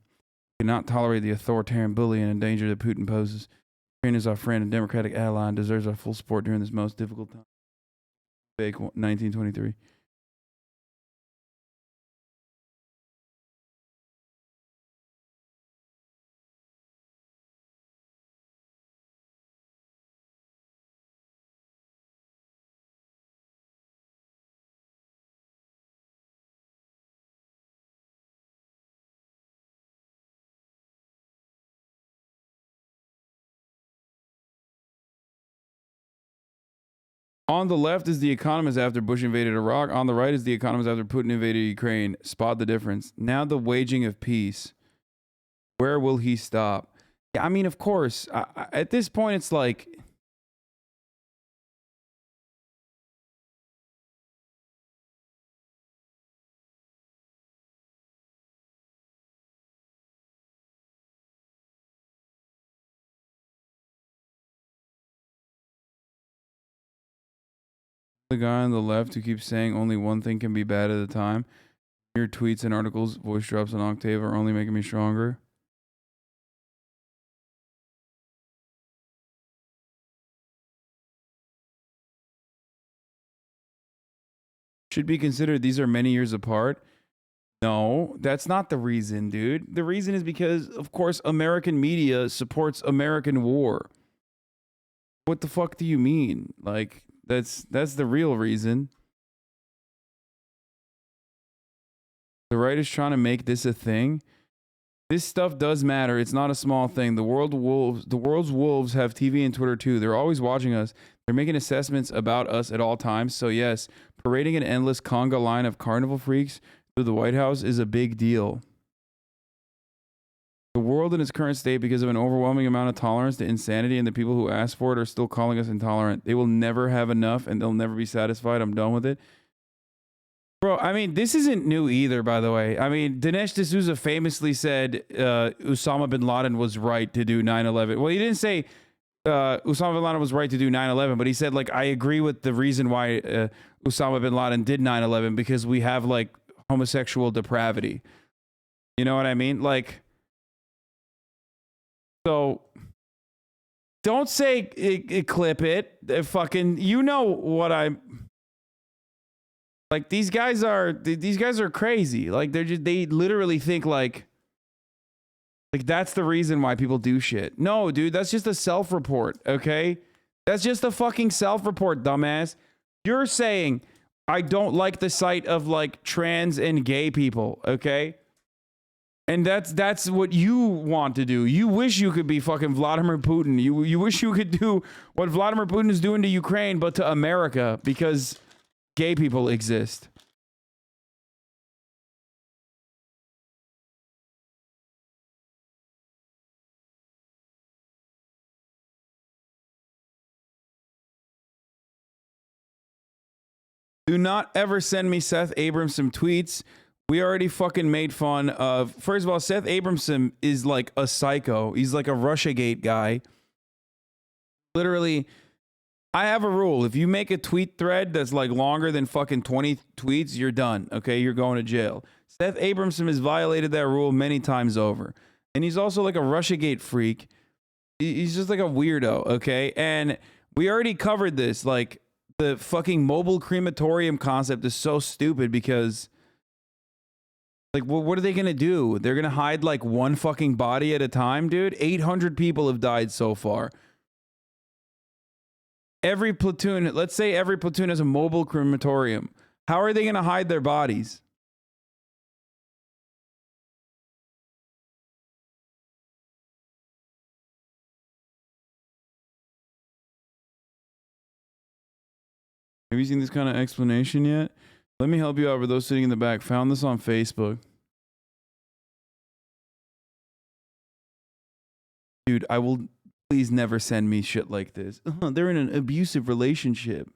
We cannot tolerate the authoritarian bullying and danger that Putin poses. Ukraine is our friend and democratic ally and deserves our full support during this most difficult time. Fake 1923. On the left is The Economist after Bush invaded Iraq. On the right is The Economist after Putin invaded Ukraine. Spot the difference. Now the waging of peace. Where will he stop? Yeah, I mean, of course. At this point, it's like... The guy on the left who keeps saying only one thing can be bad at a time. Your tweets and articles, voice drops on octave are only making me stronger. Should be considered these are many years apart. No, that's not the reason, dude. The reason is because, of course, American media supports American war. What the fuck do you mean? Like, that's the real reason. The right is trying to make this a thing. This stuff does matter. It's not a small thing. The world's wolves have TV and Twitter too. They're always watching us. They're making assessments about us at all times. So yes, parading an endless conga line of carnival freaks through the White House is a big deal. The world in its current state, because of an overwhelming amount of tolerance to insanity, and the people who ask for it are still calling us intolerant. They will never have enough, and they'll never be satisfied. I'm done with it. Bro, I mean, this isn't new either, by the way. I mean, Dinesh D'Souza famously said Osama bin Laden was right to do 9/11. Well, he didn't say Osama bin Laden was right to do 9/11, but he said, like, I agree with the reason why Osama bin Laden did 9/11, because we have, like, homosexual depravity. You know what I mean? Like, so don't say clip it. Fucking, you know what I'm... Like, these guys are crazy. Like, they literally think like that's the reason why people do shit. No, dude, that's just a self-report, okay? That's just a fucking self-report, dumbass. You're saying I don't like the sight of, like, trans and gay people, okay? And that's what you want to do. You wish you could be fucking Vladimir Putin. You wish you could do what Vladimir Putin is doing to Ukraine, but to America, because gay people exist. Do not ever send me Seth Abramson tweets. We already fucking made fun of... First of all, Seth Abramson is like a psycho. He's like a Russiagate guy. Literally... I have a rule. If you make a tweet thread that's like longer than fucking 20 tweets, you're done. Okay, you're going to jail. Seth Abramson has violated that rule many times over. And he's also like a Russiagate freak. He's just like a weirdo, okay? And we already covered this. Like, the fucking mobile crematorium concept is so stupid because, like, what are they going to do? They're going to hide like one fucking body at a time, dude? 800 people have died so far. Every platoon, let's say every platoon has a mobile crematorium. How are they going to hide their bodies? Have you seen this kind of explanation yet? Let me help you out for those sitting in the back. Found this on Facebook. Dude, I will... Please never send me shit like this. They're in an abusive relationship.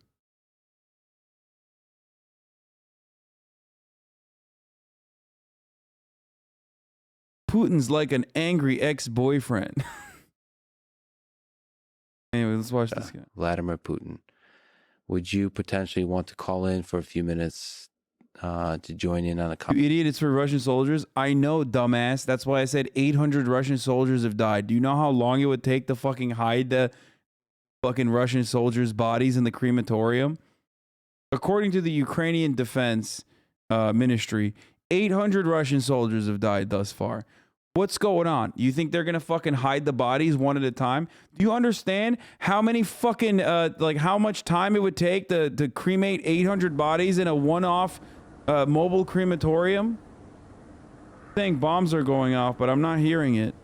Putin's like an angry ex-boyfriend. Anyway, let's watch this guy. Vladimir Putin. Would you potentially want to call in for a few minutes to join in on a You idiot, it's for Russian soldiers. I know, dumbass. That's why I said 800 Russian soldiers have died. Do you know how long it would take to fucking hide the fucking Russian soldiers' bodies in the crematorium? According to the Ukrainian Defense Ministry, 800 Russian soldiers have died thus far. What's going on? You think they're gonna fucking hide the bodies one at a time? Do you understand how many fucking like how much time it would take to cremate 800 bodies in a one-off mobile crematorium? I'm saying bombs are going off, but I'm not hearing it.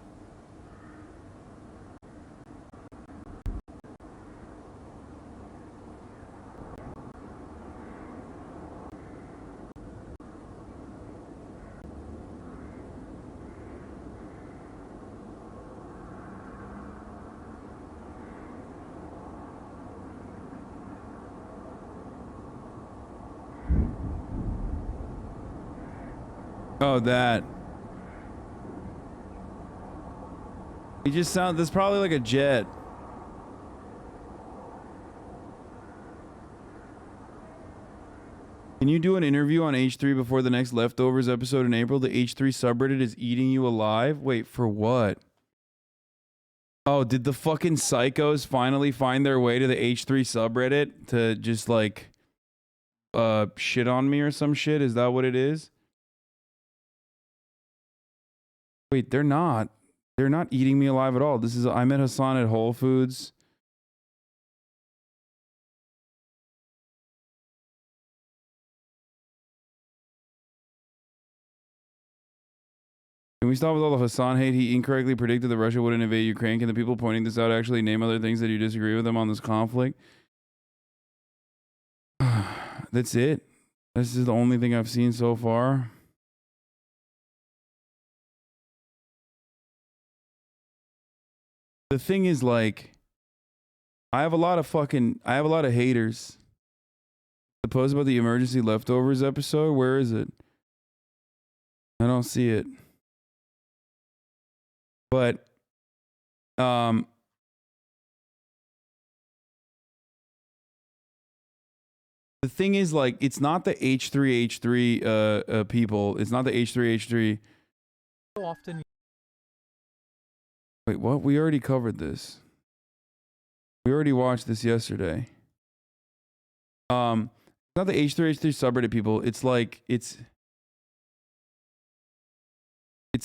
Oh, that. He just sounds, that's probably like a jet. Can you do an interview on H3 before the next Leftovers episode in April? The H3 subreddit is eating you alive? Wait, for what? Oh, did the fucking psychos finally find their way to the H3 subreddit to just like shit on me or some shit? Is that what it is? Wait, they're not. They're not eating me alive at all. This is, I met Hasan at Whole Foods. we stop with all the Hasan hate? He incorrectly predicted that Russia wouldn't invade Ukraine. Can the people pointing this out actually name other things that you disagree with them on this conflict? That's it. This is the only thing I've seen so far. The thing is, like, I have a lot of haters. The post about the emergency leftovers episode, where is it? I don't see it. But, the thing is, like, it's not the H3H3 people. It's not the H3H3. So often. Wait, what? We already covered this. We already watched this yesterday. It's not the H3H3 subreddit people. It's like it's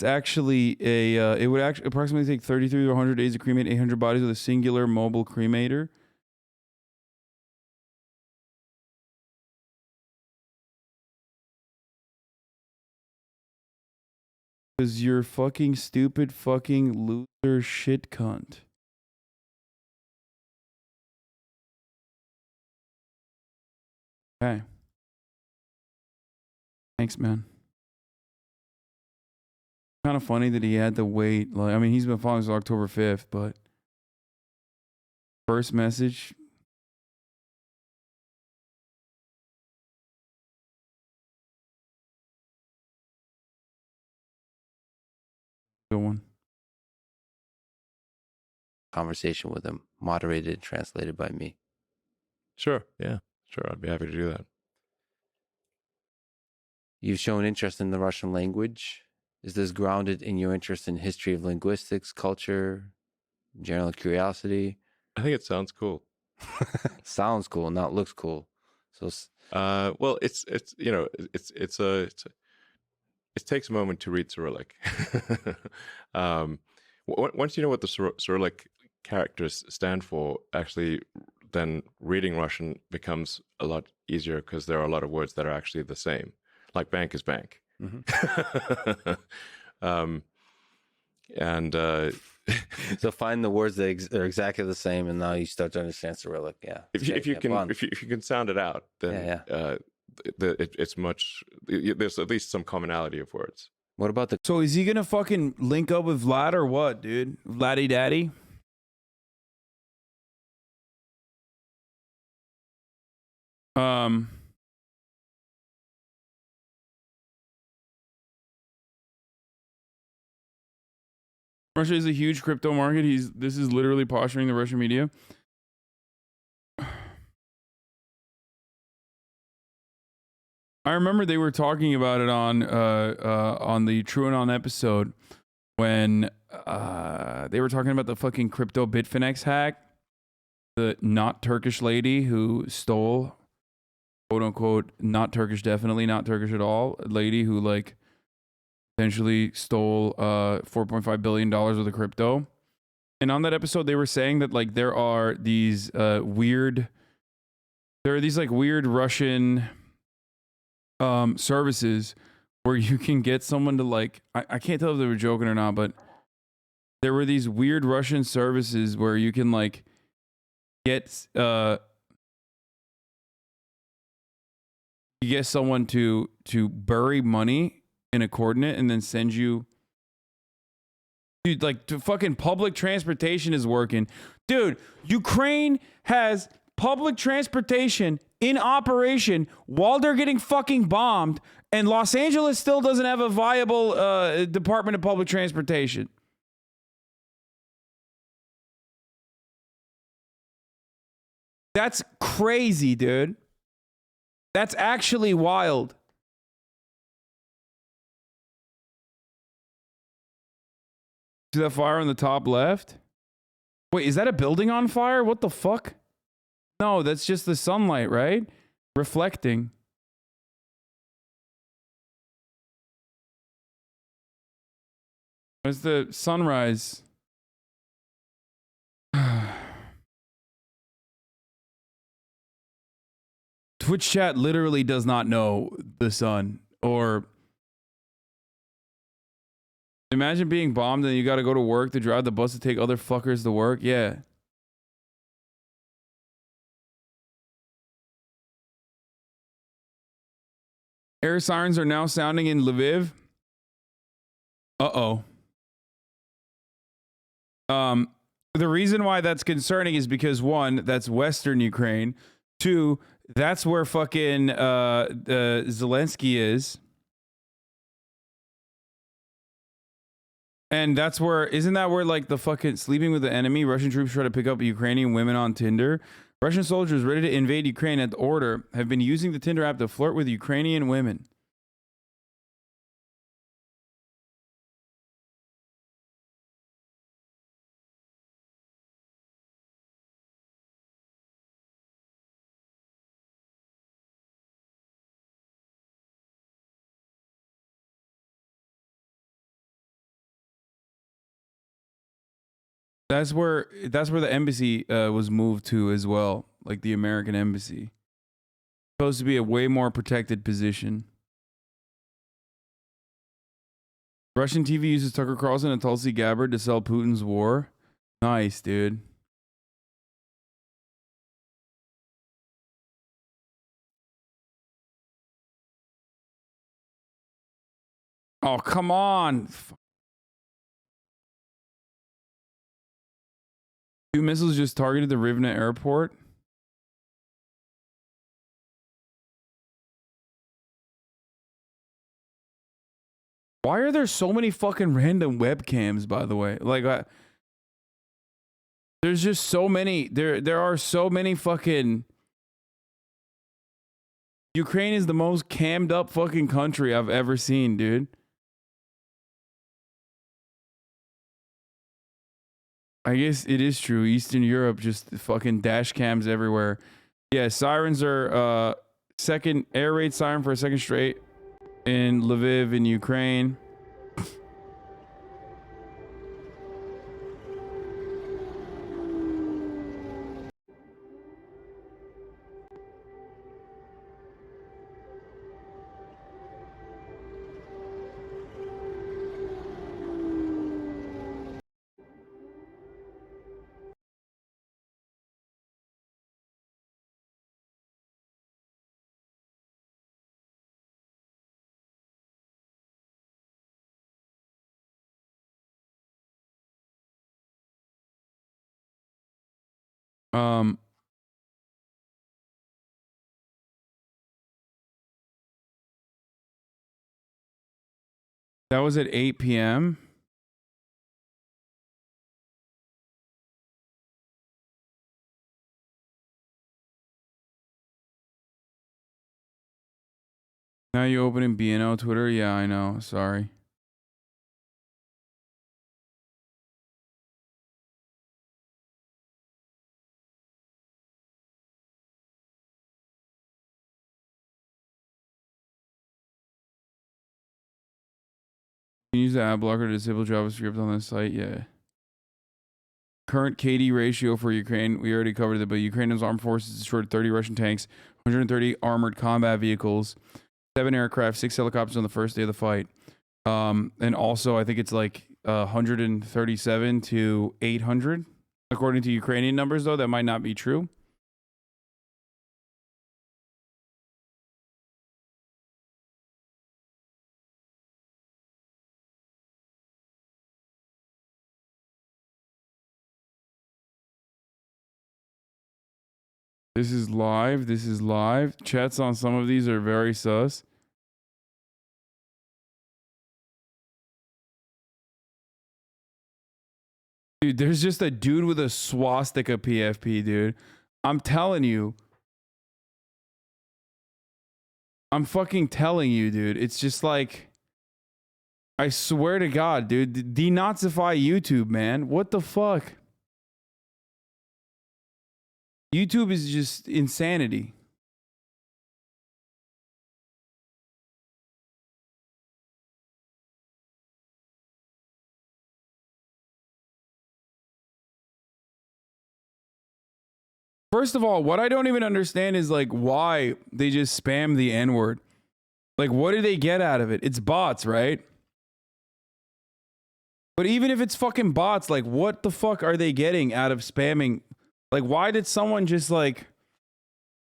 actually a it would actually approximately take 33 to 100 days to cremate 800 bodies with a singular mobile cremator. Because you're fucking stupid fucking loser shit cunt. Okay. Thanks, man. Kind of funny that he had to wait. Like, I mean, he's been following since October 5th, but first message. Good one. Conversation with him, moderated, translated by me. Sure. Yeah. Sure. I'd be happy to do that. You've shown interest in the Russian language. Is this grounded in your interest in history of linguistics, culture, general curiosity? I think it sounds cool. Sounds cool, not looks cool. So, well, it takes a moment to read Cyrillic. Once you know what the Cyrillic characters stand for, actually, then reading Russian becomes a lot easier because there are a lot of words that are actually the same. Like bank is bank. Mm-hmm. So find the words that are exactly the same, and now you start to understand Cyrillic. Yeah. If you can sound it out, then it's much. There's at least some commonality of words. What about the? So is he gonna fucking link up with Vlad or what, dude? Vladdy Daddy? Russia is a huge crypto market. This is literally posturing the Russian media. I remember they were talking about it on the TrueAnon episode when they were talking about the fucking crypto Bitfinex hack. The not Turkish lady who stole, quote unquote, not Turkish, definitely not Turkish at all, lady who like essentially stole $4.5 billion worth of crypto. And on that episode, they were saying that like there are these weird Russian services where you can get someone to like, I can't tell if they were joking or not, but there were these weird Russian services where you can like get someone to bury money in a coordinate and then send you, dude, like fucking public transportation is working. Dude, Ukraine has public transportation in operation while they're getting fucking bombed, and Los Angeles still doesn't have a viable Department of Public Transportation. That's crazy, dude. That's actually wild. See that fire on the top left? Wait, is that a building on fire? What the fuck? No, that's just the sunlight, right? Reflecting. Where's the sunrise? Twitch chat literally does not know the sun, or Imagine being bombed and you got to go to work to drive the bus to take other fuckers to work. Yeah. Air sirens are now sounding in Lviv. Uh-oh. The reason why that's concerning is because, one, that's Western Ukraine. Two, that's where fucking Zelensky is. And that's where, isn't that where like the fucking sleeping with the enemy, Russian troops try to pick up Ukrainian women on Tinder? Russian soldiers ready to invade Ukraine at the order have been using the Tinder app to flirt with Ukrainian women. That's where the embassy was moved to as well, like the American embassy. Supposed to be a way more protected position. Russian TV uses Tucker Carlson and Tulsi Gabbard to sell Putin's war. Nice, dude. Oh, come on. Two missiles just targeted the Rivne airport. Why are there so many fucking random webcams, by the way? Like, there's just so many. There are so many fucking... Ukraine is the most cammed up fucking country I've ever seen, dude. I guess it is true. Eastern Europe, just fucking dash cams everywhere. Yeah, sirens are second air raid siren for a second straight in Lviv in Ukraine. That was at 8 p.m. Now you opening BNO Twitter? Yeah, I know. Sorry. Can you use the ad blocker to disable JavaScript on this site? Yeah. Current KD ratio for Ukraine. We already covered it, but Ukraine's armed forces destroyed 30 Russian tanks, 130 armored combat vehicles, 7 aircraft, 6 helicopters on the first day of the fight. And also, I think it's like 137 to 800. According to Ukrainian numbers, though, that might not be true. This is live. This is live. Chats on some of these are very sus. Dude, there's just a dude with a swastika PFP, dude. I'm telling you. I'm fucking telling you, dude. It's just like... I swear to God, dude. Denazify YouTube, man. What the fuck? YouTube is just insanity. First of all, what I don't even understand is like why they just spam the N-word. Like, what do they get out of it? It's bots, right? But even if it's fucking bots, like, what the fuck are they getting out of spamming? Like, why did someone just, like...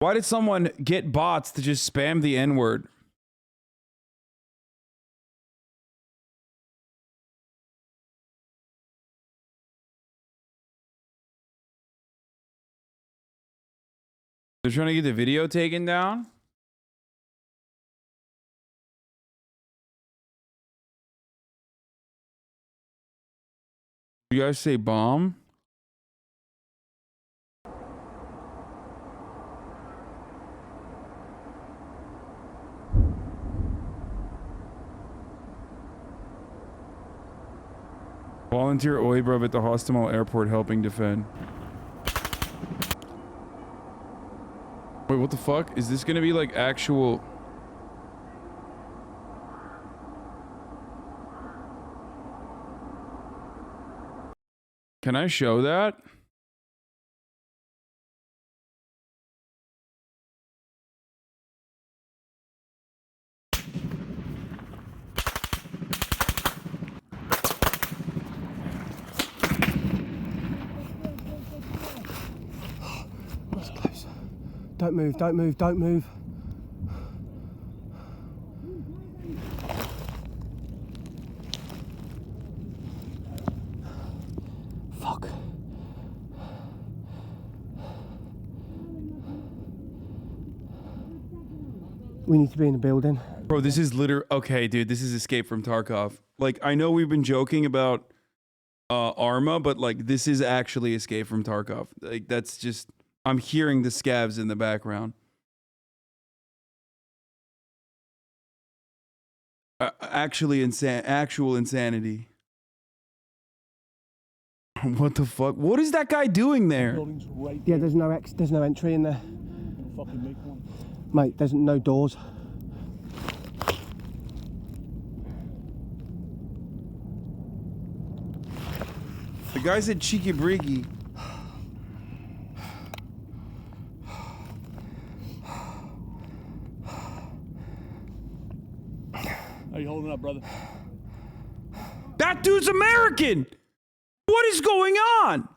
Why did someone get bots to just spam the N-word? They're trying to get the video taken down? You guys say bomb? Volunteer Oibrub at the Hostomel airport helping defend. Wait, what the fuck? Is this gonna be like actual... Can I show that? That's close. Don't move, don't move, don't move. Fuck. We need to be in a building. Bro, this is literally... Okay, dude, this is Escape from Tarkov. Like, I know we've been joking about Arma, but, like, this is actually Escape from Tarkov. Like, that's just... I'm hearing the scavs in the background. Actual insanity. What the fuck? What is that guy doing there? Yeah, there's no entry in there. Mate, there's no doors. The guy said cheeky breaky. How you holding up, brother? That dude's American! What is going on?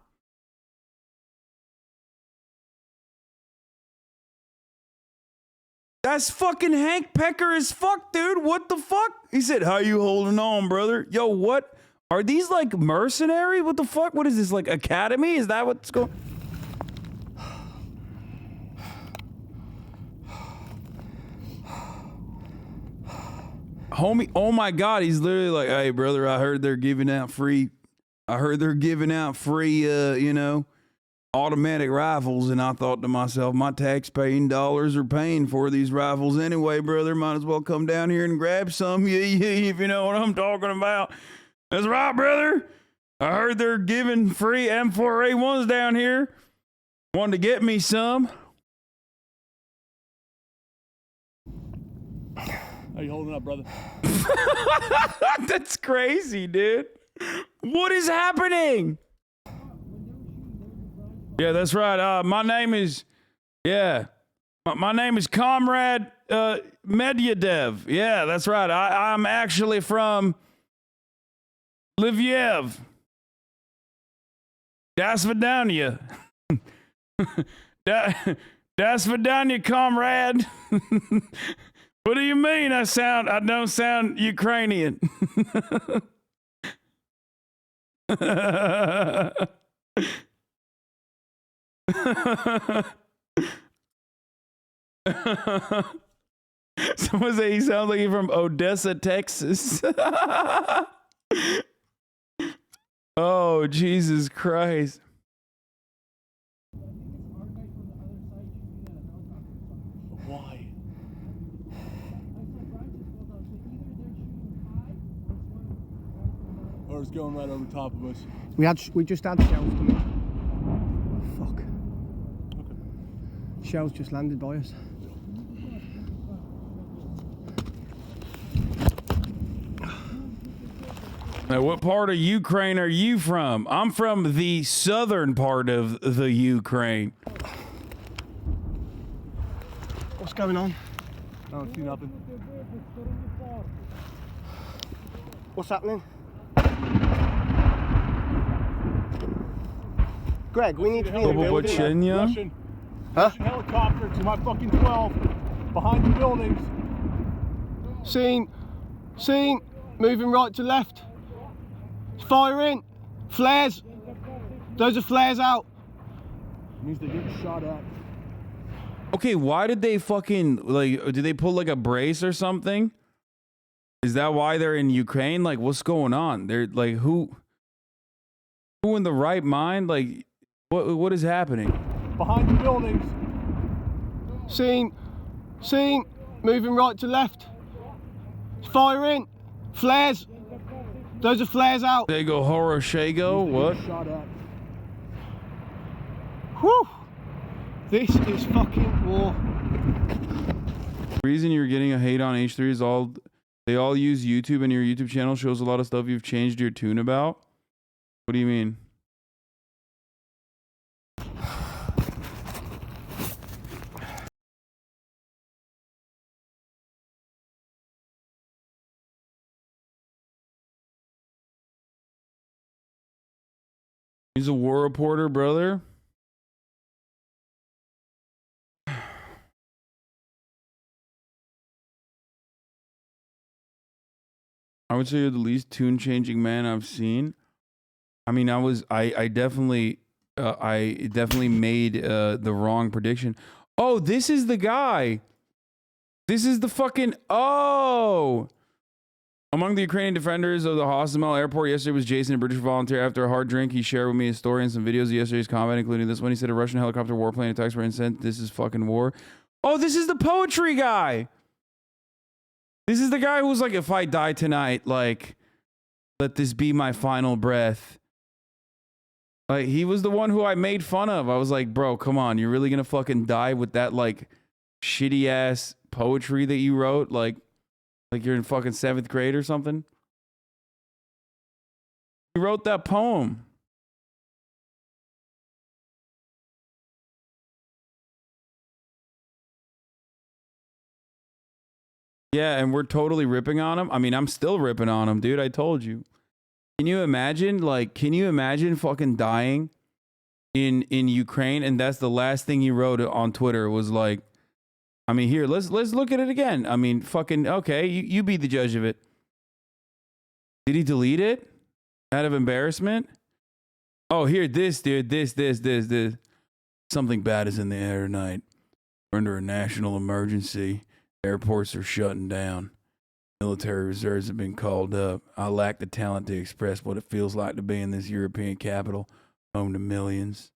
That's fucking Hank Pecker as fuck, dude. What the fuck? He said, how you holding on, brother? Yo, what? Are these like mercenary? What the fuck? What is this, like academy? Is that what's going... Homie, oh my God, he's literally like, hey, brother, I heard they're giving out free, you know, automatic rifles. And I thought to myself, my tax-paying dollars are paying for these rifles anyway, brother. Might as well come down here and grab some, if you know what I'm talking about. That's right, brother. I heard they're giving free M4A1s down here. Wanted to get me some. How you holding up, brother? That's crazy, dude. What is happening? Yeah, that's right. My name is, my name is Comrade Medvedev. Yeah, that's right. I'm actually from Lviv. Das Vidanya. Das Vidanya, comrade. What do you mean I don't sound Ukrainian? Someone say he sounds like he's from Odessa, Texas. Oh, Jesus Christ. Why? Or it's going right over top of us. We just had shells come in. Fuck. Okay. Shells just landed by us. Now, what part of Ukraine are you from? I'm from the southern part of the Ukraine. What's going on? I don't see nothing. What's happening? Greg, we need to be in the building. Russian helicopter to my fucking 12 behind the buildings. Seen. Moving right to left. Firing. Flares. Those are flares out. Means they're getting shot at. Okay, why did they fucking, like, did they pull like a brace or something? Is that why they're in Ukraine? Like, what's going on? They're like, who in the right mind? Like, what is happening? Behind the buildings. Seen. Moving right to left. Firing. Flares. Those are flares out. They go Horoshago. What? Whew. This is fucking war. The reason you're getting a hate on H3 is they all use YouTube, and your YouTube channel shows a lot of stuff you've changed your tune about. What do you mean? He's a war reporter, brother. I would say you're the least tune-changing man I've seen. I mean, I definitely made the wrong prediction. Oh, this is the guy. This is the fucking, oh. Among the Ukrainian defenders of the Hasan airport yesterday was Jason, a British volunteer. After a hard drink, he shared with me a story and some videos of yesterday's combat, including this one. He said a Russian helicopter warplane attacks were instant. This is fucking war. Oh, this is the poetry guy. This is the guy who was like, if I die tonight, like, let this be my final breath. Like, he was the one who I made fun of. I was like, bro, come on. You're really going to fucking die with that, like, shitty ass poetry that you wrote? Like you're in fucking 7th grade or something? You wrote that poem. Yeah, and we're totally ripping on him. I mean, I'm still ripping on him, dude. I told you. Can you imagine, like, fucking dying in Ukraine? And that's the last thing he wrote on Twitter was like, I mean, here, let's look at it again. I mean, fucking, okay, you be the judge of it. Did he delete it out of embarrassment? Oh, here, this, dude, this. Something bad is in the air tonight. We're under a national emergency. Airports are shutting down. Military reserves have been called up. I lack the talent to express what it feels like to be in this European capital, home to millions.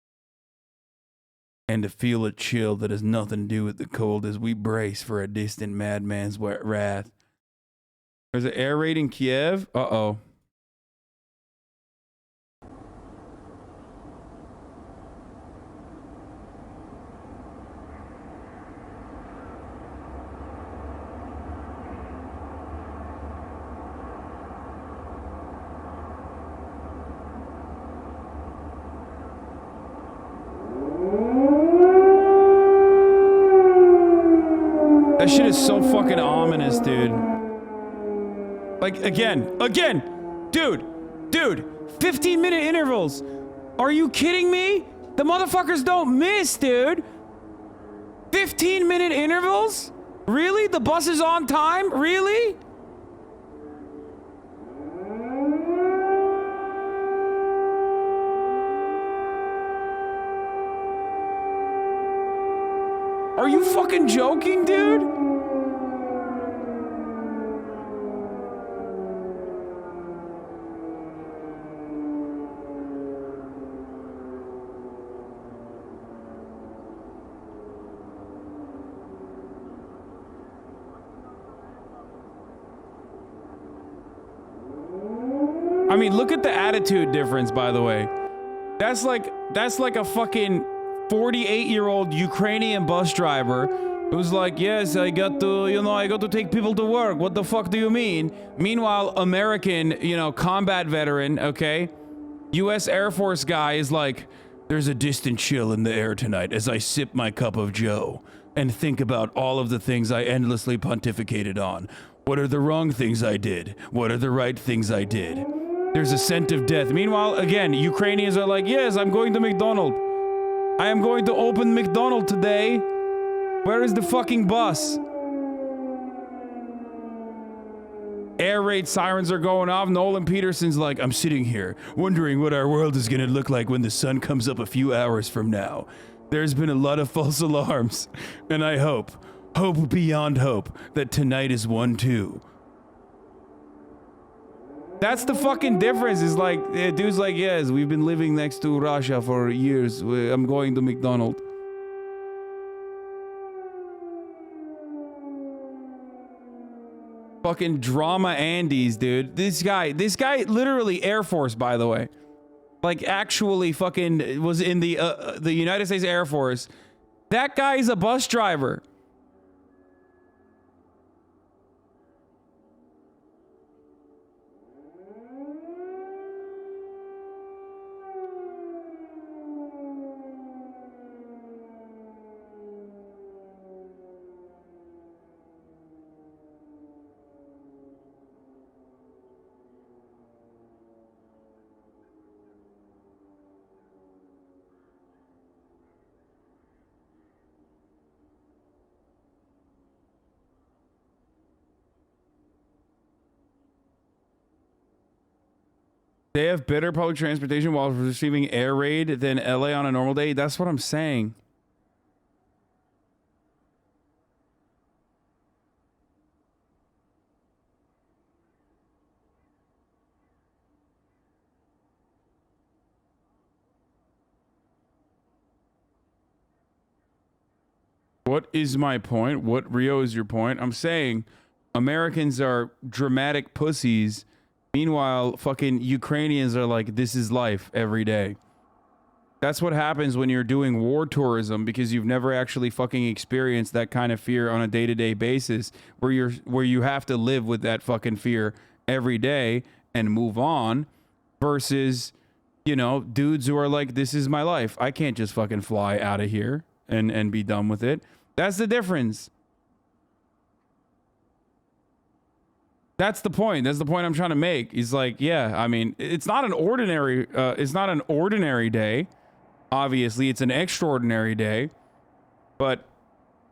And to feel a chill that has nothing to do with the cold as we brace for a distant madman's wrath. There's an air raid in Kyiv. Uh-oh. That shit is so fucking ominous, dude. Like, again, dude, 15-minute intervals. Are you kidding me? The motherfuckers don't miss, dude. 15-minute intervals? Really? The bus is on time? Really? Are you fucking joking, dude? I mean, look at the attitude difference, by the way. That's like a fucking 48-year-old Ukrainian bus driver who's like, yes, I got to take people to work. What the fuck do you mean? Meanwhile, American, combat veteran, okay, U.S. Air Force guy is like, there's a distant chill in the air tonight as I sip my cup of joe and think about all of the things I endlessly pontificated on. What are the wrong things I did? What are the right things I did? There's a scent of death. Meanwhile, again, Ukrainians are like, yes, I'm going to McDonald's. I am going to open McDonald's today. Where is the fucking bus? Air raid sirens are going off. Nolan Peterson's like, I'm sitting here wondering what our world is going to look like when the sun comes up a few hours from now. There's been a lot of false alarms, and I hope beyond hope, that tonight is one too. That's the fucking difference. Is like, dude's like, yes, we've been living next to Russia for years. I'm going to McDonald's. Fucking drama Andes, dude. This guy literally Air Force, by the way. Like, actually fucking was in the United States Air Force. That guy's a bus driver. They have better public transportation while receiving air raid than LA on a normal day. That's what I'm saying. What is my point? What, Rio, is your point? I'm saying Americans are dramatic pussies. Meanwhile, fucking Ukrainians are like, this is life every day. That's what happens when you're doing war tourism, because you've never actually fucking experienced that kind of fear on a day-to-day basis, where you have to live with that fucking fear every day and move on, versus, you know, dudes who are like, this is my life. I can't just fucking fly out of here and be done with it. That's the difference. That's the point. That's the point I'm trying to make. He's like, yeah, I mean, it's not an ordinary day. Obviously, it's an extraordinary day. But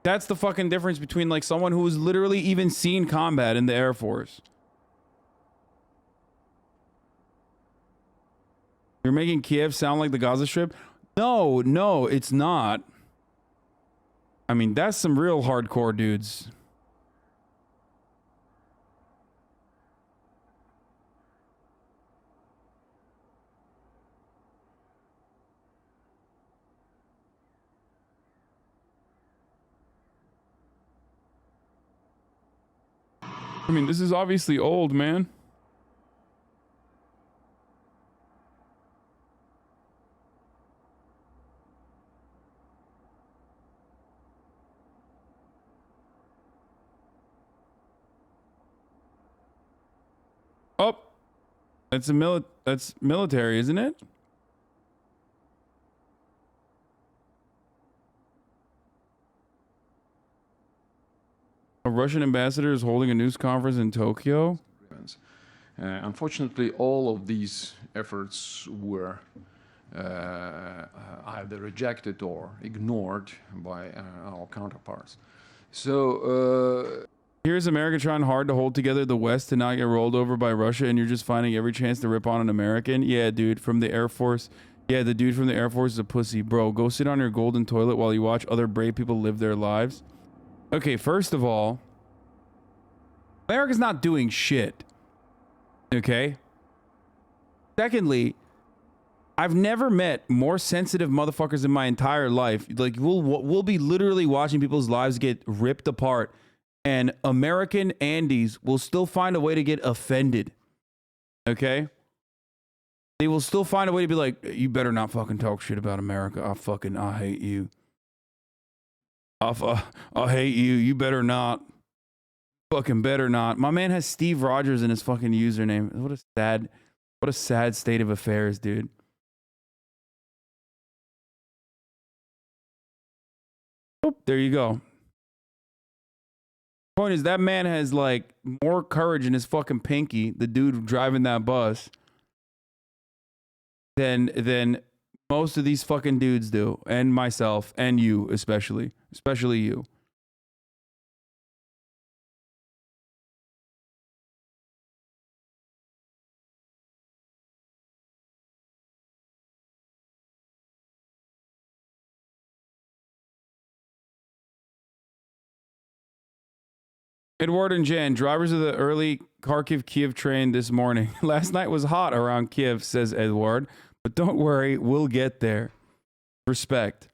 that's the fucking difference between like someone who's literally even seen combat in the Air Force. You're making Kyiv sound like the Gaza Strip? No, it's not. I mean, that's some real hardcore dudes. I mean, this is obviously old, man. Oh, that's military, isn't it? A Russian ambassador is holding a news conference in Tokyo. Unfortunately, all of these efforts were either rejected or ignored by our counterparts. So here's America trying hard to hold together the West to not get rolled over by Russia, and you're just finding every chance to rip on an American. Yeah, dude, from the Air Force. Yeah, the dude from the Air Force is a pussy. Bro, go sit on your golden toilet while you watch other brave people live their lives. Okay, first of all, America's not doing shit. Okay? Secondly, I've never met more sensitive motherfuckers in my entire life. Like, we'll be literally watching people's lives get ripped apart, and American Andes will still find a way to get offended. Okay? They will still find a way to be like, you better not fucking talk shit about America. I hate you. I hate you. You better not. Fucking better not. My man has Steve Rogers in his fucking username. What a sad state of affairs, dude. Oh, there you go. Point is, that man has like more courage in his fucking pinky, the dude driving that bus, than most of these fucking dudes do, and myself, and you especially you. Edward and Jan, drivers of the early Kharkiv-Kyiv train this morning. Last night was hot around Kyiv, says Edward, but don't worry, we'll get there. Respect.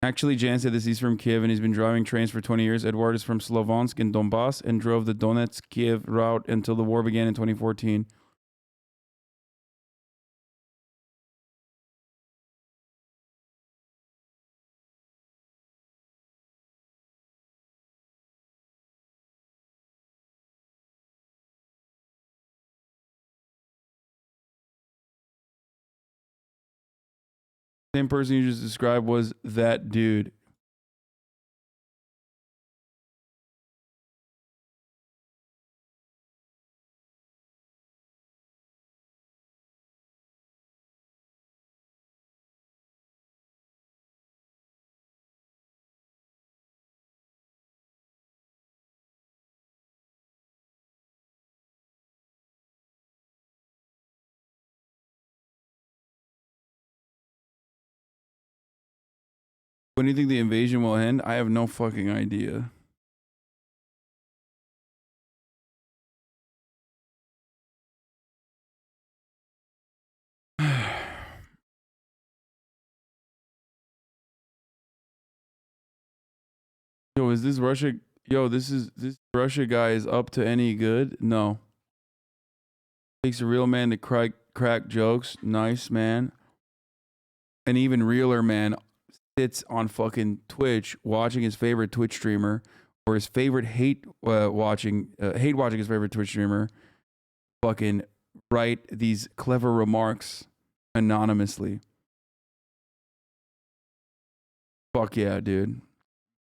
Actually, Jan said this. He's from Kyiv and he's been driving trains for 20 years. Edward is from Slovansk in Donbass and drove the Donetsk-Kyiv route until the war began in 2014. Same person you just described was that dude. When do you think the invasion will end? I have no fucking idea. Yo, is this Russia? Yo, this Russia guy is up to any good? No. Takes a real man to crack jokes. Nice, man. An even realer man sits on fucking Twitch watching his favorite Twitch streamer or his favorite hate watching his favorite Twitch streamer fucking write these clever remarks anonymously. Fuck yeah, dude.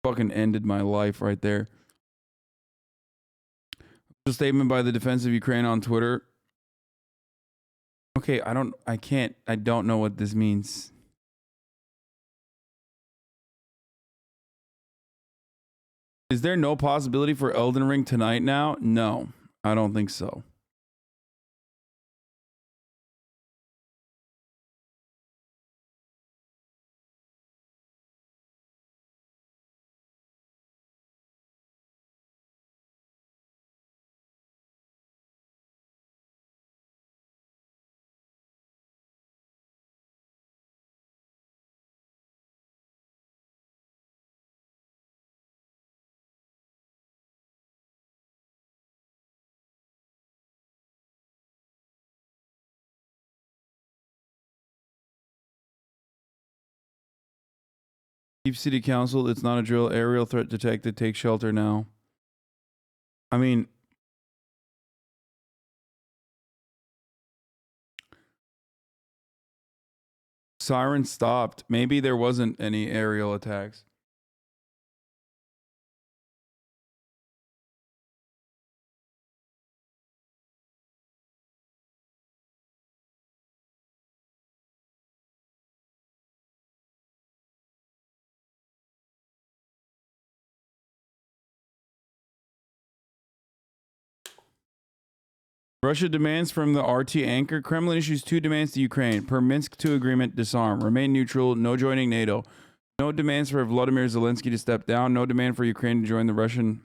Fucking ended my life right there. A statement by the defense of Ukraine on Twitter. Okay, I don't know what this means. Is there no possibility for Elden Ring tonight now? No, I don't think so. Keep City Council, it's not a drill. Aerial threat detected. Take shelter now. I mean, siren stopped. Maybe there wasn't any aerial attacks. Russia demands from the RT anchor. Kremlin issues 2 demands to Ukraine. Per Minsk II agreement, disarm. Remain neutral. No joining NATO. No demands for Vladimir Zelensky to step down. No demand for Ukraine to join the Russian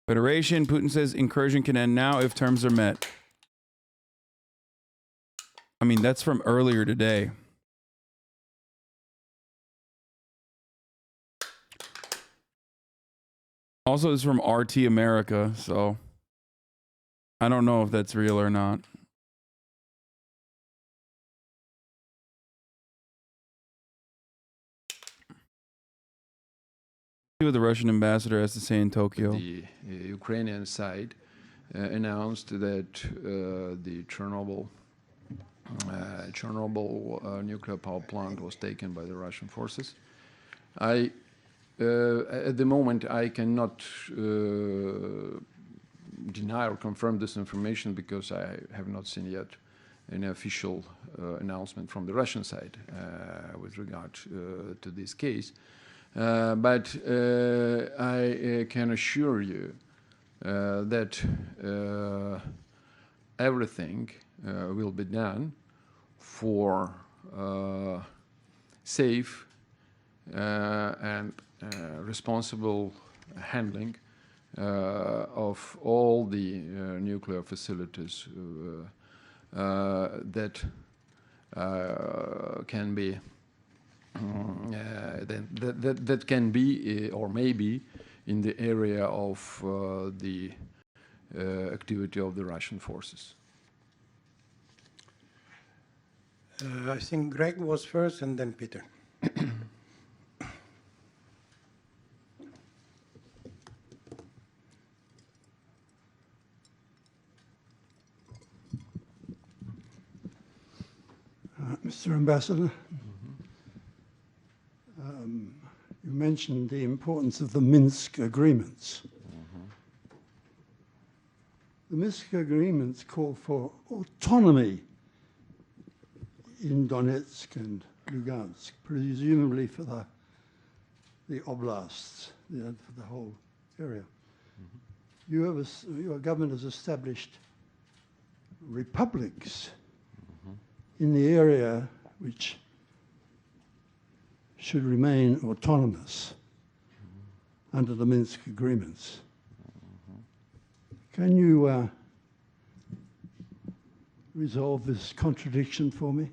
Federation. Putin says incursion can end now if terms are met. I mean, that's from earlier today. Also, it's from RT America, so I don't know if that's real or not. See what the Russian ambassador has to say in Tokyo. The Ukrainian side announced that the Chernobyl nuclear power plant was taken by the Russian forces. At the moment, I cannot deny or confirm this information because I have not seen yet an official announcement from the Russian side with regard to this case. But I can assure you that everything will be done for safe and responsible handling of all the nuclear facilities that can be that can be or may be in the area of the activity of the Russian forces. I think Greg was first and then Peter. Mr. Ambassador, you mentioned the importance of the Minsk agreements. The Minsk agreements call for autonomy in Donetsk and Lugansk, presumably for the oblasts, for the whole area. Your government has established republics in the area which should remain autonomous under the Minsk agreements. Can you resolve this contradiction for me?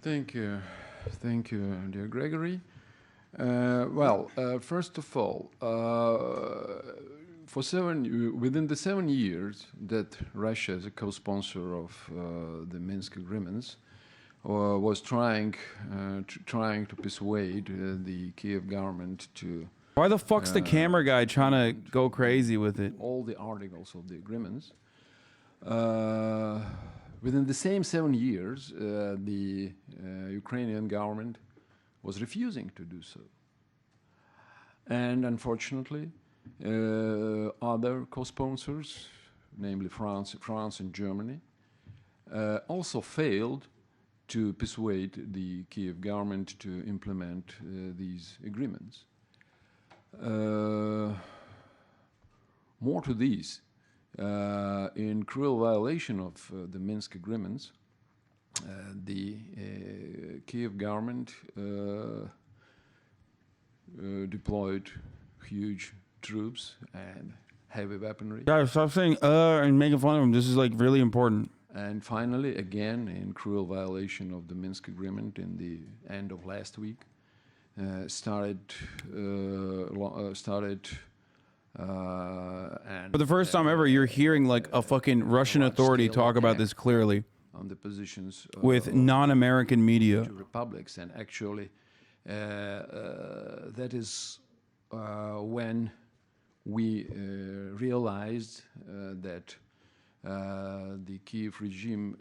Thank you, dear Gregory. First of all, within the 7 years that Russia, as a co-sponsor of the Minsk agreements, was trying to persuade the Kyiv government to. Why the fuck's the camera guy trying to go crazy with it? All the articles of the agreements. Within the same 7 years, the Ukrainian government was refusing to do so. And unfortunately, other co-sponsors, namely France and Germany, also failed to persuade the Kyiv government to implement these agreements. More to this, in cruel violation of the Minsk agreements, the Kyiv government deployed huge troops and heavy weaponry. Guys, stop saying and making fun of him. This is like really important. And finally, again, in cruel violation of the Minsk agreement in the end of last week, started and for the first time ever, you're hearing like a fucking Russian authority talk about this clearly on the positions with non-American media. Republics, and actually, that is when we realized that the Kyiv regime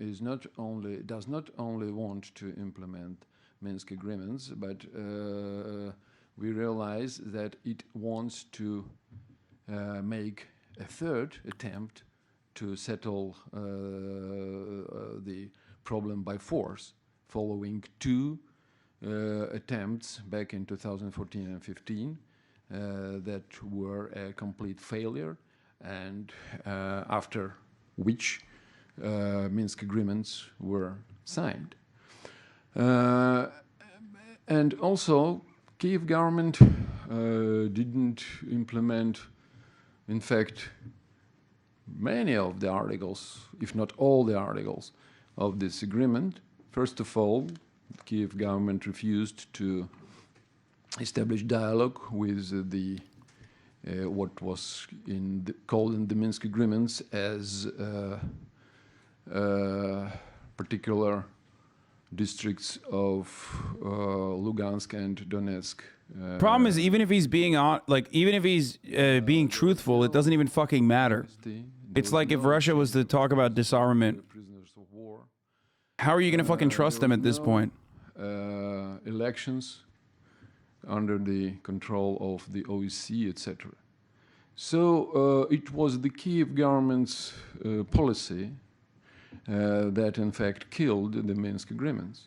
does not only want to implement Minsk agreements, but we realize that it wants to make a third attempt to settle the problem by force, following two attempts back in 2014 and 15 that were a complete failure, and after which Minsk agreements were signed. And also, Kyiv government didn't implement, in fact, many of the articles, if not all the articles, of this agreement. First of all, the Kyiv government refused to establish dialogue with the what was called in the Minsk agreements as particular districts of Lugansk and Donetsk. Problem is, even if he's being being truthful, it doesn't even fucking matter. It's like if Russia was to talk about disarmament, how are you going to fucking trust them at this point? Elections under the control of the OEC, etc. So it was the Kyiv government's policy that in fact killed the Minsk agreements.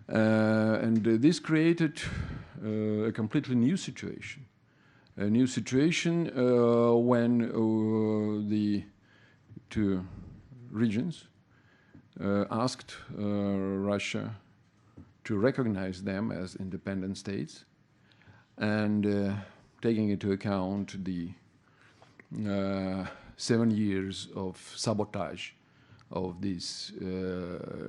And this created a completely new situation. A new situation when the two regions asked Russia to recognize them as independent states, and taking into account the 7 years of sabotage of these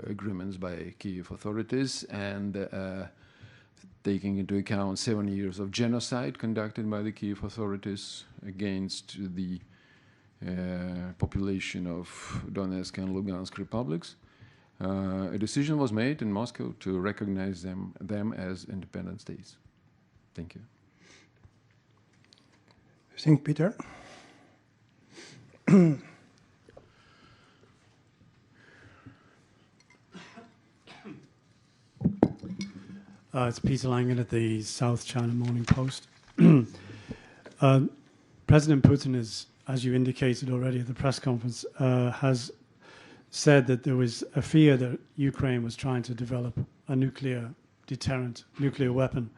agreements by Kyiv authorities, and taking into account 7 years of genocide conducted by the Kyiv authorities against the population of Donetsk and Lugansk republics, a decision was made in Moscow to recognize them as independent states. Thank you. Thank Peter. It's Peter Langen at the South China Morning Post. President Putin is, as you indicated already at the press conference, has said that there was a fear that Ukraine was trying to develop a nuclear deterrent, nuclear weapon.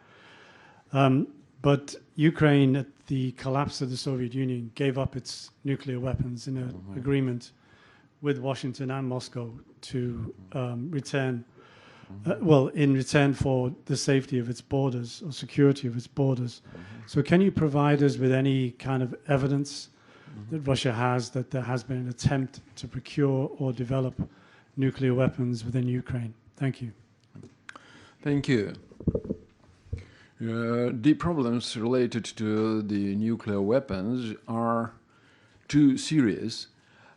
But Ukraine, at the collapse of the Soviet Union, gave up its nuclear weapons in an agreement with Washington and Moscow to return, well, in return for the safety of its borders or security of its borders. So can you provide us with any kind of evidence that Russia has that there has been an attempt to procure or develop nuclear weapons within Ukraine? Thank you. Thank you. The problems related to the nuclear weapons are too serious,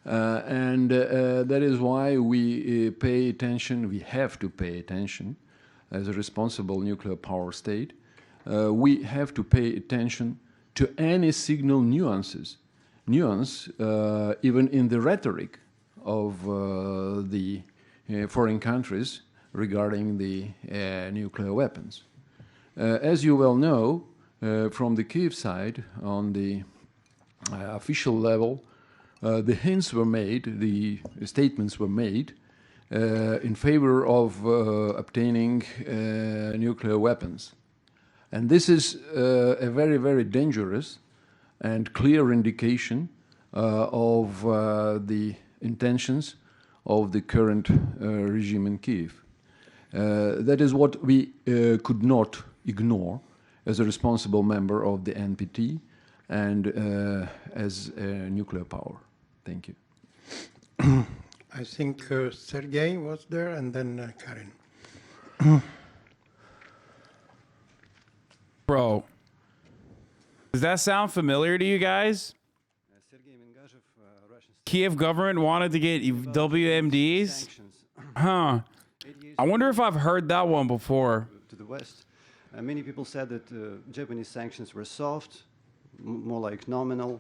and that is why we pay attention, we have to pay attention as a responsible nuclear power state. We have to pay attention to any signal nuance, even in the rhetoric of the foreign countries regarding the nuclear weapons. As you well know, from the Kyiv side, on the official level, the hints were made, the statements were made in favor of obtaining nuclear weapons. And this is a very, very dangerous and clear indication of the intentions of the current regime in Kyiv. That is what we could not ignore as a responsible member of the NPT and as a nuclear power. Thank you. I think Sergei was there, and then Karin. Bro, does that sound familiar to you guys? Kyiv government wanted to get WMDs? Huh. I wonder if I've heard that one before. To the West. Many people said that Japanese sanctions were soft, more like nominal.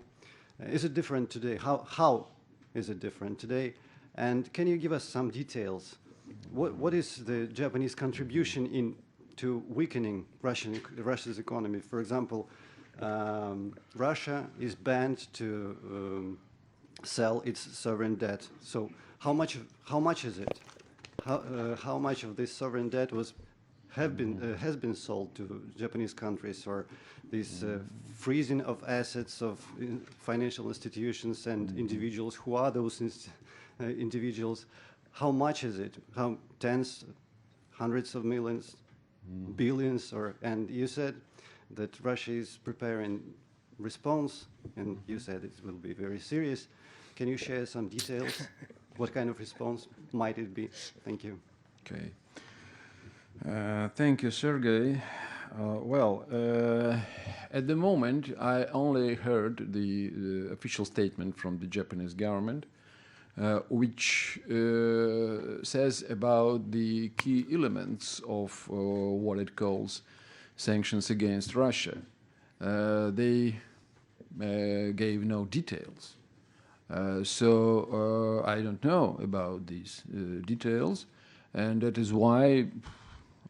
Is it different today? How is it different today? And can you give us some details? What is the Japanese contribution to weakening Russia's economy? For example, Russia is banned to sell its sovereign debt. So how much is it? How much of this sovereign debt has been sold to Japanese countries, or this freezing of assets of financial institutions and individuals? Who are those individuals? How much is it? How tens, hundreds of millions, billions? And you said that Russia is preparing response, and you said it will be very serious. Can you share some details? What kind of response might it be? Thank you. Okay. Thank you, Sergei. At the moment, I only heard the official statement from the Japanese government, which says about the key elements of what it calls sanctions against Russia. They gave no details. So I don't know about these details, and that is why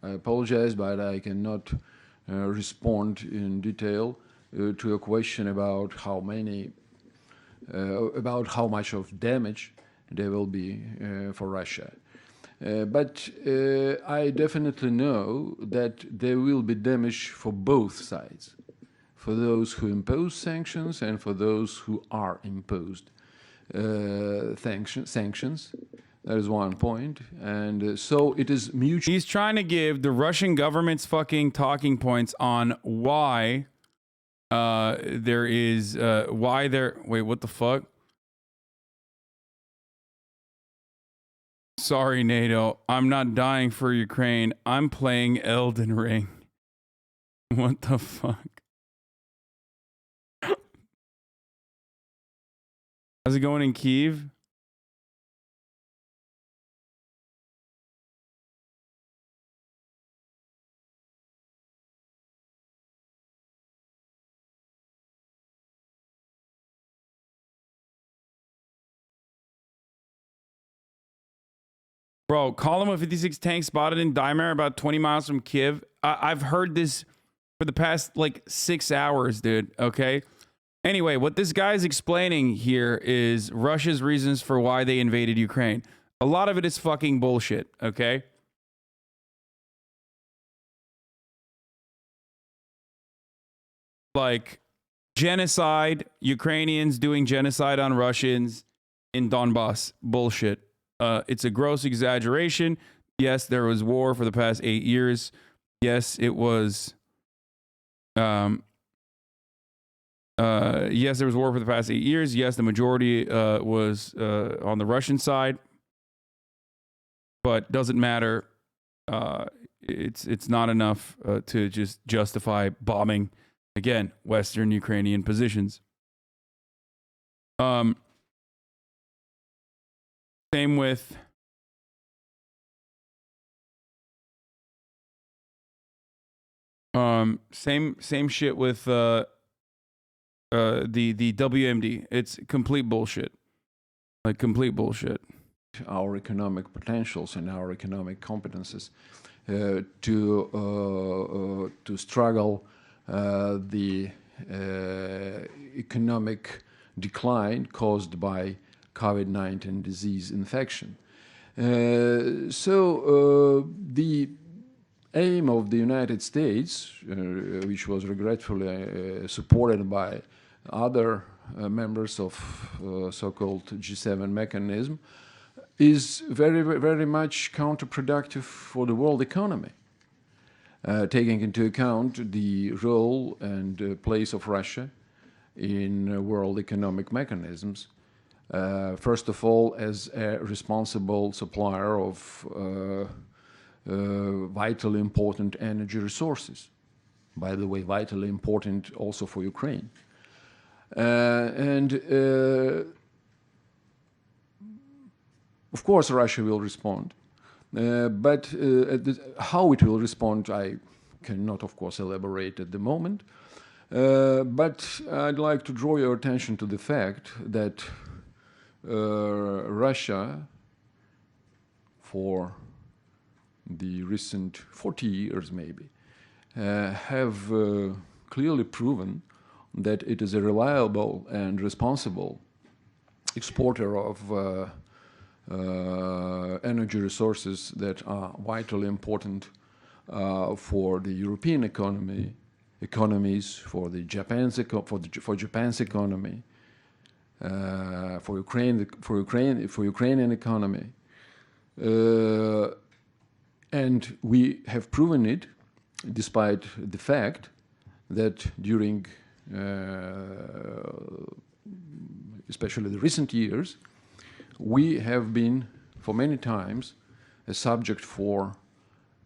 I apologize, but I cannot respond in detail to a question about how much of damage there will be for Russia. But I definitely know that there will be damage for both sides, for those who impose sanctions and for those who are imposed sanctions. That is one point. And so it is mutual. He's trying to give the Russian government's fucking talking points on why there is, wait, what the fuck? Sorry, NATO. I'm not dying for Ukraine. I'm playing Elden Ring. What the fuck? How's it going in Kyiv? Bro, column of 56 tanks spotted in Daimar about 20 miles from Kyiv. I've heard this for the past like 6 hours, dude. Okay. Anyway, what this guy's explaining here is Russia's reasons for why they invaded Ukraine. A lot of it is fucking bullshit. Okay. Like genocide, Ukrainians doing genocide on Russians in Donbass. Bullshit. It's a gross exaggeration. Yes, there was war for the past 8 years. Yes, it was. Yes, there was war for the past 8 years. Yes, the majority was on the Russian side, but doesn't matter. It's not enough to just justify bombing again Western Ukrainian positions. Same with same shit with the WMD. It's complete bullshit. Like complete bullshit. Our economic potentials and our economic competences to struggle the economic decline caused by COVID-19 disease infection. So the aim of the United States, which was regretfully supported by other members of so-called G7 mechanism, is very much counterproductive for the world economy, taking into account the role and place of Russia in world economic mechanisms. First of all, as a responsible supplier of vitally important energy resources. By the way, vitally important also for Ukraine. Of course, Russia will respond. But how it will respond, I cannot, of course, elaborate at the moment. But I'd like to draw your attention to the fact that Russia, for the recent 40 years maybe, have clearly proven that it is a reliable and responsible exporter of energy resources that are vitally important for the European economies, for the Japan's economy, for Ukrainian economy, and we have proven it, despite the fact that during, especially the recent years, we have been, for many times, a subject for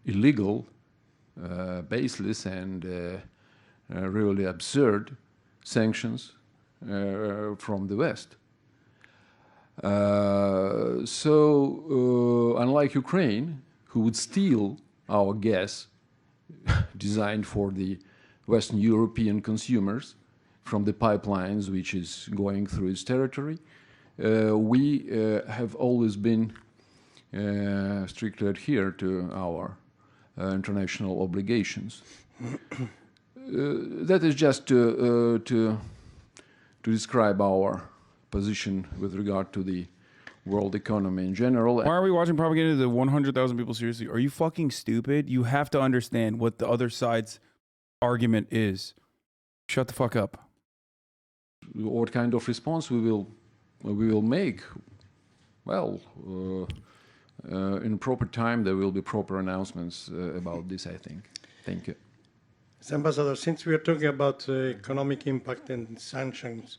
illegal, baseless, and really absurd sanctions from the West. So, unlike Ukraine, who would steal our gas designed for the Western European consumers from the pipelines which is going through its territory, we have always been strictly adhere to our international obligations. that is just to describe our position with regard to the world economy in general. Why are we watching propaganda to 100,000 people? Seriously, are you fucking stupid? You have to understand what the other side's argument is. Shut the fuck up. What kind of response we will make? Well, in proper time there will be proper announcements about this, I think. Thank you. Ambassador, since we are talking about economic impact and sanctions,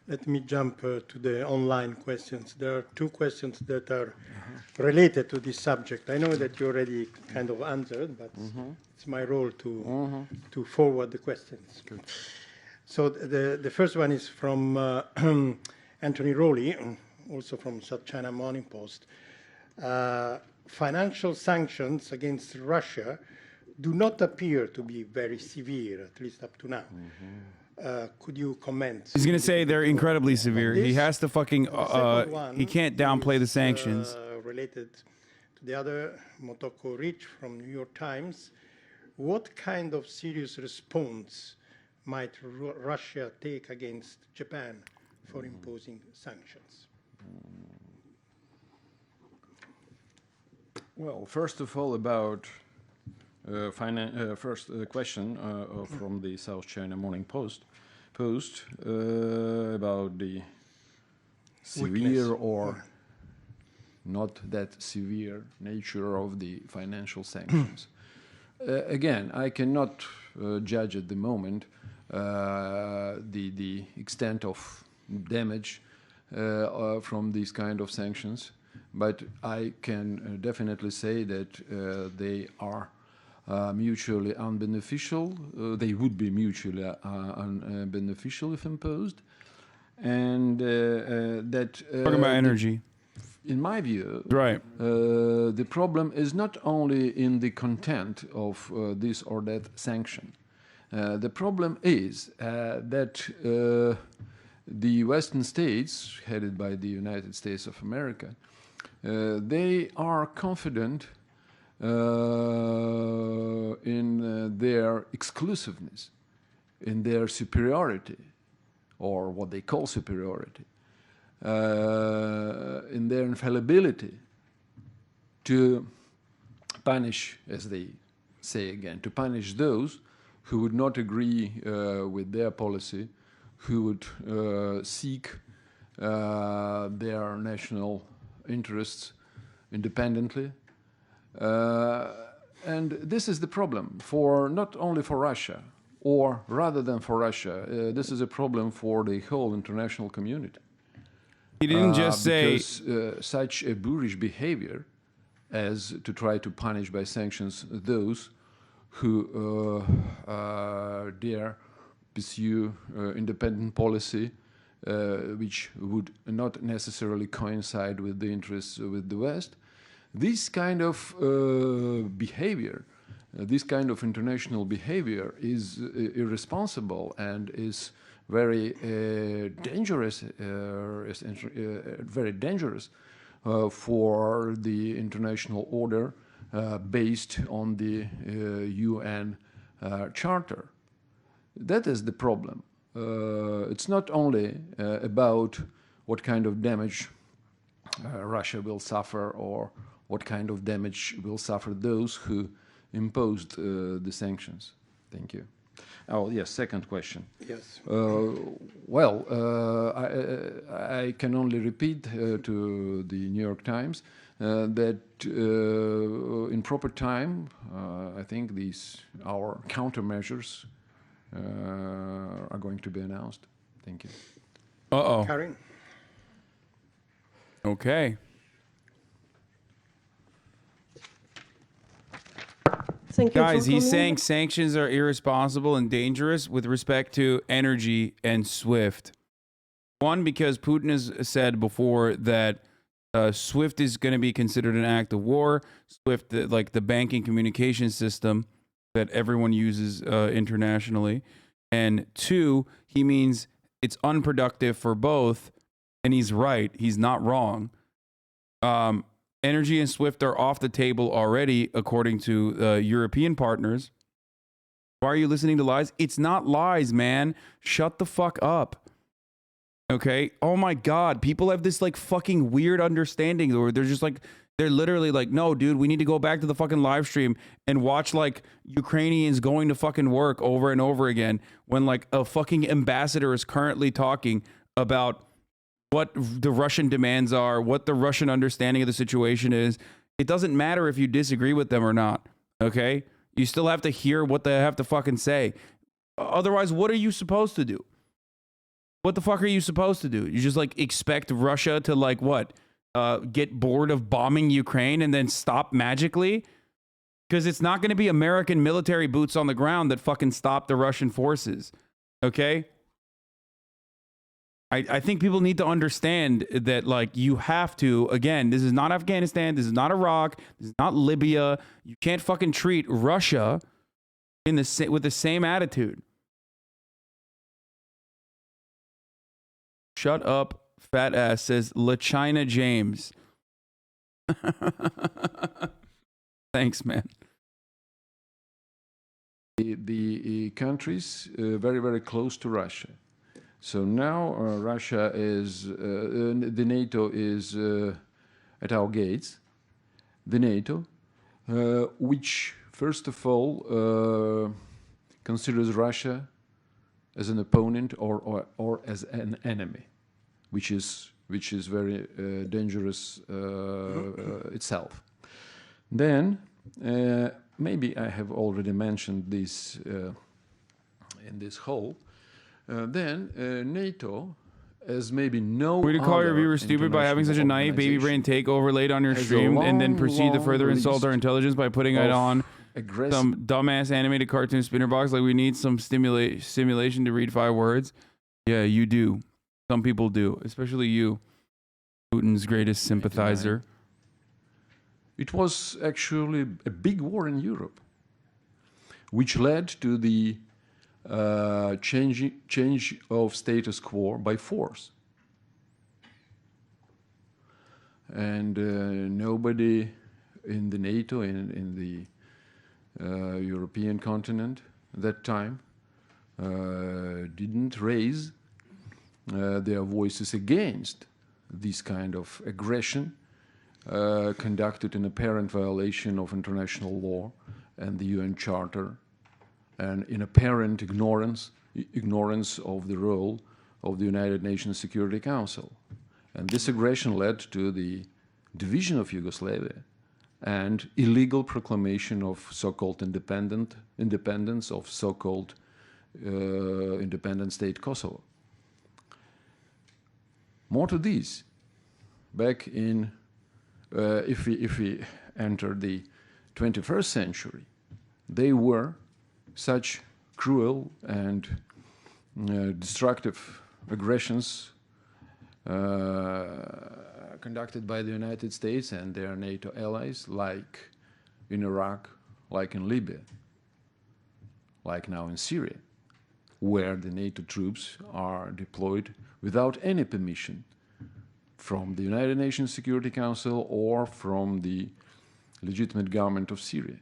let me jump to the online questions. There are two questions that are related to this subject. I know that you already kind of answered, but it's my role to forward the questions. Good. So the first one is from Anthony Rowley, also from South China Morning Post. Financial sanctions against Russia do not appear to be very severe, at least up to now. Could you comment? He's going to say they're incredibly severe. He has to fucking, he can't downplay the sanctions. Related to the other, Motoko Rich from New York Times. What kind of serious response might Russia take against Japan for imposing sanctions? Well, first of all, about first question from the South China Morning Post about the severe or not that severe nature of the financial sanctions. Again, I cannot judge at the moment the extent of damage from these kind of sanctions, but I can definitely say that they are mutually unbeneficial. They would be mutually unbeneficial if imposed, and that talking about energy. In my view, right, the problem is not only in the content of this or that sanction. The problem is that the Western states, headed by the United States of America, they are confident in their exclusiveness, in their superiority, or what they call superiority, in their infallibility to punish, as they say again, to punish those who would not agree with their policy, who would seek their national interests independently. And this is the problem for not only for Russia, or rather than for Russia, this is a problem for the whole international community. He didn't just say because, such a boorish behavior as to try to punish by sanctions those who dare pursue independent policy, which would not necessarily coincide with the interests with the West. This kind of behavior, this kind of international behavior is irresponsible and is very dangerous, for the international order based on the UN Charter. That is the problem. It's not only about what kind of damage Russia will suffer or what kind of damage will suffer those who imposed the sanctions. Thank you. Oh, yes, second question. Yes. Well, I can only repeat to the New York Times that in proper time, I think our countermeasures are going to be announced. Thank you. Uh-oh. Karin? Okay. Guys, he's saying sanctions are irresponsible and dangerous with respect to energy and SWIFT. One, because Putin has said before that SWIFT is going to be considered an act of war. SWIFT, like the banking communication system that everyone uses internationally. And two, he means it's unproductive for both. And he's right. He's not wrong. Energy and SWIFT are off the table already, according to European partners. Why are you listening to lies? It's not lies, man. Shut the fuck up. Okay? Oh my God. People have this like fucking weird understanding where they're just like, they're literally like, no, dude, we need to go back to the fucking live stream and watch like Ukrainians going to fucking work over and over again when like a fucking ambassador is currently talking about what the Russian demands are, what the Russian understanding of the situation is. It doesn't matter if you disagree with them or not, okay? You still have to hear what they have to fucking say. Otherwise, what are you supposed to do? What the fuck are you supposed to do? You just like expect Russia to like what? Get bored of bombing Ukraine and then stop magically? Because it's not going to be American military boots on the ground that fucking stop the Russian forces, okay? I think people need to understand that, like, you have to, again, this is not Afghanistan, this is not Iraq, this is not Libya. You can't fucking treat Russia in the with the same attitude. Shut up, fat ass, says La China James. Thanks, man. The countries very, very close to Russia. So now Russia is, the NATO is at our gates. The NATO, which first of all considers Russia as an opponent or as an enemy, which is very dangerous itself. Then maybe I have already mentioned this in this whole. Then NATO, as maybe no Way to call your viewers stupid by having such a naive baby brain take overlaid on your stream and then proceed to further insult our intelligence by putting it on some dumbass animated cartoon spinner box like we need some simulation to read 5 words. Yeah, you do. Some people do, especially you, Putin's greatest sympathizer. It was actually a big war in Europe, which led to the change of status quo by force. And nobody in the NATO, in the European continent at that time, didn't raise their voices against this kind of aggression conducted in apparent violation of international law and the UN Charter, and in apparent ignorance of the role of the United Nations Security Council. And this aggression led to the division of Yugoslavia and illegal proclamation of so-called independence of so-called independent state Kosovo. More to this, back in, if we enter the 21st century, they were such cruel and destructive aggressions conducted by the United States and their NATO allies, like in Iraq, like in Libya, like now in Syria, where the NATO troops are deployed without any permission from the United Nations Security Council or from the legitimate government of Syria.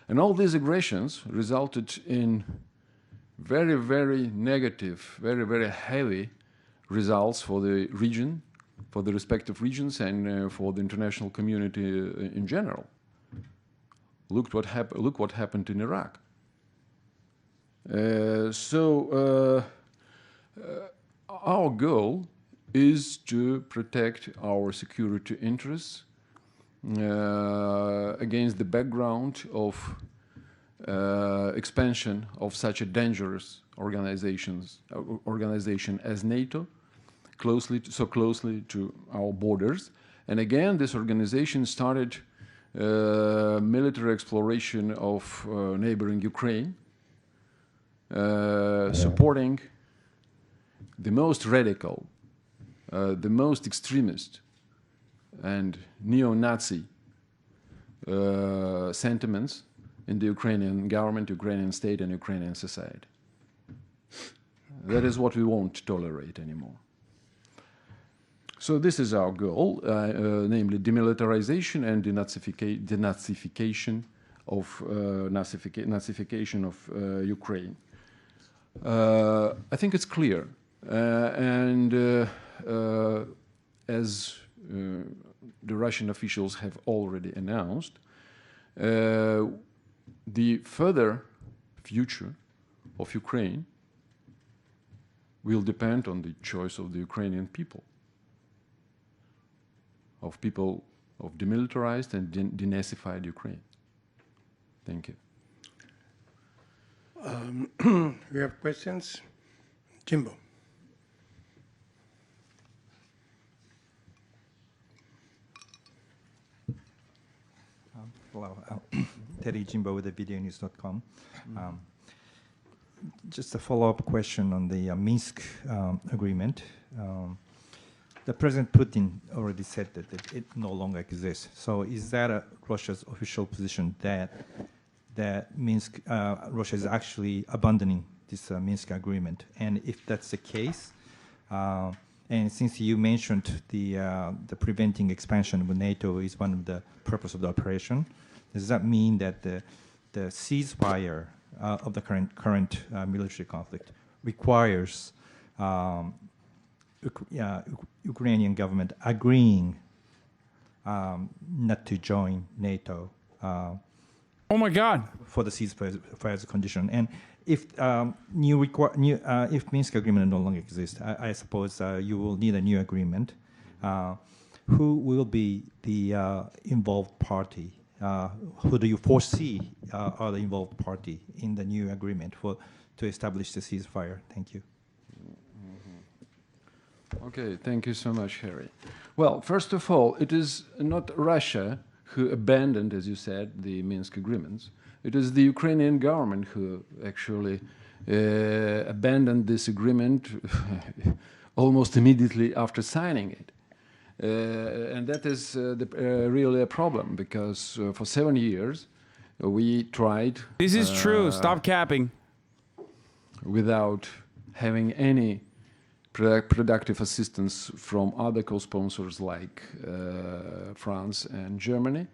And all these aggressions resulted in very, very negative, very, very heavy results for the region, for the respective regions, and for the international community in general. Look what happened in Iraq. Our goal is to protect our security interests against the background of expansion of such a dangerous organization as NATO, so closely to our borders. And again, this organization started military exploration of neighboring Ukraine, supporting the most radical, the most extremist and neo-Nazi sentiments in the Ukrainian government, Ukrainian state, and Ukrainian society. That is what we won't tolerate anymore. So this is our goal, namely demilitarization and denazification of Nazification of Ukraine. I think it's clear. And as the Russian officials have already announced, the further future of Ukraine will depend on the choice of the Ukrainian people, of demilitarized and denazified Ukraine. Thank you. We have questions. Jimbo. Hello, Teddy Jimbo with the videonews.com. Just a follow-up question on the Minsk agreement. The President Putin already said that it no longer exists. So is that Russia's official position that Minsk, Russia is actually abandoning this Minsk agreement? And if that's the case, and since you mentioned the preventing expansion of NATO is one of the purpose of the operation, does that mean that the ceasefire of the current military conflict requires Ukrainian government agreeing not to join NATO? Oh my God! For the ceasefire condition, and if if Minsk agreement no longer exists, I suppose you will need a new agreement. Who will be the involved party? Who do you foresee are the involved party in the new agreement to establish the ceasefire? Thank you. Okay, thank you so much, Harry. Well, first of all, it is not Russia who abandoned, as you said, the Minsk agreements. It is the Ukrainian government who actually abandoned this agreement almost immediately after signing it. And that is really a problem, because for 7 years we tried... This is true. Stop capping. Without having any productive assistance from other co-sponsors like France and Germany.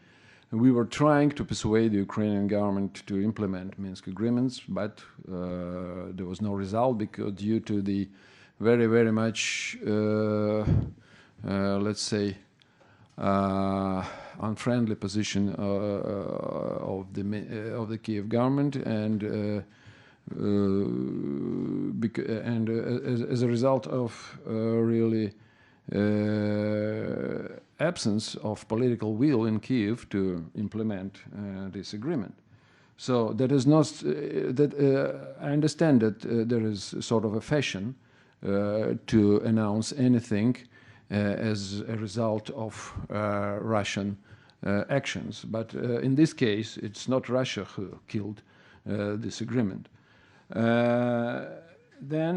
And we were trying to persuade the Ukrainian government to implement Minsk agreements, but there was no result, because due to the very, very much, let's say, unfriendly position of the Kyiv government, and as a result of really absence of political will in Kyiv to implement this agreement. So that is not I understand that there is sort of a fashion to announce anything as a result of Russian actions, but in this case it's not Russia who killed this agreement. Then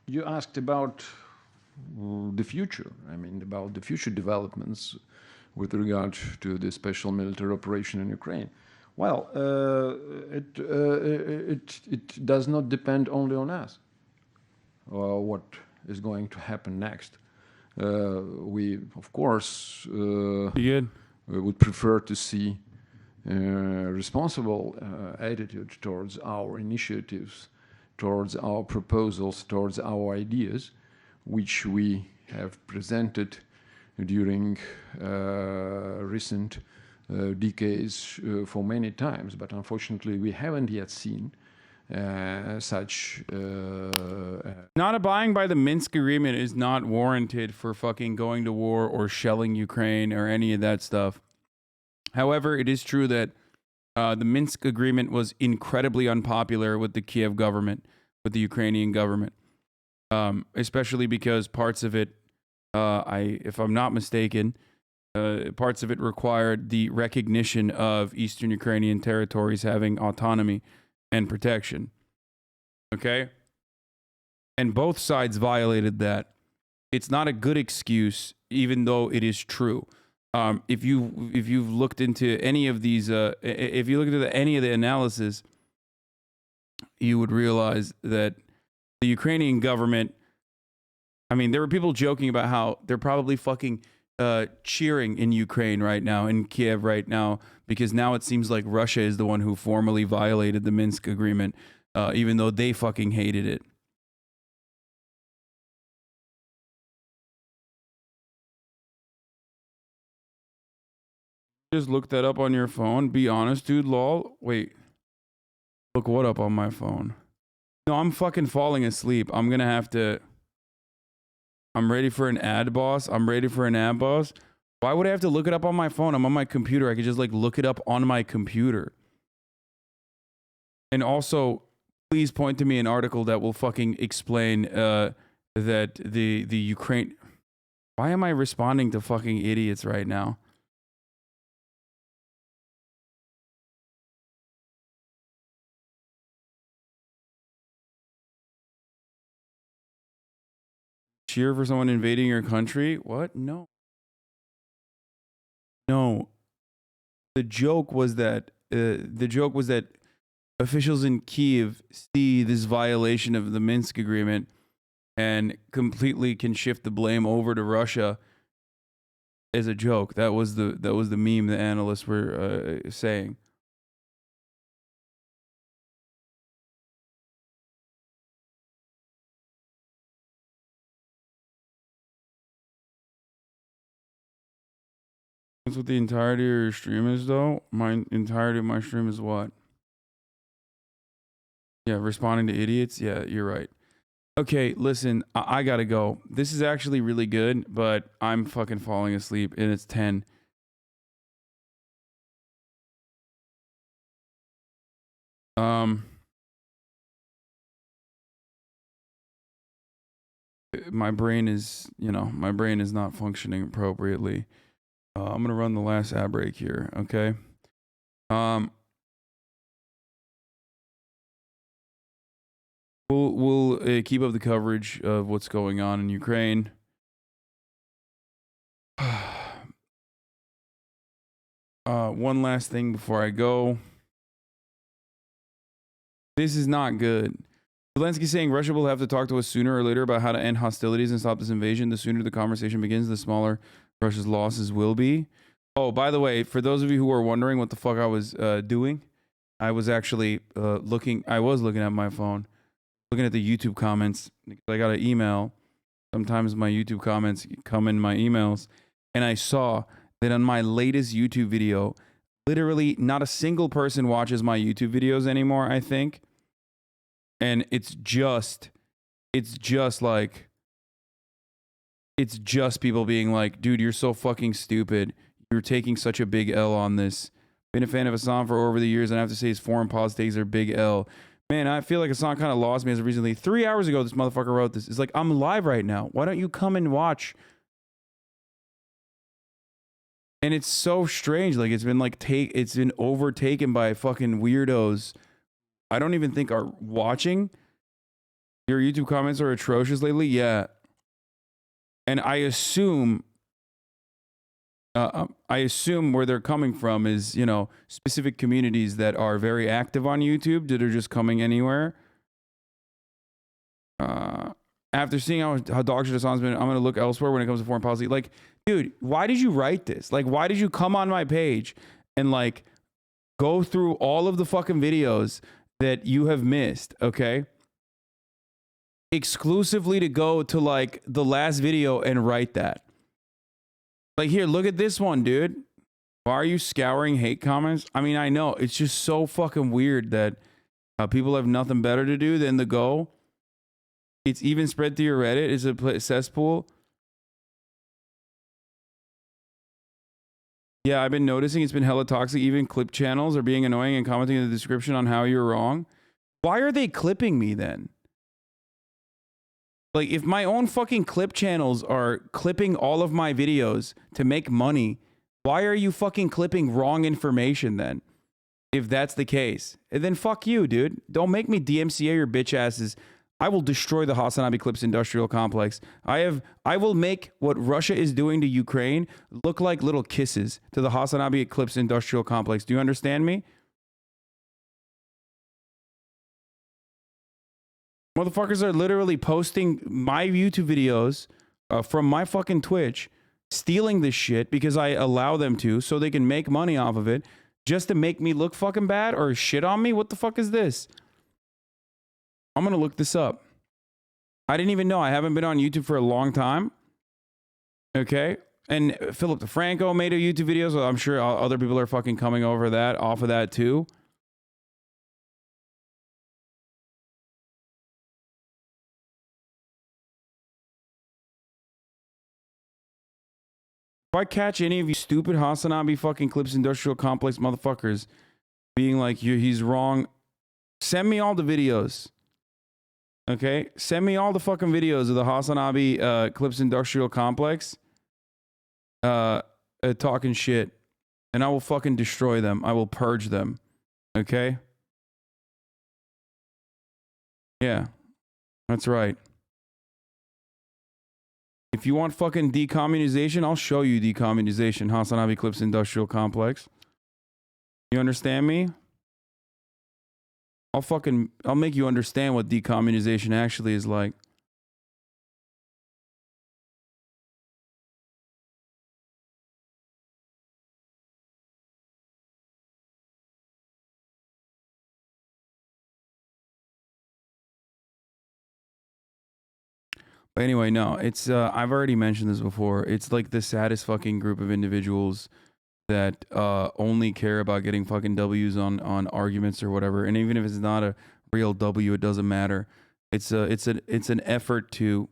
you asked about the future, I mean, about the future developments with regard to the special military operation in Ukraine. Well, it does not depend only on us, what is going to happen next. We, of course, would prefer to see responsible attitude towards our initiatives, towards our proposals, towards our ideas, which we have presented during recent decades for many times, but unfortunately we haven't yet seen such... Not abiding by the Minsk agreement is not warranted for fucking going to war or shelling Ukraine or any of that stuff. However, it is true that the Minsk agreement was incredibly unpopular with the Kiev government, with the Ukrainian government, especially because parts of it, if I'm not mistaken, parts of it required the recognition of Eastern Ukrainian territories having autonomy and protection. Okay? And both sides violated that. It's not a good excuse, even though it is true. If you've looked into any of these, if you look into any of the analysis, you would realize that the Ukrainian government, I mean, there were people joking about how they're probably fucking cheering in Ukraine right now, in Kyiv right now, because now it seems like Russia is the one who formally violated the Minsk agreement, even though they fucking hated it. Just look that up on your phone. Be honest, dude. Lol. Wait. Look what up on my phone? No, I'm fucking falling asleep. I'm gonna have to. I'm ready for an ad, boss. I'm ready for an ad, boss. Why would I have to look it up on my phone? I'm on my computer. I could just like look it up on my computer. And also, please point to me an article that will fucking explain that the Ukraine. Why am I responding to fucking idiots right now? Cheer for someone invading your country? What? No. No. The joke was that officials in Kyiv see this violation of the Minsk agreement and completely can shift the blame over to Russia as a joke. That was the meme the analysts were saying. That's what the entirety of your stream is, though. My entirety of my stream is what? Yeah, responding to idiots. Yeah, you're right. Okay, listen, I gotta go. This is actually really good, but I'm fucking falling asleep, and it's 10. My brain is, my brain is not functioning appropriately. I'm gonna run the last ad break here, okay? We'll keep up the coverage of what's going on in Ukraine. One last thing before I go. This is not good. Zelensky saying Russia will have to talk to us sooner or later about how to end hostilities and stop this invasion. The sooner the conversation begins, the smaller Russia's losses will be. Oh, by the way, for those of you who are wondering what the fuck I was doing, I was actually looking at my phone, looking at the YouTube comments. I got an email. Sometimes my YouTube comments come in my emails, and I saw that on my latest YouTube video, literally not a single person watches my YouTube videos anymore, I think. And it's just people being like, dude, you're so fucking stupid. You're taking such a big L on this. Been a fan of Hasan for over the years, and I have to say his foreign politics are big L. Man, I feel like Hasan kind of lost me as of recently. 3 hours ago, this motherfucker wrote this. It's like, I'm live right now. Why don't you come and watch? And it's so strange. Like, it's been it's been overtaken by fucking weirdos I don't even think are watching. Your YouTube comments are atrocious lately. Yeah. And I assume where they're coming from is, specific communities that are very active on YouTube that are just coming anywhere. After seeing how dog shit Hasan's been, I'm going to look elsewhere when it comes to foreign policy. Like, dude, why did you write this? Like, why did you come on my page and go through all of the fucking videos that you have missed, okay? Exclusively to go to the last video and write that. Here, look at this one, dude. Why are you scouring hate comments? I mean, I know it's just so fucking weird that people have nothing better to do than to go. It's even spread through your Reddit. It's a cesspool. Yeah, I've been noticing it's been hella toxic. Even clip channels are being annoying and commenting in the description on how you're wrong. Why are they clipping me then? If my own fucking clip channels are clipping all of my videos to make money, why are you fucking clipping wrong information then? If that's the case. And then fuck you, dude. Don't make me DMCA your bitch asses. I will destroy the HasanAbi Clips industrial complex. I will make what Russia is doing to Ukraine look like little kisses to the HasanAbi Clips industrial complex. Do you understand me? Motherfuckers are literally posting my YouTube videos from my fucking Twitch stealing this shit because I allow them to, so they can make money off of it, just to make me look fucking bad or shit on me? What the fuck is this? I'm gonna look this up. I didn't even know. I haven't been on YouTube for a long time. Okay. And Philip DeFranco made a YouTube video, so I'm sure other people are fucking coming over that, off of that too. If I catch any of you stupid HasanAbi fucking Clips Industrial Complex motherfuckers being like, he's wrong, send me all the videos. Okay? Send me all the fucking videos of the HasanAbi Clips Industrial Complex talking shit. And I will fucking destroy them. I will purge them. Okay? Yeah. That's right. If you want fucking decommunization, I'll show you decommunization. HasanAbi Clips Industrial Complex. You understand me? I'll make you understand what decommunization actually is like. But anyway, no, it's I've already mentioned this before. It's like the saddest fucking group of individuals that only care about getting fucking W's on arguments or whatever. And even if it's not a real W, it doesn't matter. It's an effort to.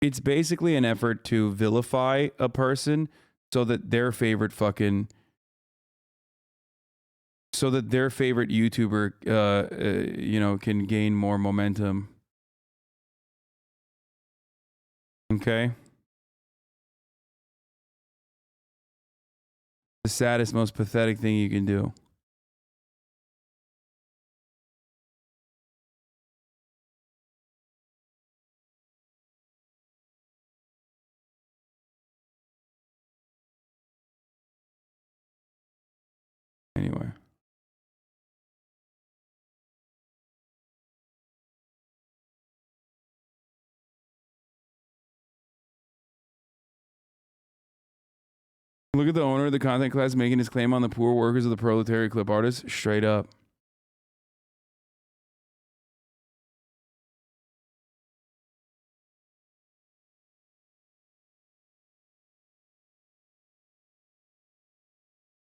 It's basically an effort to vilify a person so that their favorite fucking. So that their favorite YouTuber, you know, can gain more momentum. Okay. The saddest, most pathetic thing you can do. Anyway. Look at the owner of the content class making his claim on the poor workers of the proletariat clip artists. Straight up.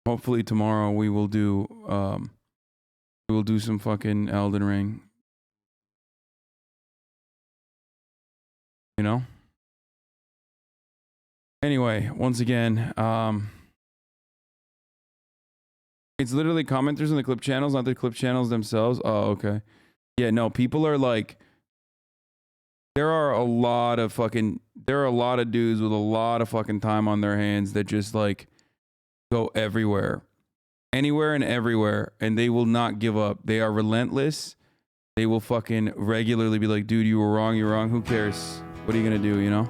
Hopefully tomorrow we will do some fucking Elden Ring. You know? Anyway, once again, it's literally commenters in the clip channels, not the clip channels themselves. Oh, okay. Yeah, no, people are like, there are a lot of dudes with a lot of fucking time on their hands that just like go everywhere, anywhere and everywhere, and they will not give up. They are relentless. They will fucking regularly be like, dude, you were wrong, you're wrong. Who cares? What are you gonna do, you know?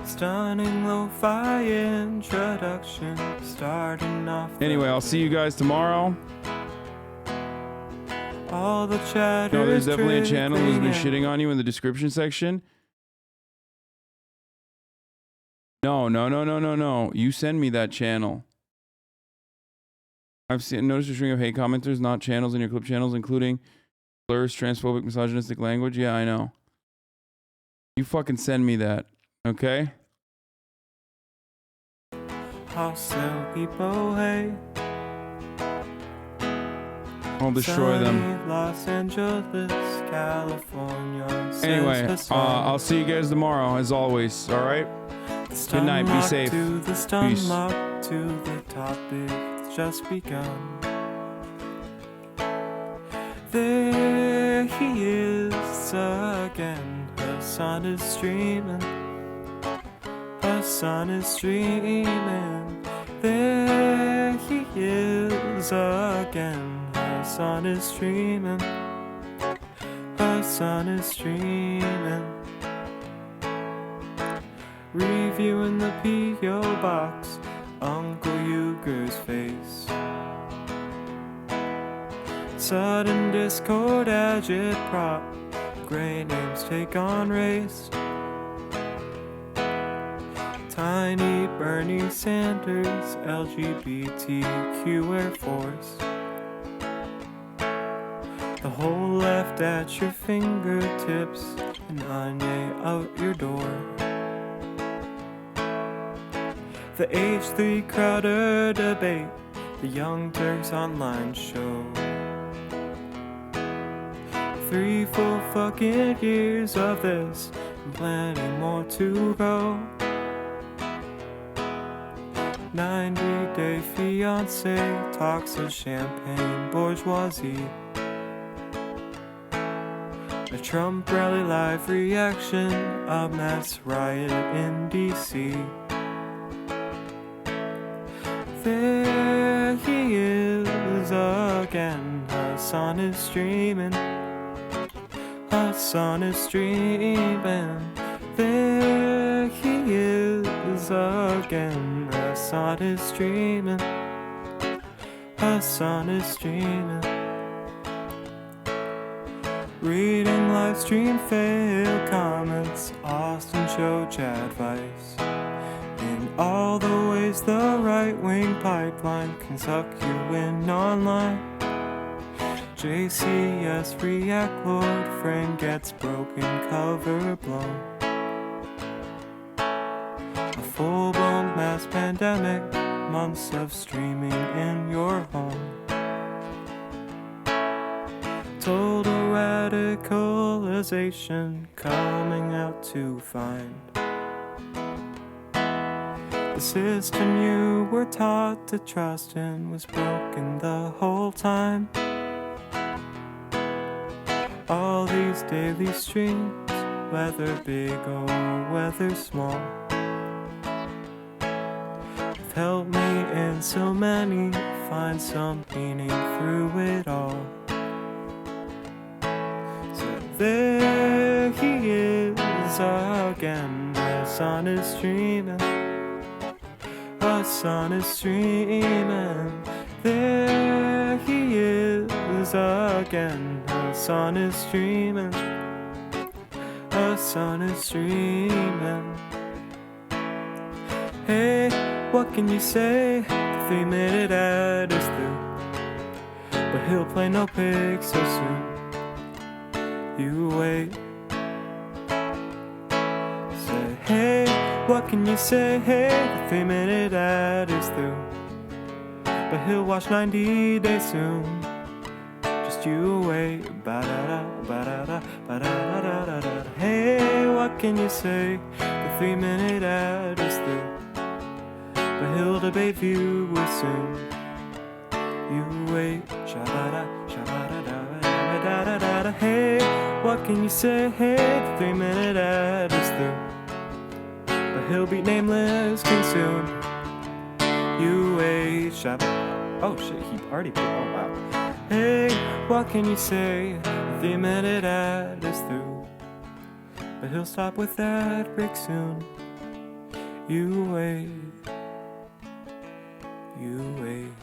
Stunning lo-fi introduction, starting off. Anyway, I'll see you guys tomorrow. All the chatter. No, there's definitely a channel who's been shitting on you in the description section. No. You send me that channel. I've noticed a string of hate commenters, not channels in your clip channels, including slurs, transphobic, misogynistic language. Yeah, I know. You fucking send me that, okay? Hostile people hate. I'll destroy them. Los Angeles, California. Anyway, I'll see you guys tomorrow, as always. All right. Good night. Be safe. Peace. To the topic that's just begun. There he is again. Her son is streaming. Her son is streaming. There he is again. Her son is streaming. Her son is streaming. Reviewing the P.O. box, Uncle Euger's face. Sudden discord agitprop, gray names take on race. Tiny Bernie Sanders, LGBTQ Air Force. The whole left at your fingertips, and Anya out your door. The H3 Crowder debate, the Young Turks online show. 3 full fucking years of this, and plenty more to go. 90-day fiancé talks of champagne bourgeoisie. A Trump rally live reaction, a mass riot in DC. There he is again, Hasan is streaming. Hasan is streaming. There he is again, Hasan is streaming. Hasan is streaming. Reading live stream fail comments, Austin show chat advice. In all the ways the right-wing pipeline can suck you in online. JCS react Lord Friend gets broken cover blown. A full-blown mass pandemic, months of streaming in your home. Total radicalization coming out to find. The system you were taught to trust in was broken the whole time. All these daily streams, whether big or whether small, have helped me and so many find some meaning through it all. So there he is again, Hasan is streaming. Hasan is streaming. There he is again, Hasan is streaming. Hasan is streaming. Hey, what can you say? The 3-minute ad is through, but he'll play no pigs so soon. You wait. Say, hey, what can you say? Hey, the 3-minute ad is through, but he'll watch 90 Days soon. Just you wait. Ba-da-da, ba-da-da, ba-da-da-da-da-da. Hey, what can you say? The 3-minute ad is through, but he'll debate viewers soon. You wait. Sha-ba-da, sha-ba-da-da-ba-da-da-da-da. Hey, what can you say? Hey, the 3-minute ad is through, but he'll be nameless king soon. You wait. Shabba. Oh shit, he already put. Oh wow. Hey, what can you say? The 3-minute ad is through, but he'll stop with that break soon. You wait. You wait.